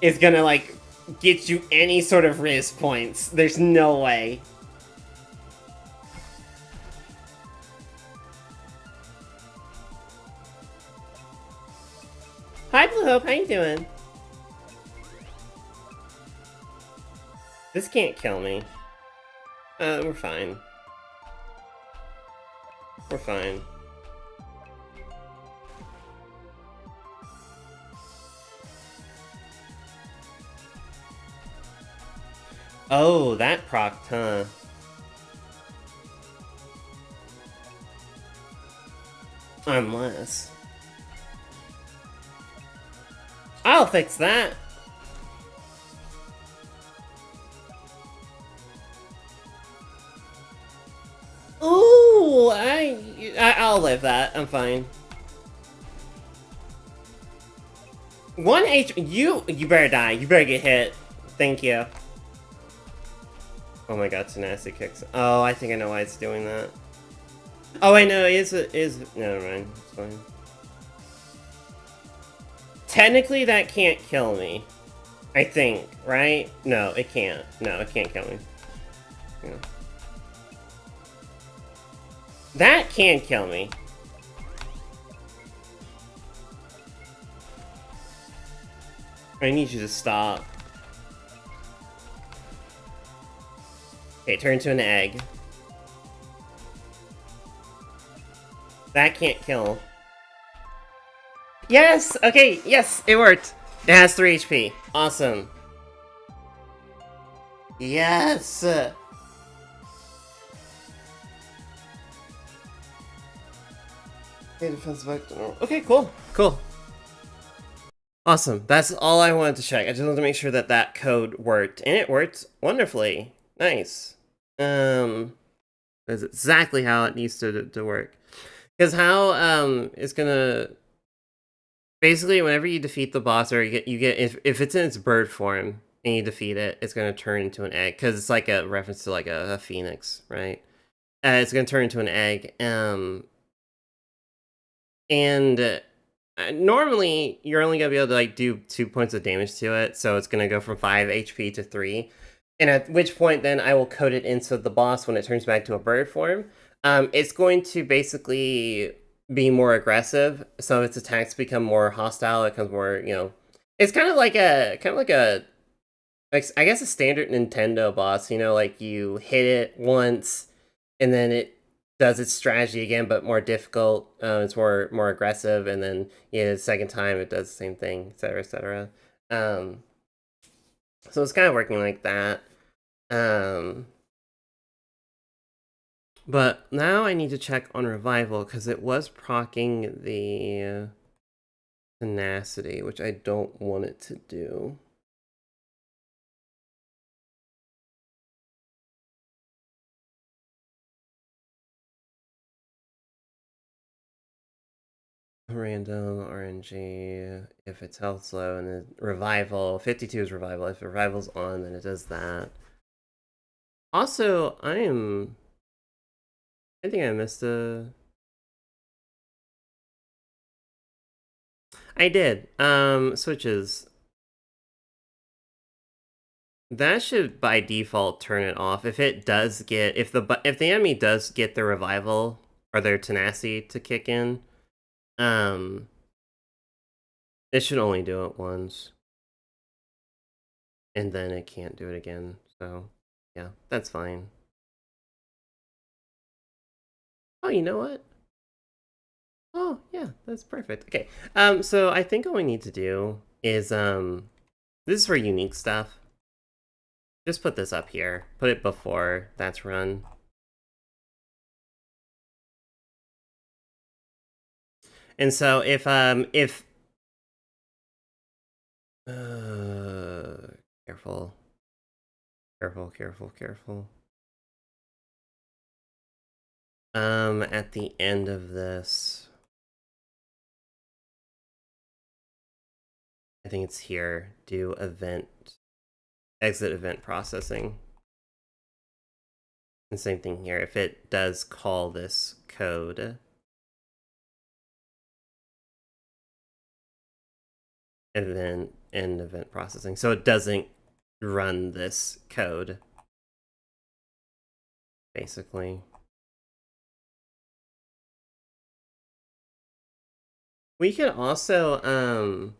[SPEAKER 1] is gonna, like, get you any sort of riz points. There's no way. Hi, Blue Hope, how you doing? This can't kill me. We're fine. We're fine. Oh, that procced, huh? Unless... I'll fix that! Ooh, I'll live that. I'm fine. 1 HP. You better die. You better get hit. Thank you. Oh my god, tenacity kicks. Oh, I think I know why it's doing that. Oh, I know. Is never mind. It's fine. Technically, that can't kill me. I think, right? No, it can't. No, it can't kill me. Yeah. That can kill me. I need you to stop. Okay, turn into an egg. That can't kill. Yes! Okay, yes, it worked. It has 3 HP. Awesome. Yes! Okay, cool. Cool. Awesome. That's all I wanted to check. I just wanted to make sure that that code worked. And it worked wonderfully. Nice. That's exactly how it needs to work. Because how, it's gonna... Basically, whenever you defeat the boss, or you get if it's in its bird form, and you defeat it, it's gonna turn into an egg. Because it's like a reference to like a phoenix, right? It's gonna turn into an egg. And normally you're only gonna be able to like do 2 points of damage to it, so it's gonna go from 5 HP to 3. And at which point then I will code it into the boss when it turns back to a bird form. It's going to basically be more aggressive, so its attacks become more hostile. It becomes more, you know, it's kind of like a like I guess a standard Nintendo boss. You know, like you hit it once, and then it does its strategy again, but more difficult. It's more aggressive, and then the second time it does the same thing, etc., etc. So it's kind of working like that. But now I need to check on revival because it was proccing the tenacity, which I don't want it to do. Random RNG if it's health low, and then revival 52 is revival. If revival's on, then it does that. Also, I think I missed a. I did. Switches. That should by default turn it off. If it does get if the enemy does get their revival or their tenacity to kick in, it should only do it once. And then it can't do it again. So yeah, that's fine. Oh, you know what? Oh, yeah, that's perfect. Okay. So I think all we need to do is this is for unique stuff. Just put this up here. Put it before that's run. And so if careful. Careful. At the end of this, I think it's here, do exit event processing. And same thing here, if it does call this code, and then end event processing, so it doesn't run this code, basically. We could also,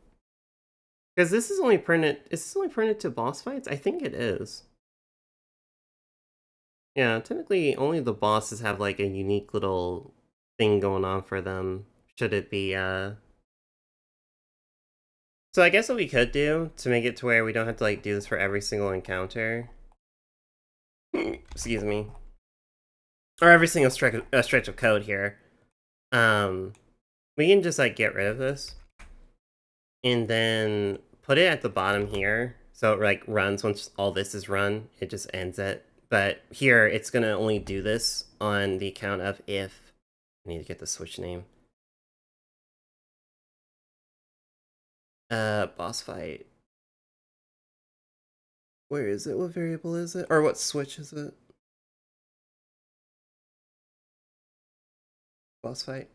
[SPEAKER 1] because this is only printed to boss fights? I think it is. Yeah, typically only the bosses have like a unique little thing going on for them. Should it be, So I guess what we could do to make it to where we don't have to like do this for every single encounter. Excuse me. Or every single stretch of code here. We can just like get rid of this. And then put it at the bottom here. So it like runs once all this is run, it just ends it. But here it's gonna only do this on the account of if I need to get the switch name. Boss fight. Where is it? What variable is it? Or what switch is it? Boss fight.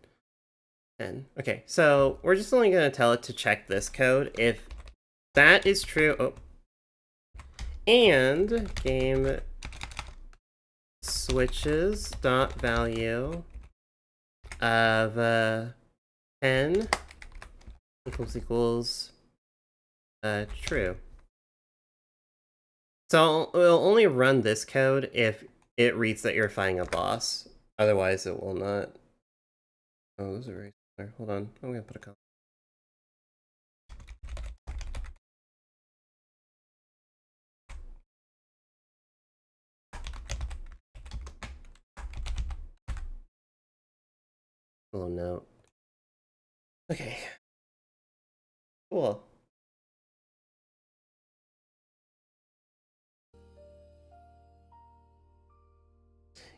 [SPEAKER 1] 10. Okay, so we're just only gonna tell it to check this code if that is true. Oh. And game switches dot value of 10 equals true. So it'll only run this code if it reads that you're fighting a boss. Otherwise, it will not. Oh, those are very similar. Hold on, I'm gonna put a comment. A little note. Okay. Cool.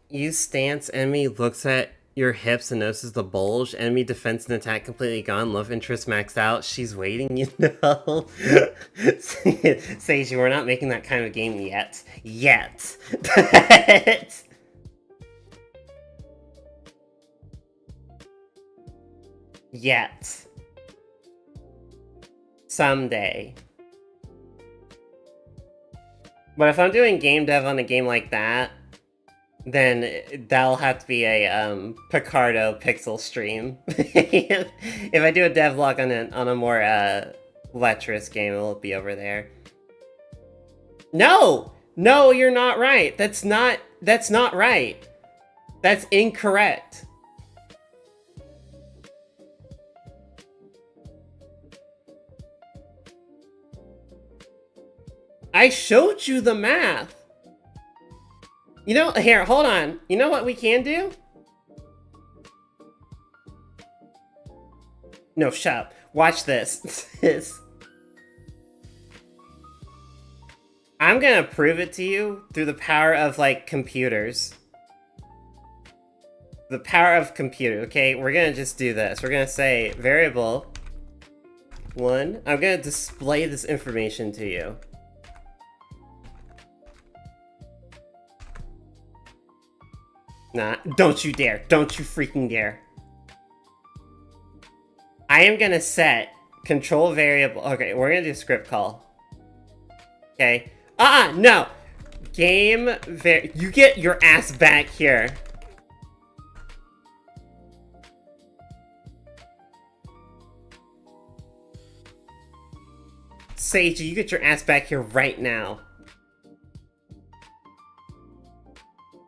[SPEAKER 1] Use stance. Enemy looks at your hips and notices the bulge. Enemy defense and attack completely gone. Love interest maxed out. She's waiting, you know. Sage, we're not making that kind of game yet. Yet. Yet. Someday. But if I'm doing game dev on a game like that, then that'll have to be a Picardo pixel stream. If I do a devlog on a more lecherous game, it'll be over there. No! No, you're not right. That's not right. That's incorrect. I showed you the math. You know, here, hold on. You know what we can do? No, shut up. Watch this. I'm gonna prove it to you through the power of, like, computers. The power of computer, okay? We're gonna just do this. We're gonna say variable 1. I'm gonna display this information to you. Nah, don't you dare. Don't you freaking dare. I am gonna set control variable. Okay, we're gonna do script call. Okay. No! You get your ass back here. Sage, you get your ass back here right now.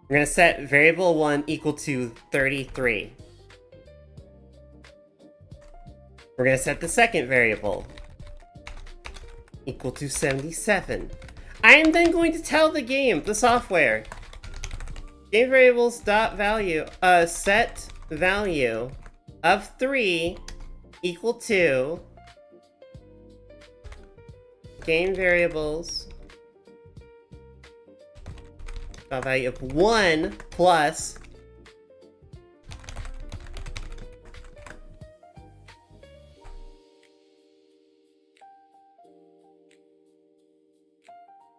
[SPEAKER 1] We're gonna set variable 1 equal to 33. We're gonna set the second variable equal to 77. I am then going to tell the game, the software, game variables dot value, set value of 3 equal to game variables dot value of 1 plus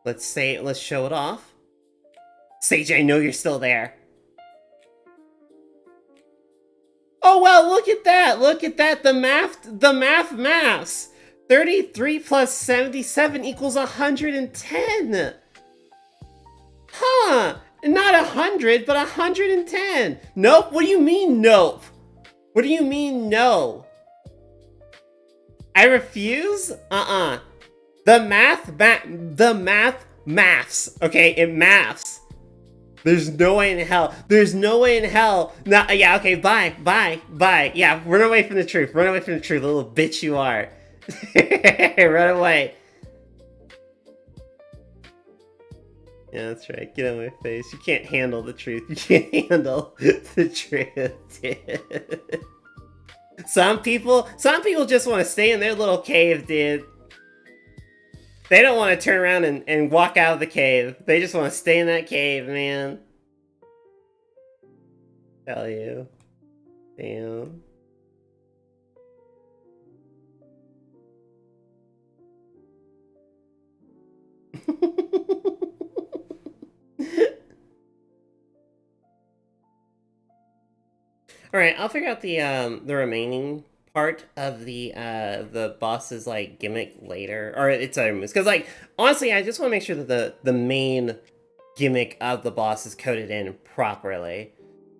[SPEAKER 1] let's show it off. Sage, I know you're still there. Oh well, look at that! Look at that! The math maths! 33 plus 77 equals 110! Huh! Not 100, but 110! Nope, what do you mean, nope? What do you mean, no? I refuse? The math maths, okay? It maths. There's no way in hell. There's no way in hell. No, yeah, okay, bye, bye, bye. Yeah, run away from the truth. Run away from the truth, little bitch you are. Run away. Yeah, that's right. Get out of my face. You can't handle the truth. You can't handle the truth, dude. Some people just want to stay in their little cave, dude. They don't want to turn around and walk out of the cave. They just want to stay in that cave, man. Tell you. Damn. Alright, I'll figure out the remaining part of the boss's like gimmick later, or its other moves. Because like honestly, I just want to make sure that the main gimmick of the boss is coded in properly.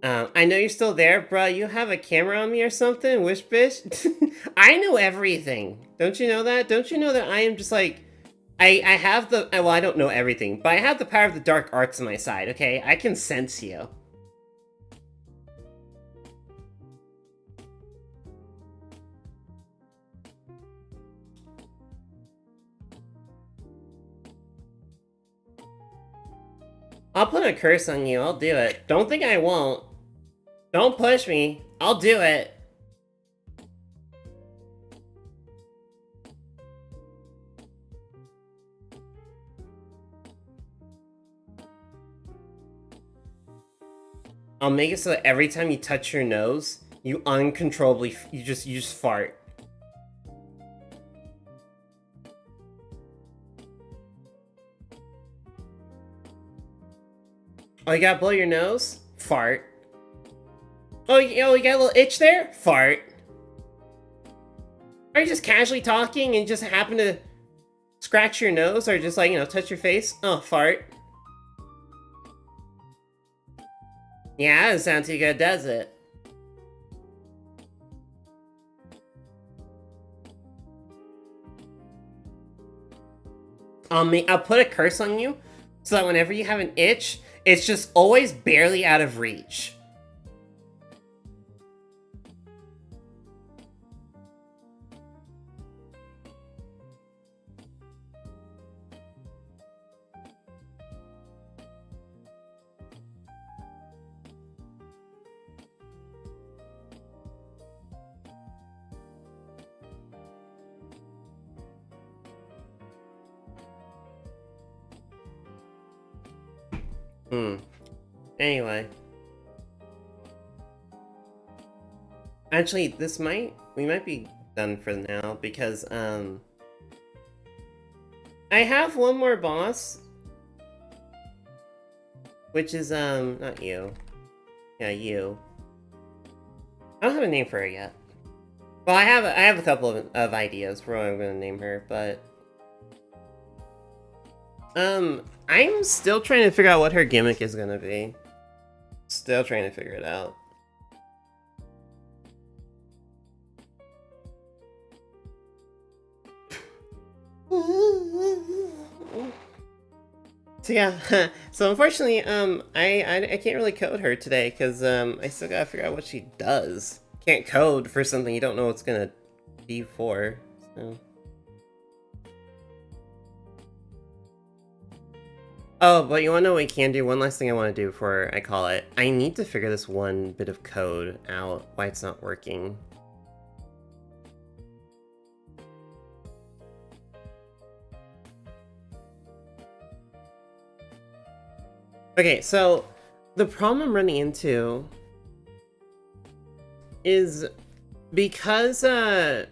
[SPEAKER 1] I know you're still there, bruh. You have a camera on me or something, wish bish. I know everything. Don't you know that? Don't you know that I am just like I have the well, I don't know everything, but I have the power of the dark arts on my side. Okay, I can sense you. I'll put a curse on you. I'll do it. Don't think I won't. Don't push me. I'll do it. I'll make it so that every time you touch your nose, you uncontrollably you just fart. Oh, you gotta blow your nose? Fart. Oh, you got a little itch there? Fart. Are you just casually talking and just happen to scratch your nose or just like, you know, touch your face? Oh, fart. Yeah, that doesn't sound too good, does it? I'll put a curse on you so that whenever you have an itch, it's just always barely out of reach. Anyway. Actually, we might be done for now, because, I have one more boss. Which is, not you. Yeah, you. I don't have a name for her yet. Well, I have a couple of ideas for what I'm gonna name her, but... I'm still trying to figure out what her gimmick is gonna be. Still trying to figure it out. So yeah, so unfortunately, I can't really code her today, because, I still gotta figure out what she does. Can't code for something you don't know what's gonna be for, so... Oh, but you wanna know what we can do? One last thing I wanna do before I call it. I need to figure this one bit of code out, why it's not working. Okay, so the problem I'm running into is because I'm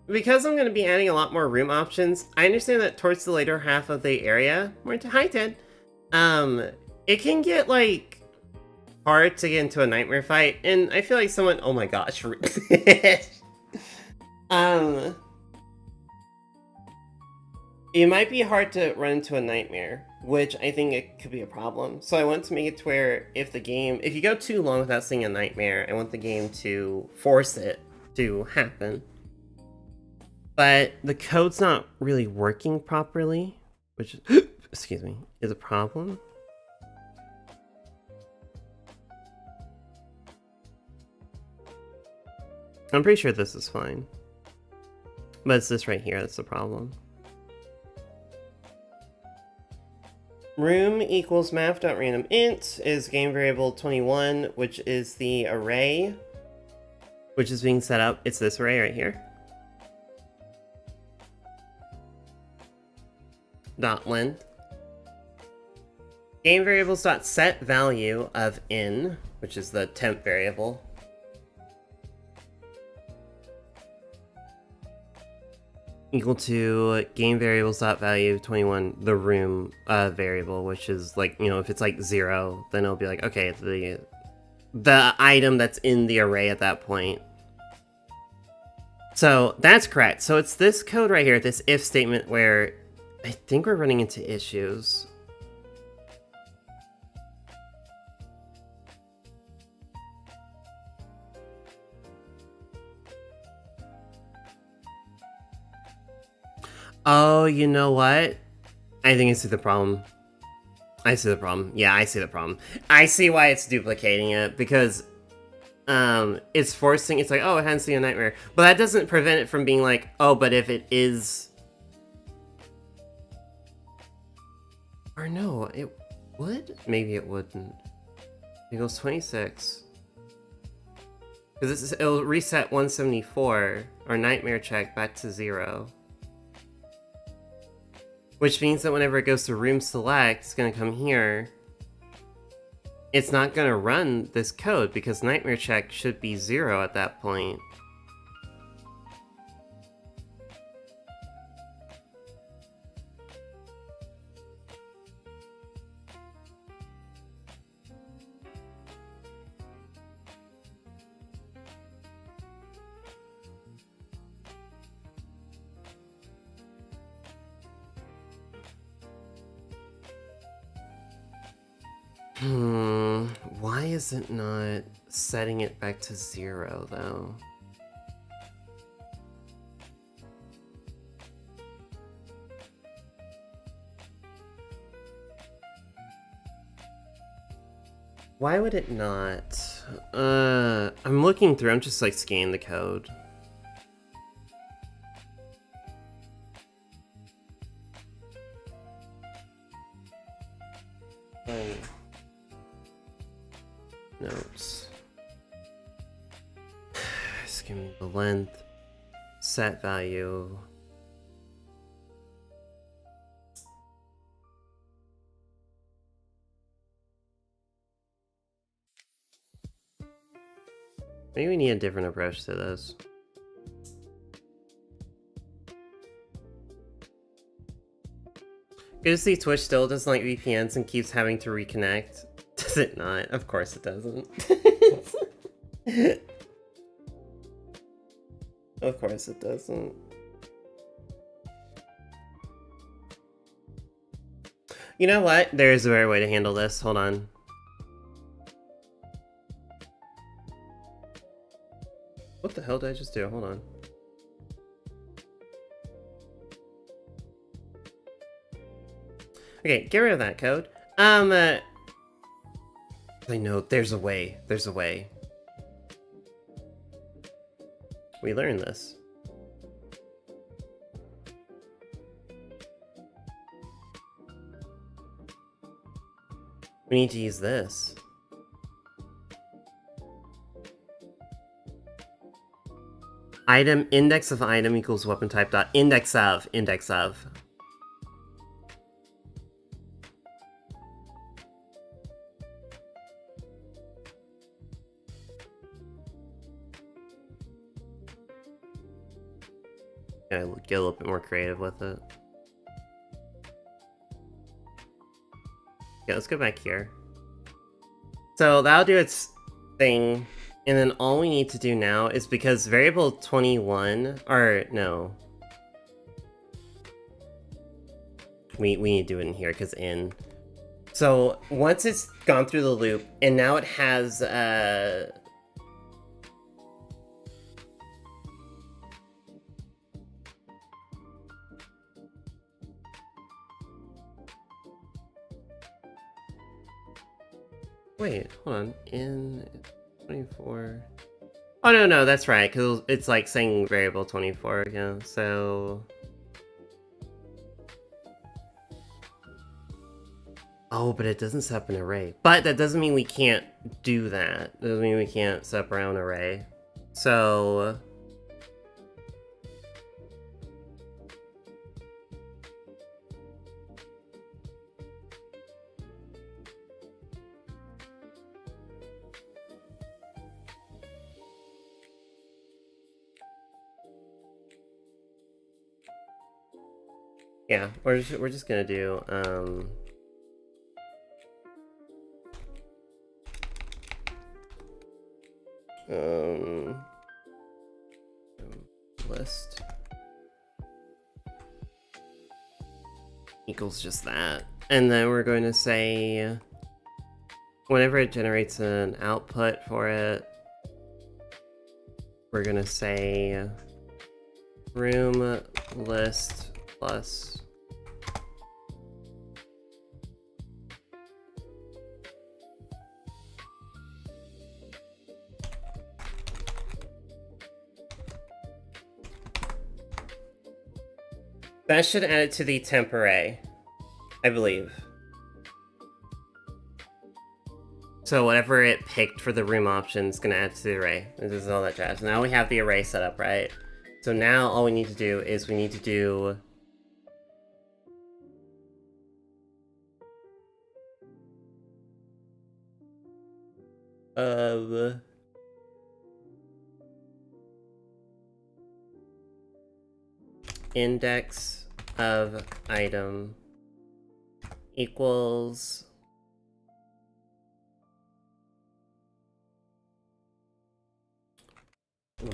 [SPEAKER 1] going to be adding a lot more room options. I understand that towards the later half of the area, we're into high 10. It can get like hard to get into a nightmare fight, and I feel like someone. Oh my gosh, it might be hard to run into a nightmare, which I think it could be a problem. So I want to make it to where if you go too long without seeing a nightmare, I want the game to force it to happen. But the code's not really working properly, which, excuse me, is a problem. I'm pretty sure this is fine. But it's this right here that's the problem. Room equals math.randomInt is game variable 21, which is the array, which is being set up. It's this array right here. Dot length. Game variables dot set value of in, which is the temp variable. Equal to game variables dot value 21, the room variable, which is like, you know, if it's like 0, then it'll be like, okay, the item that's in the array at that point. So that's correct. So it's this code right here, this if statement, where I think we're running into issues. Oh, you know what? I think I see the problem. I see the problem. Yeah, I see the problem. I see why it's duplicating it, because it's forcing, it's like, oh, it hasn't seen a nightmare. But that doesn't prevent it from being like, oh, but if it is... Or no, it would? Maybe it wouldn't. It goes 26. Because it'll reset 174, or nightmare check, back to 0. Which means that whenever it goes to room select, it's going to come here. It's not going to run this code because nightmare check should be 0 at that point. Why is it not setting it back to 0 though? Why would it not? I'm looking through, I'm just like scanning the code. Notes. Just give me the length. Set value. Maybe we need a different approach to this. Good to see Twitch still doesn't like VPNs and keeps having to reconnect. Does it not? Of course it doesn't. Of course it doesn't. You know what? There's a better way to handle this. Hold on. What the hell did I just do? Hold on. Okay, get rid of that code. I know, there's a way. There's a way. We learned this. We need to use this. Item index of item equals weapon type dot index of. Gotta get a little bit more creative with it. Yeah, let's go back here. So that'll do its thing. And then all we need to do now is, because variable 21, or no. We need to do it in here, because in. So once it's gone through the loop, and now it has, wait, hold on, in 24, Oh, no, that's right, because it's like saying variable 24, yeah, so... Oh, but it doesn't set up an array. But that doesn't mean we can't do that. It doesn't mean we can't set up our own array. So... yeah, we're just gonna do, list equals just that. And then we're going to say, whenever it generates an output for it, we're gonna say room list plus that should add it to the temp array, I believe. So whatever it picked for the room option is gonna add to the array. This is all that jazz. Now we have the array set up, right? So now all we need to do is we need to do index of item equals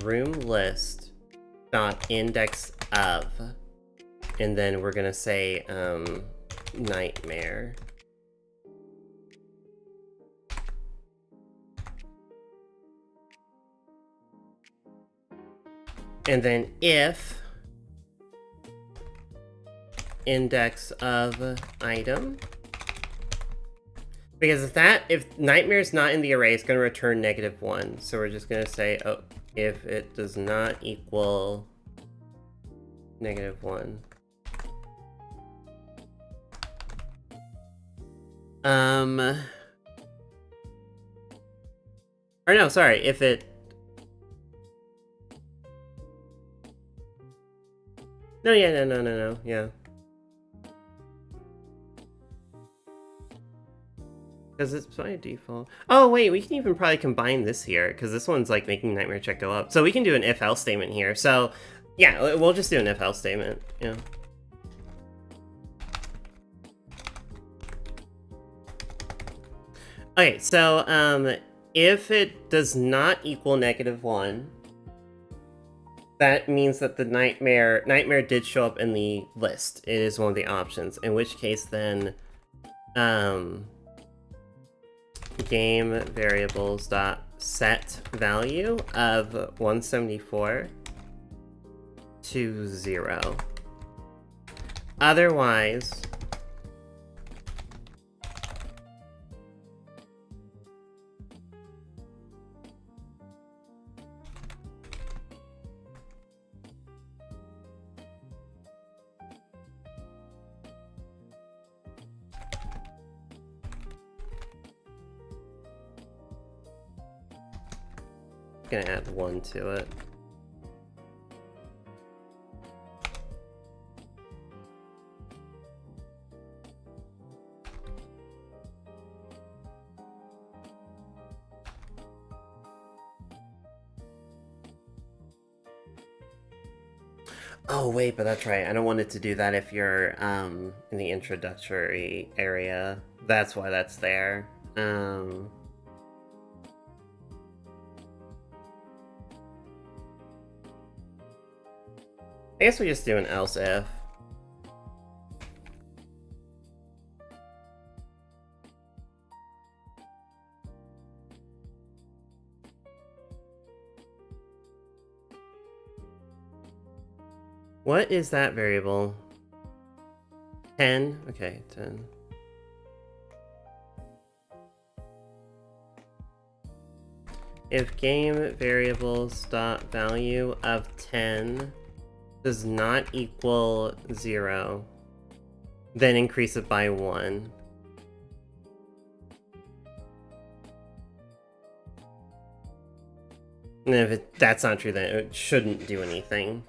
[SPEAKER 1] room list dot index of, and then we're gonna say nightmare. And then if index of item, because if nightmare's not in the array, it's gonna return -1. So we're just gonna say, oh, if it does not equal -1. Or no, sorry, if it... No, yeah, no, yeah. Because it's by default. Oh, wait, we can even probably combine this here, because this one's like making nightmare check go up. So we can do an if-else statement here. So, yeah, we'll just do an if-else statement, yeah. Okay, so, if it does not equal -1, that means that the nightmare did show up in the list. It is one of the options, in which case then, game variables dot set value of 174 to 0. Otherwise, gonna add 1 to it. Oh wait, but that's right. I don't want it to do that if you're in the introductory area. That's why that's there. I guess we just do an else if. What is that variable? 10? Okay, 10. if game variables dot value of 10 does not equal 0, then increase it by 1. And if that's not true, then it shouldn't do anything.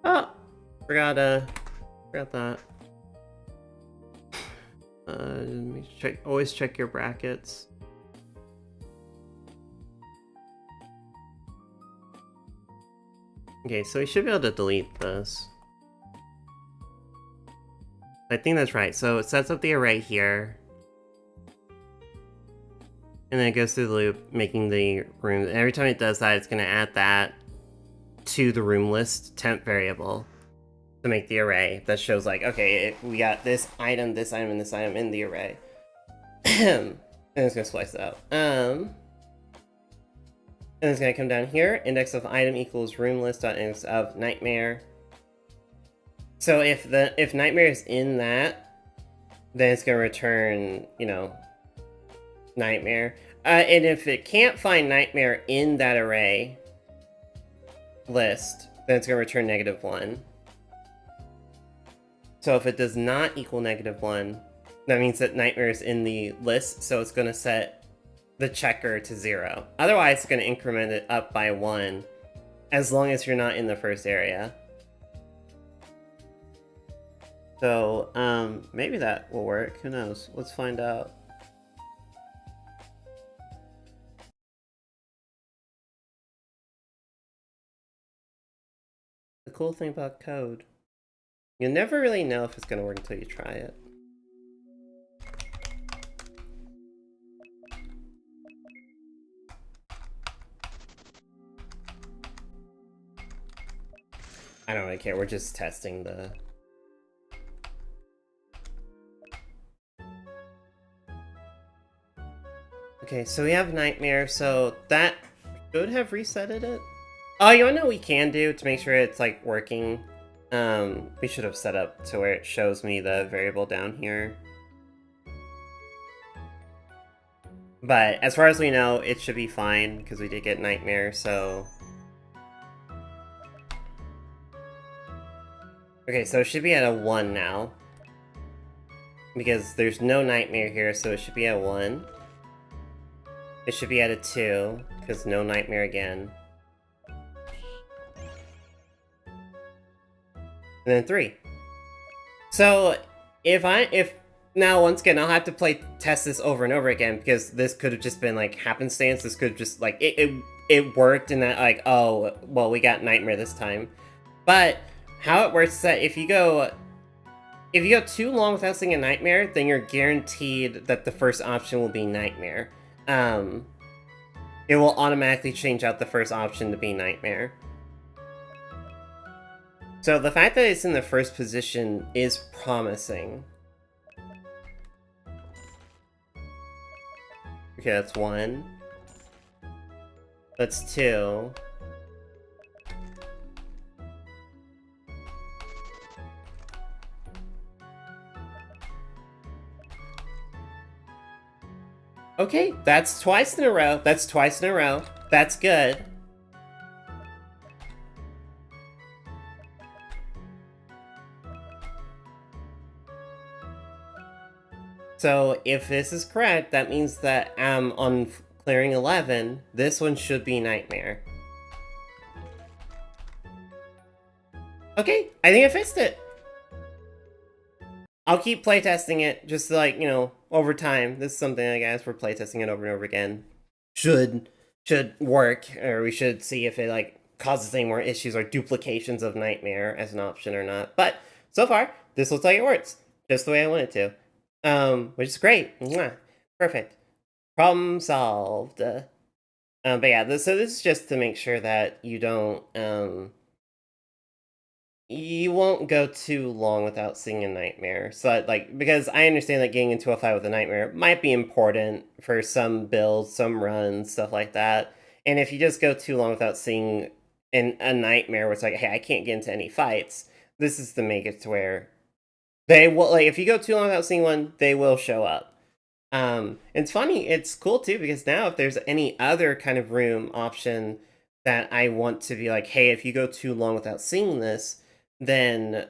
[SPEAKER 1] Oh! Forgot that. Always check your brackets. Okay, so we should be able to delete this. I think that's right. So it sets up the array here. And then it goes through the loop, making the room. And every time it does that, it's going to add that to the room list temp variable to make the array that shows like, okay, we got this item, and this item in the array. And it's going to splice it out. And it's going to come down here, index of item equals room list.index of nightmare. So if nightmare is in that, then it's going to return, you know, nightmare. And if it can't find nightmare in that array list, then it's going to return -1. So if it does not equal -1, that means that nightmare is in the list, so it's going to set the checker to 0. Otherwise, it's going to increment it up by 1, as long as you're not in the first area. So, maybe that will work. Who knows? Let's find out. The cool thing about code, you'll never really know if it's going to work until you try it. I don't really care, we're just testing the... Okay, so we have Nightmare, so that should have resetted it. Oh, you wanna know what we can do to make sure it's like working? We should have set up to where it shows me the variable down here. But as far as we know, it should be fine, because we did get Nightmare, so... Okay, so it should be at a 1 now. Because there's no Nightmare here, so it should be at 1. It should be at a 2, because no Nightmare again. And then 3. So, now, once again, I'll have to test this over and over again, because this could have just been, like, happenstance. This could have just, like, it worked in that, like, oh, well, we got Nightmare this time. But how it works is that if you go too long without seeing a Nightmare, then you're guaranteed that the first option will be Nightmare. It will automatically change out the first option to be Nightmare. So the fact that it's in the first position is promising. Okay, that's 1. That's 2. Okay, that's twice in a row. That's twice in a row. That's good. So if this is correct, that means that on clearing 11, this one should be Nightmare. Okay, I think I fixed it. I'll keep playtesting it, just like, you know, over time. This is something, I guess, we're playtesting it over and over again. Should work, or we should see if it, like, causes any more issues or duplications of Nightmare as an option or not. But, so far, this looks like it works. Just the way I want it to. Which is great. Mwah. Perfect. Problem solved. But yeah, so this is just to make sure that you don't, you won't go too long without seeing a Nightmare. So, like, because I understand that getting into a fight with a Nightmare might be important for some builds, some runs, stuff like that. And if you just go too long without seeing a nightmare where it's like, hey, I can't get into any fights, this is to make it to where they will, like, if you go too long without seeing one, they will show up. It's funny, it's cool too, because now if there's any other kind of room option that I want to be like, hey, if you go too long without seeing this, then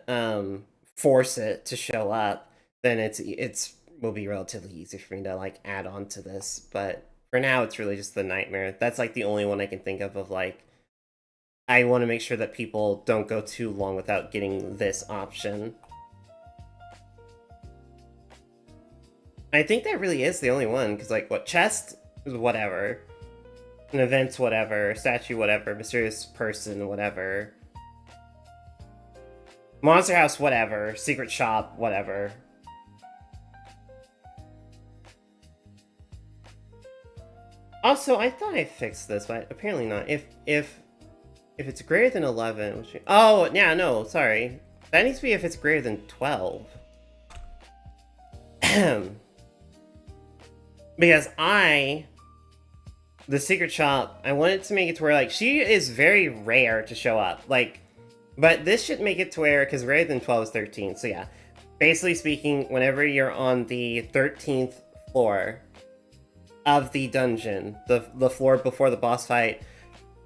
[SPEAKER 1] force it to show up, then it's will be relatively easy for me to like add on to this. But for now, it's really just the nightmare. That's like the only one I can think of like, I want to make sure that people don't go too long without getting this option. I think that really is the only one, because like, what, chest is whatever, an event whatever, statue whatever, mysterious person whatever, monster house whatever, secret shop whatever. Also, I thought I fixed this, but apparently not. If it's greater than 11, which, oh yeah, no, sorry, that needs to be if it's greater than 12. Because the secret shop, I wanted to make it to where, like, she is very rare to show up. Like, but this should make it to where, because greater than 12 is 13. So yeah, basically speaking, whenever you're on the 13th floor of the dungeon, the floor before the boss fight,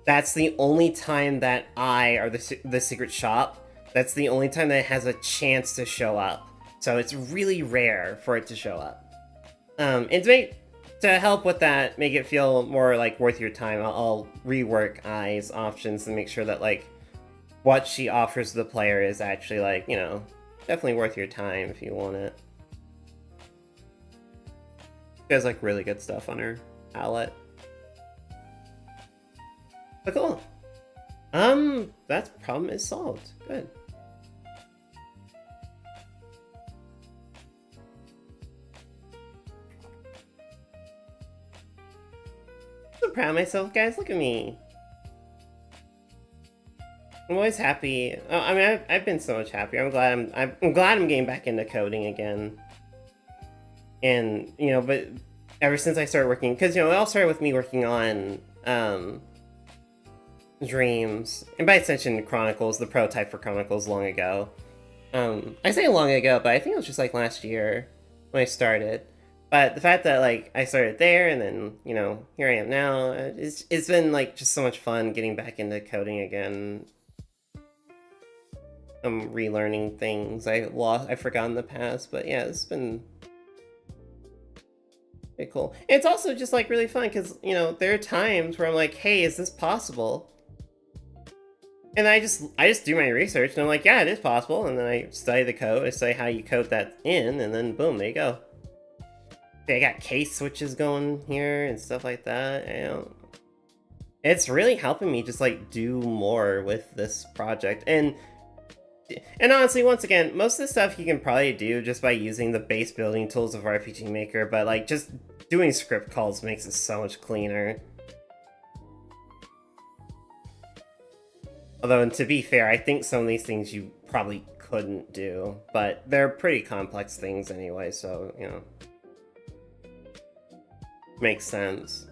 [SPEAKER 1] that's the only time that or the secret shop, that's the only time that it has a chance to show up. So it's really rare for it to show up. And to help with that, make it feel more like worth your time, I'll rework Ai's options and make sure that like what she offers the player is actually like, you know, definitely worth your time if you want it. She has like really good stuff on her palette. But cool. That problem is solved. Good. I'm so proud of myself, guys. Look at me. I'm always happy. I mean, I've been so much happier. I'm glad I'm getting back into coding again. And you know, but ever since I started working, because you know, it all started with me working on Dreams, and by extension Chronicles, the prototype for Chronicles long ago. I say long ago, but I think it was just like last year when I started. But the fact that like I started there and then, you know, here I am now, it's been like just so much fun getting back into coding again. I'm relearning things I forgot in the past, but yeah, it's been pretty cool. And it's also just like really fun because, you know, there are times where I'm like, hey, is this possible? And I just do my research and I'm like, yeah, it is possible. And then I study the code, I study how you code that in, and then boom, there you go. I got case switches going here and stuff like that. It's really helping me just like do more with this project. And honestly, once again, most of the stuff you can probably do just by using the base building tools of RPG Maker, but like just doing script calls makes it so much cleaner. Although, and to be fair, I think some of these things you probably couldn't do, but they're pretty complex things anyway, so, you know. Makes sense.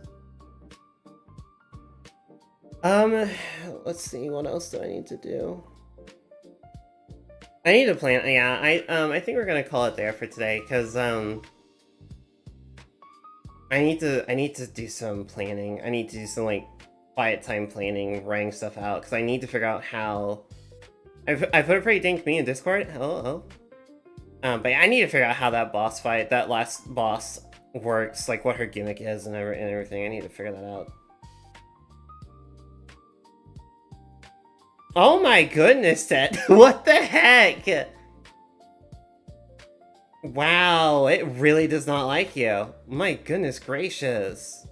[SPEAKER 1] Let's see, what else do I need to do? I need to plan, yeah, I think we're gonna call it there for today, because, I need to do some planning. I need to do some, like, quiet time planning, writing stuff out, because I need to figure out how... I put a pretty dink me in Discord, hello. But I need to figure out how that boss fight, that last boss works, like what her gimmick is and everything. I need to figure that out. Oh my goodness, Ted. What the heck? Wow, it really does not like you. My goodness gracious.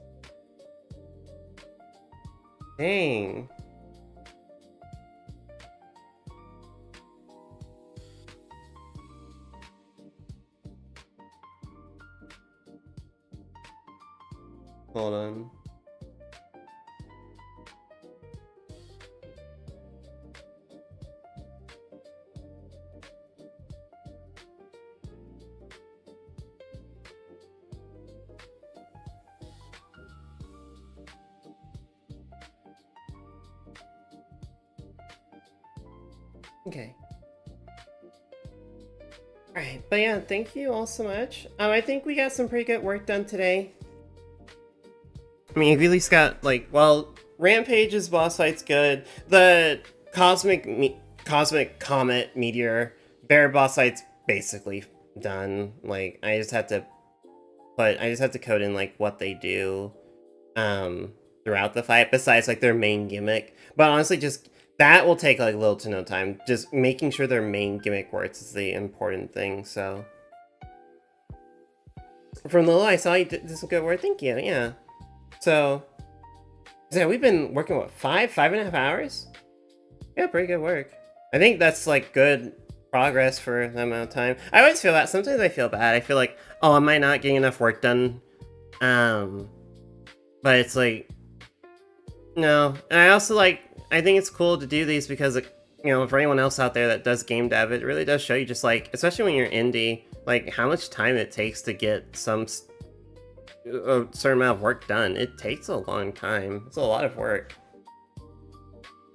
[SPEAKER 1] Dang. Hold on. Okay. Alright, but yeah, thank you all so much. I think we got some pretty good work done today. I mean, we at least got, like, well, Rampage's boss fight's good. The Cosmic Comet Meteor Bear boss fight's basically done. Like, I just have to code in, like, what they do throughout the fight, besides, like, their main gimmick. But honestly, just that will take, like, little to no time. Just making sure their main gimmick works is the important thing, so. From Lilo, I saw you did some good work. Thank you, yeah. So, yeah, we've been working, what, 5.5 hours? Yeah, pretty good work. I think that's, like, good progress for the amount of time. I always feel that. Sometimes I feel bad. I feel like, oh, am I not getting enough work done? But it's like, no. And I also, like, I think it's cool to do these because, you know, for anyone else out there that does game dev, it really does show you just, like, especially when you're indie, like, how much time it takes to get a certain amount of work done. It takes a long time. It's a lot of work.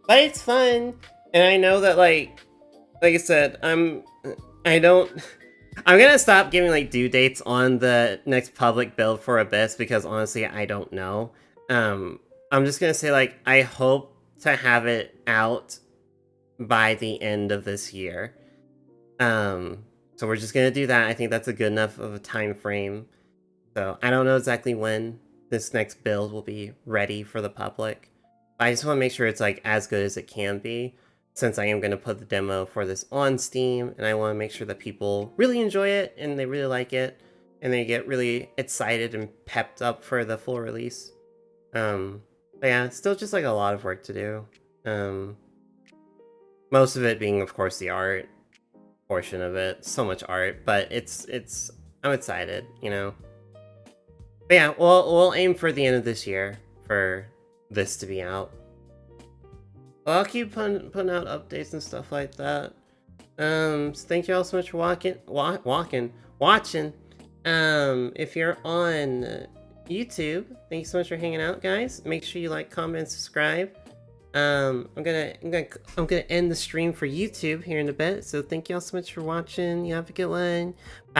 [SPEAKER 1] But it's fun. And I know that, like I said, I'm gonna stop giving, like, due dates on the next public build for Abyss because, honestly, I don't know. I'm just gonna say, like, I hope to have it out by the end of this year. So we're just gonna do that. I think that's a good enough of a time frame. So I don't know exactly when this next build will be ready for the public. I just want to make sure it's, like, as good as it can be, since I am going to put the demo for this on Steam, and I want to make sure that people really enjoy it, and they really like it, and they get really excited and pepped up for the full release. But yeah, it's still just, like, a lot of work to do. Most of it being, of course, the art portion of it. So much art, but I'm excited, you know? But yeah, we'll aim for the end of this year for this to be out. Well, I'll keep putting out updates and stuff like that. So thank you all so much for watching. If you're on YouTube, thank you so much for hanging out, guys. Make sure you like, comment, and subscribe. I'm gonna end the stream for YouTube here in a bit. So thank you all so much for watching. You have a good one. Bye.